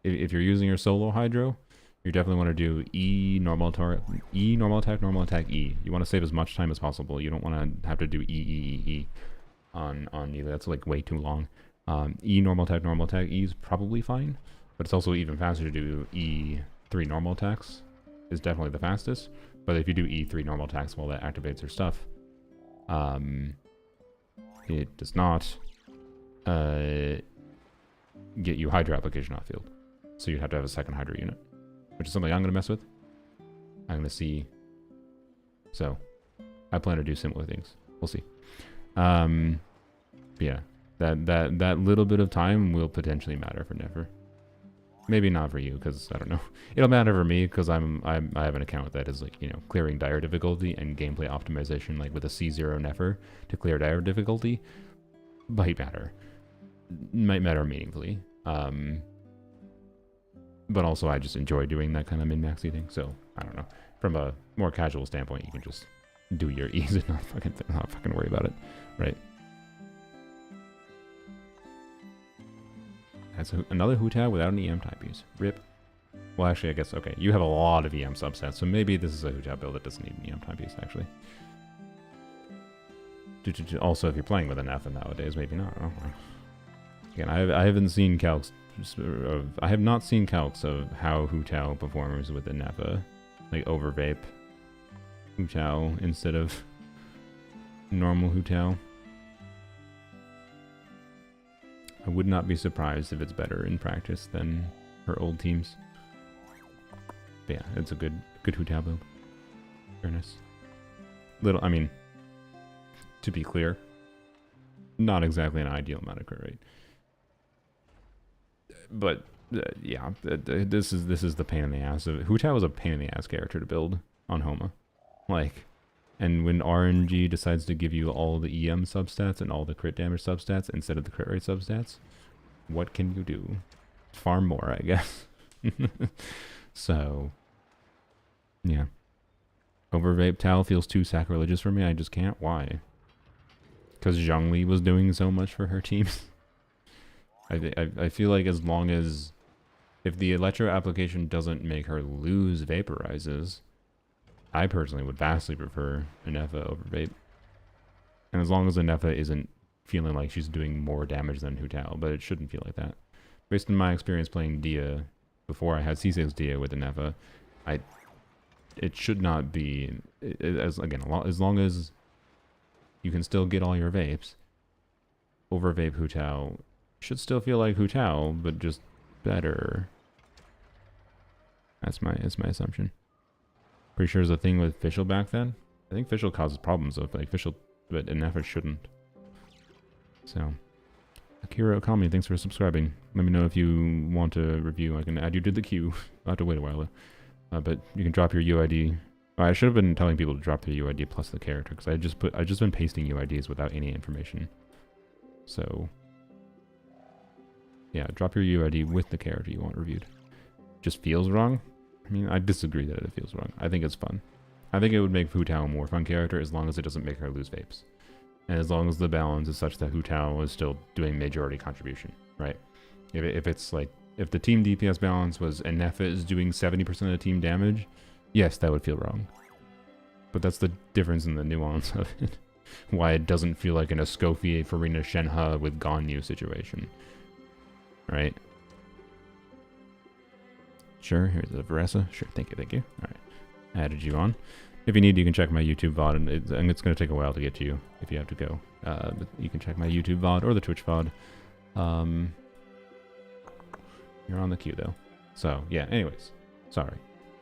if you're using your solo Hydro, you definitely want to do E, normal attack, E. You want to save as much time as possible. You don't want to have to do E on Nilou. That's like way too long. E, normal attack, E is probably fine, but it's also even faster to do E3 normal attacks. Is definitely the fastest, but if you do E3 normal attacks while that activates your stuff, it does not get you Hydra application off field. So you'd have to have a second Hydra unit, which is something I'm going to mess with. I'm going to see. So I plan to do similar things. We'll see. Yeah, that little bit of time will potentially matter for Nefer. Maybe not for you, because I don't know. It'll matter for me because I have an account that is like, you know, clearing dire difficulty and gameplay optimization, like with a C0 Nefer to clear dire difficulty. Might matter meaningfully. But also I just enjoy doing that kind of min-maxy thing. So I don't know. From a more casual standpoint, you can just do your E's and not fucking worry about it, right? That's another Hu Tao without an EM type piece. Rip. Well, actually, I guess, okay, you have a lot of EM subsets, so maybe this is a Hu Tao build that doesn't need an EM type piece, actually. Also, if you're playing with an F nowadays, maybe not. Oh, again, I haven't seen calcs. I have not seen calcs of how Hu Tao performs with the Nefa, like over vape Hu Tao instead of normal Hu Tao. I would not be surprised if it's better in practice than her old teams. But yeah, it's a good Hu Tao build. Fairness. I mean, to be clear, not exactly an ideal amount of crit rate. But yeah, this is the pain in the ass of it. Hu Tao is a pain in the ass character to build on Homa. Like, and when RNG decides to give you all the EM substats and all the crit damage substats instead of the crit rate substats, what can you do? Farm more, I guess. So, yeah. Overvape Tao feels too sacrilegious for me. I just can't. Why? Because Zhongli was doing so much for her teams. I feel like as long as... If the Electro application doesn't make her lose vaporizes, I personally would vastly prefer Nefa over Vape. And as long as Nefa isn't feeling like she's doing more damage than Hu Tao, but it shouldn't feel like that. Based on my experience playing Dia, before I had C6 Dia with Nefa, it should not be... as long as you can still get all your vapes, over Vape Hu Tao should still feel like Hu Tao, but just better. That's my assumption. Pretty sure there's a thing with Fischl back then. I think Fischl causes problems with like Fischl, but Nefer shouldn't. So, Akira Okami, thanks for subscribing. Let me know if you want a review. I can add you to the queue. I'll have to wait a while though. But you can drop your UID. I should have been telling people to drop their UID plus the character, because I just been pasting UIDs without any information. So, yeah, drop your UID with the character you want reviewed. Just feels wrong? I mean, I disagree that it feels wrong. I think it's fun. I think it would make Hu Tao a more fun character as long as it doesn't make her lose vapes. And as long as the balance is such that Hu Tao is still doing majority contribution, right? If it's like, if the team DPS balance was Nefa is doing 70% of the team damage, yes, that would feel wrong. But that's the difference in the nuance of it. Why it doesn't feel like an Escoffier Farina Shenhe with Ganyu situation. Right? Sure, here's a Veresa. Sure, thank you, thank you. Alright. I added you on. If you need, you can check my YouTube VOD, and it's going to take a while to get to you if you have to go. But you can check my YouTube VOD or the Twitch VOD. You're on the queue, though. So, yeah, anyways. Sorry.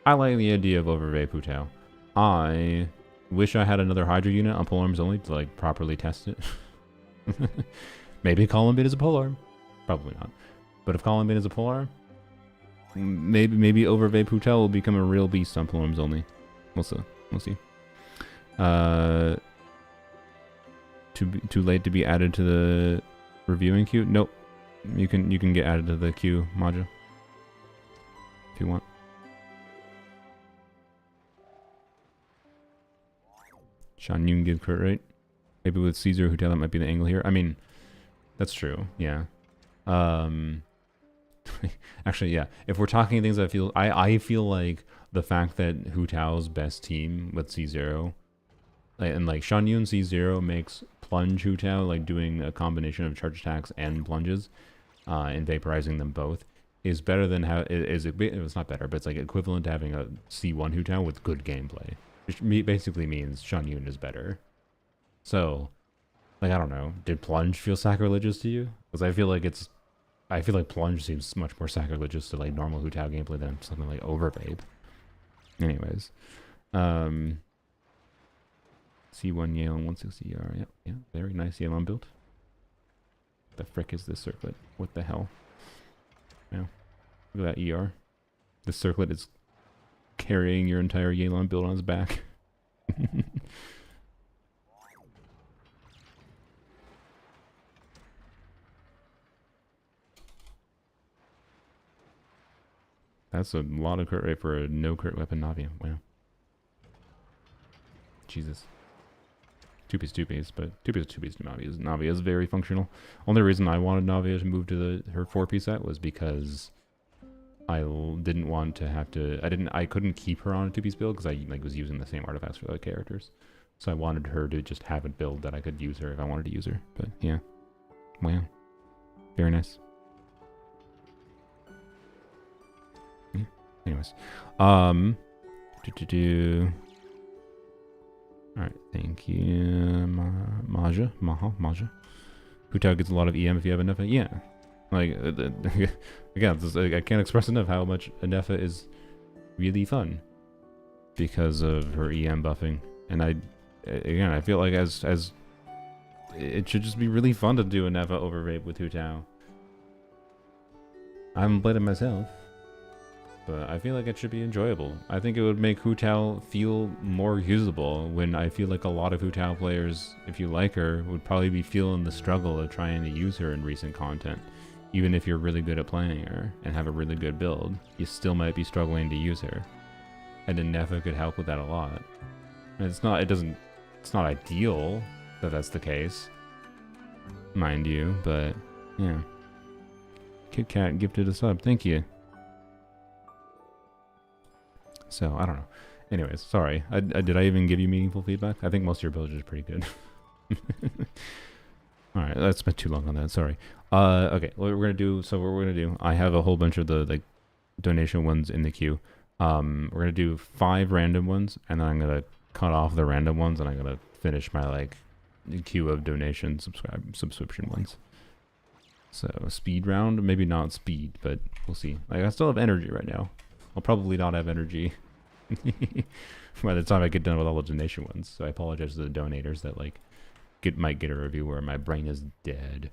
I like the idea of Overvape Hu Tao. I wish I had another Hydra unit on polearms only to, like, properly test it. Maybe Columbine is a polearm. Probably not. But if Columbine is a polearm, maybe Overvape Hu Tao will become a real beast on polearms only. We'll see. We'll see. Too late to be added to the reviewing queue? Nope. You can get added to the queue, Maja. If you want. Shan Yun give crit rate. Maybe with Caesar Hu Tao that might be the angle here. I mean, that's true, yeah. Actually, yeah. If we're talking things I feel like the fact that Hu Tao's best team with C0 and like Shan Yun C0 makes plunge Hu Tao, like doing a combination of charge attacks and plunges and vaporizing them both is better than how it's not better, but it's like equivalent to having a C1 Hu Tao with good gameplay. Which basically means Shan Yun is better. So, like, I don't know. Did plunge feel sacrilegious to you? Because I feel like plunge seems much more sacrilegious to like normal Hu Tao gameplay than something like Overvape. Anyways, C1 Yelan 160 ER. Yeah, very nice Yelan build. The frick is this circlet? What the hell? Yeah, look at that ER. This circlet is carrying your entire Yelan build on his back. That's a lot of crit rate for a no crit weapon Navi. Wow. Jesus. 2-piece, but 2-piece Navi is very functional. Only reason I wanted Navi to move to her 4-piece set was because I didn't want to have to. I couldn't keep her on a 2-piece build because I like was using the same artifacts for other characters. So I wanted her to just have a build that I could use her if I wanted to use her. But yeah, wow, very nice. Yeah. Anyways, All right, thank you, Maja. Hu Tao gets a lot of EM if you have enough. Yeah. Like, again, I can't express enough how much Anefa is really fun because of her EM buffing. And I feel like as it should just be really fun to do Anefa Overvape with Hu Tao. I haven't played it myself, but I feel like it should be enjoyable. I think it would make Hu Tao feel more usable when I feel like a lot of Hu Tao players, if you like her, would probably be feeling the struggle of trying to use her in recent content. Even if you're really good at playing her and have a really good build, you still might be struggling to use her. And Anefa could help with that a lot. And it's not ideal that that's the case, mind you, but yeah. Kit Kat gifted a sub, thank you. So, I don't know. Anyways, sorry. Did I even give you meaningful feedback? I think most of your builds are pretty good. Alright, that's been too long on that, sorry. Okay, what we're gonna do, I have a whole bunch of the like donation ones in the queue. We're gonna do 5 random ones, and then I'm gonna cut off the random ones, and I'm gonna finish my like queue of donation subscription ones. So speed round, maybe not speed, but we'll see. Like I still have energy right now. I'll probably not have energy by the time I get done with all the donation ones. So I apologize to the donators that like might get a review where my brain is dead.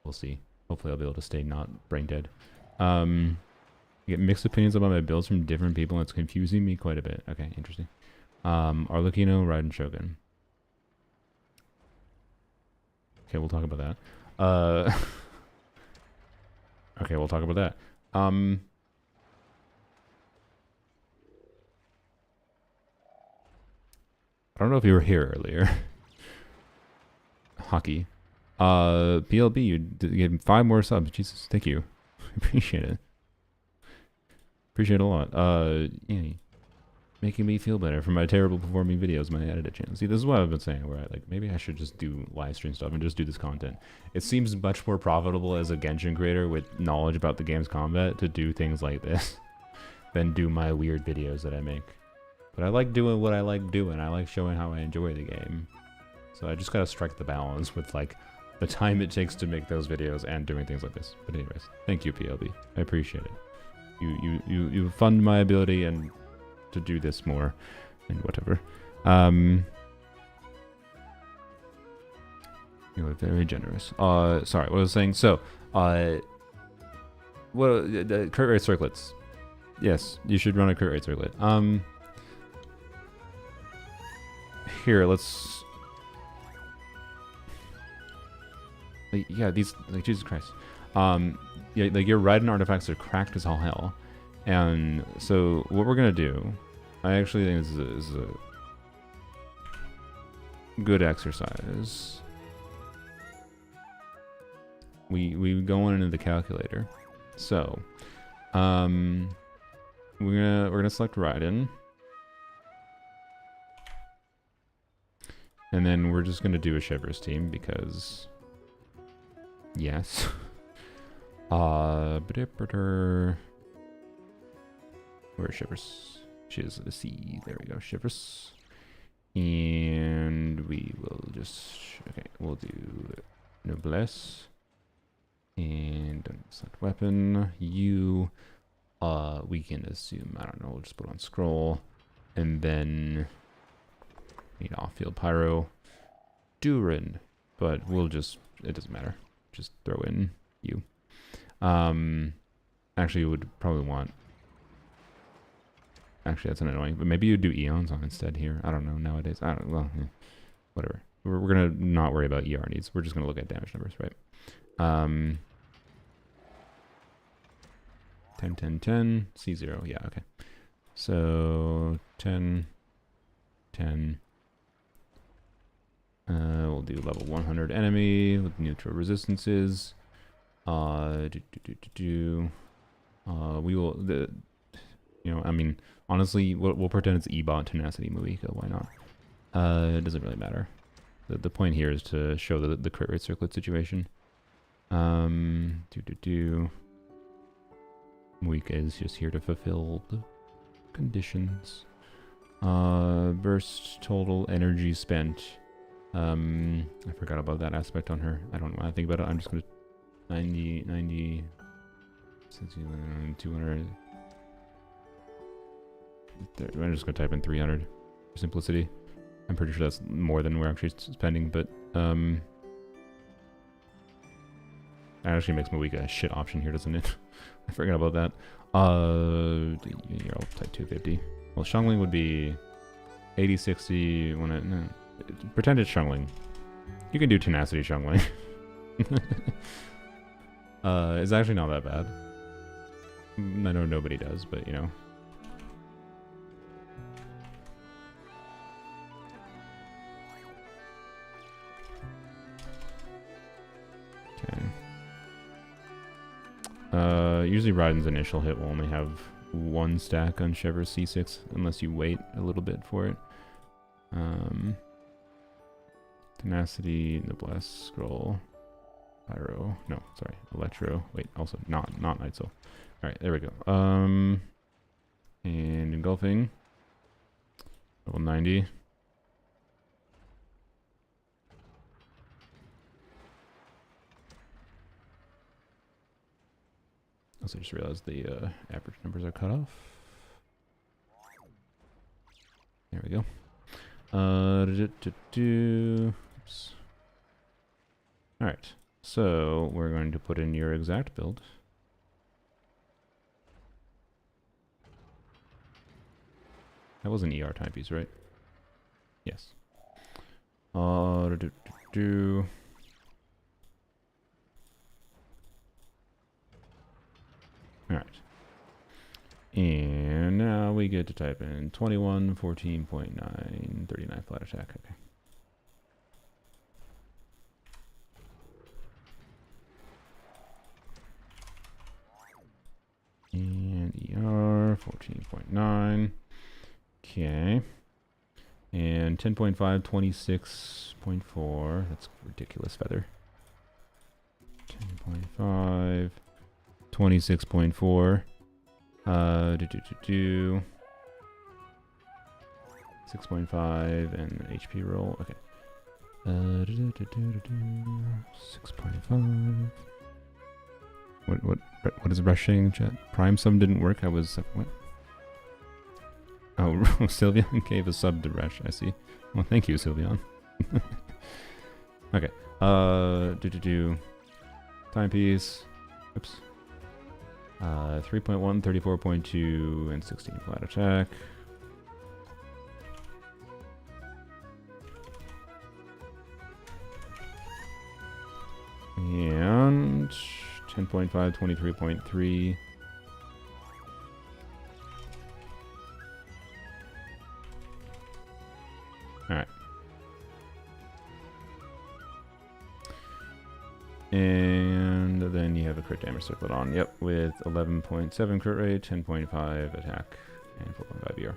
We'll see. Hopefully I'll be able to stay not brain dead. I get mixed opinions about my builds from different people, and it's confusing me quite a bit. Okay, interesting. Arlecchino, Raiden, Shogun. Okay, we'll talk about that. Okay, we'll talk about that. I don't know if you were here earlier. Hockey. PLB, you gave 5 more subs. Jesus, thank you. Appreciate it. Appreciate it a lot. Yeah. making me feel better for my terrible performing videos, my edited channel. See, this is what I've been saying, where maybe I should just do live stream stuff and just do this content. It seems much more profitable as a Genshin creator with knowledge about the game's combat to do things like this than do my weird videos that I make. But I like doing what I like doing. I like showing how I enjoy the game. So I just gotta strike the balance with like the time it takes to make those videos and doing things like this. But anyways, thank you, PLB. I appreciate it. You fund my ability and to do this more and whatever. You were very generous. Sorry, what I was saying. So, what the crit rate circlets? Yes, you should run a crit rate circlet. Here, let's. Like, yeah, these like Jesus Christ. Yeah, like your Raiden artifacts are cracked as all hell, and so what we're gonna do, I actually think this is a good exercise. We go into the calculator, so we're gonna select Raiden, and then we're just gonna do a Shivers team because yes. Where's Shivers? She is the sea. There we go, Shivers. And we will just okay. We'll do Noblesse and don't select weapon. You, we can assume I don't know. We'll just put on scroll, and then need off-field pyro, Durin. But we'll just it doesn't matter. Just throw in you. Actually, you would probably want. Actually, that's an annoying. But maybe you do Eons on instead here. I don't know nowadays. I don't. Well, whatever. We're gonna not worry about ER needs. We're just gonna look at damage numbers, right? 10, 10, 10. C0. Yeah. Okay. So 10, 10. We'll do level 100 enemy with neutral resistances. We will I mean, honestly, we'll pretend it's E-bot tenacity Muika. Why not? It doesn't really matter. The point here is to show the crit rate circlet situation. Muika is just here to fulfill the conditions. Burst total energy spent. I forgot about that aspect on her. I don't know. When I think about it, I'm just gonna 90, 60, 200. I'm just gonna type in 300 for simplicity. I'm pretty sure that's more than we're actually spending, but that actually makes Muika a shit option here, doesn't it? I forgot about that. I'll type 250. Well, Xiangling would be 80, 60. No, pretend it's Xiangling. You can do tenacity Xiangling. It's actually not that bad. I know nobody does, but you know. Okay. Usually Raiden's initial hit will only have one stack on Shiver's C6 unless you wait a little bit for it. Tenacity, Noblesse, Scroll, Pyro. No, sorry, Electro. Wait, also not Night Soul. All right, there we go. And Engulfing, level 90. Also, just realized the average numbers are cut off. There we go. Oops. All right, so we're going to put in your exact build. That was an ER timepiece, right? Yes. Alright. And now we get to type in 21, 14.9, 39 flat attack. Okay. And ER 14.9. Okay. And 10.5, 26.4. That's ridiculous feather. 10.5, 26.4. 6.5 and HP roll. Okay. 6.5. What is rushing? Chat? Prime sub didn't work. I was what? Oh, Sylveon gave a sub to Rush. I see. Well, thank you, Sylveon. Okay. Timepiece. Oops. 3.1, 34.2, and 16 flat attack. And 10.5, 23.3. Alright. And then you have a crit damage circlet on. Yep, with 11.7 crit rate, 10.5 attack, and 4.5 ER. Yep.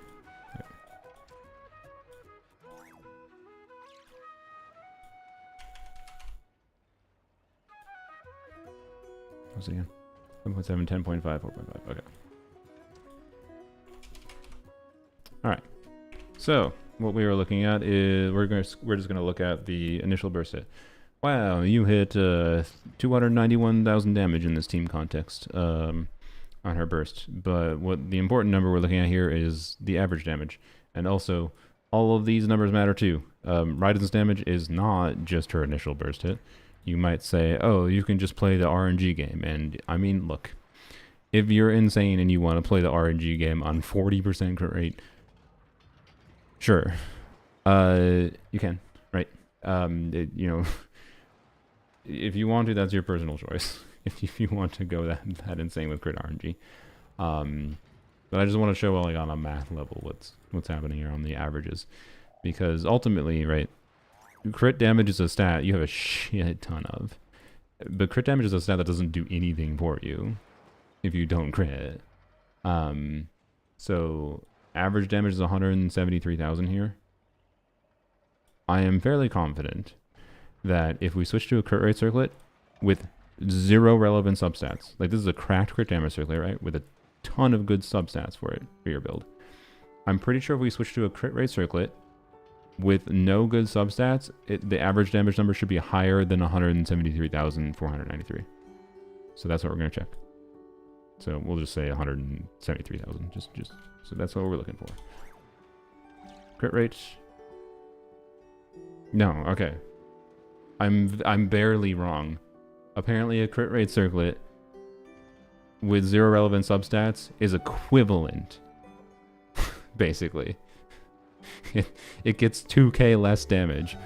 What's it again? 7.7, 10.5, 4.5. Okay. Alright. So, what we were looking at is we're just going to look at the initial burst hit. Wow, you hit 291,000 damage in this team context on her burst. But what the important number we're looking at here is the average damage. And also, all of these numbers matter too. Raiden's damage is not just her initial burst hit. You might say, oh, you can just play the RNG game. And I mean, look, if you're insane and you want to play the RNG game on 40% crit rate, sure, you can, right? You know, if you want to, that's your personal choice. If you want to go that insane with crit RNG, but I just want to show, like, on a math level what's happening here on the averages, because ultimately, right, crit damage is a stat you have a shit ton of, but crit damage is a stat that doesn't do anything for you if you don't crit. So average damage is 173,000 here. I am fairly confident that if we switch to a crit rate circlet with 0 relevant substats, like this is a cracked crit damage circlet, right, with a ton of good substats for it, for your build. I'm pretty sure if we switch to a crit rate circlet with no good substats, the average damage number should be higher than 173,493. So that's what we're going to check. So we'll just say 173,000. Just so that's what we're looking for. Crit rate. No, okay. I'm barely wrong. Apparently a crit rate circlet with 0 relevant substats is equivalent, basically. It gets 2k less damage.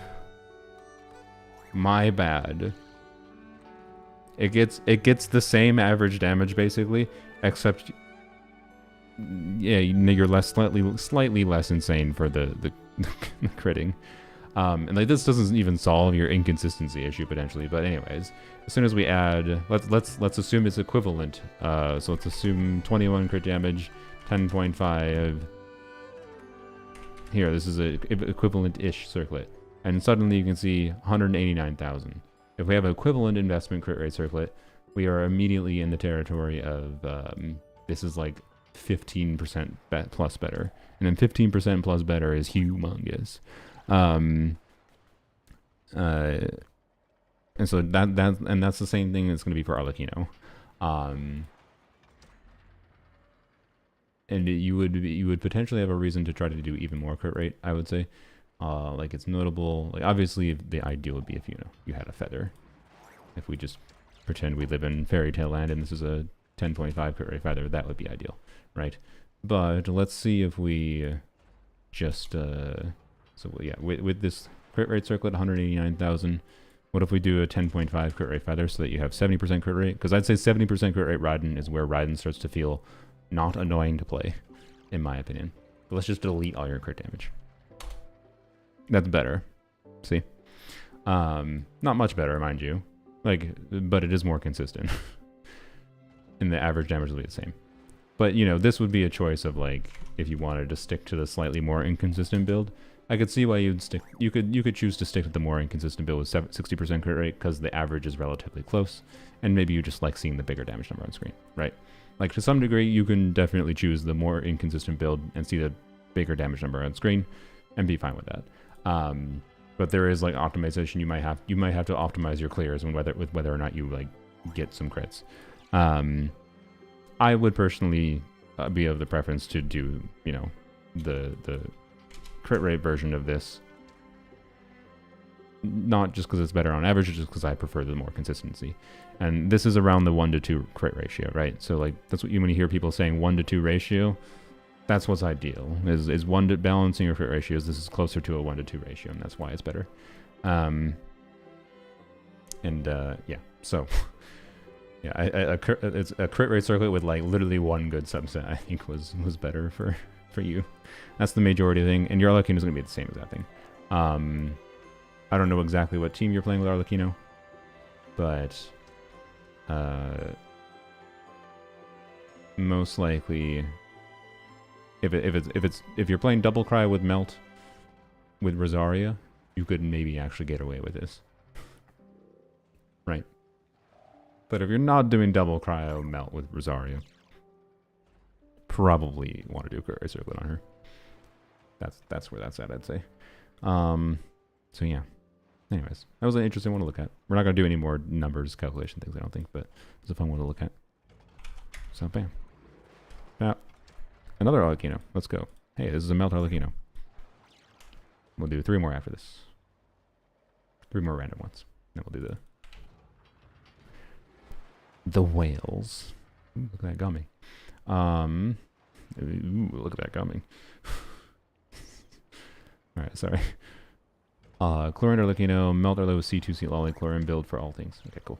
My bad. It gets the same average damage, basically, except yeah, you're slightly less insane for the critting. And like this doesn't even solve your inconsistency issue potentially, but anyways, as soon as we add, let's assume it's equivalent. So let's assume 21 crit damage, 10.5. Here, this is a equivalent-ish circlet, and suddenly you can see 189,000. If we have an equivalent investment crit rate circlet, we are immediately in the territory of this is like 15% plus better, and then 15% plus better is humongous. And so that's the same thing that's going to be for Arlecchino. And you would potentially have a reason to try to do even more crit rate, I would say. Like it's notable. Like obviously, the ideal would be if you had a feather. If we just pretend we live in fairy tale land and this is a 10.5 crit rate feather, that would be ideal, right? But let's see if we just so yeah, with this crit rate circlet, 189,000. What if we do a 10.5 crit rate feather so that you have 70% crit rate? Because I'd say 70% crit rate Raiden is where Raiden starts to feel not annoying to play, in my opinion. But let's just delete all your crit damage. That's better. See? Not much better, mind you. Like, but it is more consistent. And the average damage will be the same. But, you know, this would be a choice of, like, if you wanted to stick to the slightly more inconsistent build. I could see why you'd stick... You could choose to stick to the more inconsistent build with 60% crit rate, because the average is relatively close. And maybe you just like seeing the bigger damage number on screen, right? Like, to some degree, you can definitely choose the more inconsistent build and see the bigger damage number on screen and be fine with that. But there is, like, optimization. You might have to optimize your clears and whether or not you, like, get some crits. I would personally be of the preference to do, you know, the crit rate version of this. Not just because it's better on average, just because I prefer the more consistency. And this is around the 1 to 2 crit ratio, right? So, like, that's what when you hear people saying 1 to 2 ratio, that's what's ideal. Is 1 to balancing your crit ratios. This is closer to a 1 to 2 ratio, and that's why it's better. Yeah, so... Yeah, a crit rate circlet with, like, literally one good subset, I think was better for you. That's the majority thing, and your Arlecchino is going to be the same exact thing. I don't know exactly what team you're playing with Arlecchino, but most likely, if you're playing Double Cry with Melt with Rosaria, you could maybe actually get away with this, right? But if you're not doing Double Cryo Melt with Rosaria, probably want to do a crit rate circlet on her. That's where that's at, I'd say. So yeah. Anyways, that was an interesting one to look at. We're not going to do any more numbers, calculation things, I don't think, but it's a fun one to look at. So bam. Now, another Arlecchino. Let's go. Hey, this is a Melt Arlecchino. We'll do 3 more after this. 3 more random ones. Then we'll do the whales. Ooh, look at that gummy. Ooh, look at that gummy. Alright, sorry. Chlorine Arlecchino, Melt Arlo with C2 C Lolly, Chlorine build for all things. Okay, cool.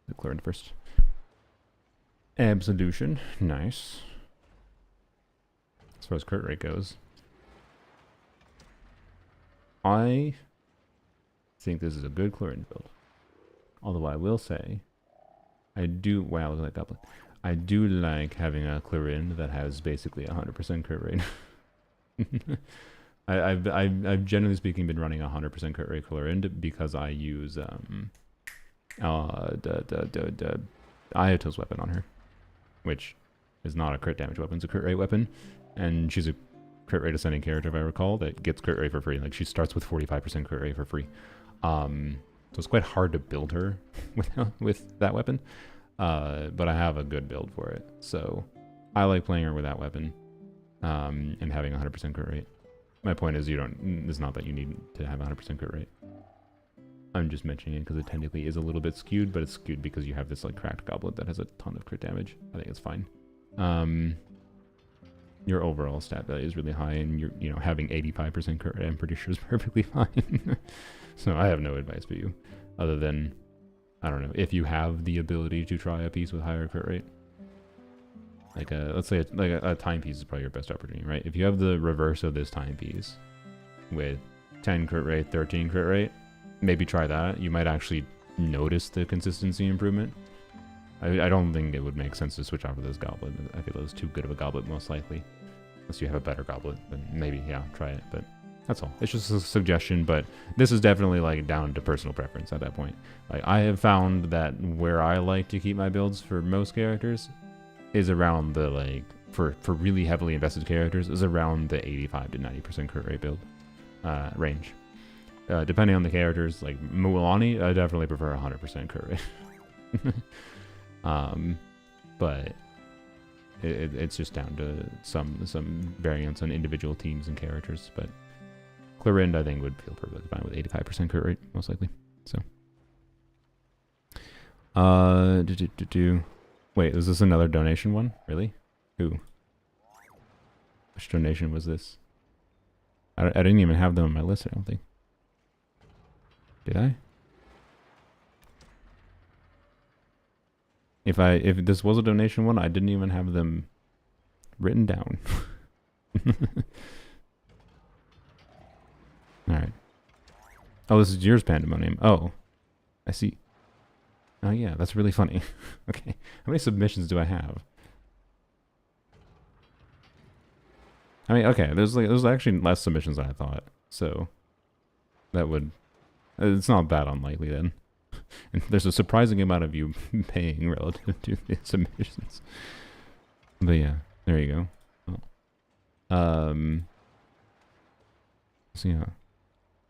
The Chlorine first. Absolution. Nice. As far as crit rate goes, I think this is a good Chlorine build. Although I will say, I do... Wow, look at that goblin. I do like having a Chlorine that has basically 100% crit rate. I've generally speaking been running 100% crit rate Chlorine because I use Ayato's weapon on her, which is not a crit damage weapon, it's a crit rate weapon, and she's a crit rate ascending character if I recall that gets crit rate for free. Like, she starts with 45% crit rate for free. So it's quite hard to build her with that weapon, but I have a good build for it. So I like playing her with that weapon and having 100% crit rate. My point is, it's not that you need to have 100% crit rate. I'm just mentioning it because it technically is a little bit skewed, but it's skewed because you have this, like, cracked goblet that has a ton of crit damage. I think it's fine. Your overall stat value is really high, and you're, having 85% crit rate, I'm pretty sure is perfectly fine. So I have no advice for you, other than, I don't know, if you have the ability to try a piece with higher crit rate. Like let's say a timepiece is probably your best opportunity, right? If you have the reverse of this timepiece with 10 crit rate, 13 crit rate, maybe try that. You might actually notice the consistency improvement. I don't think it would make sense to switch off of this goblet. I feel it was too good of a goblet, most likely. Unless you have a better goblet, then maybe, yeah, try it. But that's all. It's just a suggestion, but this is definitely, like, down to personal preference at that point. Like, I have found that where I like to keep my builds for most characters is around the, like, for really heavily invested characters, is around the 85 to 90% crit rate build range. Depending on the characters, like Mualani, I definitely prefer 100% crit rate. But it's just down to some variance on individual teams and characters. But Chlorinde, I think, would feel perfectly fine with 85% crit rate, most likely. So, wait, is this another donation one? Really? Who? Which donation was this? I didn't even have them on my list, I don't think. Did I? If this was a donation one, I didn't even have them written down. Alright. Oh, this is yours, Pandemonium. Oh. I see. Oh yeah, that's really funny. Okay. How many submissions do I have? I mean, okay, there's actually less submissions than I thought, so that would, it's not that unlikely then. And there's a surprising amount of you paying relative to the submissions. But yeah, there you go. Well, so yeah.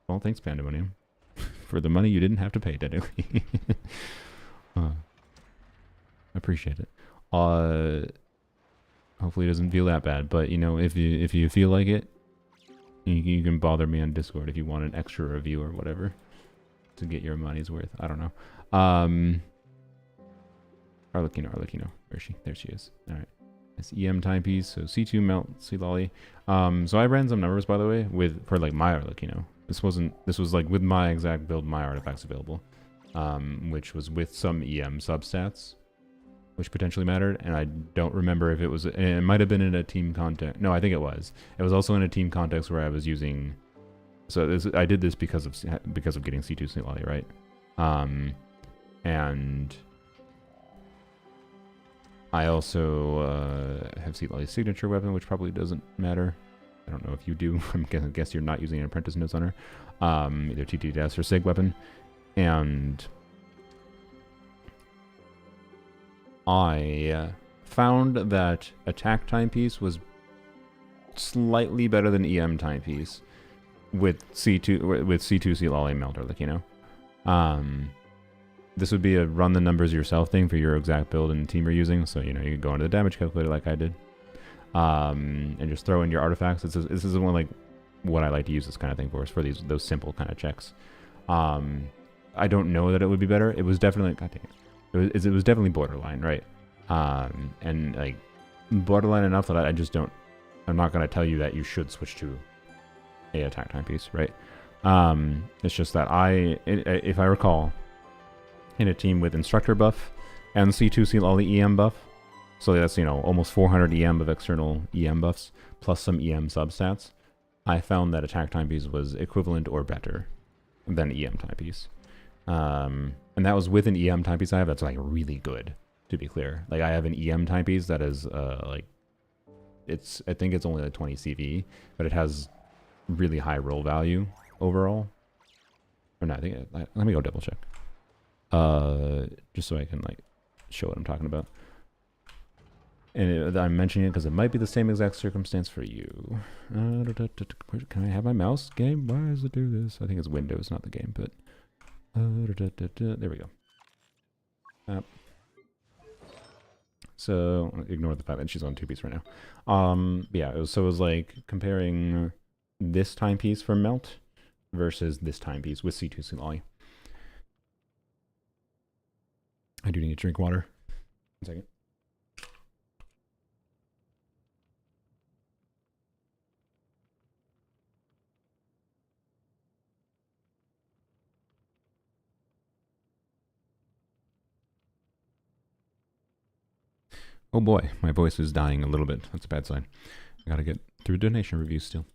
Well, thanks, Pandemonium, for the money you didn't have to pay, technically. Appreciate it. Hopefully it doesn't feel that bad, but you know, if you feel like it, you can bother me on Discord if you want an extra review or whatever to get your money's worth. I don't know. Arlecchino, where is she? There she is. All right. It's EM timepiece, so C2 melt, C lolly. So I ran some numbers, by the way, for like my Arlecchino. This was like with my exact build, my artifacts available, which was with some EM substats, which potentially mattered, and I don't remember if it was, it might have been in a team context. No, I think it was. It was also in a team context where I was using, so I did this because of getting C2 C lolly, right? And I also have C lolly's signature weapon, which probably doesn't matter. I don't know if you do. I guess you're not using an apprentice notes on her. Either TTS or SIG weapon. And I found that attack timepiece was slightly better than EM timepiece with C2 C lolly melter, like, you know. This would be a run the numbers yourself thing for your exact build and team you're using. So, you know, you can go into the damage calculator like I did. And just throw in your artifacts. This is one like what I like to use this kind of thing for, is for those simple kind of checks. I don't know that it would be better. It was definitely, god dang it. It was definitely borderline, right? And like borderline enough that I'm not going to tell you that you should switch to a attack timepiece, right? It's just that if I recall, in a team with instructor buff and C2 C lolly EM buff, so that's, you know, almost 400 EM of external EM buffs, plus some EM substats, I found that attack timepiece was equivalent or better than EM timepiece. And that was with an EM timepiece I have that's like really good, to be clear. Like I have an EM timepiece that is like, I think it's only like 20 CV, but it has really high roll value overall. Or no, let me go double check. Just so I can like show what I'm talking about. And I'm mentioning it because it might be the same exact circumstance for you. Can I have my mouse? Game? Why does it do this? I think it's Windows, not the game, but... there we go. So, ignore the fact that she's on 2-piece right now. Yeah, it was like comparing this timepiece for Melt versus this timepiece with C2 C lolly. I do need to drink water. 1 second. Oh boy, my voice is dying a little bit. That's a bad sign. I gotta get through donation reviews still.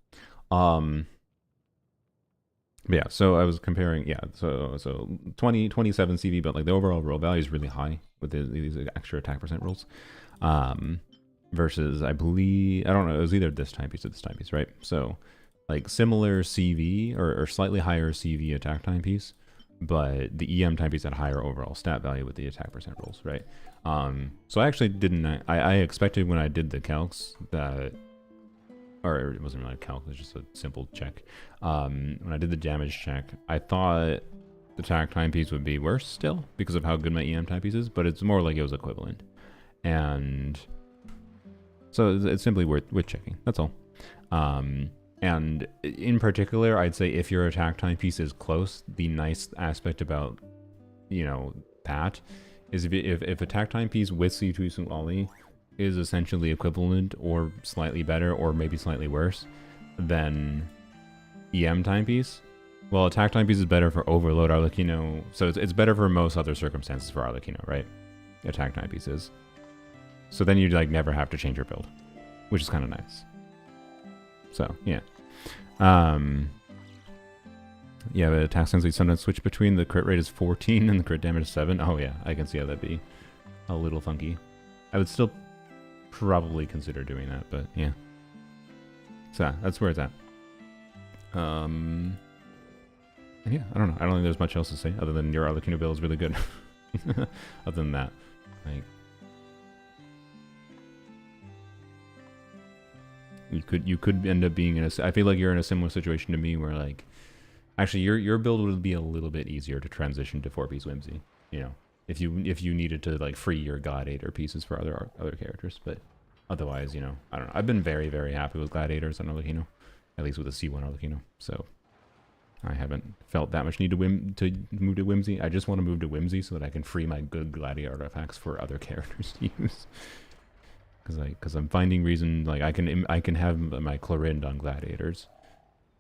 Yeah, so I was comparing, yeah, so 27 CV, but like the overall roll value is really high with these extra attack percent rolls. Versus, I believe, I don't know, it was either this timepiece or this timepiece, right? So, like similar CV or slightly higher CV attack timepiece, but the EM timepiece had higher overall stat value with the attack percent rolls, right? So I actually didn't, I expected when I did the calcs that, or it wasn't really a calc, it was just a simple check. When I did the damage check, I thought the attack timepiece would be worse still because of how good my EM timepiece is, but it's more like it was equivalent. And so it's simply worth checking, that's all. And in particular, I'd say if your attack timepiece is close, the nice aspect about, you know, that is if attack timepiece with C2 C lolly is essentially equivalent or slightly better or maybe slightly worse than EM timepiece, well, attack timepiece is better for overload Arlecchino, so it's better for most other circumstances for Arlecchino, right? Attack timepiece is. So then you like never have to change your build, which is kind of nice. So yeah. Yeah, but attack sense we sometimes switch between the crit rate is 14 and the crit damage is 7. Oh yeah, I can see how that'd be a little funky. I would still probably consider doing that, but yeah. So that's where it's at. And yeah, I don't know. I don't think there's much else to say other than your Arlecchino build is really good. Other than that, like, you could end up being in a. I feel like you're in a similar situation to me, where like, actually, your build would be a little bit easier to transition to 4-piece Whimsy. You know, if you needed to like free your Gladiator pieces for other characters, but otherwise, you know, I don't know. I've been very happy with Gladiators on Arlecchino, at least with the C1 Arlecchino. So I haven't felt that much need to move to Whimsy. I just want to move to Whimsy so that I can free my good Gladiator artifacts for other characters to use. Because I'm finding reason like I can have my Clorind on Gladiators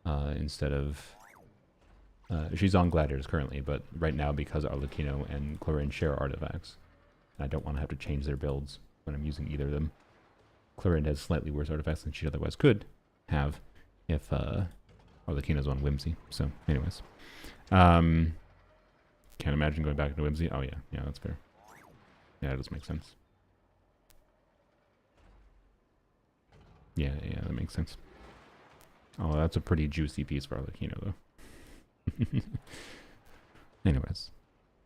instead of she's on Gladiators currently, but right now because Arlecchino and Clorind share artifacts, I don't want to have to change their builds when I'm using either of them. Clorind has slightly worse artifacts than she otherwise could have if Arlecchino's on Whimsy. So, anyways. Can't imagine going back to Whimsy. Oh, yeah. Yeah, that's fair. Yeah, it does make sense. Yeah, that makes sense. Oh, that's a pretty juicy piece for Arlecchino, though. Anyways.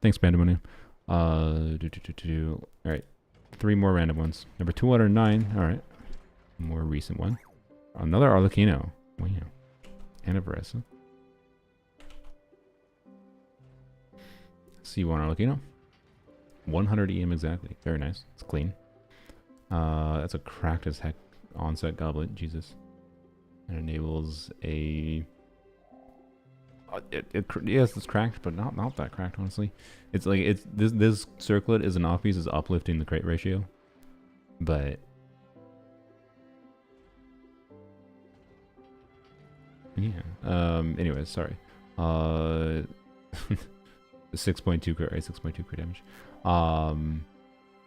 Thanks, Bandamonium. Alright. 3 more random ones. Number 209. Alright. More recent one. Another Arlecchino. Wow. And a Veressa. C1 Arlecchino. 100 EM exactly. Very nice. It's clean. That's a cracked as heck onset goblet. Jesus. It enables a... yes, it's cracked, but not that cracked, honestly. It's like, this circlet is an off-piece, is uplifting the crate ratio. But... yeah. Anyways, sorry. 6.2 crit rate, 6.2 crit damage.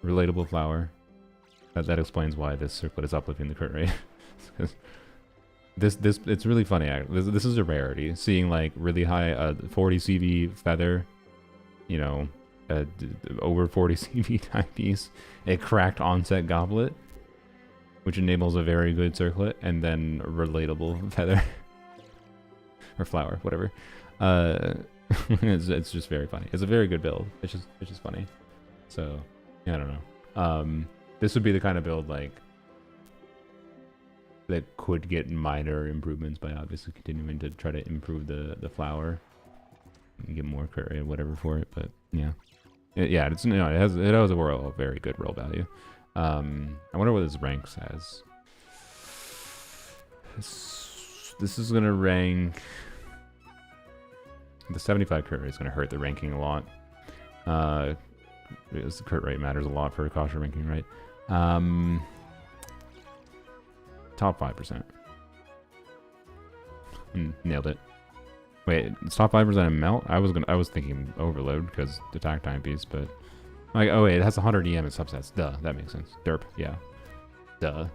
Relatable flower. That explains why this circlet is uplifting the crit rate. this it's really funny. This is a rarity. Seeing like really high 40 CV feather, you know, over 40 CV timepiece, a cracked onset goblet, which enables a very good circlet, and then relatable feather. Or flower, whatever. It's just very funny. It's a very good build. It's just funny. So yeah, I don't know. This would be the kind of build like that could get minor improvements by obviously continuing to try to improve the flower and get more crit rate, whatever for it. But yeah, yeah, it has a very good roll value. I wonder what this ranks as. This is gonna rank. The 75 crit rate is gonna hurt the ranking a lot. Because the crit rate matters a lot for a Kasha ranking, right? Top 5%. Nailed it. Wait, it's top 5% in melt? I was thinking overload because attack timepiece, but like, oh wait, it has 100 EM and subsets. Duh, that makes sense. Derp, yeah. Duh.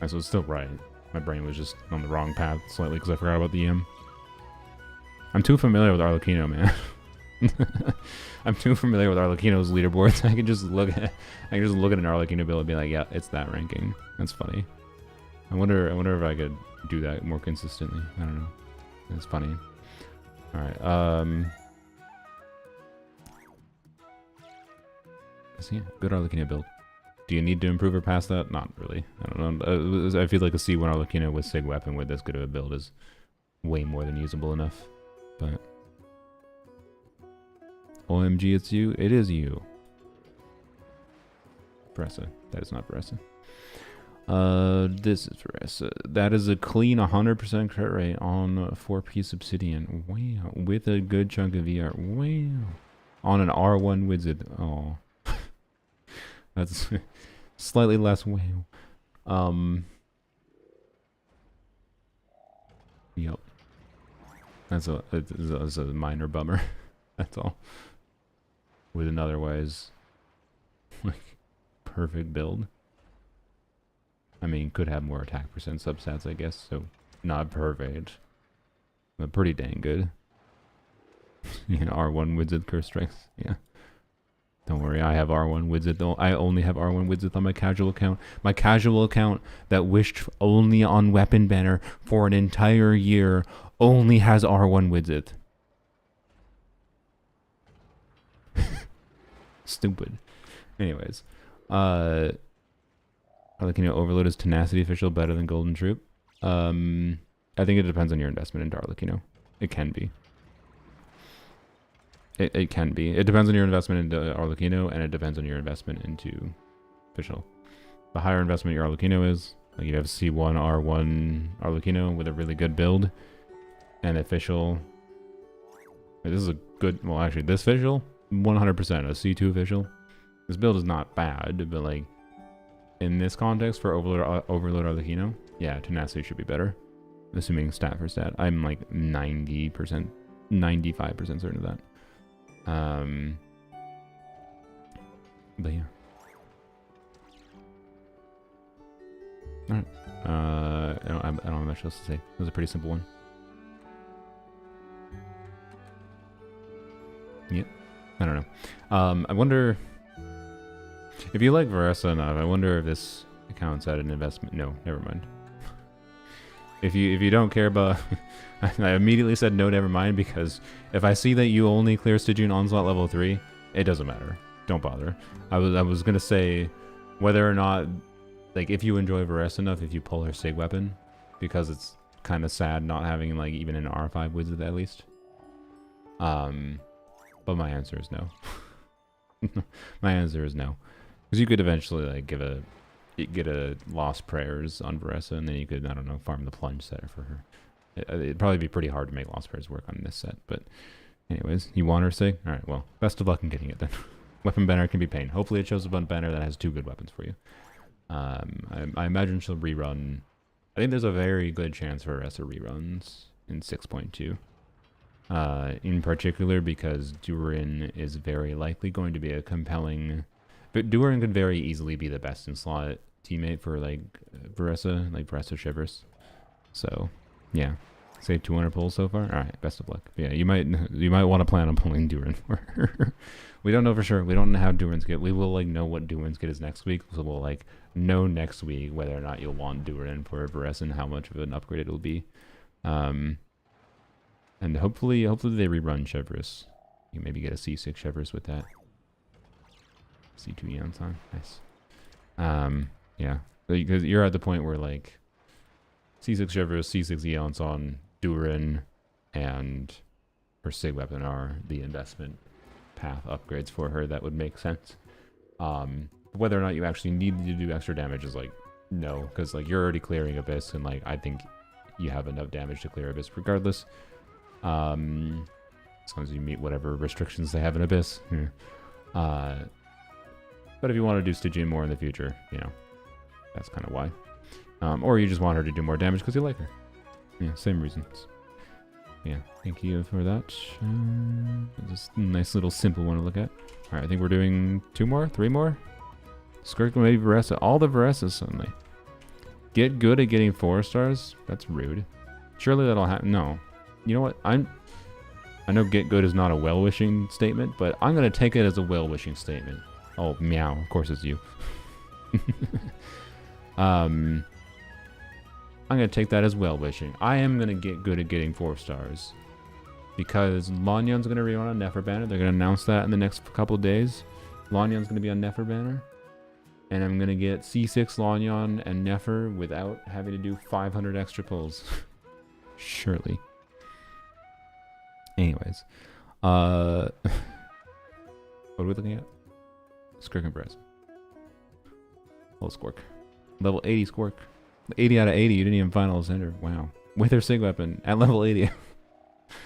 So it's still right. My brain was just on the wrong path slightly because I forgot about the EM. I'm too familiar with Arlecchino, man. I'm too familiar with Arlecchino's leaderboards. I can just look at an Arlecchino build and be like, yeah, it's that ranking. That's funny. I wonder if I could do that more consistently. I don't know. It's funny. All right. So yeah, good Arlecchino build. Do you need to improve or pass that? Not really. I don't know. I feel like a C1 Arlecchino with Sig Weapon with this good of a build is way more than usable enough. But OMG, it's you. It is you. Veressa. That is not Veressa. This is Veressa. That is a clean 100% crit rate on 4-piece Obsidian. Wow. With a good chunk of VR. Wow. On an R1 wizard. Oh. That's slightly less wow. Yep. That's a minor bummer. That's all. With an otherwise like perfect build. I mean, could have more attack percent substats, I guess. So not perfect, but pretty dang good. You know, R1 wizard curse strikes. Yeah. Don't worry, I have R1 Widzith. I only have R1 Widzith on my casual account. My casual account that wished only on Weapon Banner for an entire year only has R1 Widzith. Stupid. Anyways, Arlecchino Overload is Tenacity official better than Golden Troop? I think it depends on your investment into Arlecchino. It can be. It can be. It depends on your investment into Arlecchino, and it depends on your investment into official. The higher investment your Arlecchino is, like you have C1 R1 Arlecchino with a really good build, and official. This is a good. Well, actually, this official 100% a C2 official. This build is not bad, but like in this context for Overload Arlecchino, yeah, Tenacity should be better. Assuming stat for stat, I'm like 90%, 95% certain of that. But yeah. Alright. I don't have much else to say. It was a pretty simple one. Yep. I don't know. I wonder if you like Varesa enough. I wonder if this counts at an investment. No, never mind. If you don't care about, I immediately said no, never mind, because if I see that you only clear Stygian Onslaught level 3, it doesn't matter. Don't bother. I was gonna say whether or not, like, if you enjoy Varesa enough, if you pull her Sig weapon, because it's kind of sad not having like even an R5 wizard at least. But my answer is no. My answer is no, because you could eventually like get a Lost Prayers on Varesa, and then you could, I don't know, farm the plunge set for her. It'd probably be pretty hard to make Lost Prayers work on this set, but anyways, you want her Sig? Alright, well, best of luck in getting it then. Weapon banner can be pain. Hopefully it shows up on banner that has 2 good weapons for you. I imagine she'll rerun. I think there's a very good chance for Varesa reruns in 6.2. In particular because Durin is very likely going to be a compelling... But Durin could very easily be the best in slot teammate for like Varesa, like Varesa Shivers. So, yeah. Say 200 pulls so far. All right, best of luck. Yeah, you might want to plan on pulling Durin for her. We don't know for sure. We don't know how Durin's get. We will like know what Durin's get is next week. So we'll like know next week whether or not you'll want Durin for Varesa and how much of an upgrade it will be. And hopefully they rerun Chevrolet. You maybe get a C6 Chevrolet with that. C2 Eons on. Nice. Yeah. Because you're at the point where like C6 Chevrolet, C6 Eons on, Durin, and her Sig weapon are the investment path upgrades for her that would make sense. Whether or not you actually need to do extra damage is like no, because like you're already clearing Abyss, and like I think you have enough damage to clear Abyss regardless. As long as you meet whatever restrictions they have in Abyss. Yeah. But if you want to do Stygian more in the future, you know, that's kind of why. Or you just want her to do more damage because you like her. Yeah, same reasons. Yeah, thank you for that. Just a nice little simple one to look at. Alright, I think we're doing 2 more, 3 more. Skirk, maybe Varesa. All the Varesas suddenly. Get good at getting 4 stars? That's rude. Surely that'll happen. No. You know what? I know get good is not a well-wishing statement, but I'm going to take it as a well-wishing statement. Oh, meow. Of course it's you. I'm going to take that as well-wishing. I am going to get good at getting 4 stars. Because Lanyon's going to rerun on Nefer banner. They're going to announce that in the next couple days. Lanyon's going to be on Nefer banner. And I'm going to get C6 Lanyon and Nefer without having to do 500 extra pulls. Surely. Anyways. What are we looking at? Skirk and Perez. Oh, Squirk. Level 80 Squirk. 80 out of 80. You didn't even final Ascender. Wow. With her Sig weapon at level 80.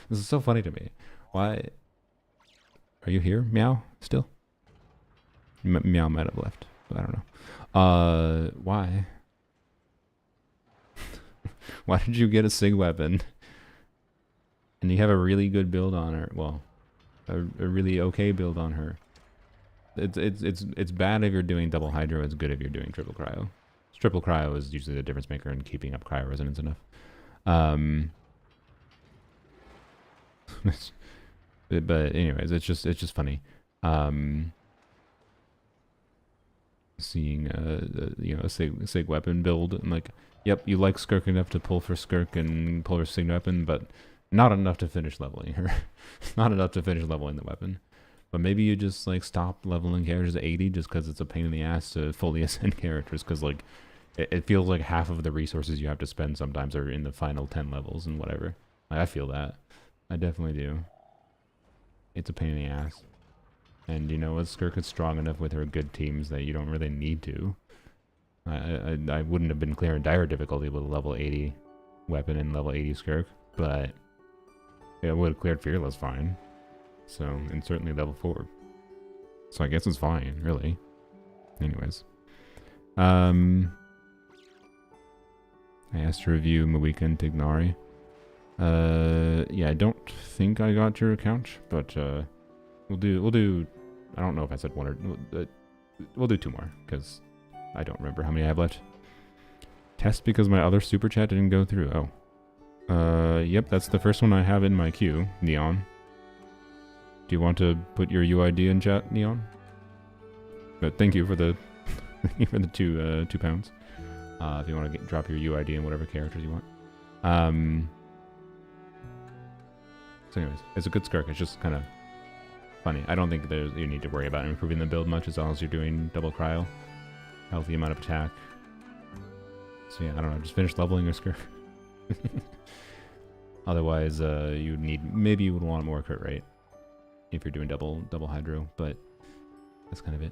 This is so funny to me. Why? Are you here? Meow? Still? Meow might have left. But I don't know. Why? Why did you get a Sig weapon? And you have a really good build on her. Well, a really okay build on her. It's bad if you're doing double hydro. It's good if you're doing triple cryo. Triple cryo is usually the difference maker in keeping up cryo resonance enough. But anyways, it's just funny. seeing you know, a sig weapon build, and like, yep, you like Skirk enough to pull for Skirk and pull for sig weapon, but not enough to finish leveling her. Not enough to finish leveling the weapon. But maybe you just like stop leveling characters at 80 just because it's a pain in the ass to fully ascend characters, because like it feels like half of the resources you have to spend sometimes are in the final 10 levels and whatever. Like, I feel that. I definitely do. It's a pain in the ass. And you know what? Skirk is strong enough with her good teams that you don't really need to. I wouldn't have been clearing dire difficulty with a level 80 weapon and level 80 Skirk, but it would have cleared Fearless fine. So, and certainly level 4. So I guess it's fine, really. Anyways. I asked to review Mawika and Tignari. Yeah, I don't think I got your account, but we'll do, I don't know if I said one or, we'll do 2 more, because I don't remember how many I have left. Test because my other super chat didn't go through. Oh. Yep, that's the first one I have in my queue, Neon. Do you want to put your UID in chat, Neon? But thank you for the thank you for the two pounds. If you want to drop your UID in whatever characters you want. So anyways, it's a good Skirk. It's just kind of funny. I don't think you need to worry about improving the build much as long as you're doing double cryo, healthy amount of attack. So yeah, I don't know. Just finish leveling your Skirk. Otherwise, maybe you would want more crit rate if you're doing double hydro, but that's kind of it.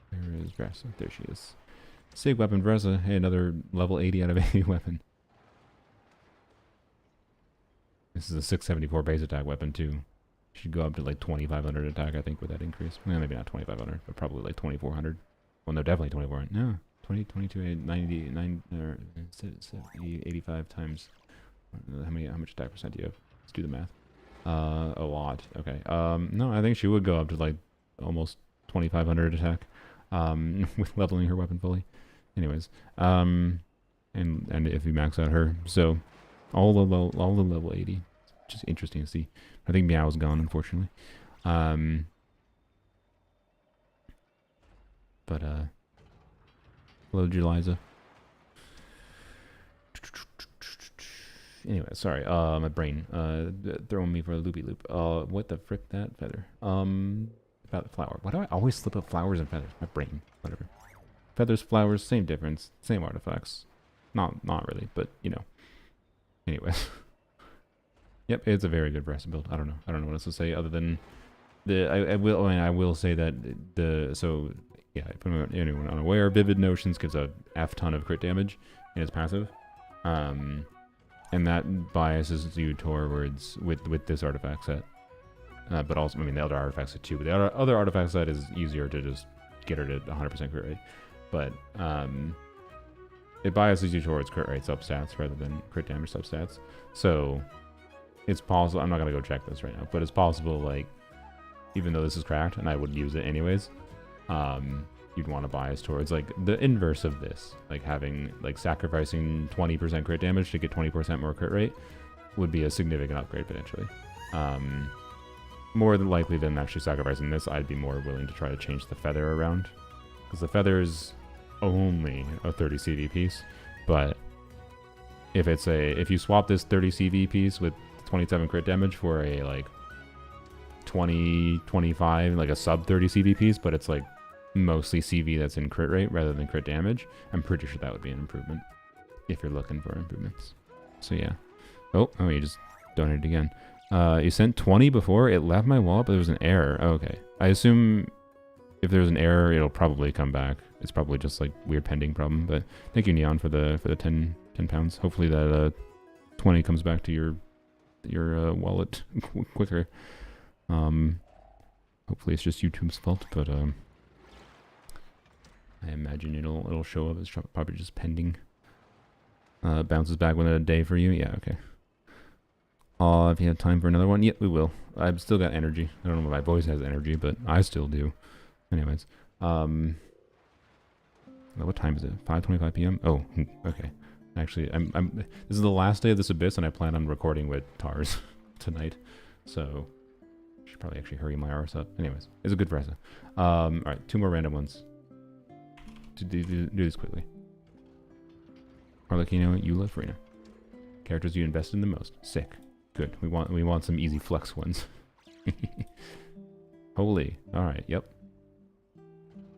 Where is Vressa? There she is. Sig weapon Vressa. Hey, another level 80 out of 80 weapon. This is a 674 base attack weapon too. Should go up to like 2500 attack, I think, with that increase. Well, maybe not 2500, but probably like 2400. Well, no, definitely 2400. No, 20, 22, 90, 9, or 70, 85 times. How much attack percent do you have? Let's do the math. A lot. Okay. No, I think she would go up to like almost 2500 attack. With leveling her weapon fully. Anyways, and if you max out her, so all the level 80. It's just interesting to see. I think Meow's gone, unfortunately. But hello, Jeliza. Anyway, sorry, my brain throwing me for a loopy loop. What the frick, that feather? About the flower. Why do I always slip up flowers and feathers? My brain, whatever. Feathers, flowers, same difference, same artifacts. Not really, but you know. Anyways. Yep, it's a very good Vressa build. I don't know what else to say other than I will say that yeah, if anyone unaware, Vivid Notions gives a F ton of crit damage in its passive. And that biases you towards with this artifact set. But also, I mean, the other artifact set too. But the other artifact set is easier to just get her to 100% crit rate. But it biases you towards crit rate substats rather than crit damage substats. So it's possible. I'm not gonna go check this right now, but it's possible. Like, even though this is cracked, and I would use it anyways, you'd want to bias towards like the inverse of this, like having like sacrificing 20% crit damage to get 20% more crit rate would be a significant upgrade potentially. More than likely than actually sacrificing this, I'd be more willing to try to change the feather around, because the feather is only a 30 CV piece. But if you swap this 30 CV piece with 27 crit damage for a like 20, 25, like a sub 30 CV piece, but it's like mostly CV that's in crit rate rather than crit damage, I'm pretty sure that would be an improvement if you're looking for improvements. So yeah. Oh, you just donated again. You sent 20 before, it left my wallet, but there was an error. Oh, okay. I assume if there's an error, it'll probably come back. It's probably just like weird pending problem, but thank you, Neon, for the 10 pounds. Hopefully that 20 comes back to your wallet quicker. Hopefully it's just YouTube's fault, but I imagine it'll show up as probably just pending. Bounces back within a day for you. Yeah, okay. If you have time for another one, yeah, we will. I've still got energy. I don't know if my voice has energy, but I still do. Anyways, what time is it? 5:25 p.m. Oh, okay. Actually, this is the last day of this Abyss, and I plan on recording with Tars tonight, so should probably actually hurry my arse up. Anyways, it's a good present. Alright, 2 more random ones. To do this quickly. Arlecchino, Eula, Farina. Characters you invested in the most. Sick. Good. We want some easy flex ones. Holy. Alright, yep.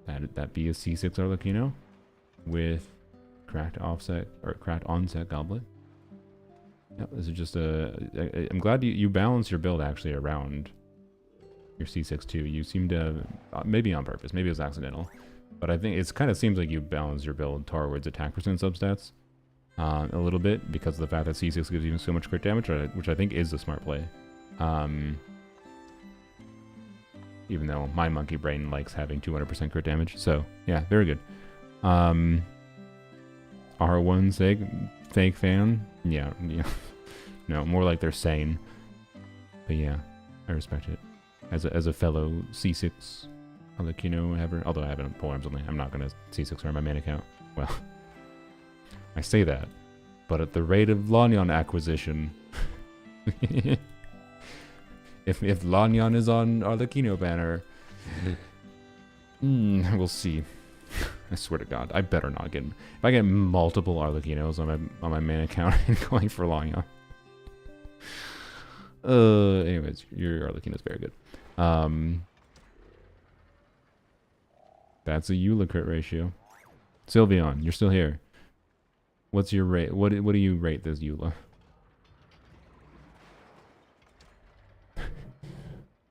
That be a C6 Arlecchino with cracked offset or cracked onset goblet. Yep, this is just I'm glad you balance your build actually around your C6 too. You seem to maybe on purpose, maybe it was accidental, but I think it kind of seems like you balance your build towards attack percent substats a little bit because of the fact that C6 gives you so much crit damage, which I think is a smart play. Even though my monkey brain likes having 200% crit damage, so yeah, very good. R1 fake fan, yeah. No, more like they're sane. But yeah, I respect it. As a fellow C6 Arlecchino ever, although I haven't pulled arms only, I'm not gonna C6 earn my main account. Well, I say that, but at the rate of Lanyon acquisition, if Lanyon is on Arlecchino banner, we'll see. I swear to God, I better not get. If I get multiple Arlecchinos on my main account and going for Lanyon. Anyways, your Arlecchino is very good. That's a Eula crit ratio. Sylveon, you're still here. What's your rate? What do you rate this Eula?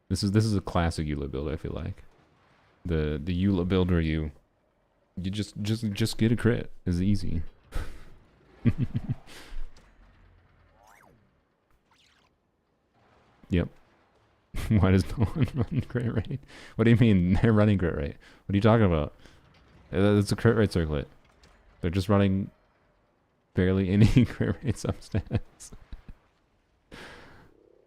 This is a classic Eula build. I feel like the Eula build where you just get a crit is easy. Yep. Why does no one run crit rate? What do you mean they're running crit rate? What are you talking about? It's a crit rate circlet. They're just running barely any crit rate substats.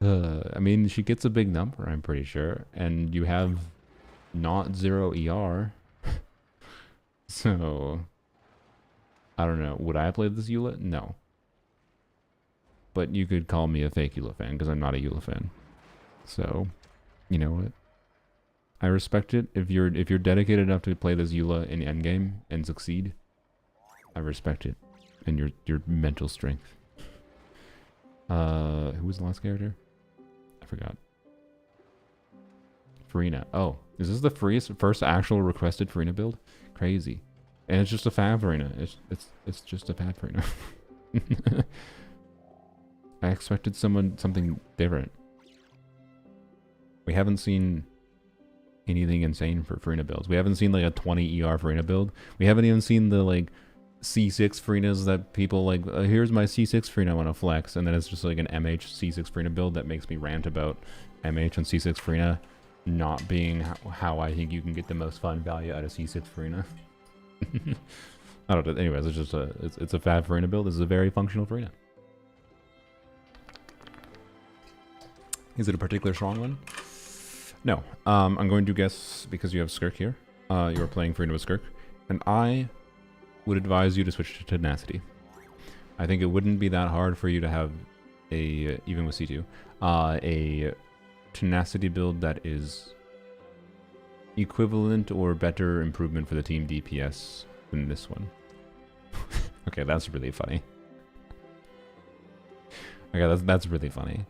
I mean, she gets a big number, I'm pretty sure, and you have not 0 ER. So, I don't know. Would I have played this Eula? No. But you could call me a fake Eula fan because I'm not a Eula fan. So, you know what? I respect it. If you're dedicated enough to play this Eula in Endgame and succeed, I respect it and your mental strength. Who was the last character? I forgot. Farina. Oh, is this the first actual requested Farina build? Crazy. And it's just a fab Farina. It's just a fab Farina. I expected something different. We haven't seen anything insane for Farina builds. We haven't seen like a 20 ER Farina build. We haven't even seen the like C6 Farinas that people like, here's my C6 Farina I want to flex, and then it's just like an MH C6 Farina build that makes me rant about MH and C6 Farina not being how I think you can get the most fun value out of C6 Farina. I don't know. Anyways, it's just it's a fab Farina build. This is a very functional Farina. Is it a particular strong one? No. I'm going to guess because you have Skirk here. You are playing Farina with Skirk, and I would advise you to switch to Tenacity. I think it wouldn't be that hard for you to have a, even with C2, a Tenacity build that is equivalent or better improvement for the team DPS than this one. Okay, that's really funny. Okay, that's really funny.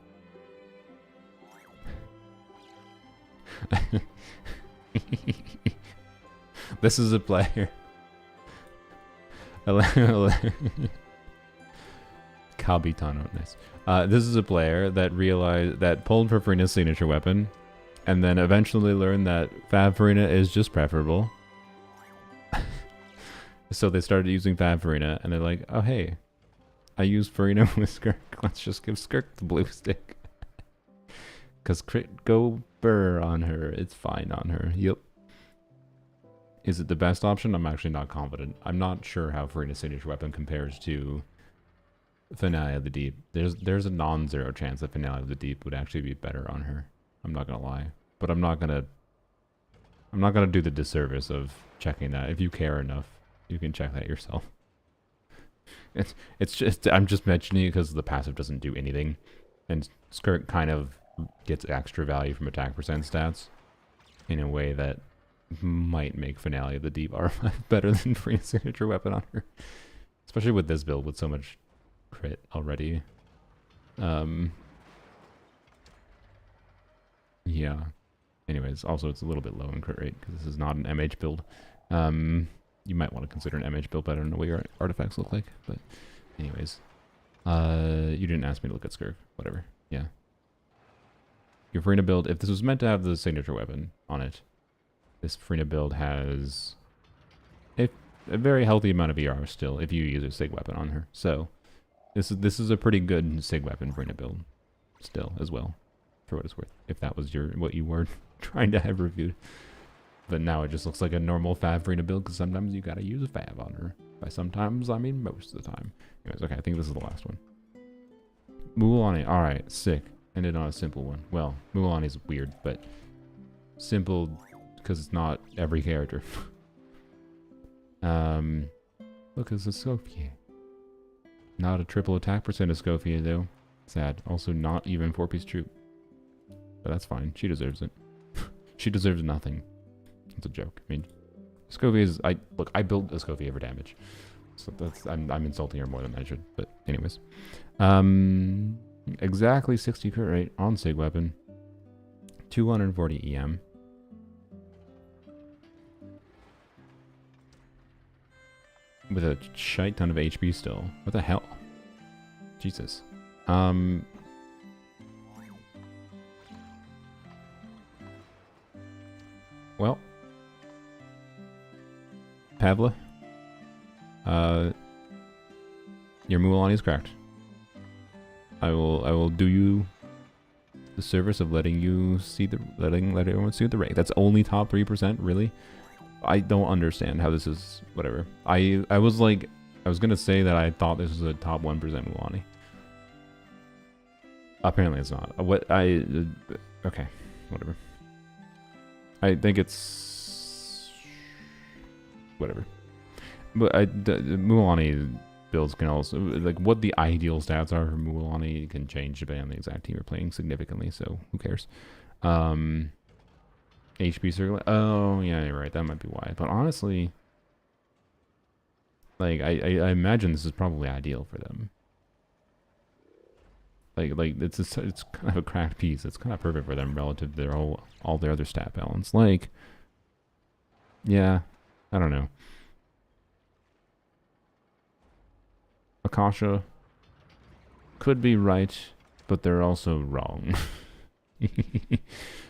This is a player. Kabitano, nice. This is a player that pulled for Farina's signature weapon, and then eventually learned that Fab Farina is just preferable. So they started using Fab Farina, and they're like, oh hey, I use Farina with Skirk. Let's just give Skirk the blue stick. Cause crit go burr on her. It's fine on her. Yep. Is it the best option? I'm actually not confident. I'm not sure how Farina's signature weapon compares to Finale of the Deep. There's a non-zero chance that Finale of the Deep would actually be better on her. I'm not gonna lie. But I'm not gonna do the disservice of checking that. If you care enough, you can check that yourself. It's just I'm just mentioning it because the passive doesn't do anything. And Skirk kind of gets extra value from attack percent stats in a way that might make Finale of the D-Bar better than free signature weapon on her. Especially with this build with so much crit already. Yeah. Anyways, also it's a little bit low in crit rate because this is not an MH build. You might want to consider an MH build better than the way your artifacts look like. But anyways, you didn't ask me to look at Skirk. Whatever. Yeah. Your Farina build, if this was meant to have the signature weapon on it, this Farina build has a very healthy amount of ER still if you use a sig weapon on her. So this is a pretty good sig weapon Farina build still as well, for what it's worth. If that was what you were trying to have reviewed. But now it just looks like a normal Fav Farina build because sometimes you gotta use a Fav on her. By sometimes, I mean most of the time. Anyways, okay, I think this is the last one. Mualani, alright, sick. Ended on a simple one. Well, Mualani's weird, but simple because it's not every character. Look, it's a Scofier. Not a triple attack percent of Scofier though. Sad. Also not even 4-piece troop. But that's fine. She deserves it. She deserves nothing. It's a joke. I mean, Scofier is... Look, I built a Scofier for damage. So that's... I'm insulting her more than I should. But anyways. Exactly 60 crit rate on Sig weapon. 240 EM. With a shite ton of HP still. What the hell? Jesus. Well. Pavla. Your Mualani is cracked. I will do you the service of letting you see let everyone see the rank. That's only top 3%, really? I don't understand how this is whatever. I was gonna say that I thought this was a top 1% Mualani. Apparently it's not. Okay, whatever. I think it's whatever. But Mualani builds can also, like, what the ideal stats are for Mualani can change depending on the exact team you're playing significantly, so who cares? HP circle. Oh, yeah, you're right. That might be why. But honestly, like, I imagine this is probably ideal for them. Like it's kind of a cracked piece. It's kind of perfect for them relative to their all their other stat balance. Like, yeah, I don't know. Akasha could be right, but they're also wrong.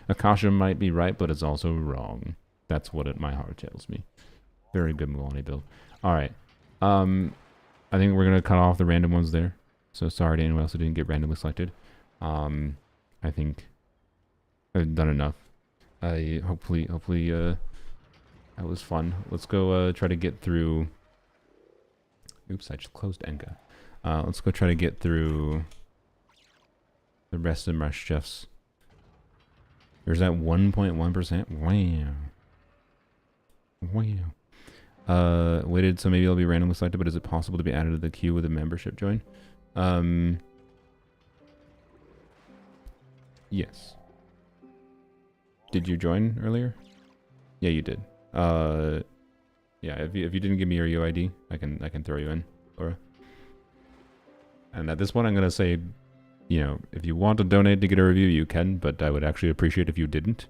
Akasha might be right, but it's also wrong. That's what my heart tells me. Very good Mualani build. Alright. I think we're going to cut off the random ones there. So sorry to anyone else who didn't get randomly selected. I think I've done enough. Hopefully that was fun. Let's go try to get through... Oops, I just closed Enka. Let's go try to get through the rest of my chefs. There's that 1.1%. Wow. Waited, so maybe I'll be randomly selected, but is it possible to be added to the queue with a membership join? Yes. Did you join earlier? Yeah, you did. Yeah, if you didn't give me your UID, I can throw you in, Laura. And at this point, I'm gonna say, you know, if you want to donate to get a review, you can, but I would actually appreciate if you didn't,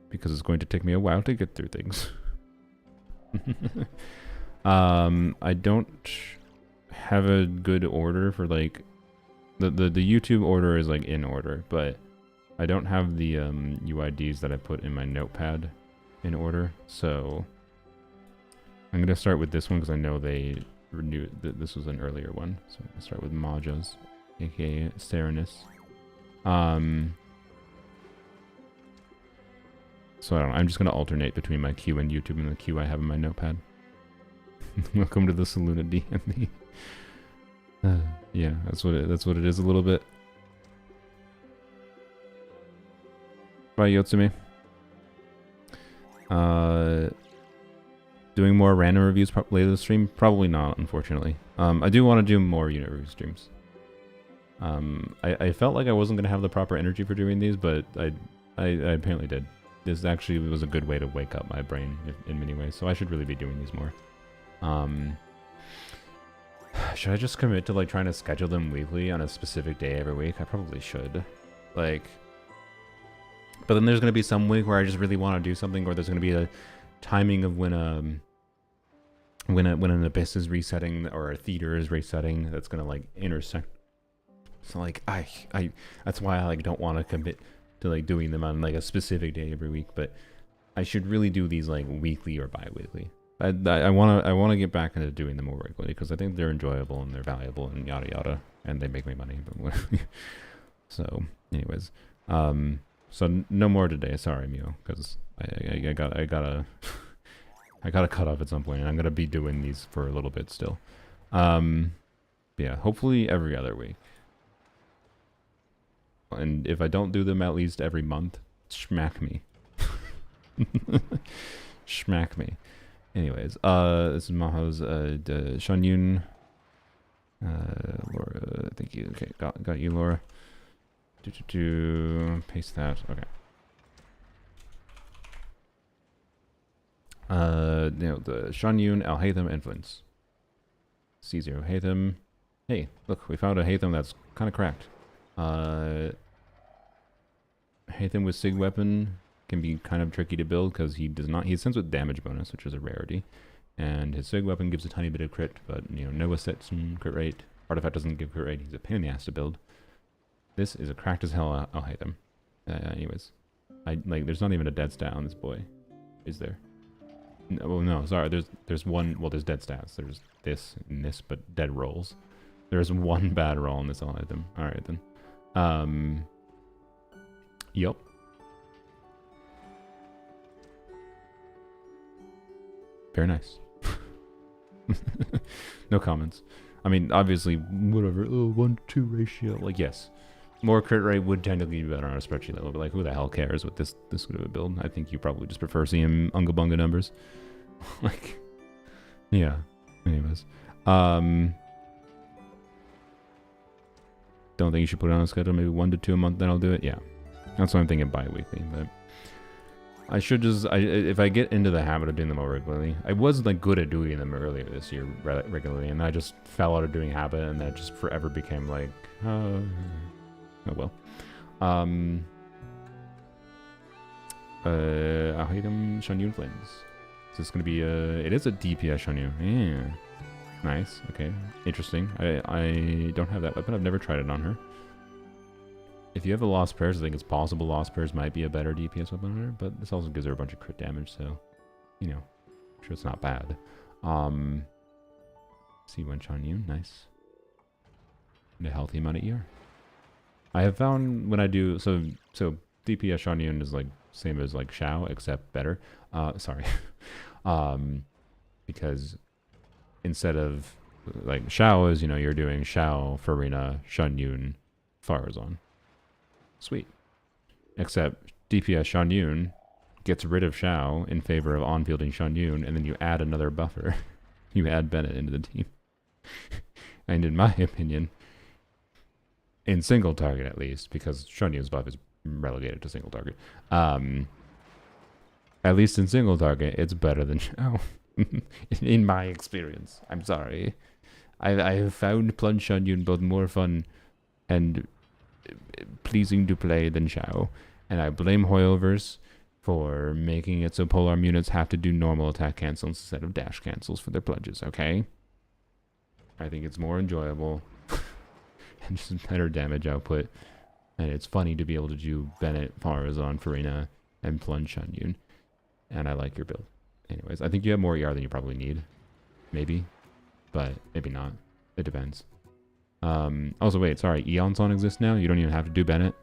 because it's going to take me a while to get through things. I don't have a good order for, like, the YouTube order is like in order, but I don't have the UIDs that I put in my notepad in order, so I'm gonna start with this one because I know they renewed. This was an earlier one, so I'm gonna start with Majas, aka Serenus. So I don't know, I'm just gonna alternate between my queue and YouTube and the queue I have in my notepad. Welcome to the saloon at DMV. Yeah, that's what it is a little bit. Bye, Yotsumi. Doing more random reviews later this stream? Probably not, unfortunately. I do want to do more unit review streams. I felt like I wasn't gonna have the proper energy for doing these, but I apparently did. This actually was a good way to wake up my brain in many ways, so I should really be doing these more. Should I just commit to like trying to schedule them weekly on a specific day every week? I probably should. Like, but then there's gonna be some week where I just really want to do something, or there's gonna be a timing of when an abyss is resetting or a theater is resetting that's gonna like intersect. So like I that's why I like don't want to commit to like doing them on like a specific day every week, but I should really do these like weekly or bi-weekly. I want to get back into doing them more regularly because I think they're enjoyable and they're valuable and yada yada, and they make me money. But so, anyways, so no more today. Sorry, Mio, because I gotta cut off at some point, and I'm gonna be doing these for a little bit still. Yeah, hopefully every other week. And if I don't do them at least every month, smack me. Smack me. Anyways, this is Maho's, Sean Yoon. Laura, thank you. Okay, got you, Laura. Paste that. Okay. The Sean Yoon Al Haytham influence. C0 Haytham. Hey, look, we found a Haytham that's kind of cracked. Haytham with Sig weapon can be kind of tricky to build because he sends with damage bonus, which is a rarity, and his Sig weapon gives a tiny bit of crit, but no assets and crit rate. Artifact doesn't give crit rate. He's a pain in the ass to build. This is a cracked as hell. I'll hate him. Anyways, there's not even a dead stat on this boy, is there? No, well, no, sorry. There's one. Well, there's dead stats. There's this and this, but dead rolls. There's one bad roll on this all item. All right then. Yup. Very nice. No comments. I mean, obviously, whatever. Oh, 1-2 ratio. Like, yes. More crit rate would technically be better on a spreadsheet level, but like, who the hell cares what this would have build? I think you probably just prefer seeing Unga Bunga numbers. Like, yeah. Anyways. Don't think you should put it on a schedule. Maybe 1 to 2 a month, then I'll do it. Yeah. That's what I'm thinking bi-weekly, but I should just, if I get into the habit of doing them more regularly, I was like good at doing them earlier this year regularly, and I just fell out of doing habit, and that just forever became like, oh well. I'll hate him, Shanyu Flames. Is this gonna be it is a DPS Shanyu. Yeah. Nice, okay. Interesting. I don't have that weapon, I've never tried it on her. If you have a Lost Prayers, I think it's possible Lost Prayers might be a better DPS weapon on her, but this also gives her a bunch of crit damage, so, I'm sure it's not bad. C1 Shanyu, nice. And a healthy amount of ER. I have found when I do, so DPS Shanyu is like, same as like Shao, except better. Sorry. Because instead of, like, Shao is, you're doing Shao, Farina, Shanyu, Farazan. Sweet. Except DPS Shanyu gets rid of Shao in favor of on-fielding Shanyu, and then you add another buffer. You add Bennett into the team. And in my opinion, in single target at least, because Shanyu's buff is relegated to single target, at least in single target, it's better than Shao. In my experience. I'm sorry. I have found Plunge Shanyu both more fun and pleasing to play than Shao, and I blame Hoyoverse for making it so polearm units have to do normal attack cancels instead of dash cancels for their plunges, okay? I think it's more enjoyable and just better damage output, and it's funny to be able to do Bennett, Farazan, Farina, and Plunge Shanyu, and I like your build. Anyways, I think you have more ER than you probably need. Maybe, but maybe not. It depends. Also, wait, sorry, Eon's on exists now? You don't even have to do Bennett.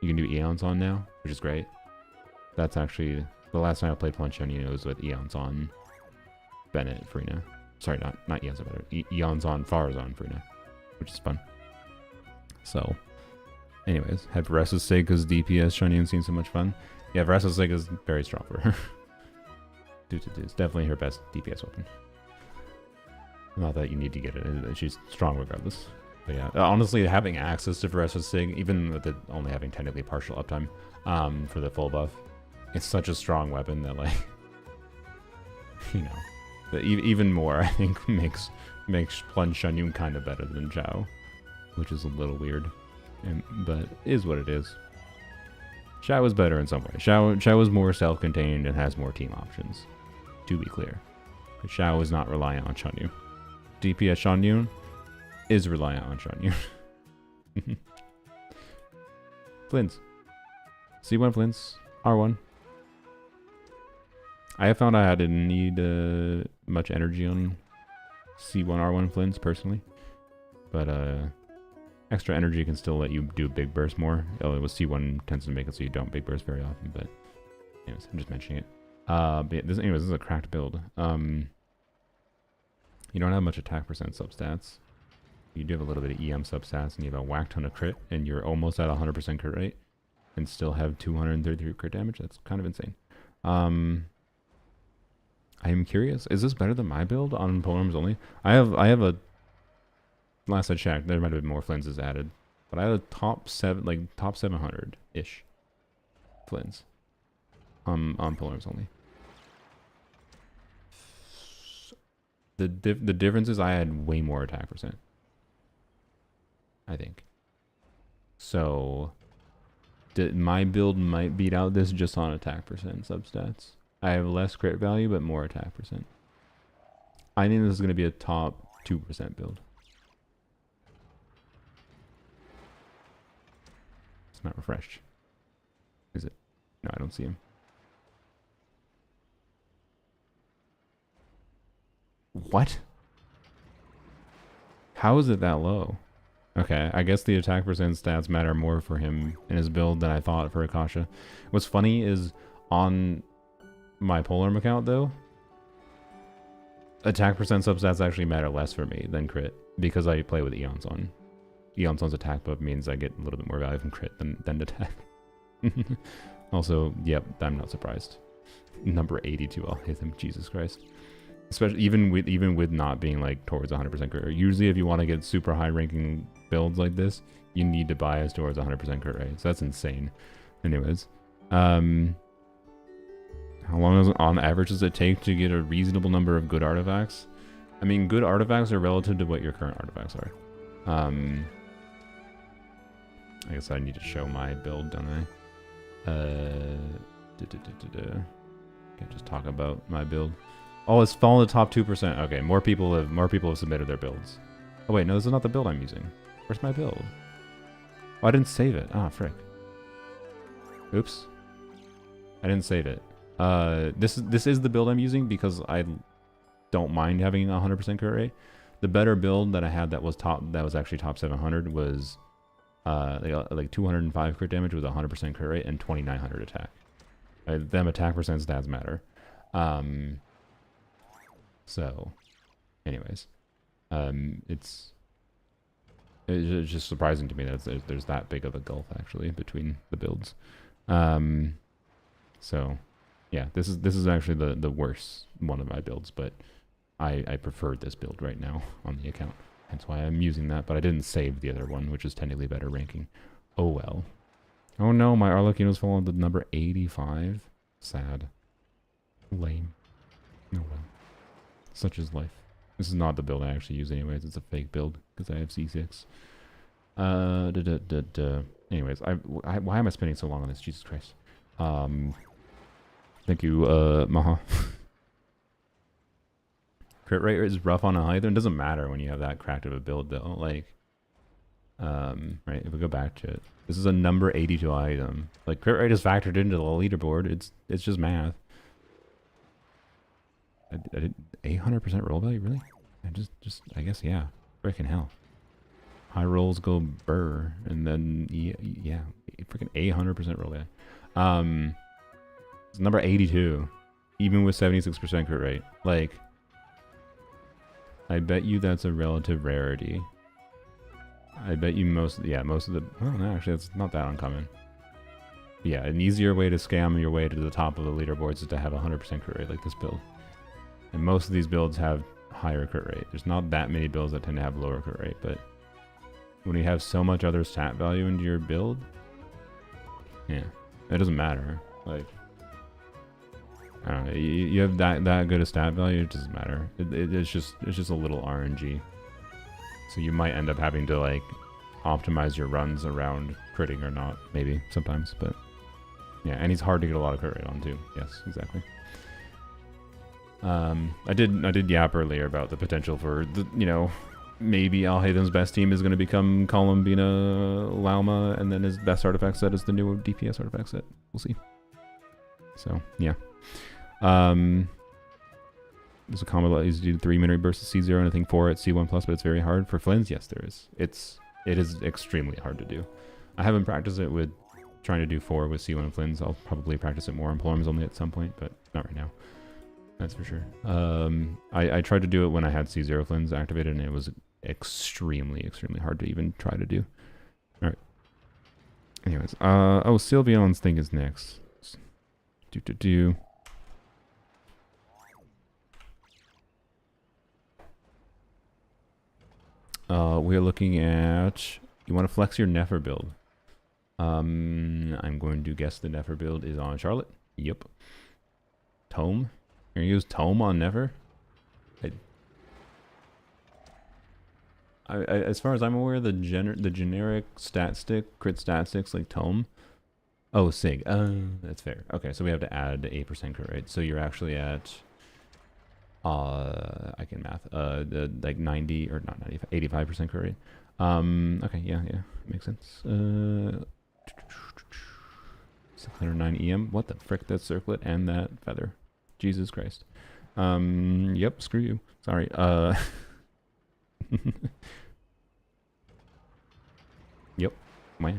You can do Eon's on now, which is great. That's actually, the last time I played Plunge Shanyu was with Eon's on Bennett, Farina. Sorry, not Eon's on Bennett. Eon's on Farazan, Farina, which is fun. So, anyways, have Varessa's Sega's DPS Shanyu seen so much fun? Yeah, Varessa's Sega is very strong for her. It's definitely her best DPS weapon. Not that you need to get it. She's strong regardless. But yeah, honestly, having access to Versa's Sig, even with it only having technically partial uptime for the full buff, it's such a strong weapon that, like, you know, that even more, I think, makes Plunge Shunyun kind of better than Zhao, which is a little weird, but is what it is. Zhao is better in some ways. Zhao is more self-contained and has more team options, to be clear. But Zhao is not reliant on Shunyun. DPS Shunyun is reliant on Shunyun. Flints. C1 Flints. R1. I have found I didn't need much energy on C1 R1 Flints personally. But extra energy can still let you do big burst more. With C1 tends to make it so you don't big burst very often, but anyways, I'm just mentioning it. But yeah, this is a cracked build. You don't have much attack percent substats. You do have a little bit of EM substats, and you have a whack ton of crit, and you're almost at 100% crit rate, and still have 233 crit damage. That's kind of insane. I am curious, is this better than my build on polearms only? I have a, last I checked, there might have been more flints added, but I had a top 700-ish flints on polearms only. The difference is I had way more attack percent, I think. So my build might beat out this just on attack percent substats. I have less crit value, but more attack percent. I think this is going to be a top 2% build. It's not refreshed. Is it? No, I don't see him. What? How is it that low? Okay, I guess the attack percent stats matter more for him in his build than I thought for Akasha. What's funny is on my polearm account, though, attack percent substats actually matter less for me than crit because I play with Eon's on. Eon's attack buff means I get a little bit more value from crit than attack. Also, yep, I'm not surprised. Number 82, I'll hit him. Jesus Christ. Especially even with not being like towards 100% crit rate. Usually, if you want to get super high ranking builds like this, you need to bias towards 100% crit rate. So that's insane. Anyways, how long on average does it take to get a reasonable number of good artifacts? I mean, good artifacts are relative to what your current artifacts are. I guess I need to show my build, don't I? Can't just talk about my build. Oh, it's fallen to top 2%. Okay, more people have submitted their builds. Oh wait, no, this is not the build I'm using. Where's my build? Oh, I didn't save it. Ah, frick. Oops. I didn't save it. This is the build I'm using because I don't mind having a 100% crit rate. The better build that I had that was actually top 700 was like 205 crit damage with 100% crit rate and 2900 attack. Them attack percent stats matter. So, anyways, it's just surprising to me that there's that big of a gulf actually between the builds. So, yeah, this is actually the worst one of my builds, but I prefer this build right now on the account. That's why I'm using that, but I didn't save the other one, which is technically better ranking. Oh well. Oh no, my Arlecchino's fallen to number 85. Sad. Lame. Oh well. Such is life. This is not the build I actually use anyways. It's a fake build because I have C6. Anyways, why am I spending so long on this? Jesus Christ. Thank you, Maha. Crit rate is rough on a Hyther. It doesn't matter when you have that cracked of a build though. Like, right, if we go back to it. This is a number 82 item. Like, crit rate is factored into the leaderboard. It's just math. I did 800% roll value, really? I guess, yeah. Freaking hell. High rolls go burr, and then, yeah, freaking 800% roll value. It's number 82, even with 76% crit rate. Like, I bet you that's a relative rarity. I bet you most of the, oh no, actually that's not that uncommon. Yeah, an easier way to scam your way to the top of the leaderboards is to have 100% crit rate like this build. And most of these builds have higher crit rate. There's not that many builds that tend to have lower crit rate, but when you have so much other stat value into your build, yeah, it doesn't matter. Like, I don't know, you have that good a stat value, it doesn't matter. It's just a little RNG. So you might end up having to like optimize your runs around critting or not, maybe sometimes, but yeah, and he's hard to get a lot of crit rate on too. Yes, exactly. I did yap earlier about the potential for the, you know, maybe Alhaitham's best team is going to become Columbina Lauma, and then his best artifact set is the new DPS artifact set. We'll see. So yeah. There's a combo that uses 3 Minery Bursts at C0 and I think 4 at C1+, but it's very hard. For Flynn's, yes, there is. It is extremely hard to do. I haven't practiced it with trying to do 4 with C1 and Flynn's. I'll probably practice it more on Plorms only at some point, but not right now. That's for sure. I tried to do it when I had C0 Flynn's activated, and it was extremely hard to even try to do. Alright. Anyways, oh, Sylveon's thing is next. We're looking at... You want to flex your Nefer build. I'm going to guess the Nefer build is on Charlotte. Yep. Tome? You're going to use Tome on Nefer? As far as I'm aware, the generic stat stick, crit stat sticks like Tome. Oh, Sig. That's fair. Okay, so we have to add 8% crit rate. So you're actually at... I can math. Like 90 or not 95, 85% crit rate. Okay, yeah, makes sense. 609 EM. What the frick? That circlet and that feather. Jesus Christ. Yep. Screw you. Sorry. Yep. Wow.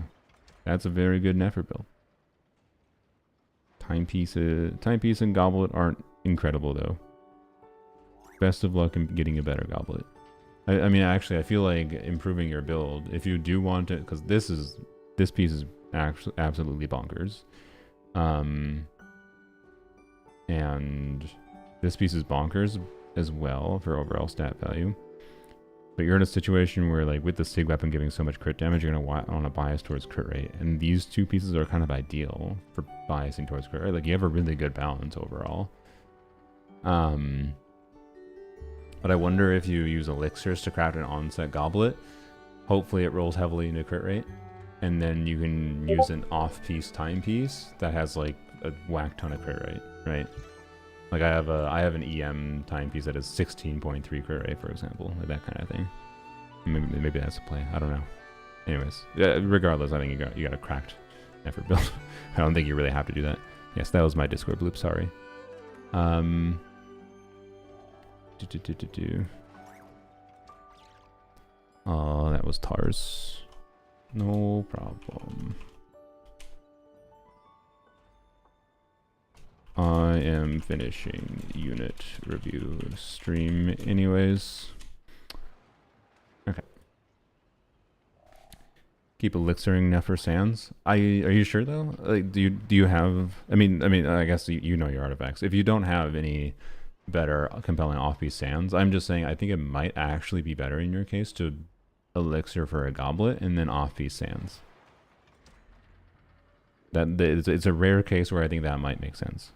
That's a very good Nefer build. Timepiece and Goblet aren't incredible though. Best of luck in getting a better Goblet. I mean, actually, I feel like improving your build, if you do want it, because this piece is actually absolutely bonkers. And this piece is bonkers as well for overall stat value. But you're in a situation where, like, with the Sig weapon giving so much crit damage, you're going to want to bias towards crit rate. And these two pieces are kind of ideal for biasing towards crit rate. Like, you have a really good balance overall. But I wonder if you use elixirs to craft an onset goblet, hopefully it rolls heavily into crit rate. And then you can use an off-piece timepiece that has, like, a whack ton of crit rate, right? Like I have an EM timepiece that is 16.3 crit rate, for example, like that kind of thing. Maybe that's a play. I don't know. Anyways, regardless, I think you got a cracked Nefer build. I don't think you really have to do that. Yes, that was my Discord bloop. Sorry. Oh, that was Tars. No problem. I am finishing unit review stream anyways. Okay. Keep elixiring Nefer Sands. Are you sure though? Like, do you have? I mean, I guess you know your artifacts. If you don't have any better compelling off-piece Sands, I'm just saying I think it might actually be better in your case to elixir for a goblet and then off-piece Sands. It's a rare case where I think that might make sense.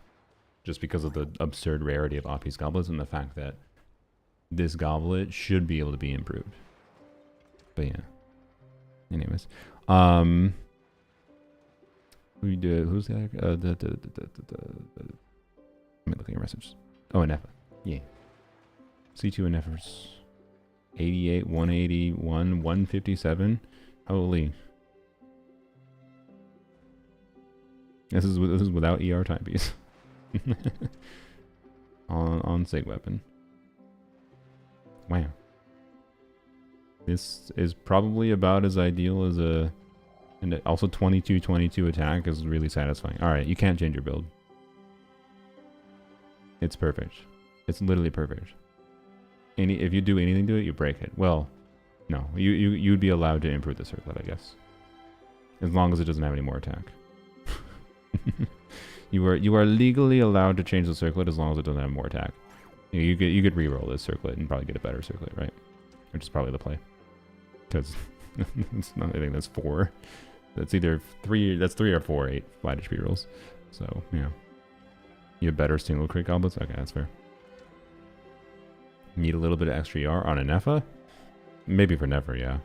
Just because of the absurd rarity of off-piece goblets and the fact that this goblet should be able to be improved. But yeah. Anyways. Who's the other? Let me look at your messages. Oh, Nefa. Yeah. C2 and Nefer's 88, 181, 157. Holy. This is without ER timepiece. on Sig weapon. Wow. This is probably about as ideal as a... And also 22-22 attack is really satisfying. Alright, you can't change your build. It's perfect. It's literally perfect. If you do anything to it, you break it. Well, no. You'd be allowed to improve the circlet, I guess. As long as it doesn't have any more attack. You are legally allowed to change the circlet as long as it doesn't have more attack. You could re-roll this circlet and probably get a better circlet, right? Which is probably the play. Because It's not, I think that's 4. That's either 3. That's 3 or 4 8 flat HP rolls. So yeah, you have better single crit combos. Okay, that's fair. Need a little bit of extra ER on a Nefa? Maybe for Nefer, yeah.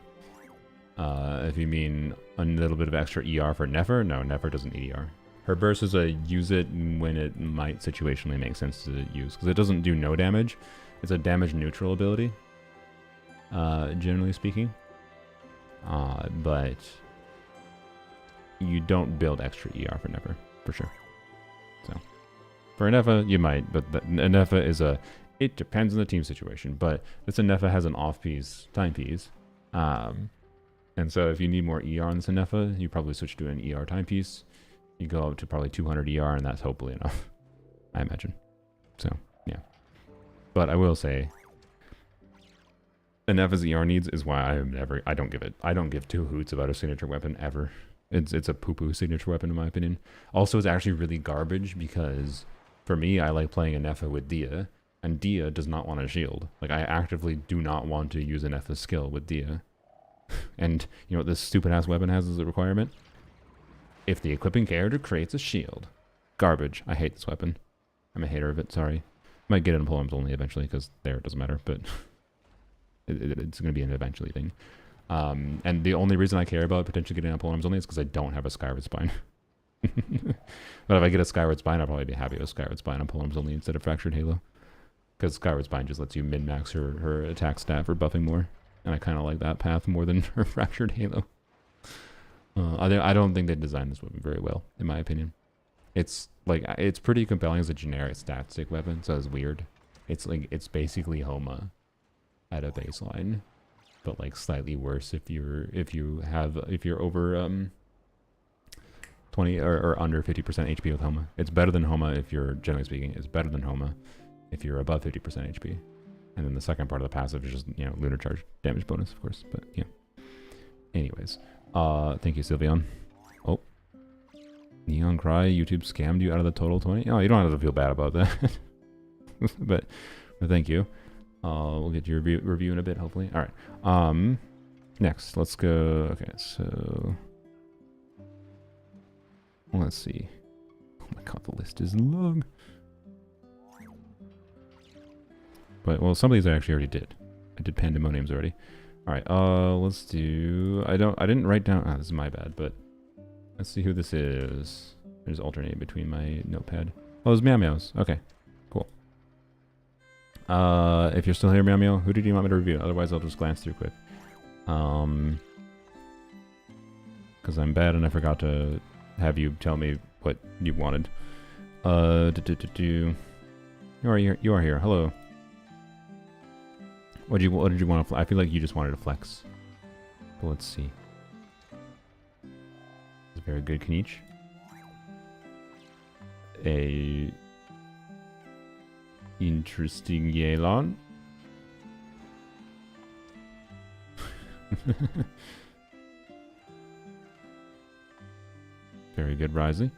If you mean a little bit of extra ER for Nefer, no, Nefer doesn't need ER. Her burst is a use it when it might situationally make sense to use, because it doesn't do no damage. It's a damage neutral ability, generally speaking. But you don't build extra ER for Nefer, for sure. So for Nefa, you might, but Nefa is a... It depends on the team situation, but this Nefa has an off piece, time piece. And so if you need more ER on this Nefa, you probably switch to an ER timepiece. You go up to probably 200 ER, and that's hopefully enough, I imagine. So, yeah. But I will say, Nefa's ER needs is why I don't give 2 hoots about a signature weapon ever. It's a poo-poo signature weapon in my opinion. Also, it's actually really garbage because, for me, I like playing a Nefa with Dia, and Dia does not want a shield. Like, I actively do not want to use a Nefa skill with Dia. And you know what this stupid ass weapon has as a requirement? If the equipping character creates a shield. Garbage. I hate this weapon. I'm a hater of it, sorry. Might get it in polearms only eventually, because there it doesn't matter, but it's going to be an eventually thing. And the only reason I care about potentially getting on polearms only is because I don't have a Skyward Spine. But if I get a Skyward Spine, I'll probably be happy with Skyward Spine on polearms only instead of Fractured Halo. Because Skyward Spine just lets you min-max her attack stat for buffing more. And I kind of like that path more than her Fractured Halo. I don't think they designed this weapon very well, in my opinion. It's pretty compelling as a generic stat stick weapon, so it's weird. It's basically Homa at a baseline, but like slightly worse if you're over 20 or under 50% HP with Homa. It's better than Homa if you're, generally speaking, it's better than Homa if you're above 50% HP. And then the second part of the passive is just, you know, lunar charge damage bonus, of course. But yeah. Anyways, thank you, Sylveon. Oh, Neon Cry, YouTube scammed you out of the total 20. Oh, you don't have to feel bad about that. but thank you. We'll get your review in a bit, hopefully. All right. Next, let's go. Okay, so let's see. Oh my god, the list is long. But, well, some of these I actually already did. I did Pandemoniums already. Alright, let's do... I didn't write down... Ah, this is my bad, but... Let's see who this is. I just alternate between my notepad. Oh, it's Meow Meows. Okay, cool. If you're still here, Meow Meow, who did you want me to review? Otherwise, I'll just glance through quick. Because I'm bad and I forgot to have you tell me what you wanted. You are here. Hello. What did you want to? I feel like you just wanted to flex. But let's see. It's a very good Kniech. A interesting Yelan. Very good Rising.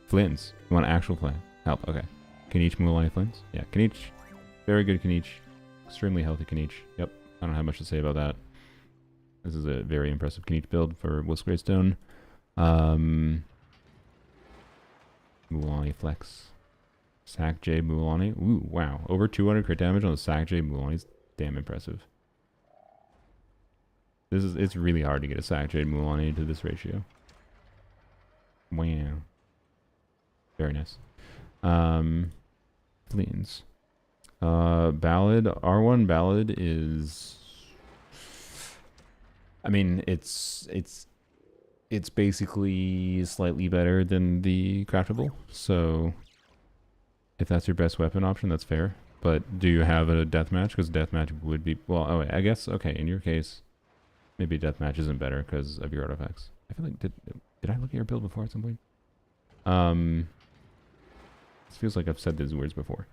Flins. You want actual flint? Help. Okay. Kniech Mulan Flins. Yeah, Kniech. Very good Kniech. Extremely healthy Kniech. Yep. I don't have much to say about that. This is a very impressive Kniech build for Wisp Greystone. Mulan Flex. Sack J Mulan. Ooh, wow. Over 200 crit damage on the Sack J Mulan is damn impressive. It's really hard to get a Sack J Mulan to this ratio. Wow. Very nice. Fleens. Ballad. R1 Ballad is... I mean, it's basically slightly better than the craftable. So, if that's your best weapon option, that's fair. But do you have a deathmatch? Because deathmatch would be... Well, oh wait, I guess, okay, in your case, maybe deathmatch isn't better because of your artifacts. I feel like... Did I look at your build before at some point? This feels like I've said these words before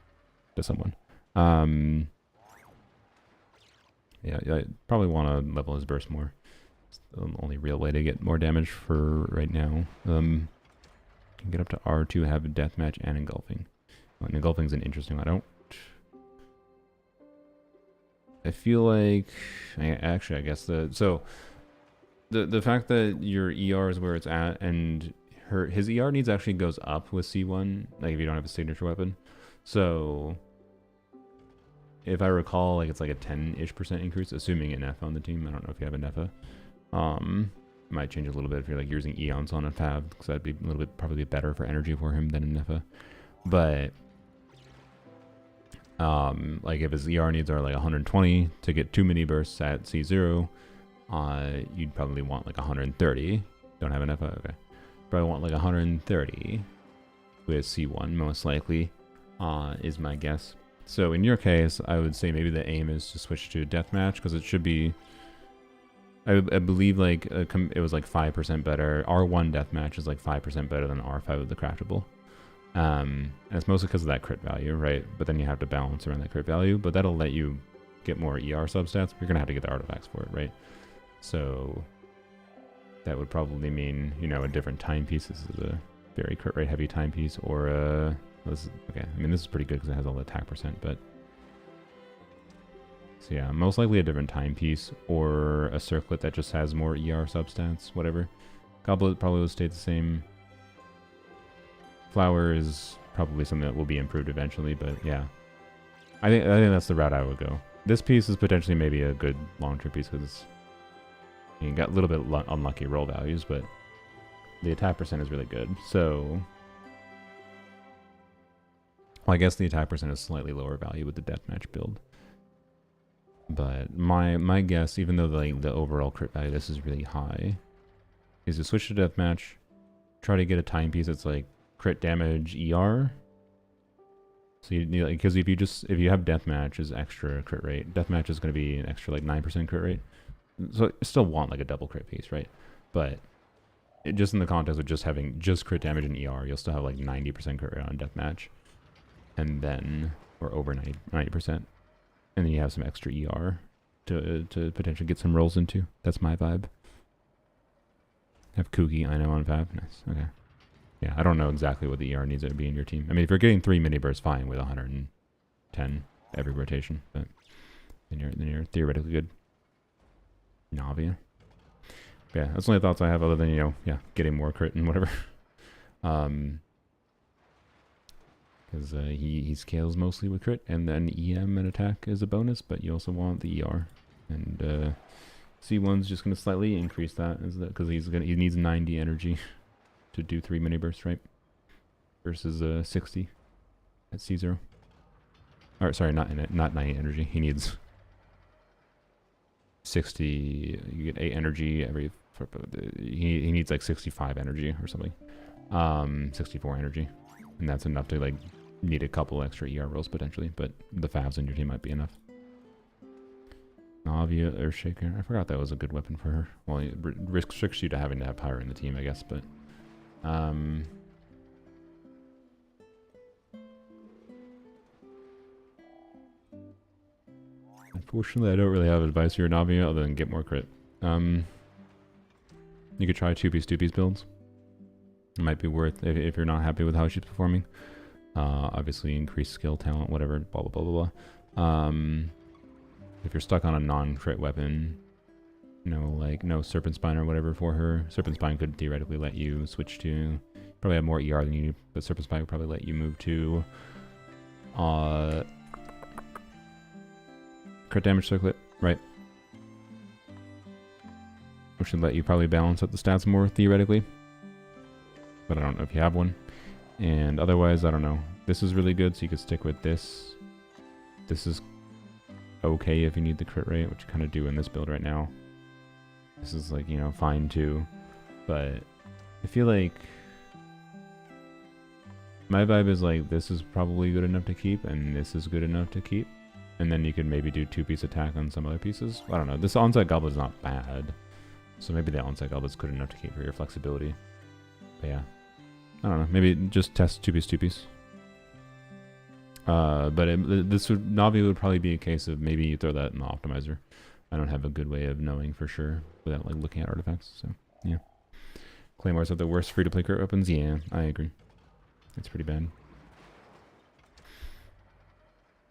to someone. Yeah, I probably want to level his burst more. It's the only real way to get more damage for right now. Can get up to R2, have a deathmatch, and engulfing. Well, engulfing's an interesting one. I feel like... I guess so The fact that your ER is where it's at, and his ER needs actually goes up with C1, like if you don't have a signature weapon. So if I recall, like it's like a 10-ish% increase, assuming an NEFA on the team. I don't know if you have a NEFA. Might change a little bit if you're like using Eons on a Fab, because that'd be a little bit probably better for energy for him than a NEFA. But like if his ER needs are like 120 to get 2 mini bursts at C0, you'd probably want like 130. Don't have an NEFA? Okay. Probably want like 130 with C1 most likely, is my guess. So in your case, I would say maybe the aim is to switch to deathmatch, because it should be, I believe like it was like 5% better. R1 deathmatch is like 5% better than R5 of the craftable. And it's mostly because of that crit value, right? But then you have to balance around that crit value, but that'll let you get more ER substats. You're gonna have to get the artifacts for it, right? So that would probably mean, you know, a different timepiece. This is a very crit rate heavy timepiece, or this is, okay, I mean this is pretty good because it has all the attack percent, but so yeah, most likely a different timepiece or a circlet that just has more ER substats, whatever. Goblet probably will stay the same. Flower is probably something that will be improved eventually, but yeah. I think that's the route I would go. This piece is potentially maybe a good long-term piece because you got a little bit unlucky roll values, but the attack percent is really good. So, well, I guess the attack percent is slightly lower value with the deathmatch build. But my guess, even though the overall crit value this is really high, is to switch to deathmatch, try to get a timepiece that's like crit damage ER. So you need, like, because if you have deathmatch as extra crit rate, deathmatch is going to be an extra like 9% crit rate. So you still want like a double crit piece, right? But just in the context of just having just crit damage and ER, you'll still have like 90% crit rate on deathmatch, and then or over 90%. And then you have some extra ER to potentially get some rolls into. That's my vibe. Have Kuki, I know, on Fab. Nice. Okay. Yeah, I don't know exactly what the ER needs to be in your team. I mean, if you're getting 3 mini bursts, fine with 110 every rotation, but then you're theoretically good. Navia. Yeah, that's the only thoughts I have, other than, you know, yeah, getting more crit and whatever. Because he scales mostly with crit, and then EM and attack is a bonus, but you also want the ER. And C1's just going to slightly increase that, because he needs 90 energy to do 3 mini bursts, right? Versus 60 at C0. Or sorry, not 90 energy. He needs 60. You get 8 energy every. He needs like 65 energy or something. 64 energy, and that's enough to like need a couple extra ER rolls potentially, but the Favs in your team might be enough. Navia Earthshaker. I forgot that was a good weapon for her. Well, it restricts you to having to have Pyro in the team, I guess, but unfortunately, I don't really have advice for your Navia other than get more crit. You could try 2-piece builds. It might be worth if you're not happy with how she's performing. Obviously, increase skill, talent, whatever, blah, blah, blah, blah, blah. If you're stuck on a non-crit weapon, no Serpent Spine or whatever for her. Serpent Spine could theoretically let you switch to, probably have more ER than you need, but Serpent Spine would probably let you move to crit damage circlet, right? Which should let you probably balance out the stats more theoretically. But I don't know if you have one. And otherwise, I don't know. This is really good, so you could stick with this. This is okay if you need the crit rate, which you kind of do in this build right now. This is like, fine too. But I feel like my vibe is like this is probably good enough to keep, and this is good enough to keep. And then you could maybe do 2-piece attack on some other pieces. I don't know. This onside goblet is not bad. So maybe the onside goblet's good enough to keep for your flexibility. But yeah. I don't know. Maybe just test 2-piece. But Navi would probably be a case of maybe you throw that in the optimizer. I don't have a good way of knowing for sure without like looking at artifacts. So yeah. Claymores are the worst free-to-play crit weapons. Yeah, I agree. It's pretty bad.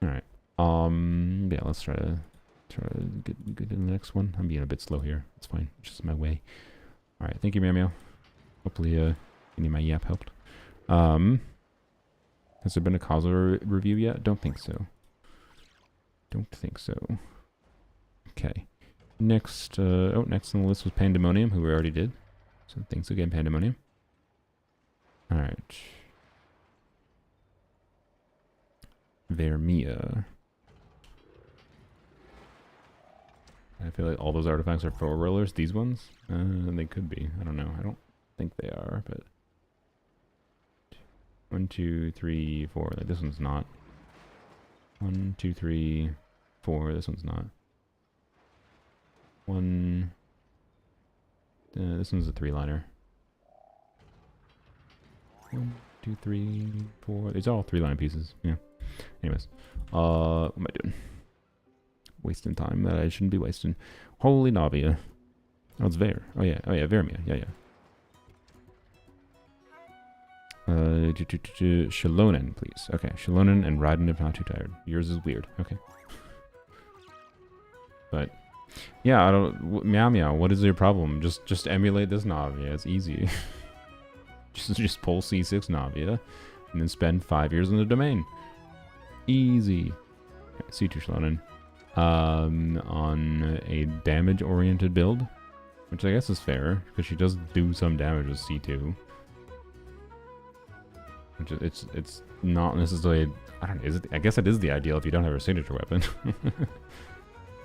All right. Yeah, let's try to Try to get to the next one. I'm being a bit slow here. It's fine. It's just my way. All right. Thank you, Meow Meow. Hopefully, any of my yap helped. Has there been a causal review yet? Don't think so. Don't think so. Okay. Next, next on the list was Pandemonium, who we already did. So thanks again, Pandemonium. All right. Vermia. I feel like all those artifacts are 4-rollers. These ones? They could be. I don't know. I don't think they are, but... 1, 2, 3, 4. Like, this one's not. 1, 2, 3, 4. This one's not. 1... this one's a 3-liner. 1, 2, 3, 4. These are all 3-line pieces. Yeah. Anyways. What am I doing? Wasting time that I shouldn't be wasting. Holy Navia. Oh, it's Ver. Oh, yeah. Oh, yeah. Vermia. Yeah, yeah. Shalonen, please. Okay. Shalonen and Raiden if not too tired. Yours is weird. Okay. But, yeah, I don't... Meow Meow, what is your problem? Just emulate this Navia. It's easy. just pull C6 Navia and then spend 5 years in the domain. Easy. Okay, C2 Shalonen. On a damage-oriented build, which I guess is fair, because she does do some damage with C2. Which it's not necessarily... I don't know, is it, I guess it is the ideal if you don't have a signature weapon.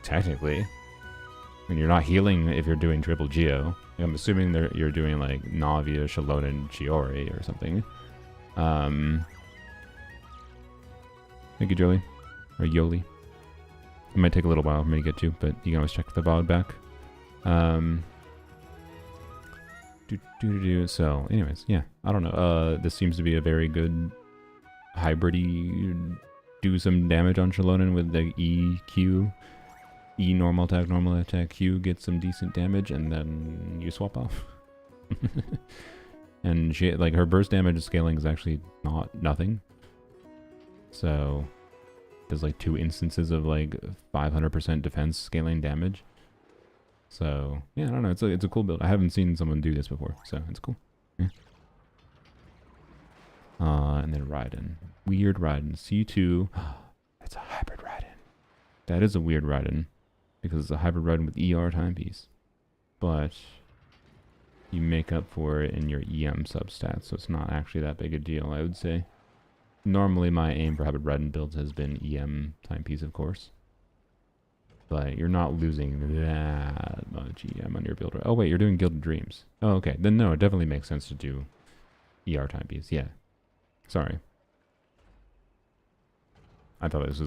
Technically. I mean, you're not healing if you're doing triple Geo. I'm assuming you're doing, like, Navia, Shalonen, Chiori, or something. Thank you, Jolie. Or Yoli. It might take a little while for me to get to, but you can always check the VOD back. So, anyways, yeah, I don't know. This seems to be a very good hybrid-y, do some damage on Shalonen with the EQ. E normal attack, Q, get some decent damage, and then you swap off. And she, like, her burst damage scaling is actually nothing. So... There's like 2 instances of like 500% defense scaling damage. So yeah, I don't know. It's a cool build. I haven't seen someone do this before, so it's cool. Yeah. And then Raiden. Weird Raiden. C2. It's a hybrid Raiden. That is a weird Raiden. Because it's a hybrid Raiden with ER timepiece. But you make up for it in your EM substats, so it's not actually that big a deal, I would say. Normally, my aim for hybrid Raiden builds has been EM timepiece, of course. But you're not losing that much EM on your build. Oh, wait, you're doing Gilded Dreams. Oh, okay. Then, no, it definitely makes sense to do ER timepiece. Yeah. Sorry. I thought this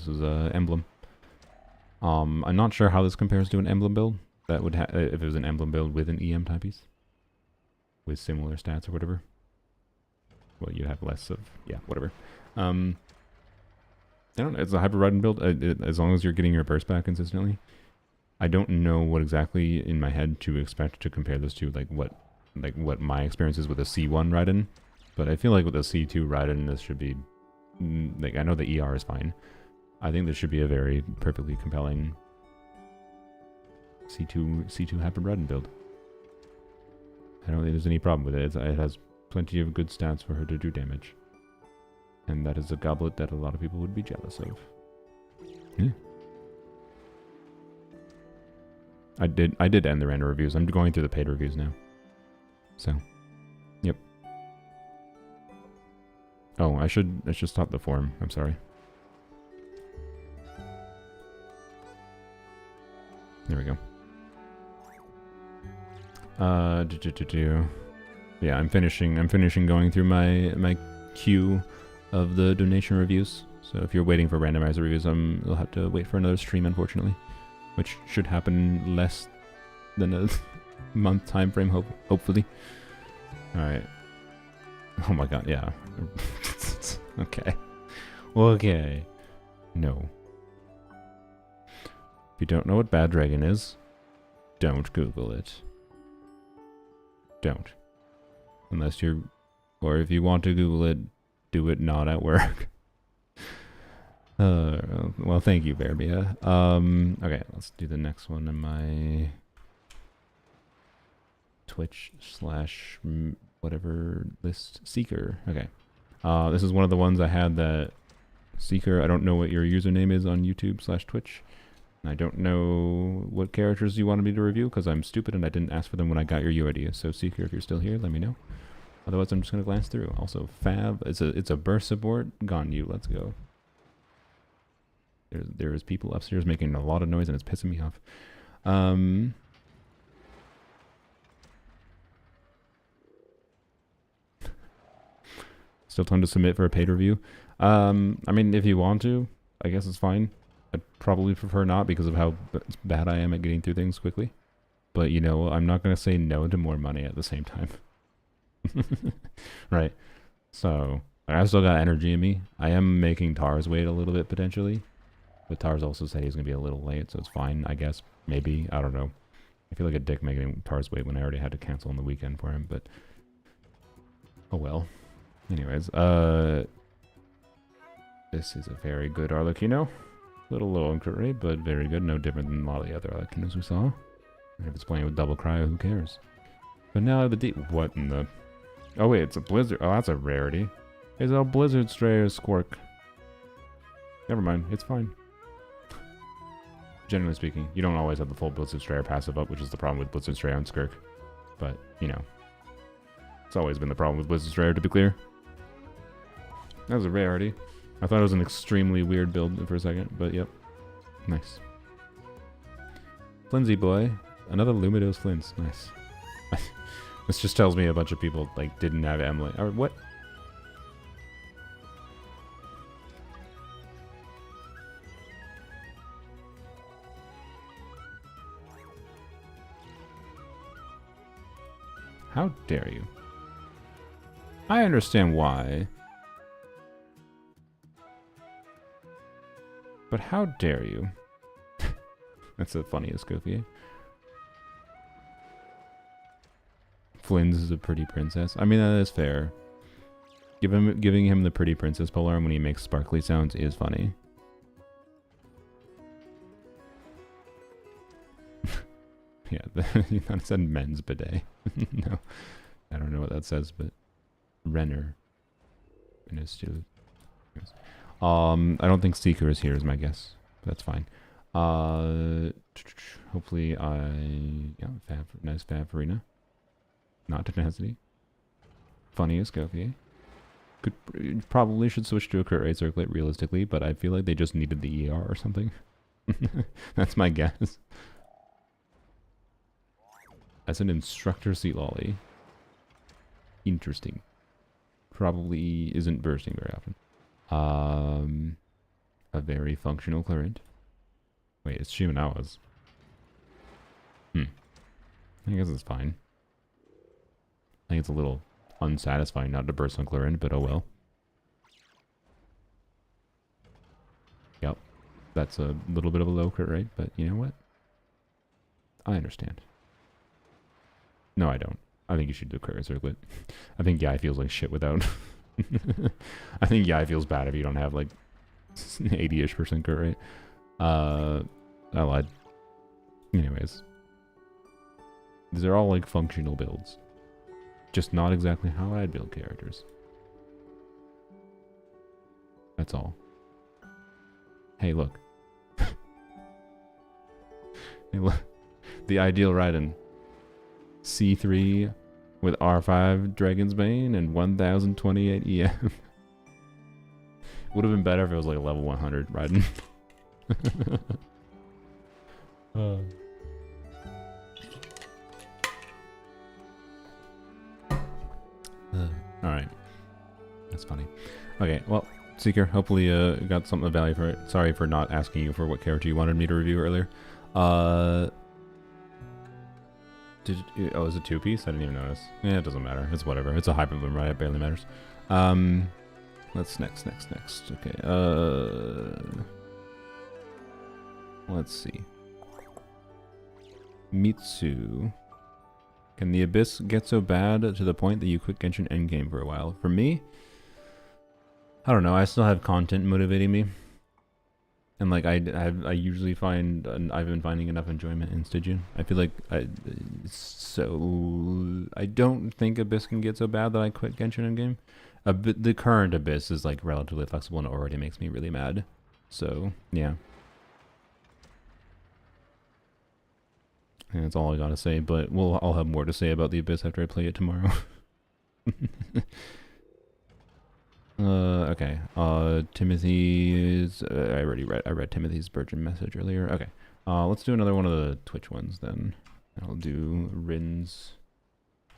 was emblem. I'm not sure how this compares to an emblem build. That would if it was an emblem build with an EM timepiece. With similar stats or whatever. Well, you have less of... Yeah, whatever. I don't know. It's a hybrid Raiden build. As long as you're getting your burst back consistently. I don't know what exactly in my head to expect to compare this to, like what my experience is with a C1 Raiden. But I feel like with a C2 Raiden, this should be... Like, I know the ER is fine. I think this should be a very perfectly compelling C2 hybrid Raiden build. I don't think there's any problem with it. It has plenty of good stats for her to do damage. And that is a goblet that a lot of people would be jealous of. Yeah. I did end the random reviews. I'm going through the paid reviews now. So, yep. Oh, I should stop the forum. I'm sorry. There we go. Yeah, I'm finishing going through my queue of the donation reviews. So if you're waiting for randomizer reviews, you'll have to wait for another stream, unfortunately, which should happen less than a month time frame, hopefully. All right. Oh my god, yeah. Okay. Okay. No. If you don't know what Bad Dragon is, don't Google it. Don't. Unless you're... Or if you want to Google it, do it not at work. Well, thank you, Verbia. Okay, let's do the next one in my Twitch slash whatever list. Seeker. Okay. This is one of the ones I had that Seeker. I don't know what your username is on YouTube slash Twitch. And I don't know what characters you wanted me to review because I'm stupid and I didn't ask for them when I got your UID. So Seeker, if you're still here, let me know. Otherwise, I'm just gonna glance through. Also, Fab. It's a burst support. Gone you. Let's go. There is people upstairs making a lot of noise and it's pissing me off. Still time to submit for a paid review. I mean, if you want to, I guess it's fine. I'd probably prefer not because of how bad I am at getting through things quickly. But, you know, I'm not going to say no to more money at the same time. Right. So, I still got energy in me. I am making Tars wait a little bit, potentially. But Tars also said he's going to be a little late, so it's fine, I guess. Maybe. I don't know. I feel like a dick making Tars wait when I already had to cancel on the weekend for him, but... Oh well. Anyways, this is a very good Arlecchino. Little low on crit rate, but very good. No different than a lot of the other Arlecchinos we saw. And if it's playing with double cryo, who cares? But now I have the D. What in the... Oh wait, it's a Blizzard. Oh, that's a rarity. It's a Blizzard Stray or Squark. Never mind, it's fine. Generally speaking, you don't always have the full Blizzard Stray or passive up, which is the problem with Blizzard Stray on Skirk. But, you know. It's always been the problem with Blizzard Stray, to be clear. That was a rarity. I thought it was an extremely weird build for a second, but yep. Nice. Flimsy boy. Another Lumidos Flints. Nice. This just tells me a bunch of people, like, didn't have Emily. Or what? How dare you? I understand why. But how dare you? That's the funniest Goofy. Flynn's is a pretty princess. I mean, that is fair. Giving him the pretty princess polearm when he makes sparkly sounds is funny. Yeah, that said men's bidet. No, I don't know what that says, but Renner. And it's still. I don't think Seeker is here, is my guess. That's fine. Hopefully yeah, nice Fab Farina. Not Tenacity. Funniest Goofy. Probably should switch to a crit rate circlet realistically, but I feel like they just needed the ER or something. That's my guess. As an instructor seat lolly. Interesting. Probably isn't bursting very often. A very functional Clarent. Wait, it's Shimenawa's. I guess it's fine. I think it's a little unsatisfying not to burst on Clarent, but oh well. Yep. That's a little bit of a low crit rate, but you know what? I understand. No, I don't. I think you should do crit rate circlet. I think Yai feels like shit without... I think Yai feels bad if you don't have like 80-ish% crit rate. I lied. Anyways. These are all like functional builds. Just not exactly how I'd build characters. That's all. Hey, look. Hey, look. The ideal Raiden. C3 with R5 Dragon's Bane and 1028 EM. Would have been better if it was like a level 100 Raiden. Alright. That's funny. Okay, well, Seeker, hopefully got something of value for it. Sorry for not asking you for what character you wanted me to review earlier. Oh, is it two-piece? I didn't even notice. Yeah, it doesn't matter. It's whatever. It's a hyper boom, right? It barely matters. Let's next. Okay, let's see. Mitsu. Can the Abyss get so bad to the point that you quit Genshin Endgame for a while? For me, I don't know. I still have content motivating me. And like I usually find I've been finding enough enjoyment in Stygian. I feel like I don't think Abyss can get so bad that I quit Genshin in game. The current Abyss is like relatively flexible and it already makes me really mad. So yeah, and that's all I gotta say. But I'll have more to say about the Abyss after I play it tomorrow. Okay. Timothy's. I read Timothy's Virgin message earlier. Okay. Let's do another one of the Twitch ones then. I'll do Rin's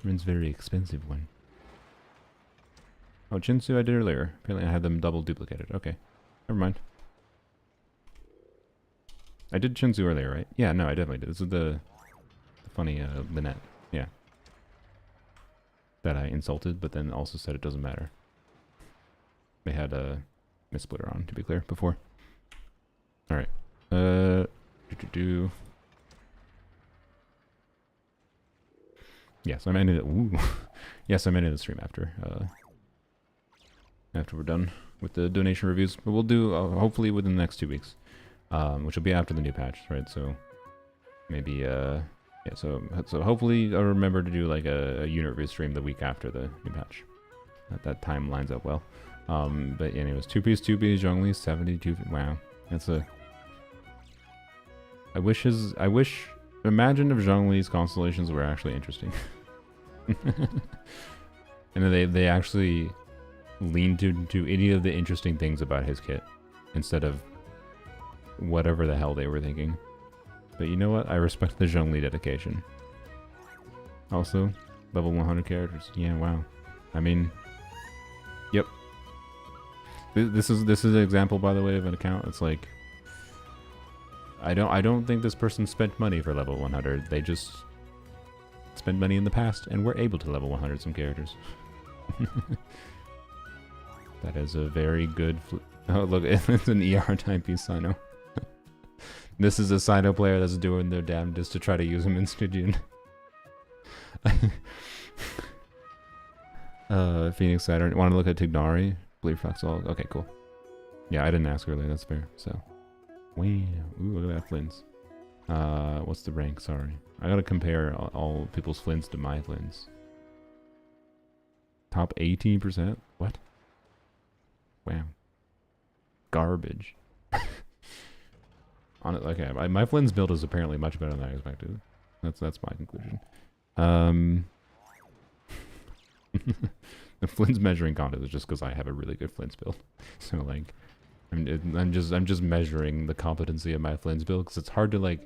very expensive one. Oh, Chinsu I did earlier. Apparently I had them double duplicated. Okay. Never mind. I did Chinsu earlier, right? Yeah, no, I definitely did. This is the funny Lynette. Yeah. That I insulted, but then also said it doesn't matter. They had a missplitter on, to be clear, before. Alright. Yes, I'm ending it. Ooh. Yes, I'm ending the stream after we're done with the donation reviews. But we'll do hopefully within the next 2 weeks, which will be after the new patch, right? So maybe yeah. So hopefully I'll remember to do like a unit review stream the week after the new patch. That time lines up well. But anyways, 2P's Zhongli 72. Wow, that's a. I wish imagine if Zhongli's constellations were actually interesting. And they actually leaned to any of the interesting things about his kit instead of whatever the hell they were thinking. But you know what? I respect the Zhongli dedication. Also, level 100 characters. Yeah, wow. I mean, yep. This is an example, by the way, of an account. It's like I don't think this person spent money for level 100. They just spent money in the past and were able to level 100 some characters. That is a very good. Oh look, it's an ER type piece, Sino. This is a Sino player that's doing their damnedest to try to use him in Stygian. Phoenix Saturn. Want to look at Tignari? Bleed Foxall. Okay, cool. Yeah, I didn't ask earlier. That's fair. So, wow. Ooh, look at that Flints. What's the rank? Sorry, I gotta compare all people's Flints to my Flints. Top 18%. What? Wow. Garbage. On it, okay. My Flynn's build is apparently much better than I expected. That's my conclusion. The Flynn's measuring contest is just because I have a really good Flynn's build. So like, I'm just measuring the competency of my Flynn's build because it's hard to like.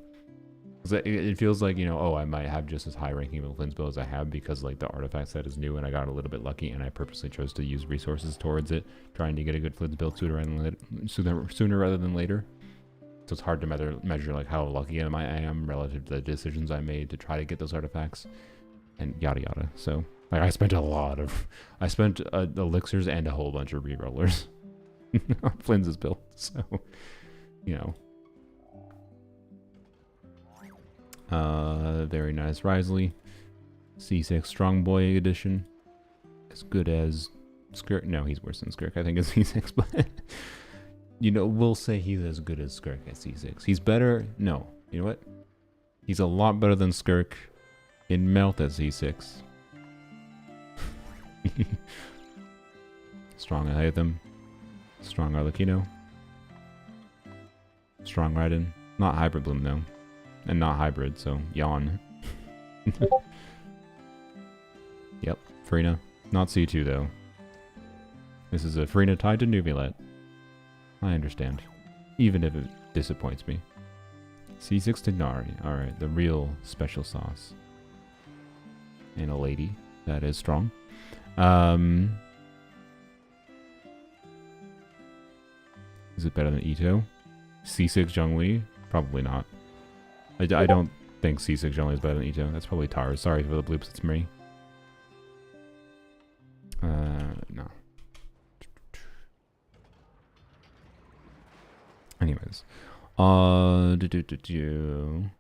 Cause it feels like, you know, oh, I might have just as high ranking of a Flynn's build as I have because like the artifact set is new and I got a little bit lucky and I purposely chose to use resources towards it, trying to get a good Flynn's build sooner rather than later. So it's hard to measure like how lucky I am relative to the decisions I made to try to get those artifacts, and yada yada. So like I spent elixirs and a whole bunch of rerollers on Flynn's build. So you know. Very nice Risley. C6 Strong Boy edition. As good as Skirk. No, he's worse than Skirk, I think, as C6, but you know, we'll say he's as good as Skirk at C6. He's better. No, you know what? He's a lot better than Skirk in Melt at C6. Strong Ahatham. Strong Arlecchino. Strong Raiden. Not Hybrid Bloom, though. And not hybrid, so yawn. Yep, Frina. Not C2 though. This is a Frina tied to Nuvilet. I understand. Even if it disappoints me. C6 Tignari. Alright, the real special sauce. And a lady. That is strong. Is it better than Ito? C6 Zhongli? Probably not. I don't think C6 Zhongli is better than Ito. That's probably Tar. Sorry for the bloops, it's me. No. Anyways. I don't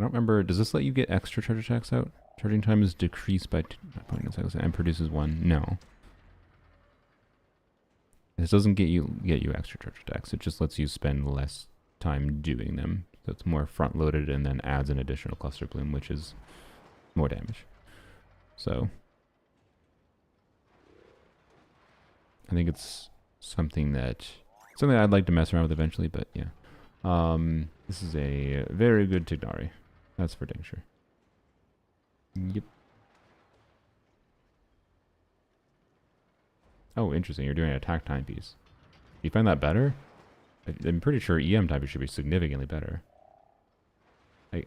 remember. Does this let you get extra charger checks out? Charging time is decreased by 2.9 seconds and produces 1. No. This doesn't get you extra charge attacks. It just lets you spend less time doing them. So it's more front loaded and then adds an additional cluster plume, which is more damage. So I think it's something I'd like to mess around with eventually, but yeah. This is a very good Tignari. That's for dang sure. Yep. Oh, interesting. You're doing an attack timepiece. You find that better? I'm pretty sure EM timepiece should be significantly better.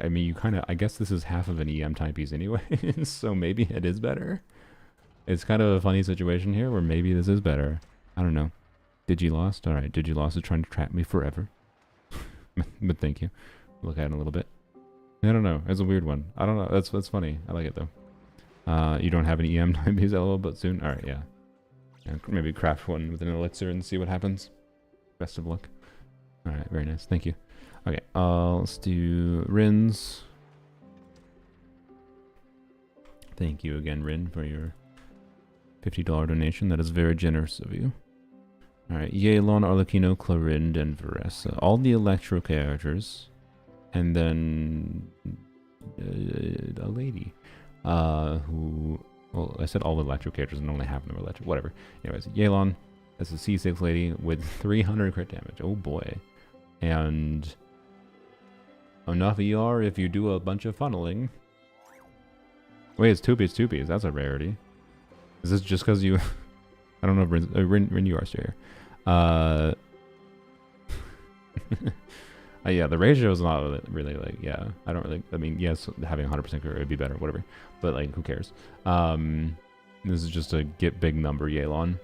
I mean, you kind of... I guess this is half of an EM timepiece anyway, so maybe it is better. It's kind of a funny situation here where maybe this is better. I don't know. Digilost? Alright, Digilost is trying to trap me forever. But thank you. Look at it a little bit. I don't know. It's a weird one. I don't know. That's funny. I like it though. You don't have an EM timepiece LOL, but soon? Alright, yeah. Maybe craft one with an elixir and see what happens. Best of luck. Alright, very nice. Thank you. Okay, let's do Rin's. Thank you again, Rin, for your $50 donation. That is very generous of you. Alright, Yelan, Arlecchino, Clorind, and Veressa. All the Electro characters. And then... a lady. Who... Well, I said all the Electro characters and only half of them are Electro. Whatever. Anyways, Yelan is a C6 lady with 300 crit damage. Oh boy. And... enough ER if you do a bunch of funneling. Wait, it's 2Ps. That's a rarity. Is this just because you... I don't know if Rin, you are still here. Yeah, the ratio is not really like, yeah. I don't really... I mean, yes, having 100% crit would be better, whatever. But, like, who cares? This is just a get big number Yelan.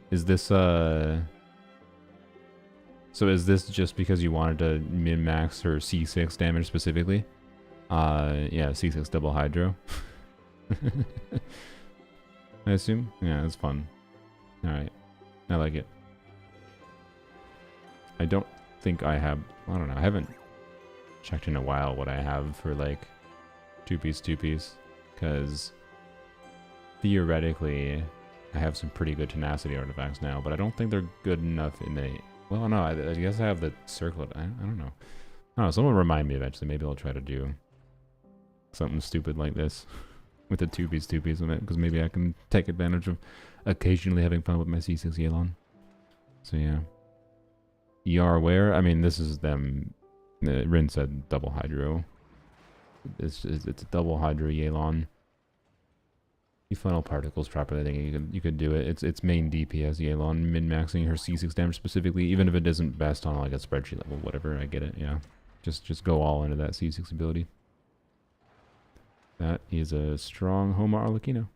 Is this, So is this just because you wanted to min-max her C6 damage specifically? Yeah, C6 double hydro. I assume? Yeah, it's fun. Alright. I like it. I don't think I have... I don't know. I haven't checked in a while what I have for, like, 2Ps. Because theoretically, I have some pretty good tenacity artifacts now, but I don't think they're good enough in the... Well, no, I guess I have the circlet. I don't know. I don't know. Someone remind me eventually. Maybe I'll try to do something stupid like this with the 2Ps on it, because maybe I can take advantage of occasionally having fun with my C6 Yelan. So yeah. ER where? I mean, this is them. Rin said double hydro. It's a double hydro Yelan. You funnel particles properly, I think you could do it. It's main DPS Yelan, min-maxing her C6 damage specifically, even if it isn't best on like a spreadsheet level, whatever, I get it, yeah. Just go all into that C6 ability. That is a strong Homa Arlecchino.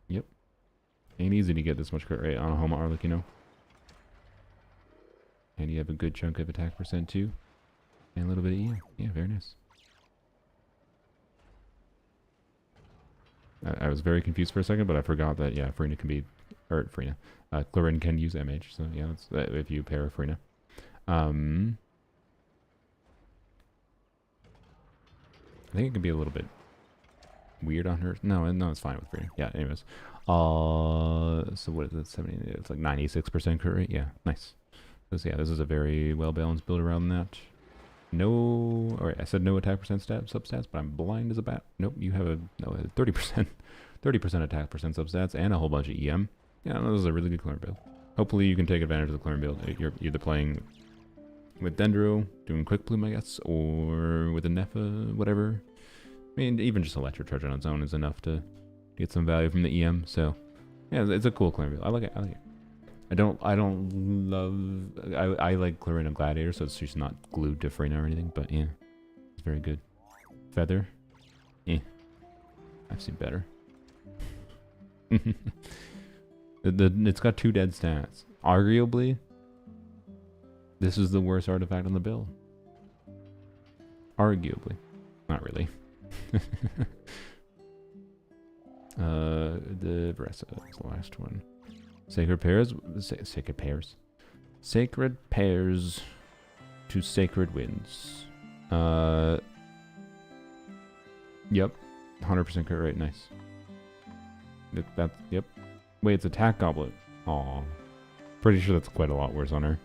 Yep. Ain't easy to get this much crit rate on a Homa Arlecchino. And you have a good chunk of attack percent too. And a little bit of EM. Yeah, very nice. I was very confused for a second, but I forgot that, yeah, Frina can be... Or, Frina. Clorind can use MH, so yeah, that's, if you pair Frina. I think it can be a little bit weird on her. No, it's fine with Frina. Yeah, anyways. So what is it? 70? It's like 96% crit rate. Yeah, nice. So yeah, this is a very well-balanced build around that. No, alright, I said no attack percent substats, but I'm blind as a bat. Nope, you have a 30%, 30% attack percent substats and a whole bunch of EM. Yeah, no, this is a really good clone build. Hopefully you can take advantage of the clone build. You're either playing with Dendro, doing quick plume, I guess, or with a Nefa, whatever. I mean, even just Electric Charge on its own is enough to get some value from the EM. So, yeah, it's a cool clone build. I like it. I like it. I don't love... I like Clorind and Gladiator, so it's just not glued to Frina or anything, but yeah. It's very good. Feather? Eh. I've seen better. It's got 2 dead stats. Arguably, this is the worst artifact on the build. Arguably. Not really. The Veressa is the last one. Sacred pairs to sacred winds. Yep, 100% crit rate. Nice. Yep. Wait, it's attack goblet. Aw, Pretty sure that's quite a lot worse on her.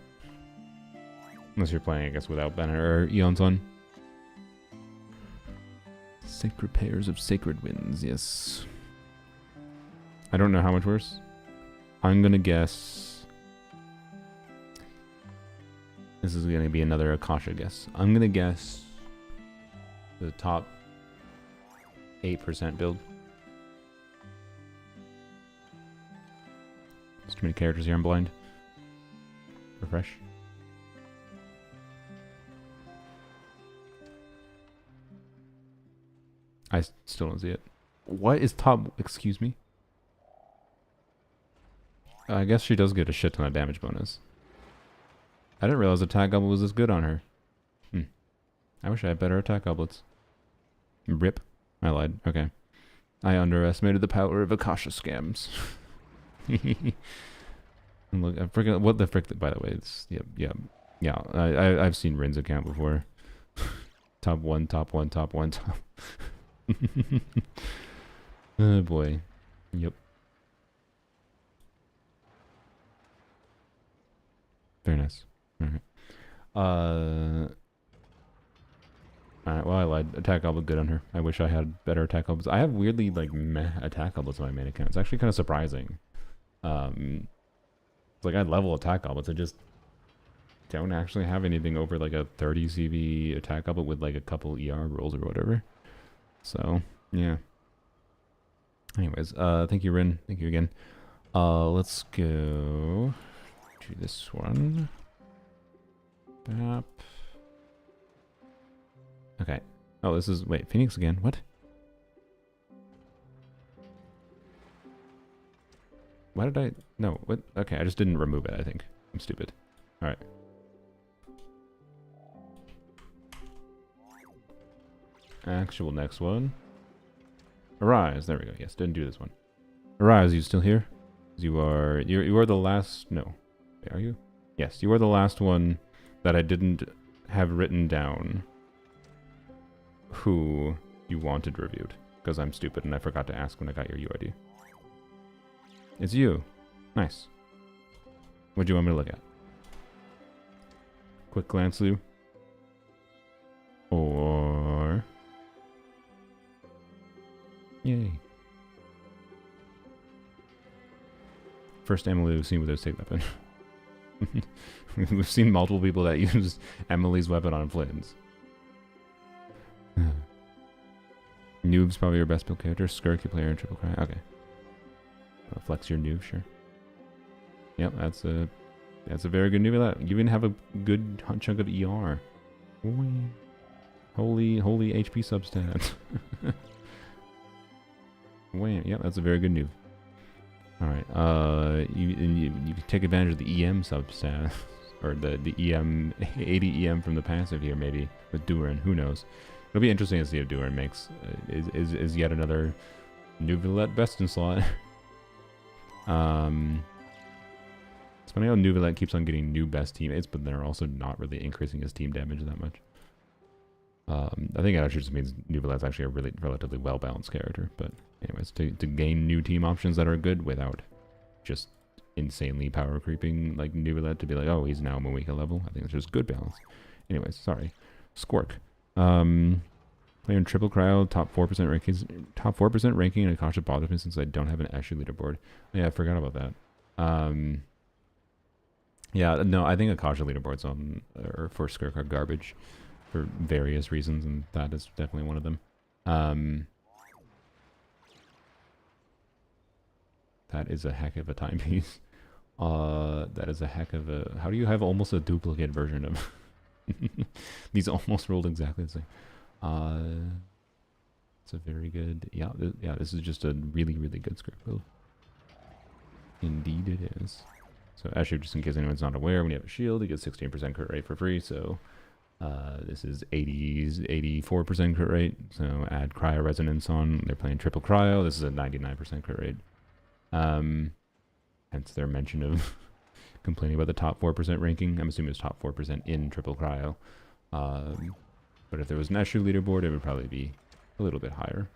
Unless you're playing, I guess, without banner or Eon's on. Sacred pairs of sacred winds, yes. I don't know how much worse. I'm gonna guess... This is gonna be another Akasha guess. I'm gonna guess... the top 8% build. There's too many characters here, I'm blind. Refresh. I still don't see it. What is top... Excuse me? I guess she does get a shit ton of damage bonus. I didn't realize attack goblet was this good on her. I wish I had better attack goblets. Rip. I lied. Okay. I underestimated the power of Akasha scams. Look, I forget what the frick. By the way, it's yeah. I've seen Rin's account before. Top one. Oh boy. Yep. Very nice. Alright. Alright, well I lied. Attack goblet good on her. I wish I had better attack goblets. I have weirdly like meh attack goblets on my main account. It's actually kind of surprising. It's like I level attack goblets. I just don't actually have anything over like a 30 CV attack goblet with like a couple ER rolls or whatever. So yeah. Anyways, thank you, Rin. Thank you again. Let's go to this one. Bap. Okay. Oh, this is... Wait, Phoenix again? What? Why did I... No, what? Okay, I just didn't remove it, I think. I'm stupid. Alright. Actual next one. Arise. There we go. Yes, didn't do this one. Arise, you still here? You are the last... No. Wait, are you? Yes, you are the last one that I didn't have written down who you wanted reviewed. Because I'm stupid and I forgot to ask when I got your UID. It's you. Nice. What do you want me to look at? Quick glance, Lou. Or... Yay. First Emily we've seen with her safe weapon. We've seen multiple people that use Emily's weapon on Flynn's. Noob's probably your best build character. Skirky player in Triple Cry. Okay. Flex your noob, sure. Yep, that's a very good noob. You even have a good chunk of ER. Holy HP substat. Wham. Yep, that's a very good noob. Alright, you take advantage of the EM substat, or the EM, 80 EM from the passive here maybe, with Durin, who knows. It'll be interesting to see if Durin makes, is yet another Nuvilette best in slot. It's funny how Nuvilette keeps on getting new best teammates, but they're also not really increasing his team damage that much. I think it actually just means Nuvilette's actually a really relatively well-balanced character, but anyways, to gain new team options that are good without just insanely power creeping like Nuvilette to be like, oh, he's now Moeka level. I think it's just good balance. Anyways, sorry. Squark. Playing triple cryo, top 4% rankings, top 4% ranking, and Akasha bothers me since I don't have an Eshu leaderboard. Yeah, I forgot about that. Yeah, no, I think Akasha leaderboards on or for Skirk are garbage for various reasons, and that is definitely one of them. That is a heck of a timepiece. That is a heck of a... How do you have almost a duplicate version of... These almost rolled exactly the same. It's a very good... Yeah, this is just a really, really good script build. Indeed it is. So actually, just in case anyone's not aware, when you have a shield, you get 16% crit rate for free, so... this is 84% crit rate, so add cryo resonance on. They're playing triple cryo. This is a 99% crit rate. Hence their mention of complaining about the top 4% ranking. I'm assuming it's top 4% in triple cryo. But if there was an Eshu leaderboard, it would probably be a little bit higher.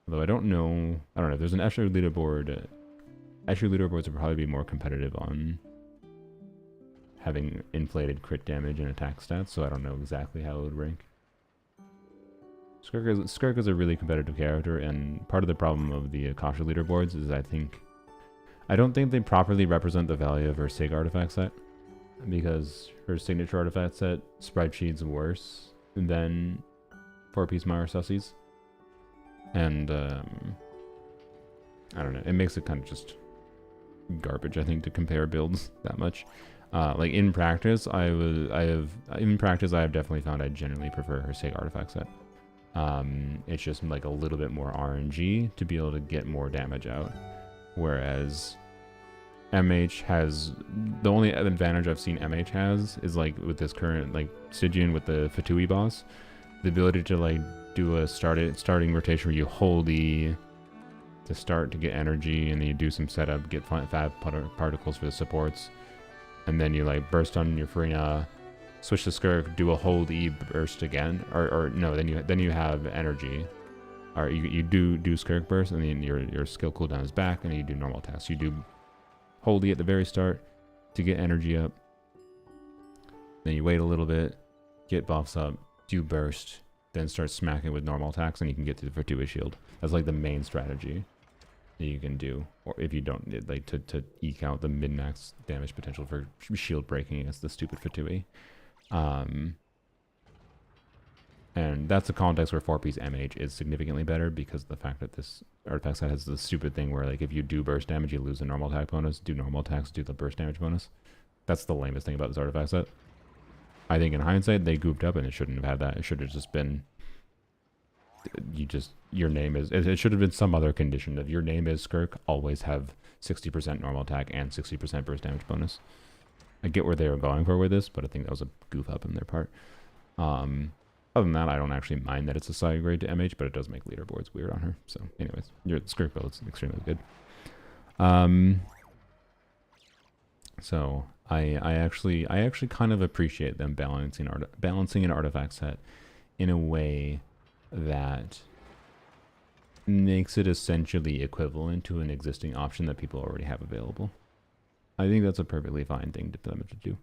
Although I don't know if there's an Eshu leaderboard. Eshu leaderboards would probably be more competitive on having inflated crit damage and attack stats, so I don't know exactly how it would rank. Skirk is a really competitive character, and part of the problem of the Akasha leaderboards is I don't think they properly represent the value of her Sig artifact set, because her signature artifact set spreadsheet's worse than 4-piece Myra Sussies. And I don't know, it makes it kind of just garbage, I think, to compare builds that much. Like in practice, I have definitely found I generally prefer her Sig artifact set. It's just like a little bit more RNG to be able to get more damage out. Whereas MH has, the only advantage I've seen MH has is like with this current like Stygian with the Fatui boss, the ability to like do a starting rotation where you hold E to start to get energy, and then you do some setup, get fab particles for the supports, and then you like burst on your Farina, switch to Skirk, do a hold E burst again, or no, then you have energy. Or you do Skirk burst, and then your skill cooldown is back, and then you do normal tasks. You do hold E at the very start to get energy up. Then you wait a little bit, get buffs up, do burst, then start smacking with normal attacks, and you can get to the Fatui shield. That's like the main strategy that you can do, or if you don't, like to eke out the min-max damage potential for shield breaking against the stupid Fatui. And that's a context where 4-piece MH is significantly better, because of the fact that this artifact set has the stupid thing where like if you do burst damage, you lose the normal attack bonus. Do normal attacks, do the burst damage bonus. That's the lamest thing about this artifact set. I think in hindsight they goofed up, and it shouldn't have had that. It should have just been your name is, it should have been some other condition. If your name is Skirk, always have 60% normal attack and 60% burst damage bonus. I get where they were going for with this, but I think that was a goof up on their part. Other than that, I don't actually mind that it's a side grade to MH, but it does make leaderboards weird on her. So anyways, your Skirk build is extremely good. So I actually kind of appreciate them balancing an artifact set in a way that makes it essentially equivalent to an existing option that people already have available. I think that's a perfectly fine thing for them to do,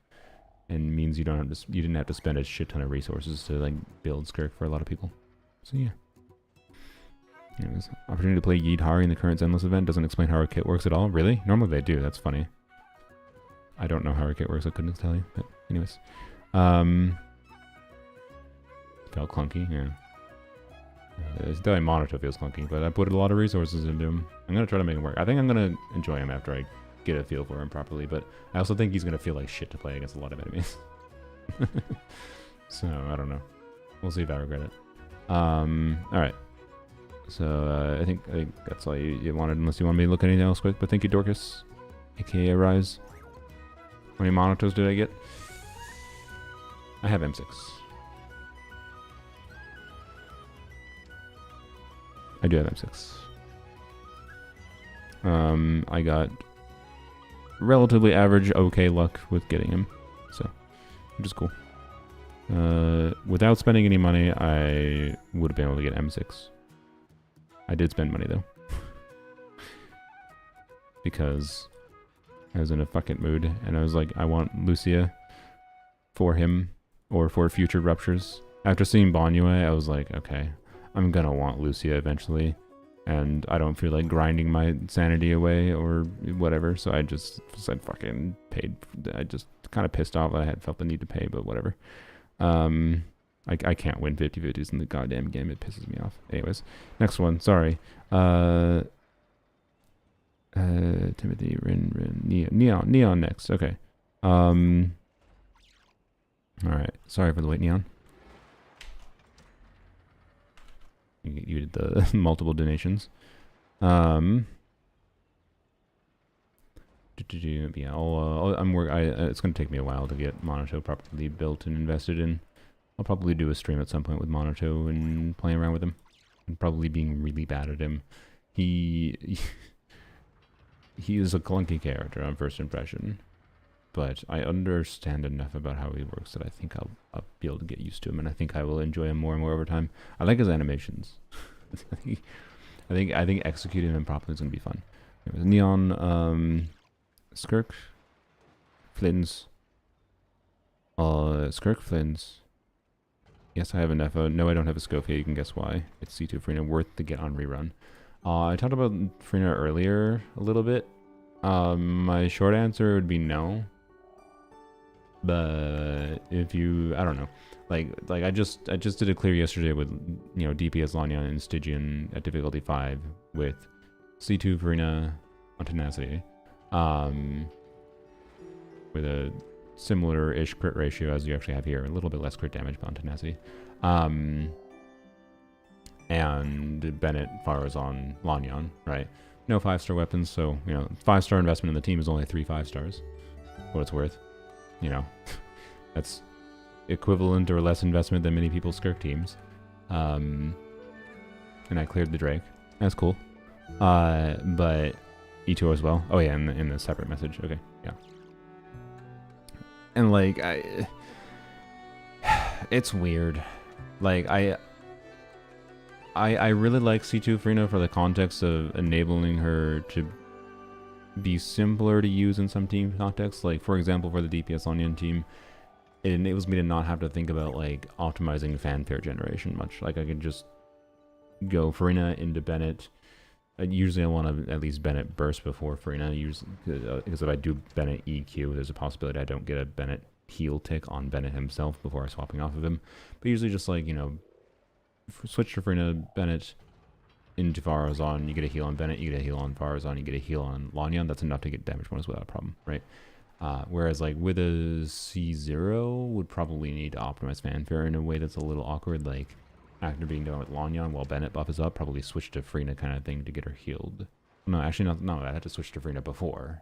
and means you didn't have to spend a shit ton of resources to like build Skirk for a lot of people. So yeah. Anyways, opportunity to play Yidhari in the current Zenless event doesn't explain how her kit works at all. Really? Normally they do. That's funny. I don't know how her kit works. I couldn't tell you. But anyways, felt clunky. Yeah. Definitely Monato feels clunky, but I put a lot of resources into him. I'm gonna try to make him work. I think I'm gonna enjoy him after I get a feel for him properly, but I also think he's gonna feel like shit to play against a lot of enemies. So I don't know. We'll see if I regret it. All right. So I think that's all you wanted, unless you want me to look at anything else quick. But thank you, Dorcas, aka Rise. How many Monatos did I get? I have M6. I do have M6. I got relatively average, okay luck with getting him, so which is cool. Without spending any money, I would have been able to get M6. I did spend money though, because I was in a fucking mood, and I was like, I want Lucia for him, or for future ruptures. After seeing Banyue, I was like, okay, I'm gonna want Lucia eventually, and I don't feel like grinding my sanity away or whatever, so I just said fucking paid. I just kind of pissed off that I had felt the need to pay, but whatever. I can't win 50-50s in the goddamn game. It pisses me off. Anyways, next one. Sorry. Timothy, Rin, Neon next. Okay. All right. Sorry for the late Neon. You did the multiple donations. Yeah, it's gonna take me a while to get Monato properly built and invested in. I'll probably do a stream at some point with Monato and playing around with him, and probably being really bad at him. He is a clunky character on first impression, but I understand enough about how he works that I think I'll be able to get used to him, and I think I will enjoy him more and more over time. I like his animations. I think executing him properly is gonna be fun. Anyways, Neon, Skirk, Flins, Skirk Flins. Yes, I have an FO. No, I don't have a Scophia. You can guess why. It's C2 Frina, worth the get on rerun. I talked about Frina earlier a little bit. My short answer would be no. But if you, I don't know. Like I just did a clear yesterday with, you know, DPS Lanya and Stygian at difficulty 5 with C2 Frina on Tenacity. With a similar-ish crit ratio as you actually have here. A little bit less crit damage on Tenacity. And Bennett fires on Lanyan, right? No 5-star weapons, so, you know, 5-star investment in the team is only 3 5-stars. What it's worth. You know, that's equivalent or less investment than many people's Skirk teams. And I cleared the Drake. That's cool. But E2 as well. Oh yeah, in the separate message. Okay, yeah. And like it's weird. Like I really like C2 Frina for the context of enabling her to be simpler to use in some team contexts. Like for example, for the DPS Onion team, it enables me to not have to think about like optimizing fanfare generation much. Like I can just go Frina into Bennett. Usually I want to at least Bennett burst before Frina, because if I do Bennett EQ, there's a possibility I don't get a Bennett heal tick on Bennett himself before swapping off of him. But usually just like, you know, switch to Frina, Bennett into Farazan, you get a heal on Bennett, you get a heal on Farazan, you get a heal on Lanyan. That's enough to get damage bonus without a problem, right? Whereas like with a C0 would probably need to optimize fanfare in a way that's a little awkward, like after being done with Lanyan while Bennett buff is up, probably switch to Frina kind of thing to get her healed. No, actually not. No, I had to switch to Frina before,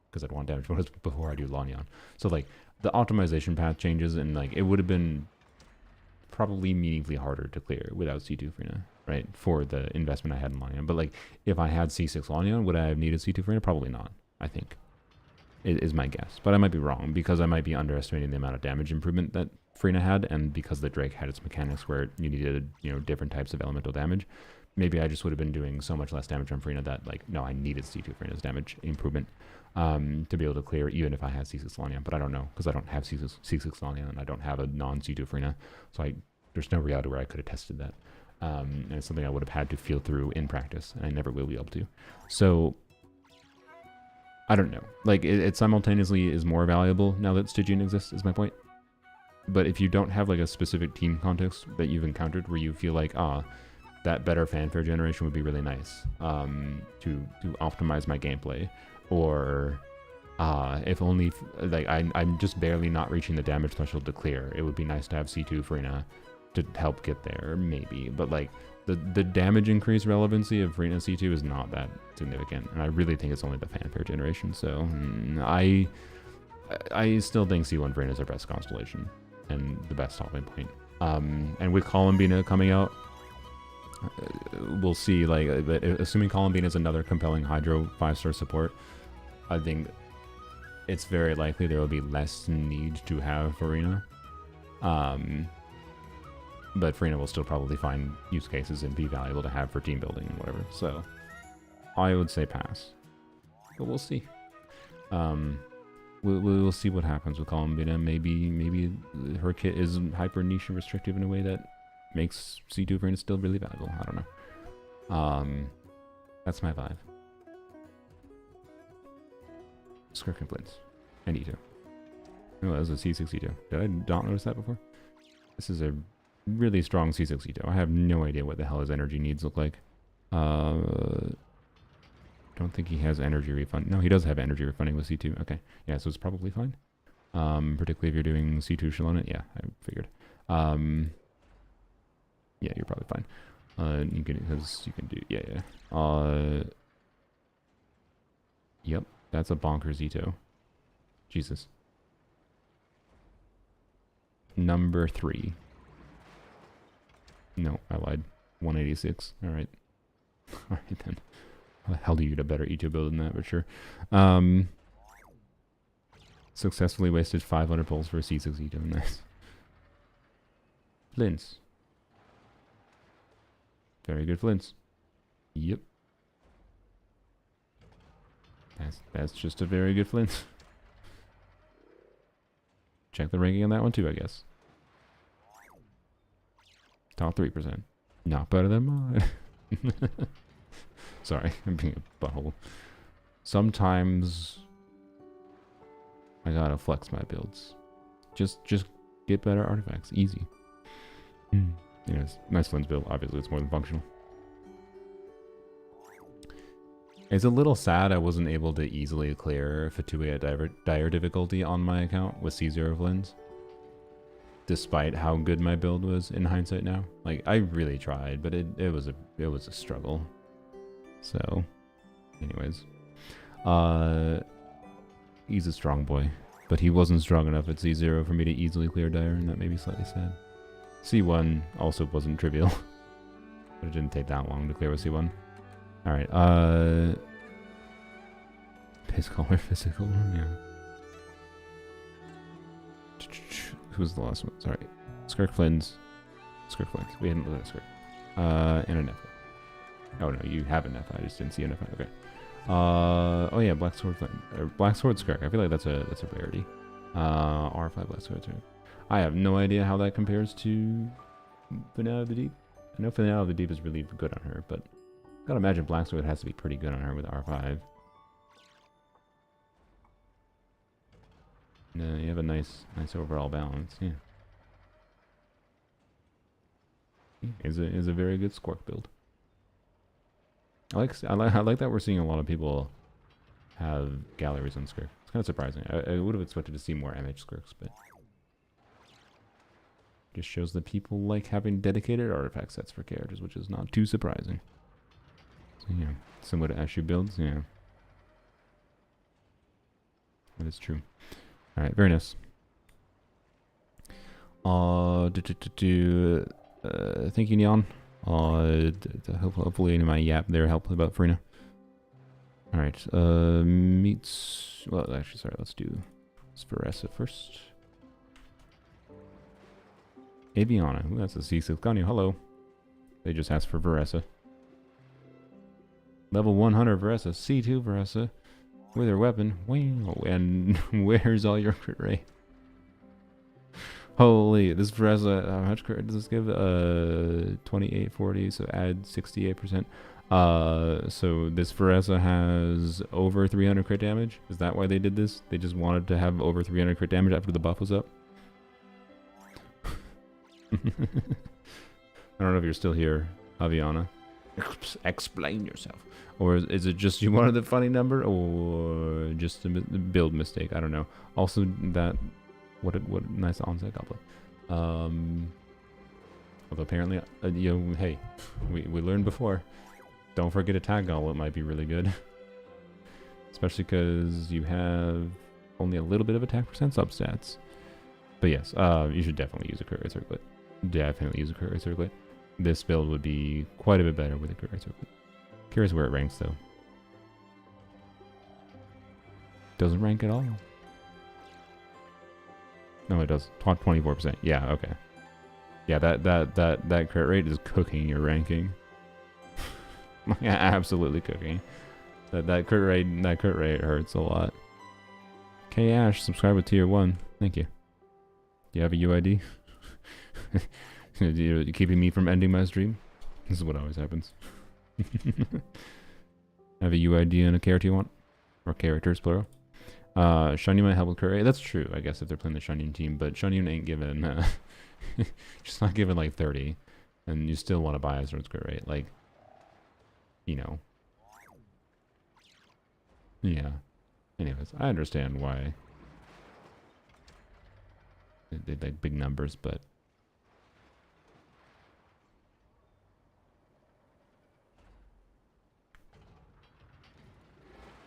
because I'd want damage bonus before I do Lanyan. So like the optimization path changes, and like it would have been probably meaningfully harder to clear without C2 Frina, right? For the investment I had in Lanyan. But like if I had C6 Lanyan, would I have needed C2 Frina? Probably not, I think. It is my guess. But I might be wrong, because I might be underestimating the amount of damage improvement that Frina had, and because the Drake had its mechanics where you needed, you know, different types of elemental damage. Maybe I just would have been doing so much less damage on Frina that, like, no, I needed C2 Frina's damage improvement to be able to clear, even if I had C6 Lanyan. But I don't know, because I don't have C6 Lanyan, and I don't have a non-C2 Frina. So there's no reality where I could have tested that. And it's something I would have had to feel through in practice, and I never will be able to. So I don't know. Like, it simultaneously is more valuable now that Stygian exists, is my point. But if you don't have, like, a specific team context that you've encountered where you feel like, that better fanfare generation would be really nice to optimize my gameplay. Or if only, like, I'm just barely not reaching the damage threshold to clear. It would be nice to have C2 Frina to help get there, maybe. But, like, the damage increase relevancy of Frina C2 is not that significant. And I really think it's only the fanfare generation. So I still think C1 Frina is our best constellation and the best stopping point. And with Columbina coming out, we'll see. Like, assuming Columbina is another compelling Hydro 5-star support, I think it's very likely there will be less need to have Farina. But Farina will still probably find use cases and be valuable to have for team building and whatever. So I would say pass, but we'll see. We'll see what happens with Columbina. Maybe her kit is hyper niche and restrictive in a way that makes C2 Farina still really valuable. I don't know. That's my vibe. Skirk and Blitz. And E2. Oh, that was a C6 E2. Did I not notice that before? This is a really strong C6 E2. I have no idea what the hell his energy needs look like. Don't think he has energy refund. No, he does have energy refunding with C2. Okay. Yeah, so it's probably fine. Particularly if you're doing C2 Shalona. Yeah, I figured. Yeah, you're probably fine. You can, because you can do, yeah. Yep, that's a bonkers Ito. Jesus. Number 3. No, I lied. 186. All right. All right then. How the hell do you get a better Ito build than that? But sure. Successfully wasted 500 pulls for a C6 Ito. Nice. Flints. Very good flints. Yep. That's just a very good flint. check the ranking on that one too, I guess. Top 3%. Not better than mine. Sorry, I'm being a butthole. Sometimes I gotta flex my builds. Just get better artifacts. Easy. You know, it's nice Flynn's build. Obviously, it's more than functional. It's a little sad I wasn't able to easily clear Fatui at dire difficulty on my account with C0 Flynn's. Despite how good my build was in hindsight now. Like, I really tried, but it was a struggle. So, anyways. He's a strong boy. But he wasn't strong enough at C0 for me to easily clear dire, and that made me slightly sad. C1 also wasn't trivial. But it didn't take that long to clear with C1. Alright, Piss collar physical, yeah. Who was the last one? Sorry. Skirk Flynn's. We hadn't looked at Skirk. And a Nepha. Oh no, you have a Nepha. I just didn't see a Nepha. Okay. Oh yeah, Black Sword Flynn. Black Sword Skirk. I feel like that's a rarity. R5 Black Sword Skirk. I have no idea how that compares to Finale of the Deep. I know Finale of the Deep is really good on her, but I gotta imagine Black Sword has to be pretty good on her with R5. No, you have a nice overall balance, yeah. Is a very good Squark build. I like that we're seeing a lot of people have galleries on Skirk. It's kind of surprising. I would have expected to see more MH Skirks, but just shows that people like having dedicated artifact sets for characters, which is not too surprising. So yeah, similar to Ashu builds, yeah. That is true. Alright, very nice. Thank you, Neon. Hopefully any of my yap there helped about Farina. Alright, meets... Well, actually, sorry, let's do Sparessa first. Aviana. Ooh, that's a C6 Ganyu. Hello. They just asked for Veressa. Level 100 Veressa. C2 Veressa. With her weapon. Wow. And where's all your crit rate? Holy, this Veressa, how much crit does this give? 2840, so add 68%. So this Veressa has over 300 crit damage. Is that why they did this? They just wanted to have over 300 crit damage after the buff was up? I don't know if you're still here, Aviana. Explain yourself. Or is it just you wanted the funny number, or just a build mistake? I don't know. Also, that what nice onset goblet. Although apparently, you know, hey, we learned before. Don't forget attack goblet might be really good, especially because you have only a little bit of attack percent substats. But yes, you should definitely use a crit rate circlet. Definitely use a crit rate circlet. This build would be quite a bit better with a crit rate circlet. Curious where it ranks though. Doesn't rank at all. No, it does. 24%. Yeah, okay. Yeah, that crit rate is cooking your ranking. Yeah, absolutely cooking. That crit rate hurts a lot. K Ash, subscribe with tier 1. Thank you. Do you have a UID? You're keeping me from ending my stream? This is what always happens. Have a UID and a character you want? Or characters, plural. Shunyun might help with crit rate. That's true, I guess, if they're playing the Shunyun team, but Shunyun ain't given... just not given like 30. And you still want to buy a certain crit rate. Like, you know. Yeah. Anyways, I understand why they like big numbers, but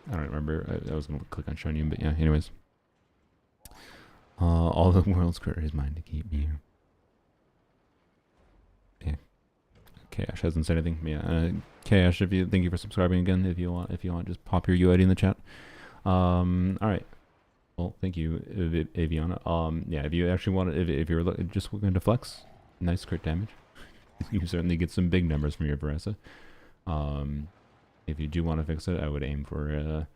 I don't remember. I was going to click on Shunyun, but yeah, anyways. All the world's crit rate is mine to keep. Yeah. Yeah. Kash hasn't said anything. Yeah. Kash, thank you for subscribing again. If you want, just pop your UID in the chat. All right. Well, thank you, Aviana. Yeah, if you actually want to, if you're just looking to flex, nice crit damage. You certainly get some big numbers from your Veressa. If you do want to fix it, I would aim for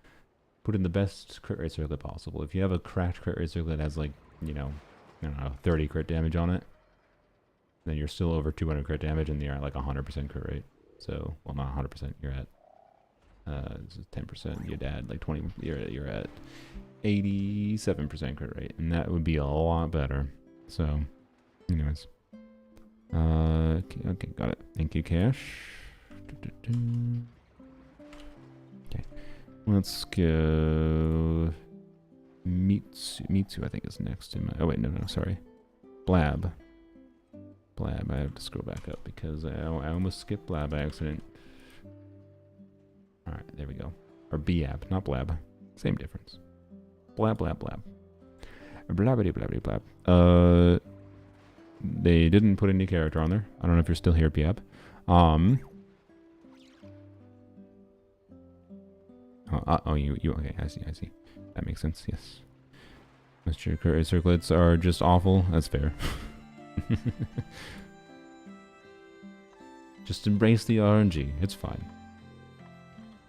put in the best crit rate circlet possible. If you have a cracked crit rate circlet that has like you know, I don't know, 30 crit damage on it, then you're still over 200 crit damage and you're at like 100% crit rate. So, well, not 100%, you're at 10%, you'd add like 20, you're at 87% crit rate, and that would be a lot better. So, anyways. Okay, got it. Thank you, Cash. Okay, let's go. Mitsu, I think, is next to my. Oh wait, no, sorry. Blab. I have to scroll back up because I almost skipped Blab by accident. All right, there we go. Or Blab, not Blab. Same difference. Blab. Blabbity blab. They didn't put any character on there. I don't know if you're still here, Piab. You okay, I see. That makes sense, yes. Mr. Curry circlets are just awful. That's fair. Just embrace the RNG. It's fine.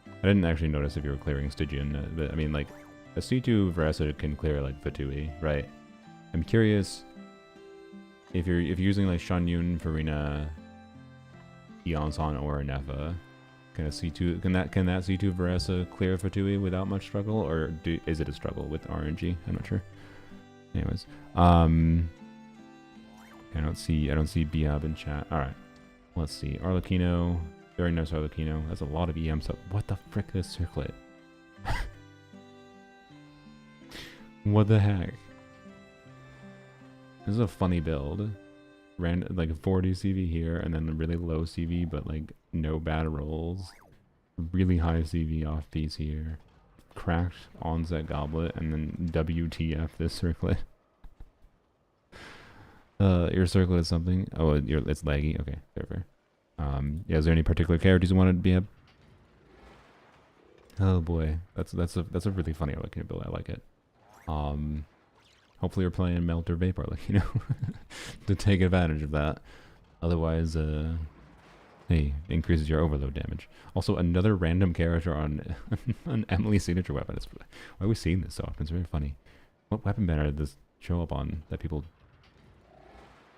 I didn't actually notice if you were clearing Stygian, but I mean, like, a C2 Veresa can clear, like, Fatui, right? I'm curious if you're using, like, Shanyun, Farina, Eonson, or Nefa, can a C2 can that C2 Veresa clear Fatui without much struggle, or is it a struggle with RNG? I'm not sure. Anyways, I don't see Biab in chat. All right, let's see. Arlecchino, very nice Arlecchino. That's a lot of EM stuff. What the frick is Circlet? What the heck? This is a funny build. Like 40 CV here, and then the really low CV, but like no bad rolls. Really high CV off piece here. Cracked onset goblet, and then WTF this circlet. Your circlet is something. Oh, it's laggy. Okay, fair. Yeah, is there any particular characters you wanted to be up? Oh boy, that's a really funny looking build. I like it. Hopefully you're playing Melt or Vapor, like, you know, to take advantage of that. Otherwise, hey, increases your overload damage. Also, another random character on an Emily's signature weapon. Why are we seeing this so often? It's very funny. What weapon banner did this show up on that people?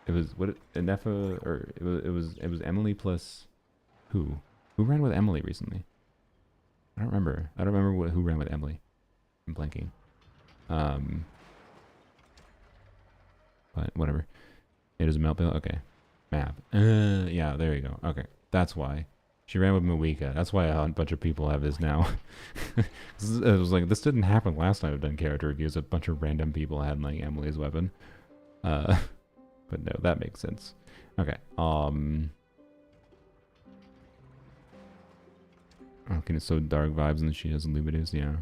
It was Nefa, or it was Emily plus who? Who ran with Emily recently? I don't remember. Who ran with Emily. I'm blanking. But whatever. It is a melt build. Okay. Map. Yeah, there you go. Okay. That's why. She ran with Mawika. That's why a bunch of people have this now. It was like, this didn't happen last time I've done character reviews. A bunch of random people had like Emily's weapon. But no, that makes sense. Okay. Okay, it's so dark vibes and she has Luminous, yeah.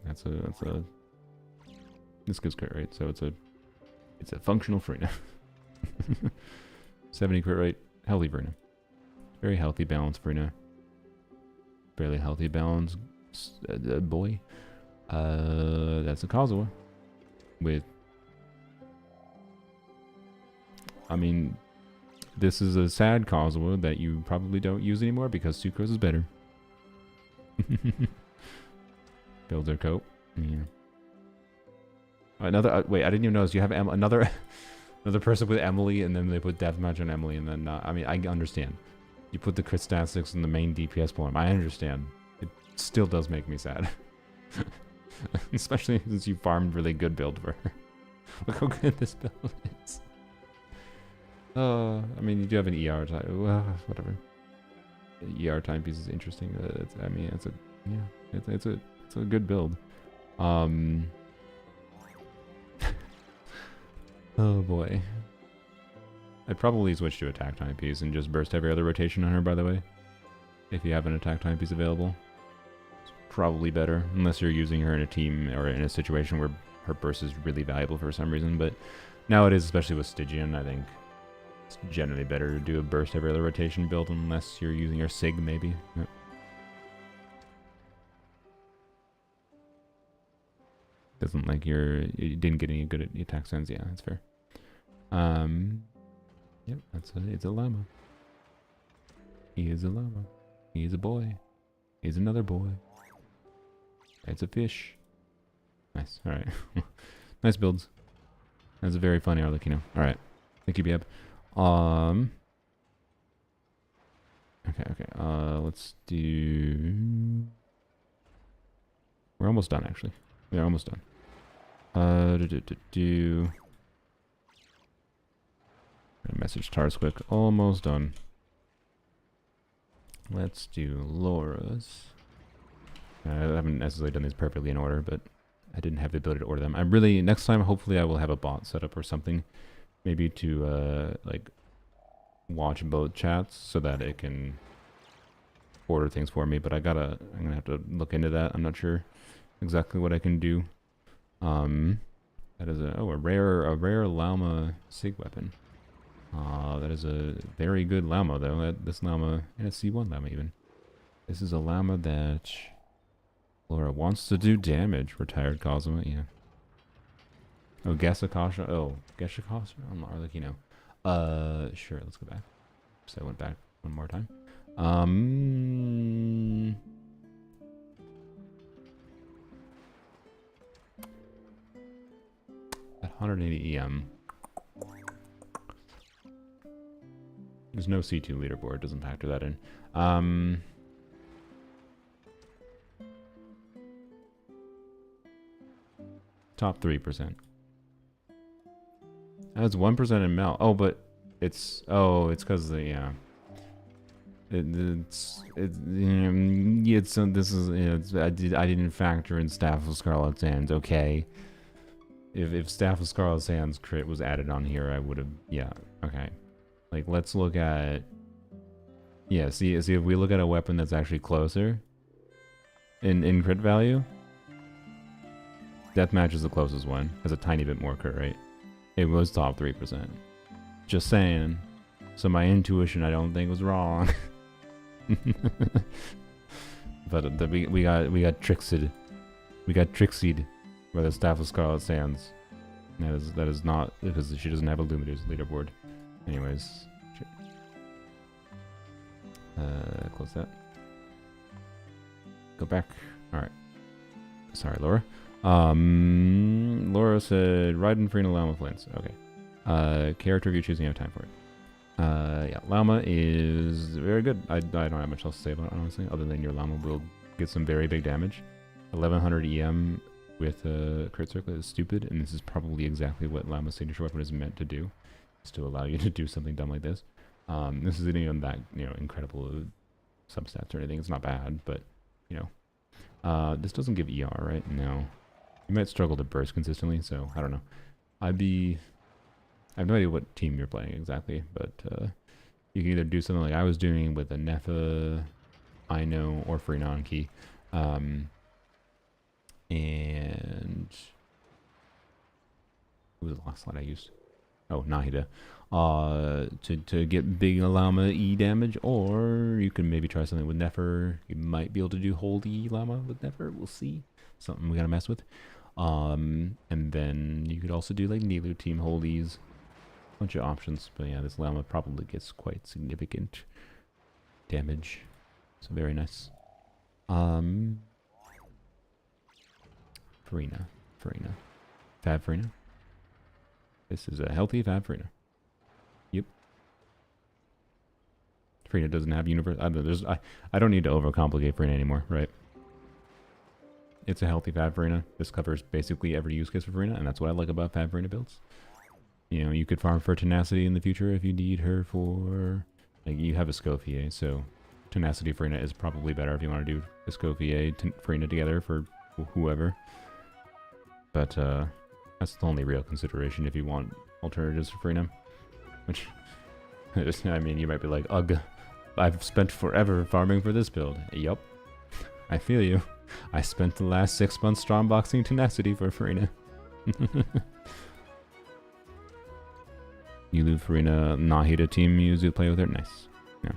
That's a this gives crit rate, so it's a functional Farina. 70 crit rate, healthy Farina. Very healthy, balanced Farina. Barely healthy, balanced boy. That's a Kazuha. With, I mean, this is a sad Kazuha that you probably don't use anymore because Sucrose is better. Builds their coat. Yeah. Another wait, I didn't even notice you have another person with Emily, and then they put deathmatch on Emily, and then I mean, I understand. You put the crit statistics in the main DPS poem. I understand. It still does make me sad, especially since you farmed really good build for her. Look how good this build is. I mean, you do have an ER time. Well, whatever. ER timepiece is interesting. I mean, it's a good build. Oh boy. I'd probably switch to attack timepiece and just burst every other rotation on her, by the way. If you have an attack timepiece available. It's probably better, unless you're using her in a team or in a situation where her burst is really valuable for some reason. But nowadays, especially with Stygian, I think it's generally better to do a burst every other rotation build unless you're using your Sig, maybe. Yep. Doesn't like you didn't get any good at the attack sense. Yeah, that's fair. Yep, it's a llama. He is a llama. He is a boy. He's another boy. It's a fish. Nice. All right. Nice builds. That's a very funny Arlecchino. All right. Thank you, Bieb. Okay. Let's do. We're almost done, actually. We're almost done. Message Tars quick. Almost done. Let's do Laura's. I haven't necessarily done these perfectly in order, but I didn't have the ability to order them. I'm really, next time, hopefully I will have a bot set up or something. Maybe to, like, watch both chats so that it can order things for me. But I'm gonna have to look into that. I'm not sure exactly what I can do. That is a rare llama sig weapon. That is a very good llama though. This llama, and a C1 llama even. This is a llama that Laura wants to do damage. Retired Cosmo, yeah. Oh, Gesakasha. Oh, Geshakasha on Arlecchino. Sure. Let's go back. So I went back one more time. At 180 EM. There's no C2 leaderboard, doesn't factor that in. Top 3%. That's 1% in Mel. Oh, but it's because the yeah. This is I didn't factor in Staff of Scarlet's Hands. Okay, if Staff of Scarlet's Hands crit was added on here, I would have okay. Like let's look at see if we look at a weapon that's actually closer in crit value. Deathmatch is the closest one. Has a tiny bit more crit rate. It was top 3%. Just saying. So my intuition, I don't think was wrong. But we got trixied. We got trixied by the Staff of Scarlet Sands. That is not because she doesn't have a Luminous leaderboard. Anyways, close that. Go back. All right. Sorry, Laura. Laura said, Raiden Farina Llama Flint's. Okay. Character if you're choosing, you have time for it. Yeah, Llama is very good. I don't have much else to say about it, honestly, other than your Llama will get some very big damage. 1100 EM with a crit circlet is stupid, and this is probably exactly what Llama's signature weapon is meant to do, is to allow you to do something dumb like this. This isn't even that, incredible substats or anything. It's not bad, but, this doesn't give ER, right? No. You might struggle to burst consistently, so I don't know. I have no idea what team you're playing exactly, but you can either do something like I was doing with a Nefa, Ino, or Freenon key. And what was the last slide I used? Oh, Nahida. To get big Llama E damage, or you can maybe try something with Nefer. You might be able to do hold E Llama with Nefer. We'll see. Something we gotta mess with. And then you could also do like Nilu team holdies. Bunch of options, but yeah, this Llama probably gets quite significant damage. So very nice. Farina. Fab Farina. This is a healthy Fab Farina. Yep. Farina doesn't have universe. I don't need to overcomplicate Farina anymore, right? It's a healthy Fab Farina. This covers basically every use case for Farina, and that's what I like about Fab Farina builds. You could farm for Tenacity in the future if you need her for... Like, you have a Escoffier, so Tenacity Farina is probably better if you want to do Escoffier Farina together for whoever. But, that's the only real consideration if you want alternatives for Farina. Which, I mean, you might be like, ugh, I've spent forever farming for this build. Yup. I feel you. I spent the last 6 months strongboxing Tenacity for Farina. Nilu, Farina, Nahida team you play with her. Nice. Yeah.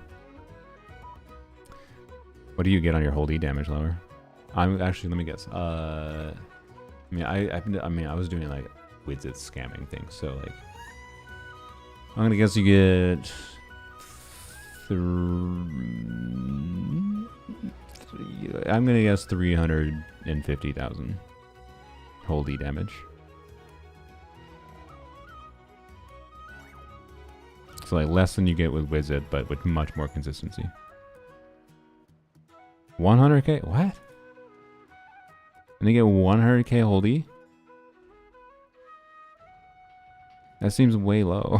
What do you get on your hold E damage lower? I'm actually, let me guess. I was doing like widget scamming things, so like I'm gonna guess you get I'm gonna guess 350,000. hold E damage. So like less than you get with Wizard, but with much more consistency. 100k? What? And they get 100k hold E? That seems way low.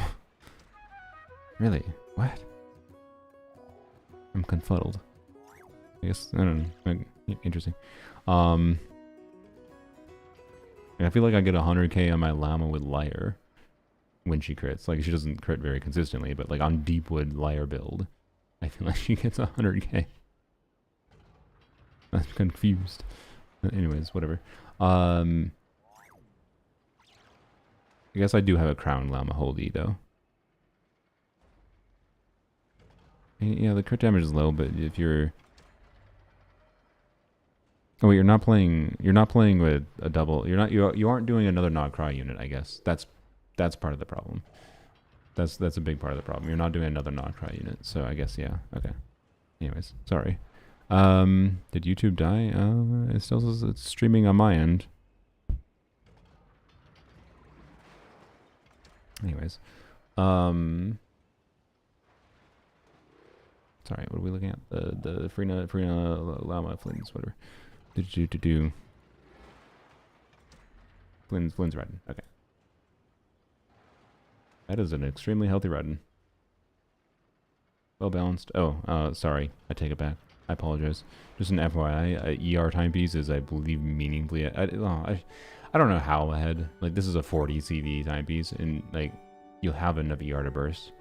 Really? What? I'm confuddled. I guess, I don't know. Interesting. I feel like I get 100k on my Llama with Liar when she crits. Like, she doesn't crit very consistently, but like on Deepwood Liar build, I feel like she gets 100k. I'm confused. Anyways, whatever. I guess I do have a Crown Llama Holdy, though. Yeah, the crit damage is low, but if you're... Oh, wait, you're not playing with a double... You aren't doing another Nodcry unit, I guess. That's part of the problem. That's a big part of the problem. You're not doing another Nodcry unit, so I guess, yeah. Okay. Anyways, sorry. Did YouTube die? It still says it's streaming on my end. Anyways. Sorry, what are we looking at? The Frina Llama Flynn's, whatever. Do. Flynn's Redden. Okay. That is an extremely healthy Redden. Well balanced. Oh, sorry. I take it back. I apologize. Just an FYI, ER timepiece is, I believe, meaningfully... I don't know how ahead. Like, this is a 40 CV timepiece, and, like, you'll have enough ER to burst.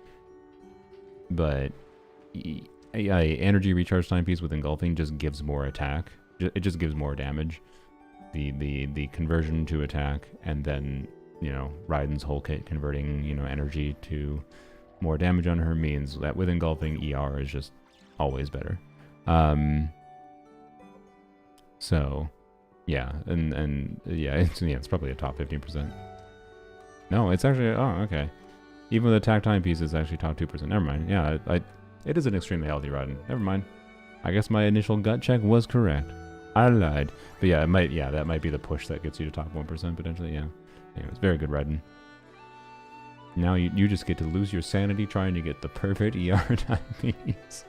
But... energy recharge timepiece with engulfing just gives more attack. It just gives more damage. The conversion to attack, and then, you know, Raiden's whole kit converting, you know, energy to more damage on her means that with engulfing, ER is just always better. So, yeah, and yeah, it's probably a top 15%. No, it's actually, oh, okay. Even with attack timepiece, it's actually top 2%. Never mind. Yeah, it is an extremely healthy Raiden. Never mind. I guess my initial gut check was correct. I lied. But yeah, that might be the push that gets you to top 1% potentially, yeah. Anyways, very good Raiden. Now you just get to lose your sanity trying to get the perfect ER timepiece.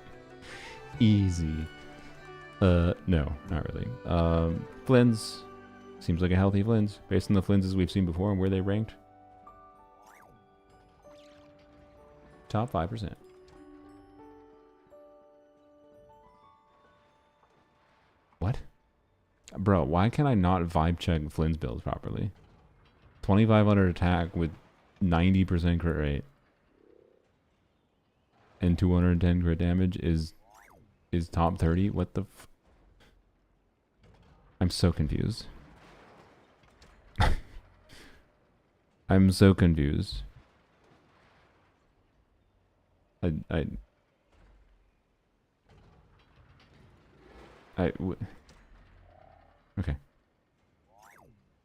Easy. No, not really. Flynn's. Seems like a healthy Flynn's. Based on the Flynn's we've seen before and where they ranked. Top 5%. What? Bro, why can I not vibe check Flynn's builds properly? 2500 attack with 90% crit rate. And 210 crit damage is top 30? What the f... I'm so confused. I'm so confused. Okay.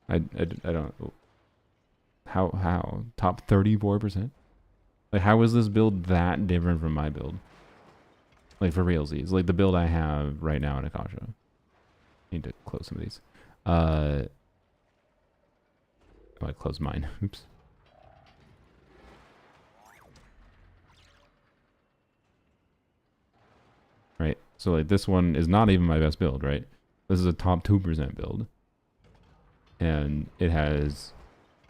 I don't... How? Top 34%? Like, how is this build that different from my build? Like, for realsies. Like, the build I have right now in Akasha. Need to close some of these. Oh, I closed mine. Oops. Right? So, like, this one is not even my best build, right? This is a top 2% build. And it has,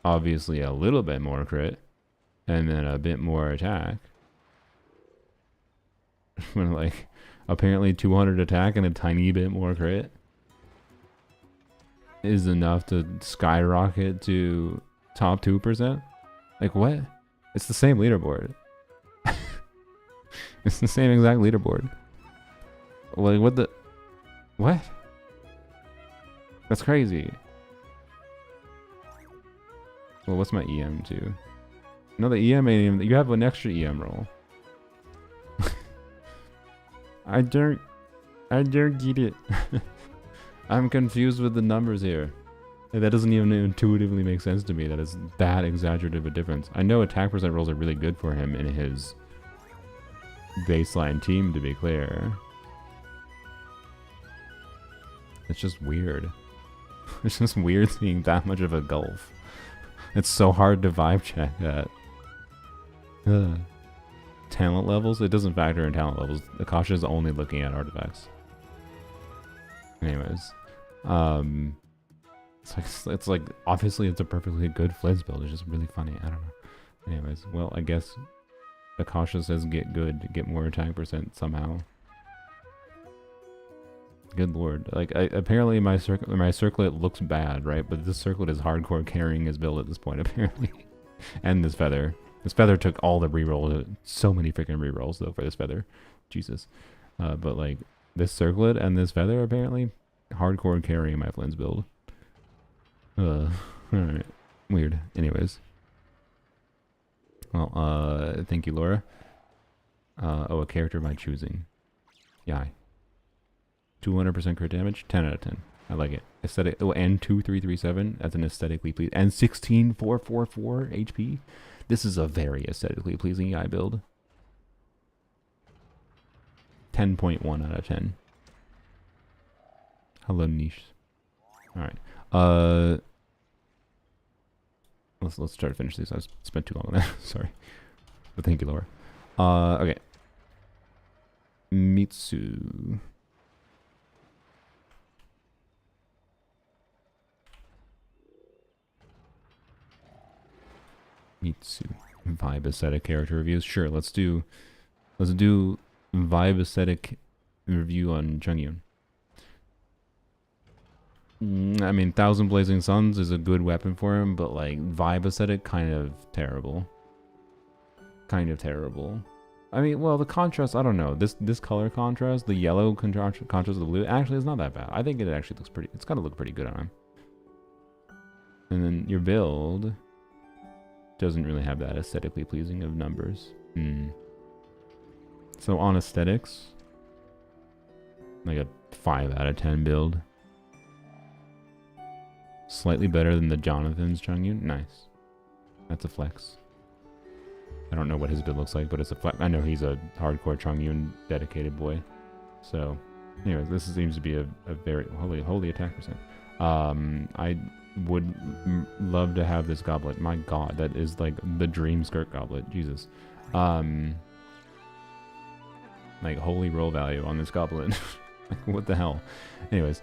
obviously, a little bit more crit. And then a bit more attack. When, like, apparently 200 attack and a tiny bit more crit is enough to skyrocket to top 2%? Like, what? It's the same leaderboard. It's the same exact leaderboard. Like, what the... What? That's crazy. Well, what's my EM to? No, the EM ain't even... You have an extra EM roll. I don't get it. I'm confused with the numbers here. That doesn't even intuitively make sense to me. That is that exaggerative a difference. I know attack percent rolls are really good for him in his baseline team, to be clear. It's just weird. It's just weird seeing that much of a gulf. It's so hard to vibe check that. Talent levels? It doesn't factor in talent levels. Akasha is only looking at artifacts. Anyways. It's like obviously it's a perfectly good Flids build. It's just really funny. I don't know. Anyways, well, I guess Akasha says get good to get more attack percent somehow. Good lord. Like, apparently my circlet looks bad, right? But this circlet is hardcore carrying his build at this point, apparently. And this feather. This feather took all the rerolls. So many freaking rerolls, though, for this feather. Jesus. But, like, this circlet and this feather, apparently, hardcore carrying my Flynn's build. Alright. Weird. Anyways. Well, thank you, Laura. Oh, a character of my choosing. Yeah. 200% crit damage, 10 out of 10. I like it. Aesthetic. Oh, and 2337. That's an aesthetically pleasing. And 16444 HP. This is a very aesthetically pleasing AI build. 10.1 out of 10. Hello, niche. All right. Let's try to finish these. I spent too long on that. Sorry. But thank you, Laura. Okay. Mitsu. Mitsu. Vibe aesthetic character reviews. Sure, let's do vibe aesthetic review on Chungyun. I mean, Thousand Blazing Suns is a good weapon for him, but like vibe aesthetic, kind of terrible. Kind of terrible. I mean, well, the contrast, I don't know. This color contrast, the yellow contrast of the blue, actually is not that bad. I think it actually looks pretty. It's gotta look pretty good on him. And then your build doesn't really have that aesthetically pleasing of numbers. So on aesthetics, like a 5 out of 10 build. Slightly better than the Jonathan's Chungyun. Nice. That's a flex. I don't know what his build looks like, but it's a flex. I know he's a hardcore Chungyun dedicated boy. So, anyways, this seems to be a very holy attack percent. I would love to have this goblet. My god, that is like the dream skirt goblet. Jesus. Like holy roll value on this goblet. Like, what the hell? Anyways,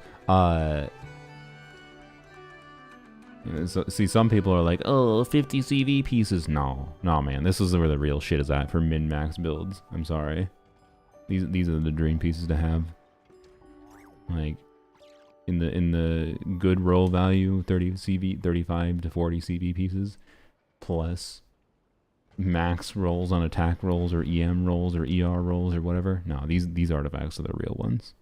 so, see, some people are like, oh, 50 CV pieces. No, man. This is where the real shit is at for min-max builds. I'm sorry. These are the dream pieces to have. Like, in the good roll value, 30 CV, 35 to 40 CV pieces, plus max rolls on attack rolls or EM rolls or ER rolls or whatever. No, these artifacts are the real ones.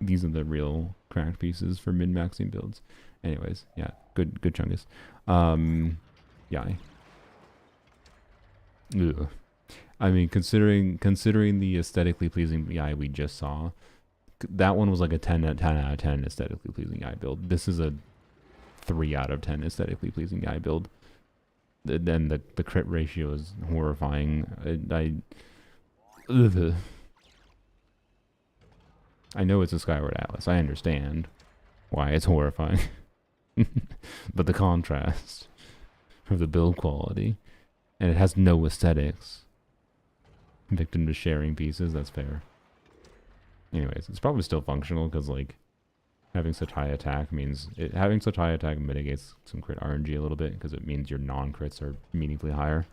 These are the real cracked pieces for min-maxing builds. Anyways, yeah, good chungus. Yeah. Ugh. I mean, considering the aesthetically pleasing AI we just saw, that one was like a 10 out of 10 aesthetically pleasing AI build. This is a 3 out of 10 aesthetically pleasing AI build. Then the crit ratio is horrifying. I know it's a Skyward Atlas. I understand why it's horrifying. But the contrast of the build quality, and it has no aesthetics. Victim to sharing pieces, that's fair. Anyways, it's probably still functional because like having such high attack means having such high attack mitigates some crit RNG a little bit because it means your non-crits are meaningfully higher.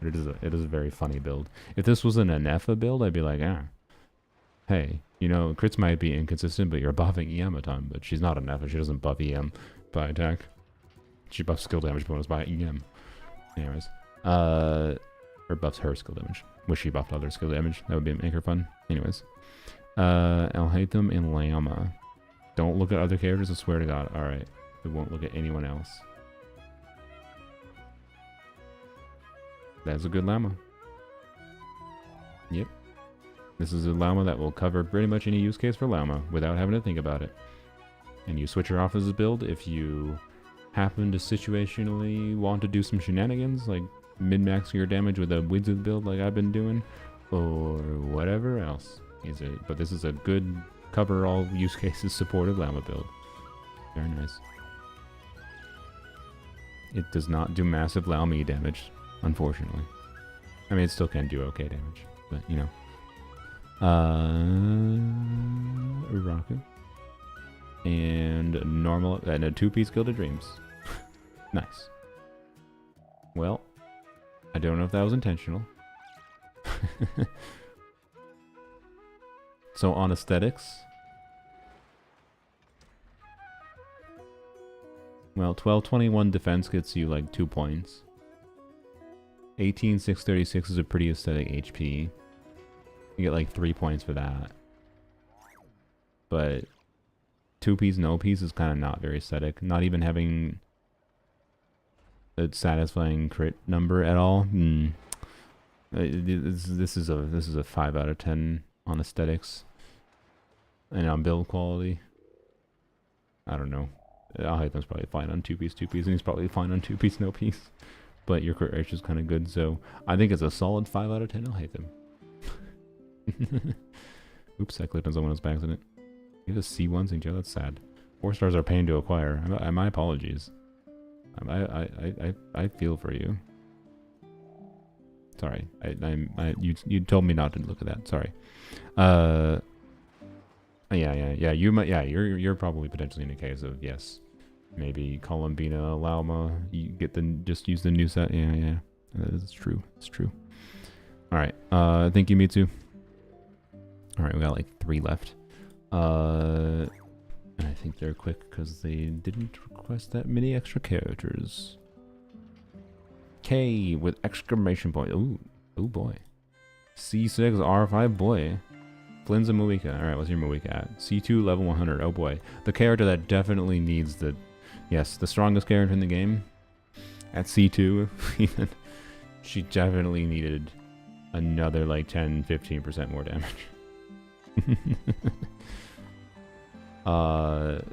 But it is a very funny build. If this was an Anefa build, I'd be like, hey, you know, crits might be inconsistent, but you're buffing EM a ton. But she's not Anefa. She doesn't buff EM by attack. She buffs skill damage bonus by EM. Anyways, or buffs her skill damage. Wish she buffed other skill damage. That would make her fun. Anyways, Alhaitham and Llama. Don't look at other characters. I swear to God. All right, we won't look at anyone else. That's a good llama. Yep. This is a llama that will cover pretty much any use case for llama without having to think about it. And you switch her off as a build if you happen to situationally want to do some shenanigans, like min-maxing your damage with a wizard build like I've been doing, or whatever else. But this is a good cover all use cases supported llama build. Very nice. It does not do massive Lao Me damage, unfortunately. I mean, it still can do okay damage, but you know. Uraku. And normal, and a 2-piece Gilded Dreams. Nice. Well, I don't know if that was intentional. So on aesthetics, well, 1221 defense gets you like 2 points. 18636 is a pretty aesthetic HP. You get like 3 points for that. But 2-piece, no-piece is kind of not very aesthetic. Not even having a satisfying crit number at all. This is a 5 out of 10 on aesthetics. And on build quality, I don't know. Alhaitham's probably fine on 2-piece, and he's probably fine on 2-piece, no-piece. But your crit ratio is kind of good, so I think it's a solid 5 out of 10. Alhaitham. Oops, I clicked on someone else by accident. You have a C1 St. Joe, that's sad. 4 stars are pain to acquire. My apologies. I feel for you. Sorry, you told me not to look at that. Sorry. Yeah. You might. Yeah, you're probably potentially in a case of yes, maybe Columbina, Lauma. You get just use the new set. Yeah. It's true. It's true. All right. Thank you, Mitsu. All right, we got like 3 left. And I think they're quick because they didn't request that many extra characters. K with exclamation point. Ooh boy. C6 R5 boy. Flynn's a Moika. Alright, what's your Moika at? C2 level 100. Oh boy. The character that definitely needs the... Yes, the strongest character in the game. At C2, even. She definitely needed another like 10-15% more damage.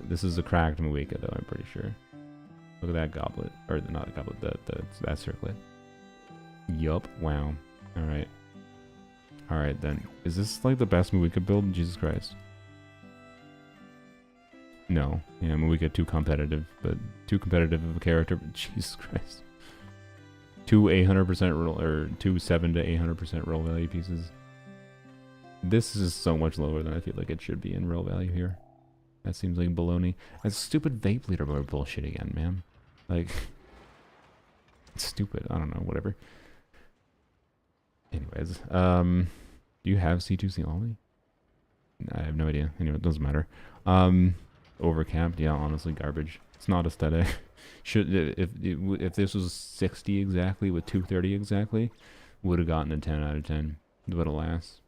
This is a cracked Moika though, I'm pretty sure. Look at that goblet. Or not a goblet, that circlet. Yup. Wow. Alright. Alright then. Is this like the best Moika build? Jesus Christ. No. Yeah, Moika too competitive, but too competitive of a character, but Jesus Christ. 2 800% roll, or 2 7 to 800% roll value pieces. This is so much lower than I feel like it should be in roll value here. That seems like baloney. That's stupid vape leaderboard bullshit again, man. Like, it's stupid. I don't know, whatever. Anyways, do you have C2C only? I have no idea. Anyway, it doesn't matter. Overcapped, yeah, honestly, garbage. It's not aesthetic. If this was 60 exactly with 230 exactly, would have gotten a 10 out of 10. But alas,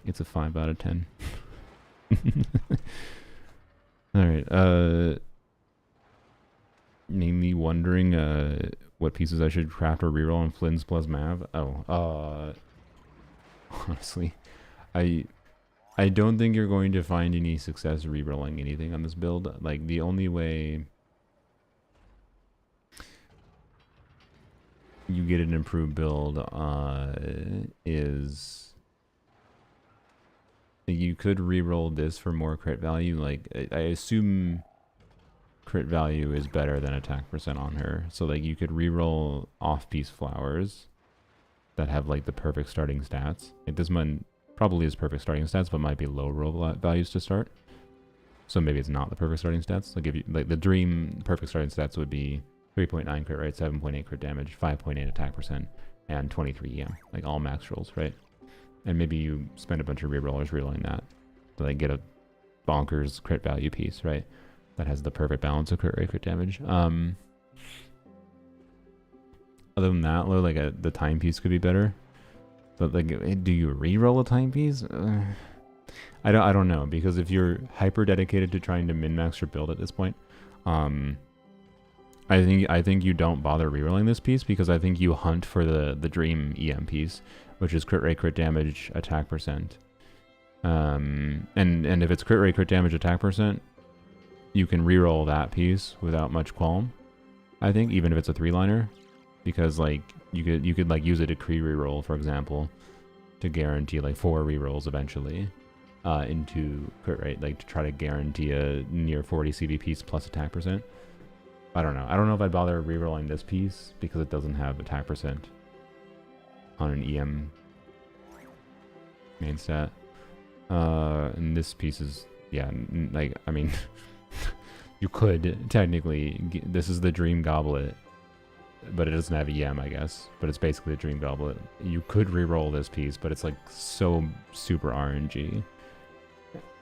it's a 5 out of 10. Alright, mainly wondering what pieces I should craft or reroll on Flynn's plus Mav. Honestly, I don't think you're going to find any success rerolling anything on this build. Like, the only way you get an improved build is you could reroll this for more crit value. Like, I assume crit value is better than attack percent on her. So, like, you could reroll off-piece flowers that have, like, the perfect starting stats. Like, this one probably is perfect starting stats, but might be low roll values to start. So maybe it's not the perfect starting stats. Like, if you, like, the dream perfect starting stats would be 3.9 crit rate, 7.8 crit damage, 5.8 attack percent, and 23 EM. Like, all max rolls, right? And maybe you spend a bunch of rerollers rerolling that to, like, get a bonkers crit value piece, right? That has the perfect balance of crit rate, crit damage. Other than that, though, like, the timepiece could be better. But, like, do you reroll a timepiece? I don't know, because if you're hyper dedicated to trying to min-max your build at this point, I think you don't bother rerolling this piece, because I think you hunt for the dream EM piece, which is crit rate, crit damage, attack percent. And if it's crit rate, crit damage, attack percent, you can reroll that piece without much qualm. I think, even if it's a 3-liner, because, like, you could like use a decree reroll, for example, to guarantee like 4 rerolls eventually into crit rate, like to try to guarantee a near 40 CV piece plus attack percent. I don't know. I don't know if I'd bother rerolling this piece because it doesn't have attack percent on an EM main stat. And this piece is, yeah, like, I mean, you could technically, this is the Dream Goblet, but it doesn't have EM, I guess. But it's basically a Dream Goblet. You could reroll this piece, but it's like so super RNG.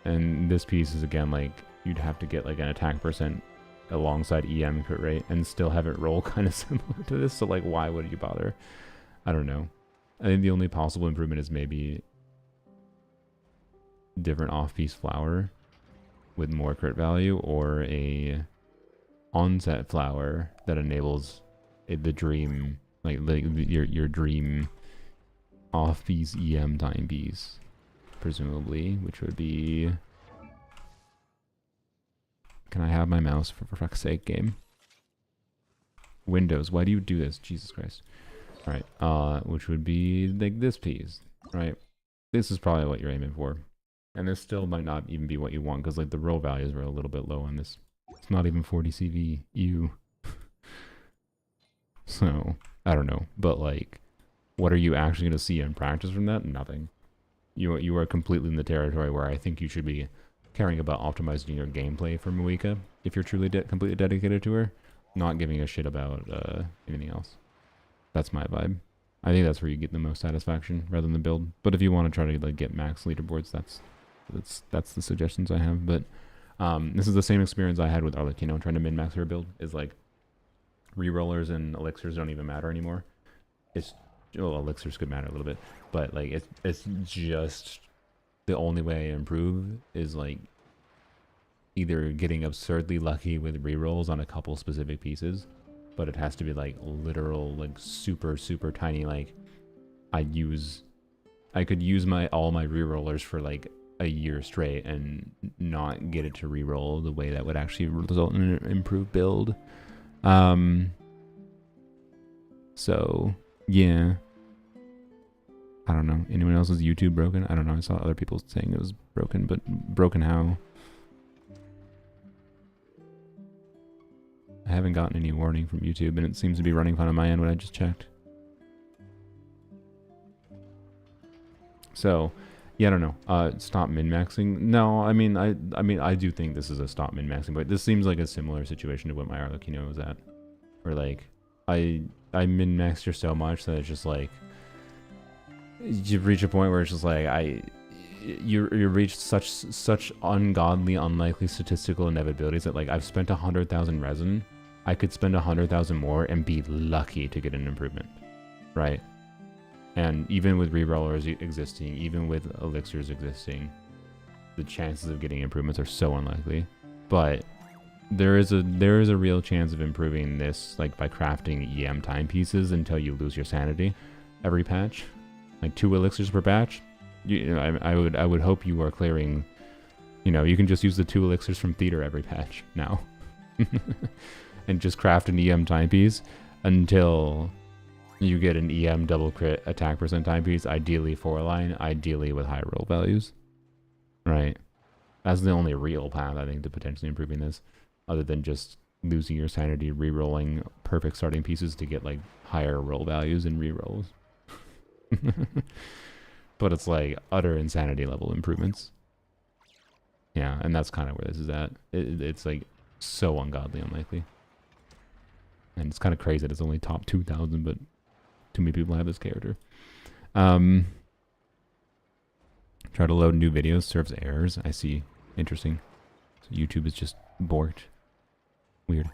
And this piece is, again, like, you'd have to get like an attack percent alongside EM crit rate and still have it roll kind of similar to this. So like, why would you bother? I don't know. I think the only possible improvement is maybe different off-piece flower with more crit value, or a onset flower that enables the dream, like your dream off-piece EM timepiece, presumably, which would be... Can I have my mouse for fuck's sake, game? Windows, why do you do this? Jesus Christ. Alright, which would be like this piece, right? This is probably what you're aiming for. And this still might not even be what you want, because like the roll values are a little bit low on this. It's not even 40 CV. Ew. So, I don't know. But like, what are you actually going to see in practice from that? Nothing. You are completely in the territory where I think you should be caring about optimizing your gameplay for Muika if you're truly completely dedicated to her, not giving a shit about anything else. That's my vibe. I think that's where you get the most satisfaction rather than the build. But if you want to try to like get max leaderboards, that's the suggestions I have. But this is the same experience I had with Arlecchino trying to min-max her build. Is like rerollers and elixirs don't even matter anymore. It's, well, elixirs could matter a little bit, but like it's just the only way I improve is like either getting absurdly lucky with rerolls on a couple specific pieces, but it has to be like literal, like super tiny. Like I could use all my rerollers for like a year straight and not get it to reroll the way that would actually result in an improved build. So yeah, I don't know. Anyone else's YouTube broken? I don't know. I saw other people saying it was broken, but broken how? I haven't gotten any warning from YouTube, and it seems to be running fine on my end when I just checked. So, yeah, I don't know. Stop min-maxing. No, I mean, I do think this is a stop min-maxing, but this seems like a similar situation to what my Arlecchino was at, where like I min-maxed her so much that it's just like you reach a point where it's just like you reach such ungodly, unlikely statistical inevitabilities that like I've spent 100,000 resin, I could spend 100,000 more and be lucky to get an improvement, right? And even with rerollers existing, even with elixirs existing, the chances of getting improvements are so unlikely. But there is a real chance of improving this, like by crafting EM timepieces until you lose your sanity every patch. Like 2 elixirs per patch. You know, I would hope you are clearing. You know, you can just use the 2 elixirs from theater every patch now, and just craft an EM timepiece until you get an EM double crit attack percent timepiece. Ideally 4-line, ideally with high roll values. Right. That's the only real path I think to potentially improving this, other than just losing your sanity, re-rolling perfect starting pieces to get like higher roll values and re-rolls. But it's like utter insanity level improvements. Yeah, and that's kind of where this is at. It's like so ungodly unlikely. And it's kind of crazy that it's only top 2,000, but too many people have this character. Try to load new videos, serves errors. I see. Interesting. So YouTube is just borked. Weird.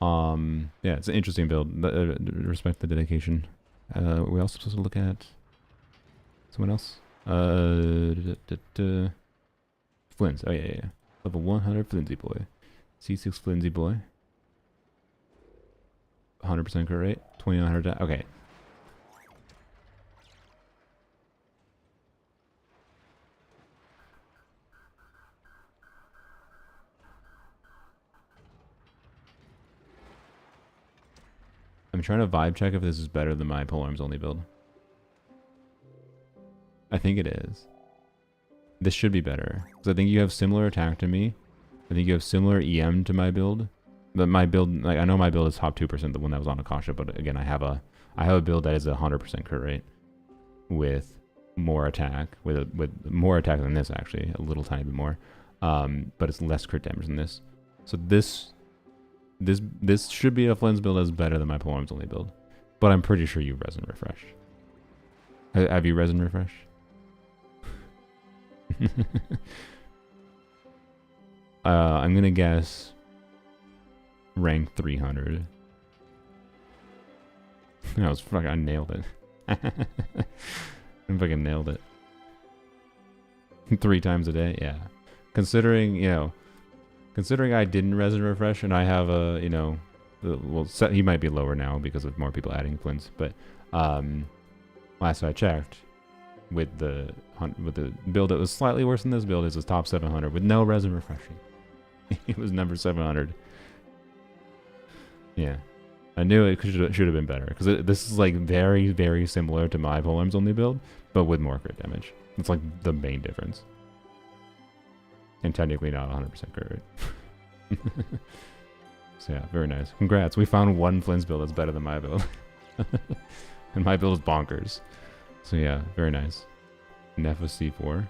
Yeah, it's an interesting build. Respect the dedication. We also supposed to look at someone else. Flins. Oh yeah. Level 100 Flimsy boy. C6 Flimsy boy. 100% crit rate. 2900. Okay. I'm trying to vibe check if this is better than my polearms only build. I think it is. This should be better. Because I think you have similar attack to me. I think you have similar EM to my build. my build, like I know my build is top 2%, the one that was on Akasha, but again, I have a build that is 100% crit rate with more attack, with more attack than this actually, a little tiny bit more, but it's less crit damage than this. So this should be a Flynn's build that's better than my polearms only build, but I'm pretty sure you resin refreshed. Have you resin refreshed? I'm gonna guess rank 300. I nailed it. I fucking nailed it. 3 times a day, yeah. Considering I didn't resin refresh and I have a, he might be lower now because of more people adding Flints, but last I checked, with the build that was slightly worse than this build, is his top 700 with no resin refreshing. It was number 700. Yeah, I knew it should have been better because this is like very, very similar to my polearms only build, but with more crit damage. It's like the main difference, and technically not 100% crit rate. So yeah, very nice. Congrats, we found one Flynn's build that's better than my build, and my build is bonkers. So yeah, very nice. Nefa C4.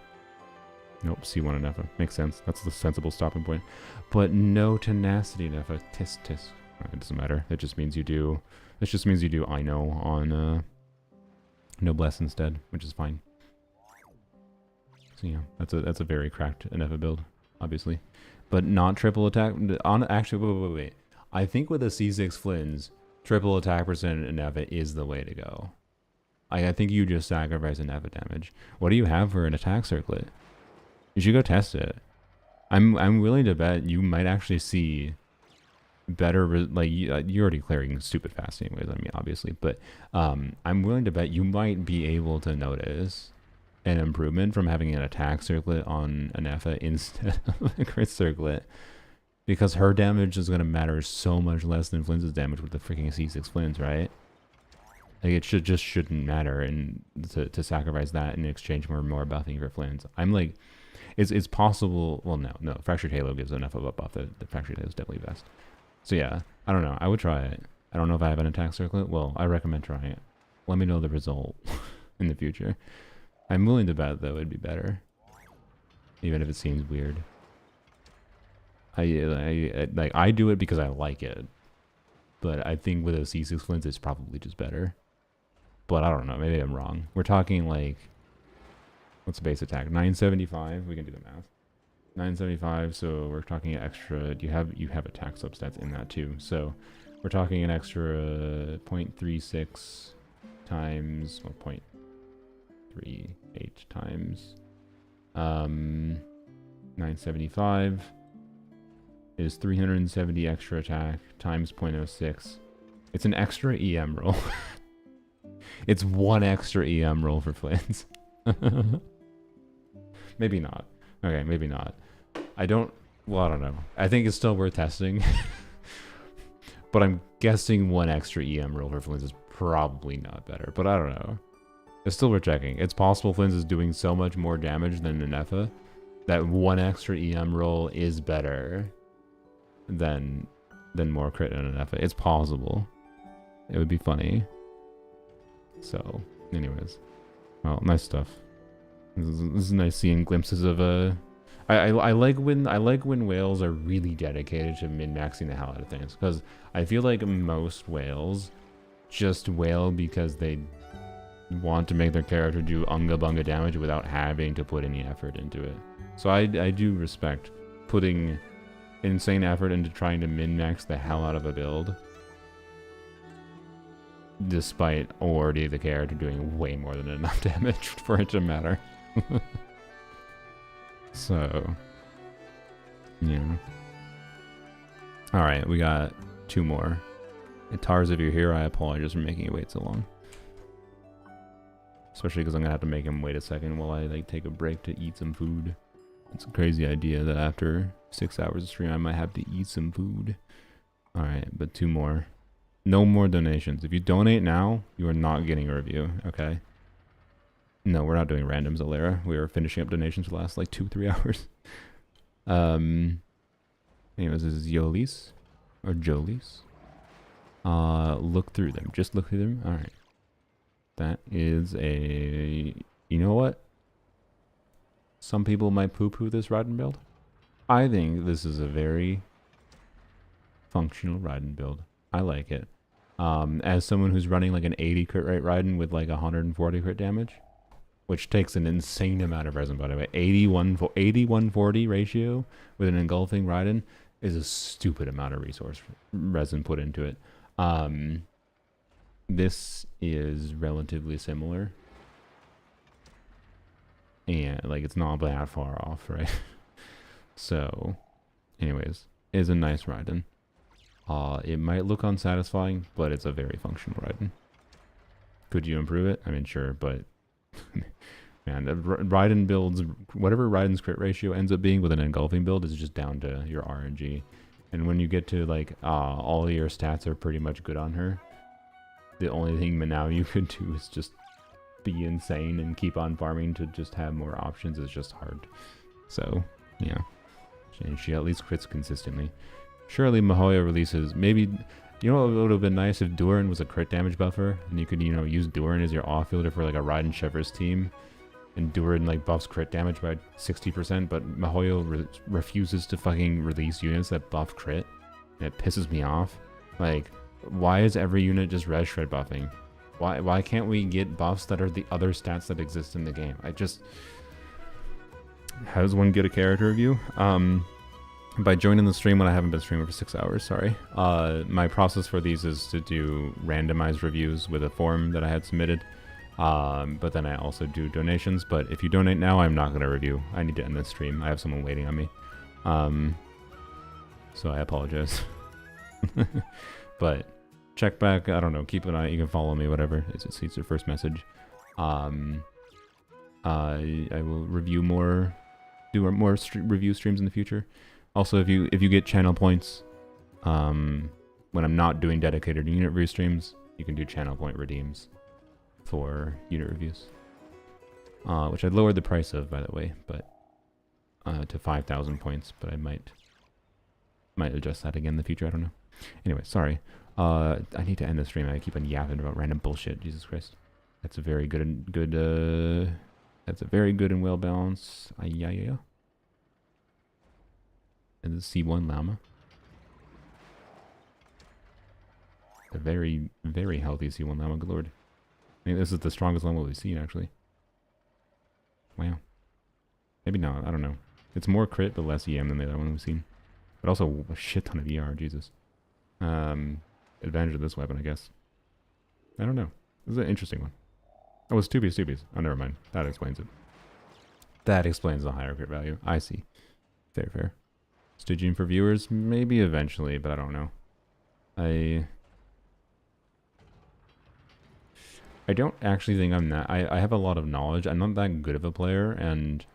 Nope, C1 and Nefa. Makes sense. That's the sensible stopping point. But no tenacity Nefa. Tisk tisk. It doesn't matter. It just means you do. This just means you do I know on Noblesse instead, which is fine. So yeah, that's a very cracked Nefa build, obviously, but not triple attack. Actually, wait. I think with a C6 Flynn's, triple attack percent in Nefa is the way to go. I think you just sacrifice an Nefa damage. What do you have for an attack circlet? You should go test it. I'm willing to bet you might actually see better, like you're already clearing stupid fast anyways, I mean, obviously, but I'm willing to bet you might be able to notice an improvement from having an attack circlet on an Nefa instead of a crit circlet, because her damage is going to matter so much less than Flynn's damage with the freaking C6 Flynn's, right? Like it shouldn't matter, and to sacrifice that in exchange for more buffing for Flynn's. I'm like, it's possible. Well, no, Fractured Halo gives enough of a buff that the Fractured Halo is definitely best. So yeah, I don't know. I would try it. I don't know if I have an attack circlet. Well, I recommend trying it. Let me know the result in the future. I'm willing to bet though it'd be better, even if it seems weird. I do it because I like it, but I think with a C6 Flynn's it's probably just better. But I don't know. Maybe I'm wrong. We're talking like, what's the base attack? 975. We can do the math. 975. So we're talking extra. You have attack substats in that too. So we're talking an extra 0.36 times, well, 0.38 times 975 is 370 extra attack times 0.06. It's an extra EM roll. It's one extra EM roll for Flynn's. Maybe not. Okay, maybe not. I don't know. I think it's still worth testing. But I'm guessing one extra EM roll for Flynn's is probably not better. But I don't know. It's still worth checking. It's possible Flynn's is doing so much more damage than an Nefa that one extra EM roll is better than more crit in an Nefa. It's possible. It would be funny. So, anyways, well, nice stuff. This is nice seeing glimpses of I like when whales are really dedicated to min-maxing the hell out of things, because I feel like most whales just whale because they want to make their character do unga bunga damage without having to put any effort into it. So I do respect putting insane effort into trying to min-max the hell out of a build, despite already the character doing way more than enough damage for it to matter. So, yeah. Alright, we got 2 more. And Tars, if you're here, I apologize for making you wait so long. Especially because I'm going to have to make him wait a second while I take a break to eat some food. It's a crazy idea that after 6 hours of stream I might have to eat some food. Alright, but 2 more. No more donations. If you donate now, you are not getting a review, okay? No, we're not doing randoms, Alera. We are finishing up donations for the last 2-3 hours. Anyways, this is Yolis. or Jolies. Look through them. Just look through them. All right. That is a... You know what? Some people might poo-poo this riding build. I think this is a very functional riding build. I like it. As someone who's running like an 80 crit rate riding with like 140 crit damage, which takes an insane amount of resin, by the way. 81-40 ratio with an engulfing riding is a stupid amount of resin put into it. This is relatively similar. And like it's not that far off, right? So, anyways, is a nice riding. It might look unsatisfying, but it's a very functional riding. Could you improve it? I mean, sure, but man, Raiden builds, whatever Raiden's crit ratio ends up being with an engulfing build is just down to your RNG. And when you get to like, all your stats are pretty much good on her, the only thing now you could do is just be insane and keep on farming to just have more options is just hard. So, yeah. And she at least crits consistently. Surely Mihoyo releases, maybe, you know what would have been nice if Durin was a crit damage buffer, and you could, you know, use Durin as your off-fielder for like a Raiden Shepard's team, and Durin like buffs crit damage by 60%, but Mihoyo refuses to fucking release units that buff crit, and it pisses me off. Like, why is every unit just res shred buffing? Why can't we get buffs that are the other stats that exist in the game? How does one get a character review? By joining the stream when I haven't been streaming for 6 hours, sorry. My process for these is to do randomized reviews with a form that I had submitted. But then I also do donations. But if you donate now, I'm not going to review. I need to end this stream. I have someone waiting on me. So I apologize. But check back. I don't know. Keep an eye. You can follow me, whatever. It's your first message. I will review more, do more review streams in the future. Also, if you get channel points, when I'm not doing dedicated unit review streams, you can do channel point redeems for unit reviews, which I lowered the price of, by the way, but to 5,000 points. But I might adjust that again in the future. I don't know. Anyway, sorry. I need to end the stream. I keep on yapping about random bullshit. Jesus Christ. That's a very good and That's a very good and well balanced. Yeah. And the C1 llama. A very, very healthy C1 llama, good lord. I think this is the strongest llama we've seen, actually. Wow. Maybe not, I don't know. It's more crit, but less EM than the other one we've seen. But also a shit ton of ER, Jesus. Advantage of this weapon, I guess. I don't know. This is an interesting one. Oh, it's Tubies. Oh, never mind. That explains it. That explains the higher crit value. I see. Fair. Stygian for viewers? Maybe eventually, but I don't know. I don't actually think I'm that... I have a lot of knowledge. I'm not that good of a player, and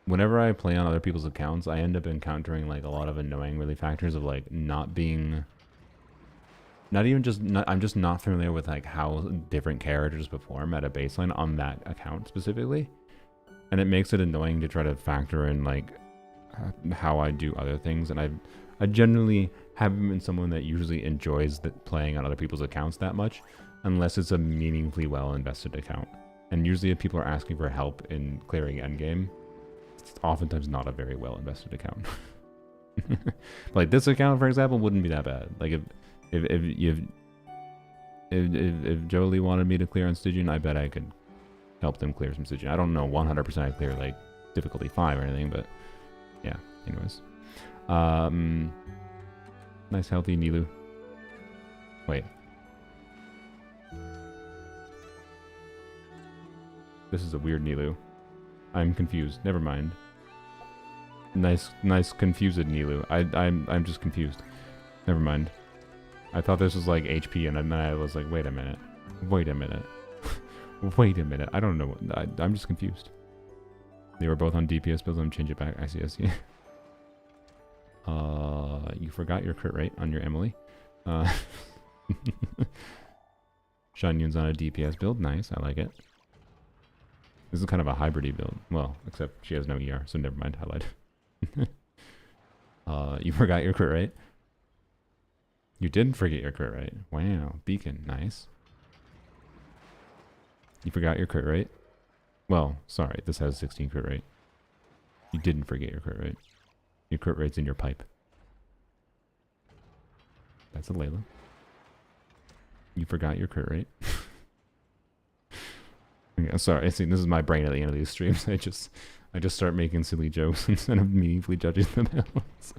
whenever I play on other people's accounts, I end up encountering like a lot of annoying really factors of like not being... I'm just not familiar with like how different characters perform at a baseline on that account specifically. And it makes it annoying to try to factor in like how I do other things. And I generally haven't been someone that usually enjoys playing on other people's accounts that much, unless it's a meaningfully well invested account. And usually if people are asking for help in clearing endgame, it's oftentimes not a very well invested account. Like this account, for example, wouldn't be that bad. Like if Jolie wanted me to clear on Stygian, I bet I could help them clear some Stygian. I don't know 100% I clear like difficulty 5 or anything, but yeah, anyways. Nice healthy Nilu. Wait. This is a weird Nilu. I'm confused. Never mind. Nice confused Nilu. I'm just confused. Never mind. I thought this was like HP, and then I was like, wait a minute. Wait a minute. I don't know. I'm just confused. They were both on DPS builds. I'm change it back. I see. You forgot your crit rate on your Emily. Shan Yun's on a DPS build. Nice. I like it. This is kind of a hybrid build. Well, except she has no ER, so never mind. I lied. You forgot your crit rate. You didn't forget your crit rate. Wow, beacon, nice. You forgot your crit rate? Well, sorry, this has 16 crit rate. You didn't forget your crit rate. Your crit rate's in your pipe. That's a Layla. You forgot your crit rate. Yeah, sorry, see, this is my brain at the end of these streams. I just start making silly jokes instead of meaningfully judging the balance.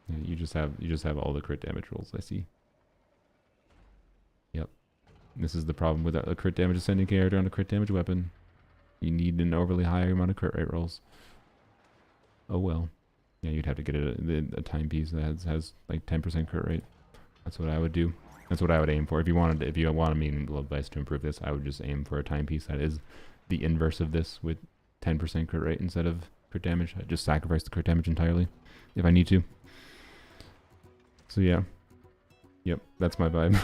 Yeah, you just have all the crit damage rolls, I see. Yep. This is the problem with a crit damage ascending character on a crit damage weapon. You need an overly high amount of crit rate rolls. Oh well. Yeah, you'd have to get a timepiece that has like 10% crit rate. That's what I would do. That's what I would aim for. If you want a meaningful advice to improve this, I would just aim for a timepiece that is the inverse of this with 10% crit rate instead of crit damage. I just sacrifice the crit damage entirely if I need to. So yeah. Yep, that's my vibe.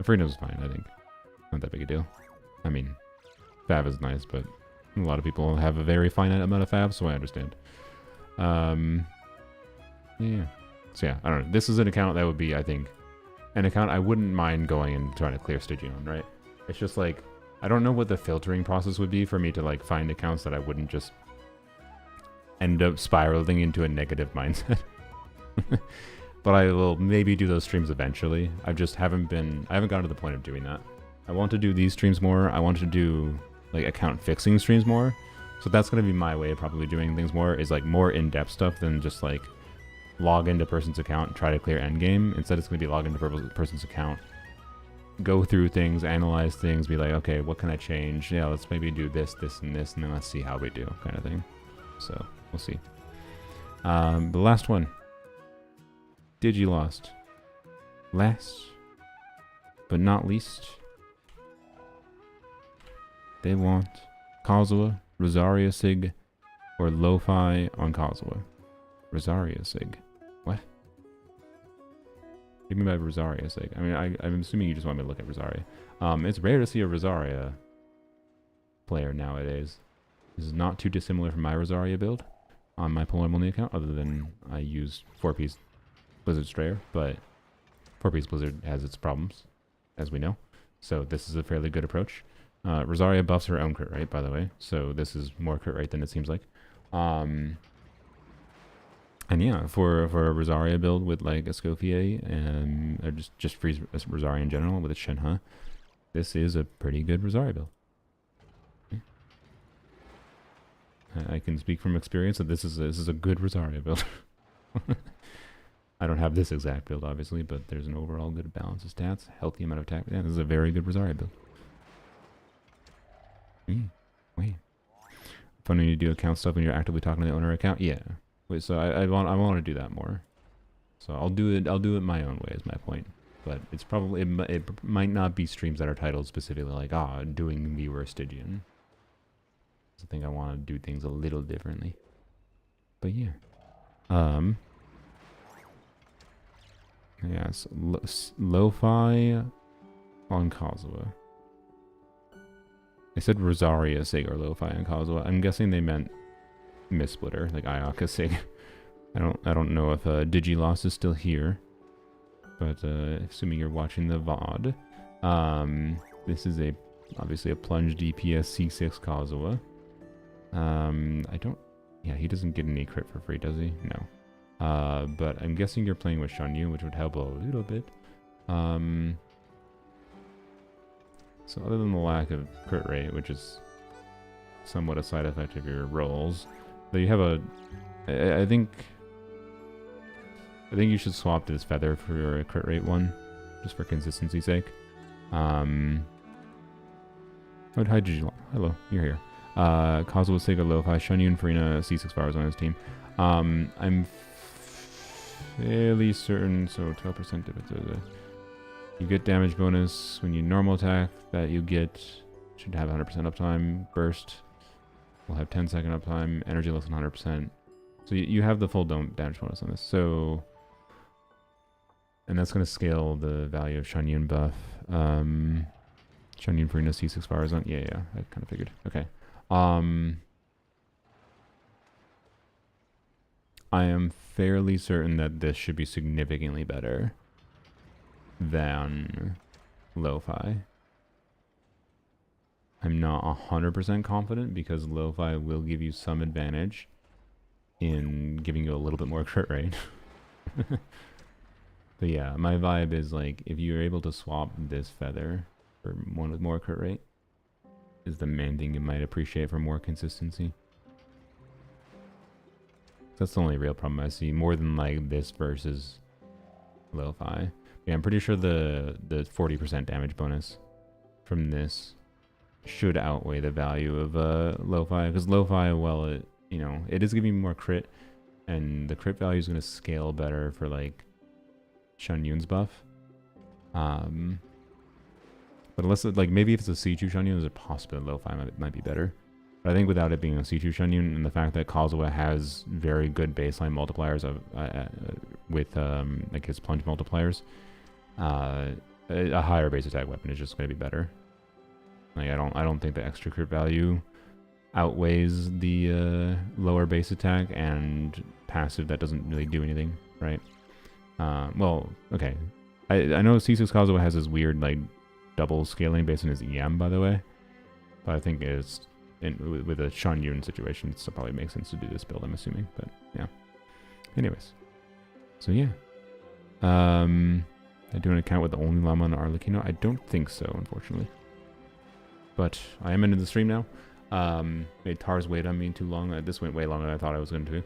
Freedom's fine, I think. Not that big a deal. I mean, Fav is nice, but a lot of people have a very finite amount of Fav, so I understand. Yeah. So yeah, I don't know. This is an account that would be, I think, an account I wouldn't mind going and trying to clear Stygian on, right? It's just like, I don't know what the filtering process would be for me to like find accounts that I wouldn't just end up spiraling into a negative mindset. But I will maybe do those streams eventually. I haven't gotten to the point of doing that. I want to do these streams more. I want to do like account fixing streams more. So that's going to be my way of probably doing things more, is like more in-depth stuff than just like log into person's account and try to clear endgame. Instead, it's going to be log into person's account, go through things, analyze things, be like, okay, what can I change? Yeah, let's maybe do this, this, and this, and then let's see how we do, kind of thing. So we'll see. The last one. Digilost. Last, but not least, they want Kazuha, Rosaria Sig, or Lo-Fi on Kazuha. Rosaria Sig. What? What do you mean by Rosaria Sig? I mean, I'm assuming you just want me to look at Rosaria. It's rare to see a Rosaria player nowadays. This is not too dissimilar from my Rosaria build on my Polar Only account, other than I use 4-piece Blizzard Strayer, but 4-piece Blizzard has its problems, as we know. So this is a fairly good approach. Rosaria buffs her own crit rate, by the way, so this is more crit rate than it seems like. And yeah, for a Rosaria build with like Escoffier and or just freeze Rosaria in general with a Shenhe, this is a pretty good Rosaria build. I can speak from experience that this is a good Rosaria build. I don't have this exact build, obviously, but there's an overall good balance of stats, healthy amount of attack. Yeah, this is a very good Rosaria build. Wait. Fun when you do account stuff when you're actively talking to the owner account. Yeah. Wait. So I want to do that more. So I'll do it my own way. Is my point. But it's probably it might not be streams that are titled specifically like doing viewer Stygian. I think I want to do things a little differently. But yeah. Yes, Lo-Fi on Kazuha. They said Rosaria Sig or Lo-Fi on Kazuha. I'm guessing they meant Mistsplitter, like Ayaka Sig. I don't know if Digilost is still here, but assuming you're watching the VOD, this is obviously a plunge DPS C6 Kazuha. Yeah, he doesn't get any crit for free, does he? No. But I'm guessing you're playing with Shanyu, which would help a little bit. So other than the lack of crit rate, which is somewhat a side effect of your rolls, though you have I think you should swap this feather for your crit rate one, just for consistency's sake. Oh, hi, Gigi. Hello, you're here. Kazuha, Sega, Lo-Fi, Shanyu, and Farina, C6 Flowers on his team. I'm fairly certain, so 12% if it's you get damage bonus when you normal attack that you get, should have 100% uptime. Burst will have 10-second uptime. Energy less than 100%. So you have the full damage bonus on this. So, and that's going to scale the value of Shanyu buff. Shanyu Farina C6 Fire Zone. Yeah, I kind of figured. Okay. I am fairly certain that this should be significantly better than lo-fi. I'm not 100% confident because lo-fi will give you some advantage in giving you a little bit more crit rate. But yeah, my vibe is like if you're able to swap this feather for one with more crit rate is the main thing you might appreciate for more consistency. That's the only real problem I see, more than like this versus lo-fi. Yeah, I'm pretty sure the 40% damage bonus from this should outweigh the value of lo-fi, because lo-fi, well, it, you know, it is giving me more crit, and the crit value is going to scale better for like Shan Yun's buff. But unless it, like maybe if it's a C2 Shan Yun, there's a possibility lo-fi might be better. But I think without it being a C2 Shan Yun and the fact that Kazuha has very good baseline multipliers of with like his plunge multipliers, a higher base attack weapon is just going to be better. Like I don't think the extra crit value outweighs the lower base attack and passive that doesn't really do anything, right? Well, okay. I know C6 Kazuha has this weird like double scaling based on his EM, by the way, but I think it's with a Shan Yun situation, it still probably makes sense to do this build, I'm assuming. But yeah. Anyways, so yeah. I do an account with the only llama on Arlecchino. I don't think so, unfortunately. But I am into the stream now. Made Tars wait on me too long. This went way longer than I thought I was going to.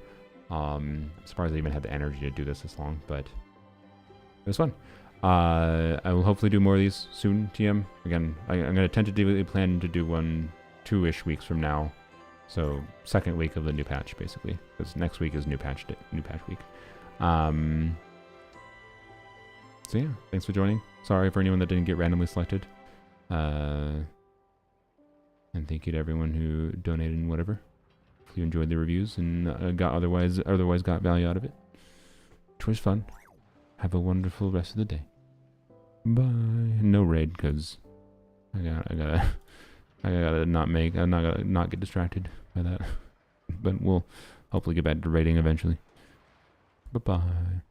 I'm surprised I even had the energy to do this long, but it was fun. I will hopefully do more of these soon, TM. Again, I'm going to tentatively plan to do one 2-ish weeks from now. So second week of the new patch, basically, because next week is new patch week. So yeah, thanks for joining. Sorry for anyone that didn't get randomly selected. And thank you to everyone who donated and whatever. If you enjoyed the reviews and got otherwise got value out of it. It was fun. Have a wonderful rest of the day. Bye. No raid because I gotta not get distracted by that. But we'll hopefully get back to raiding eventually. Bye bye.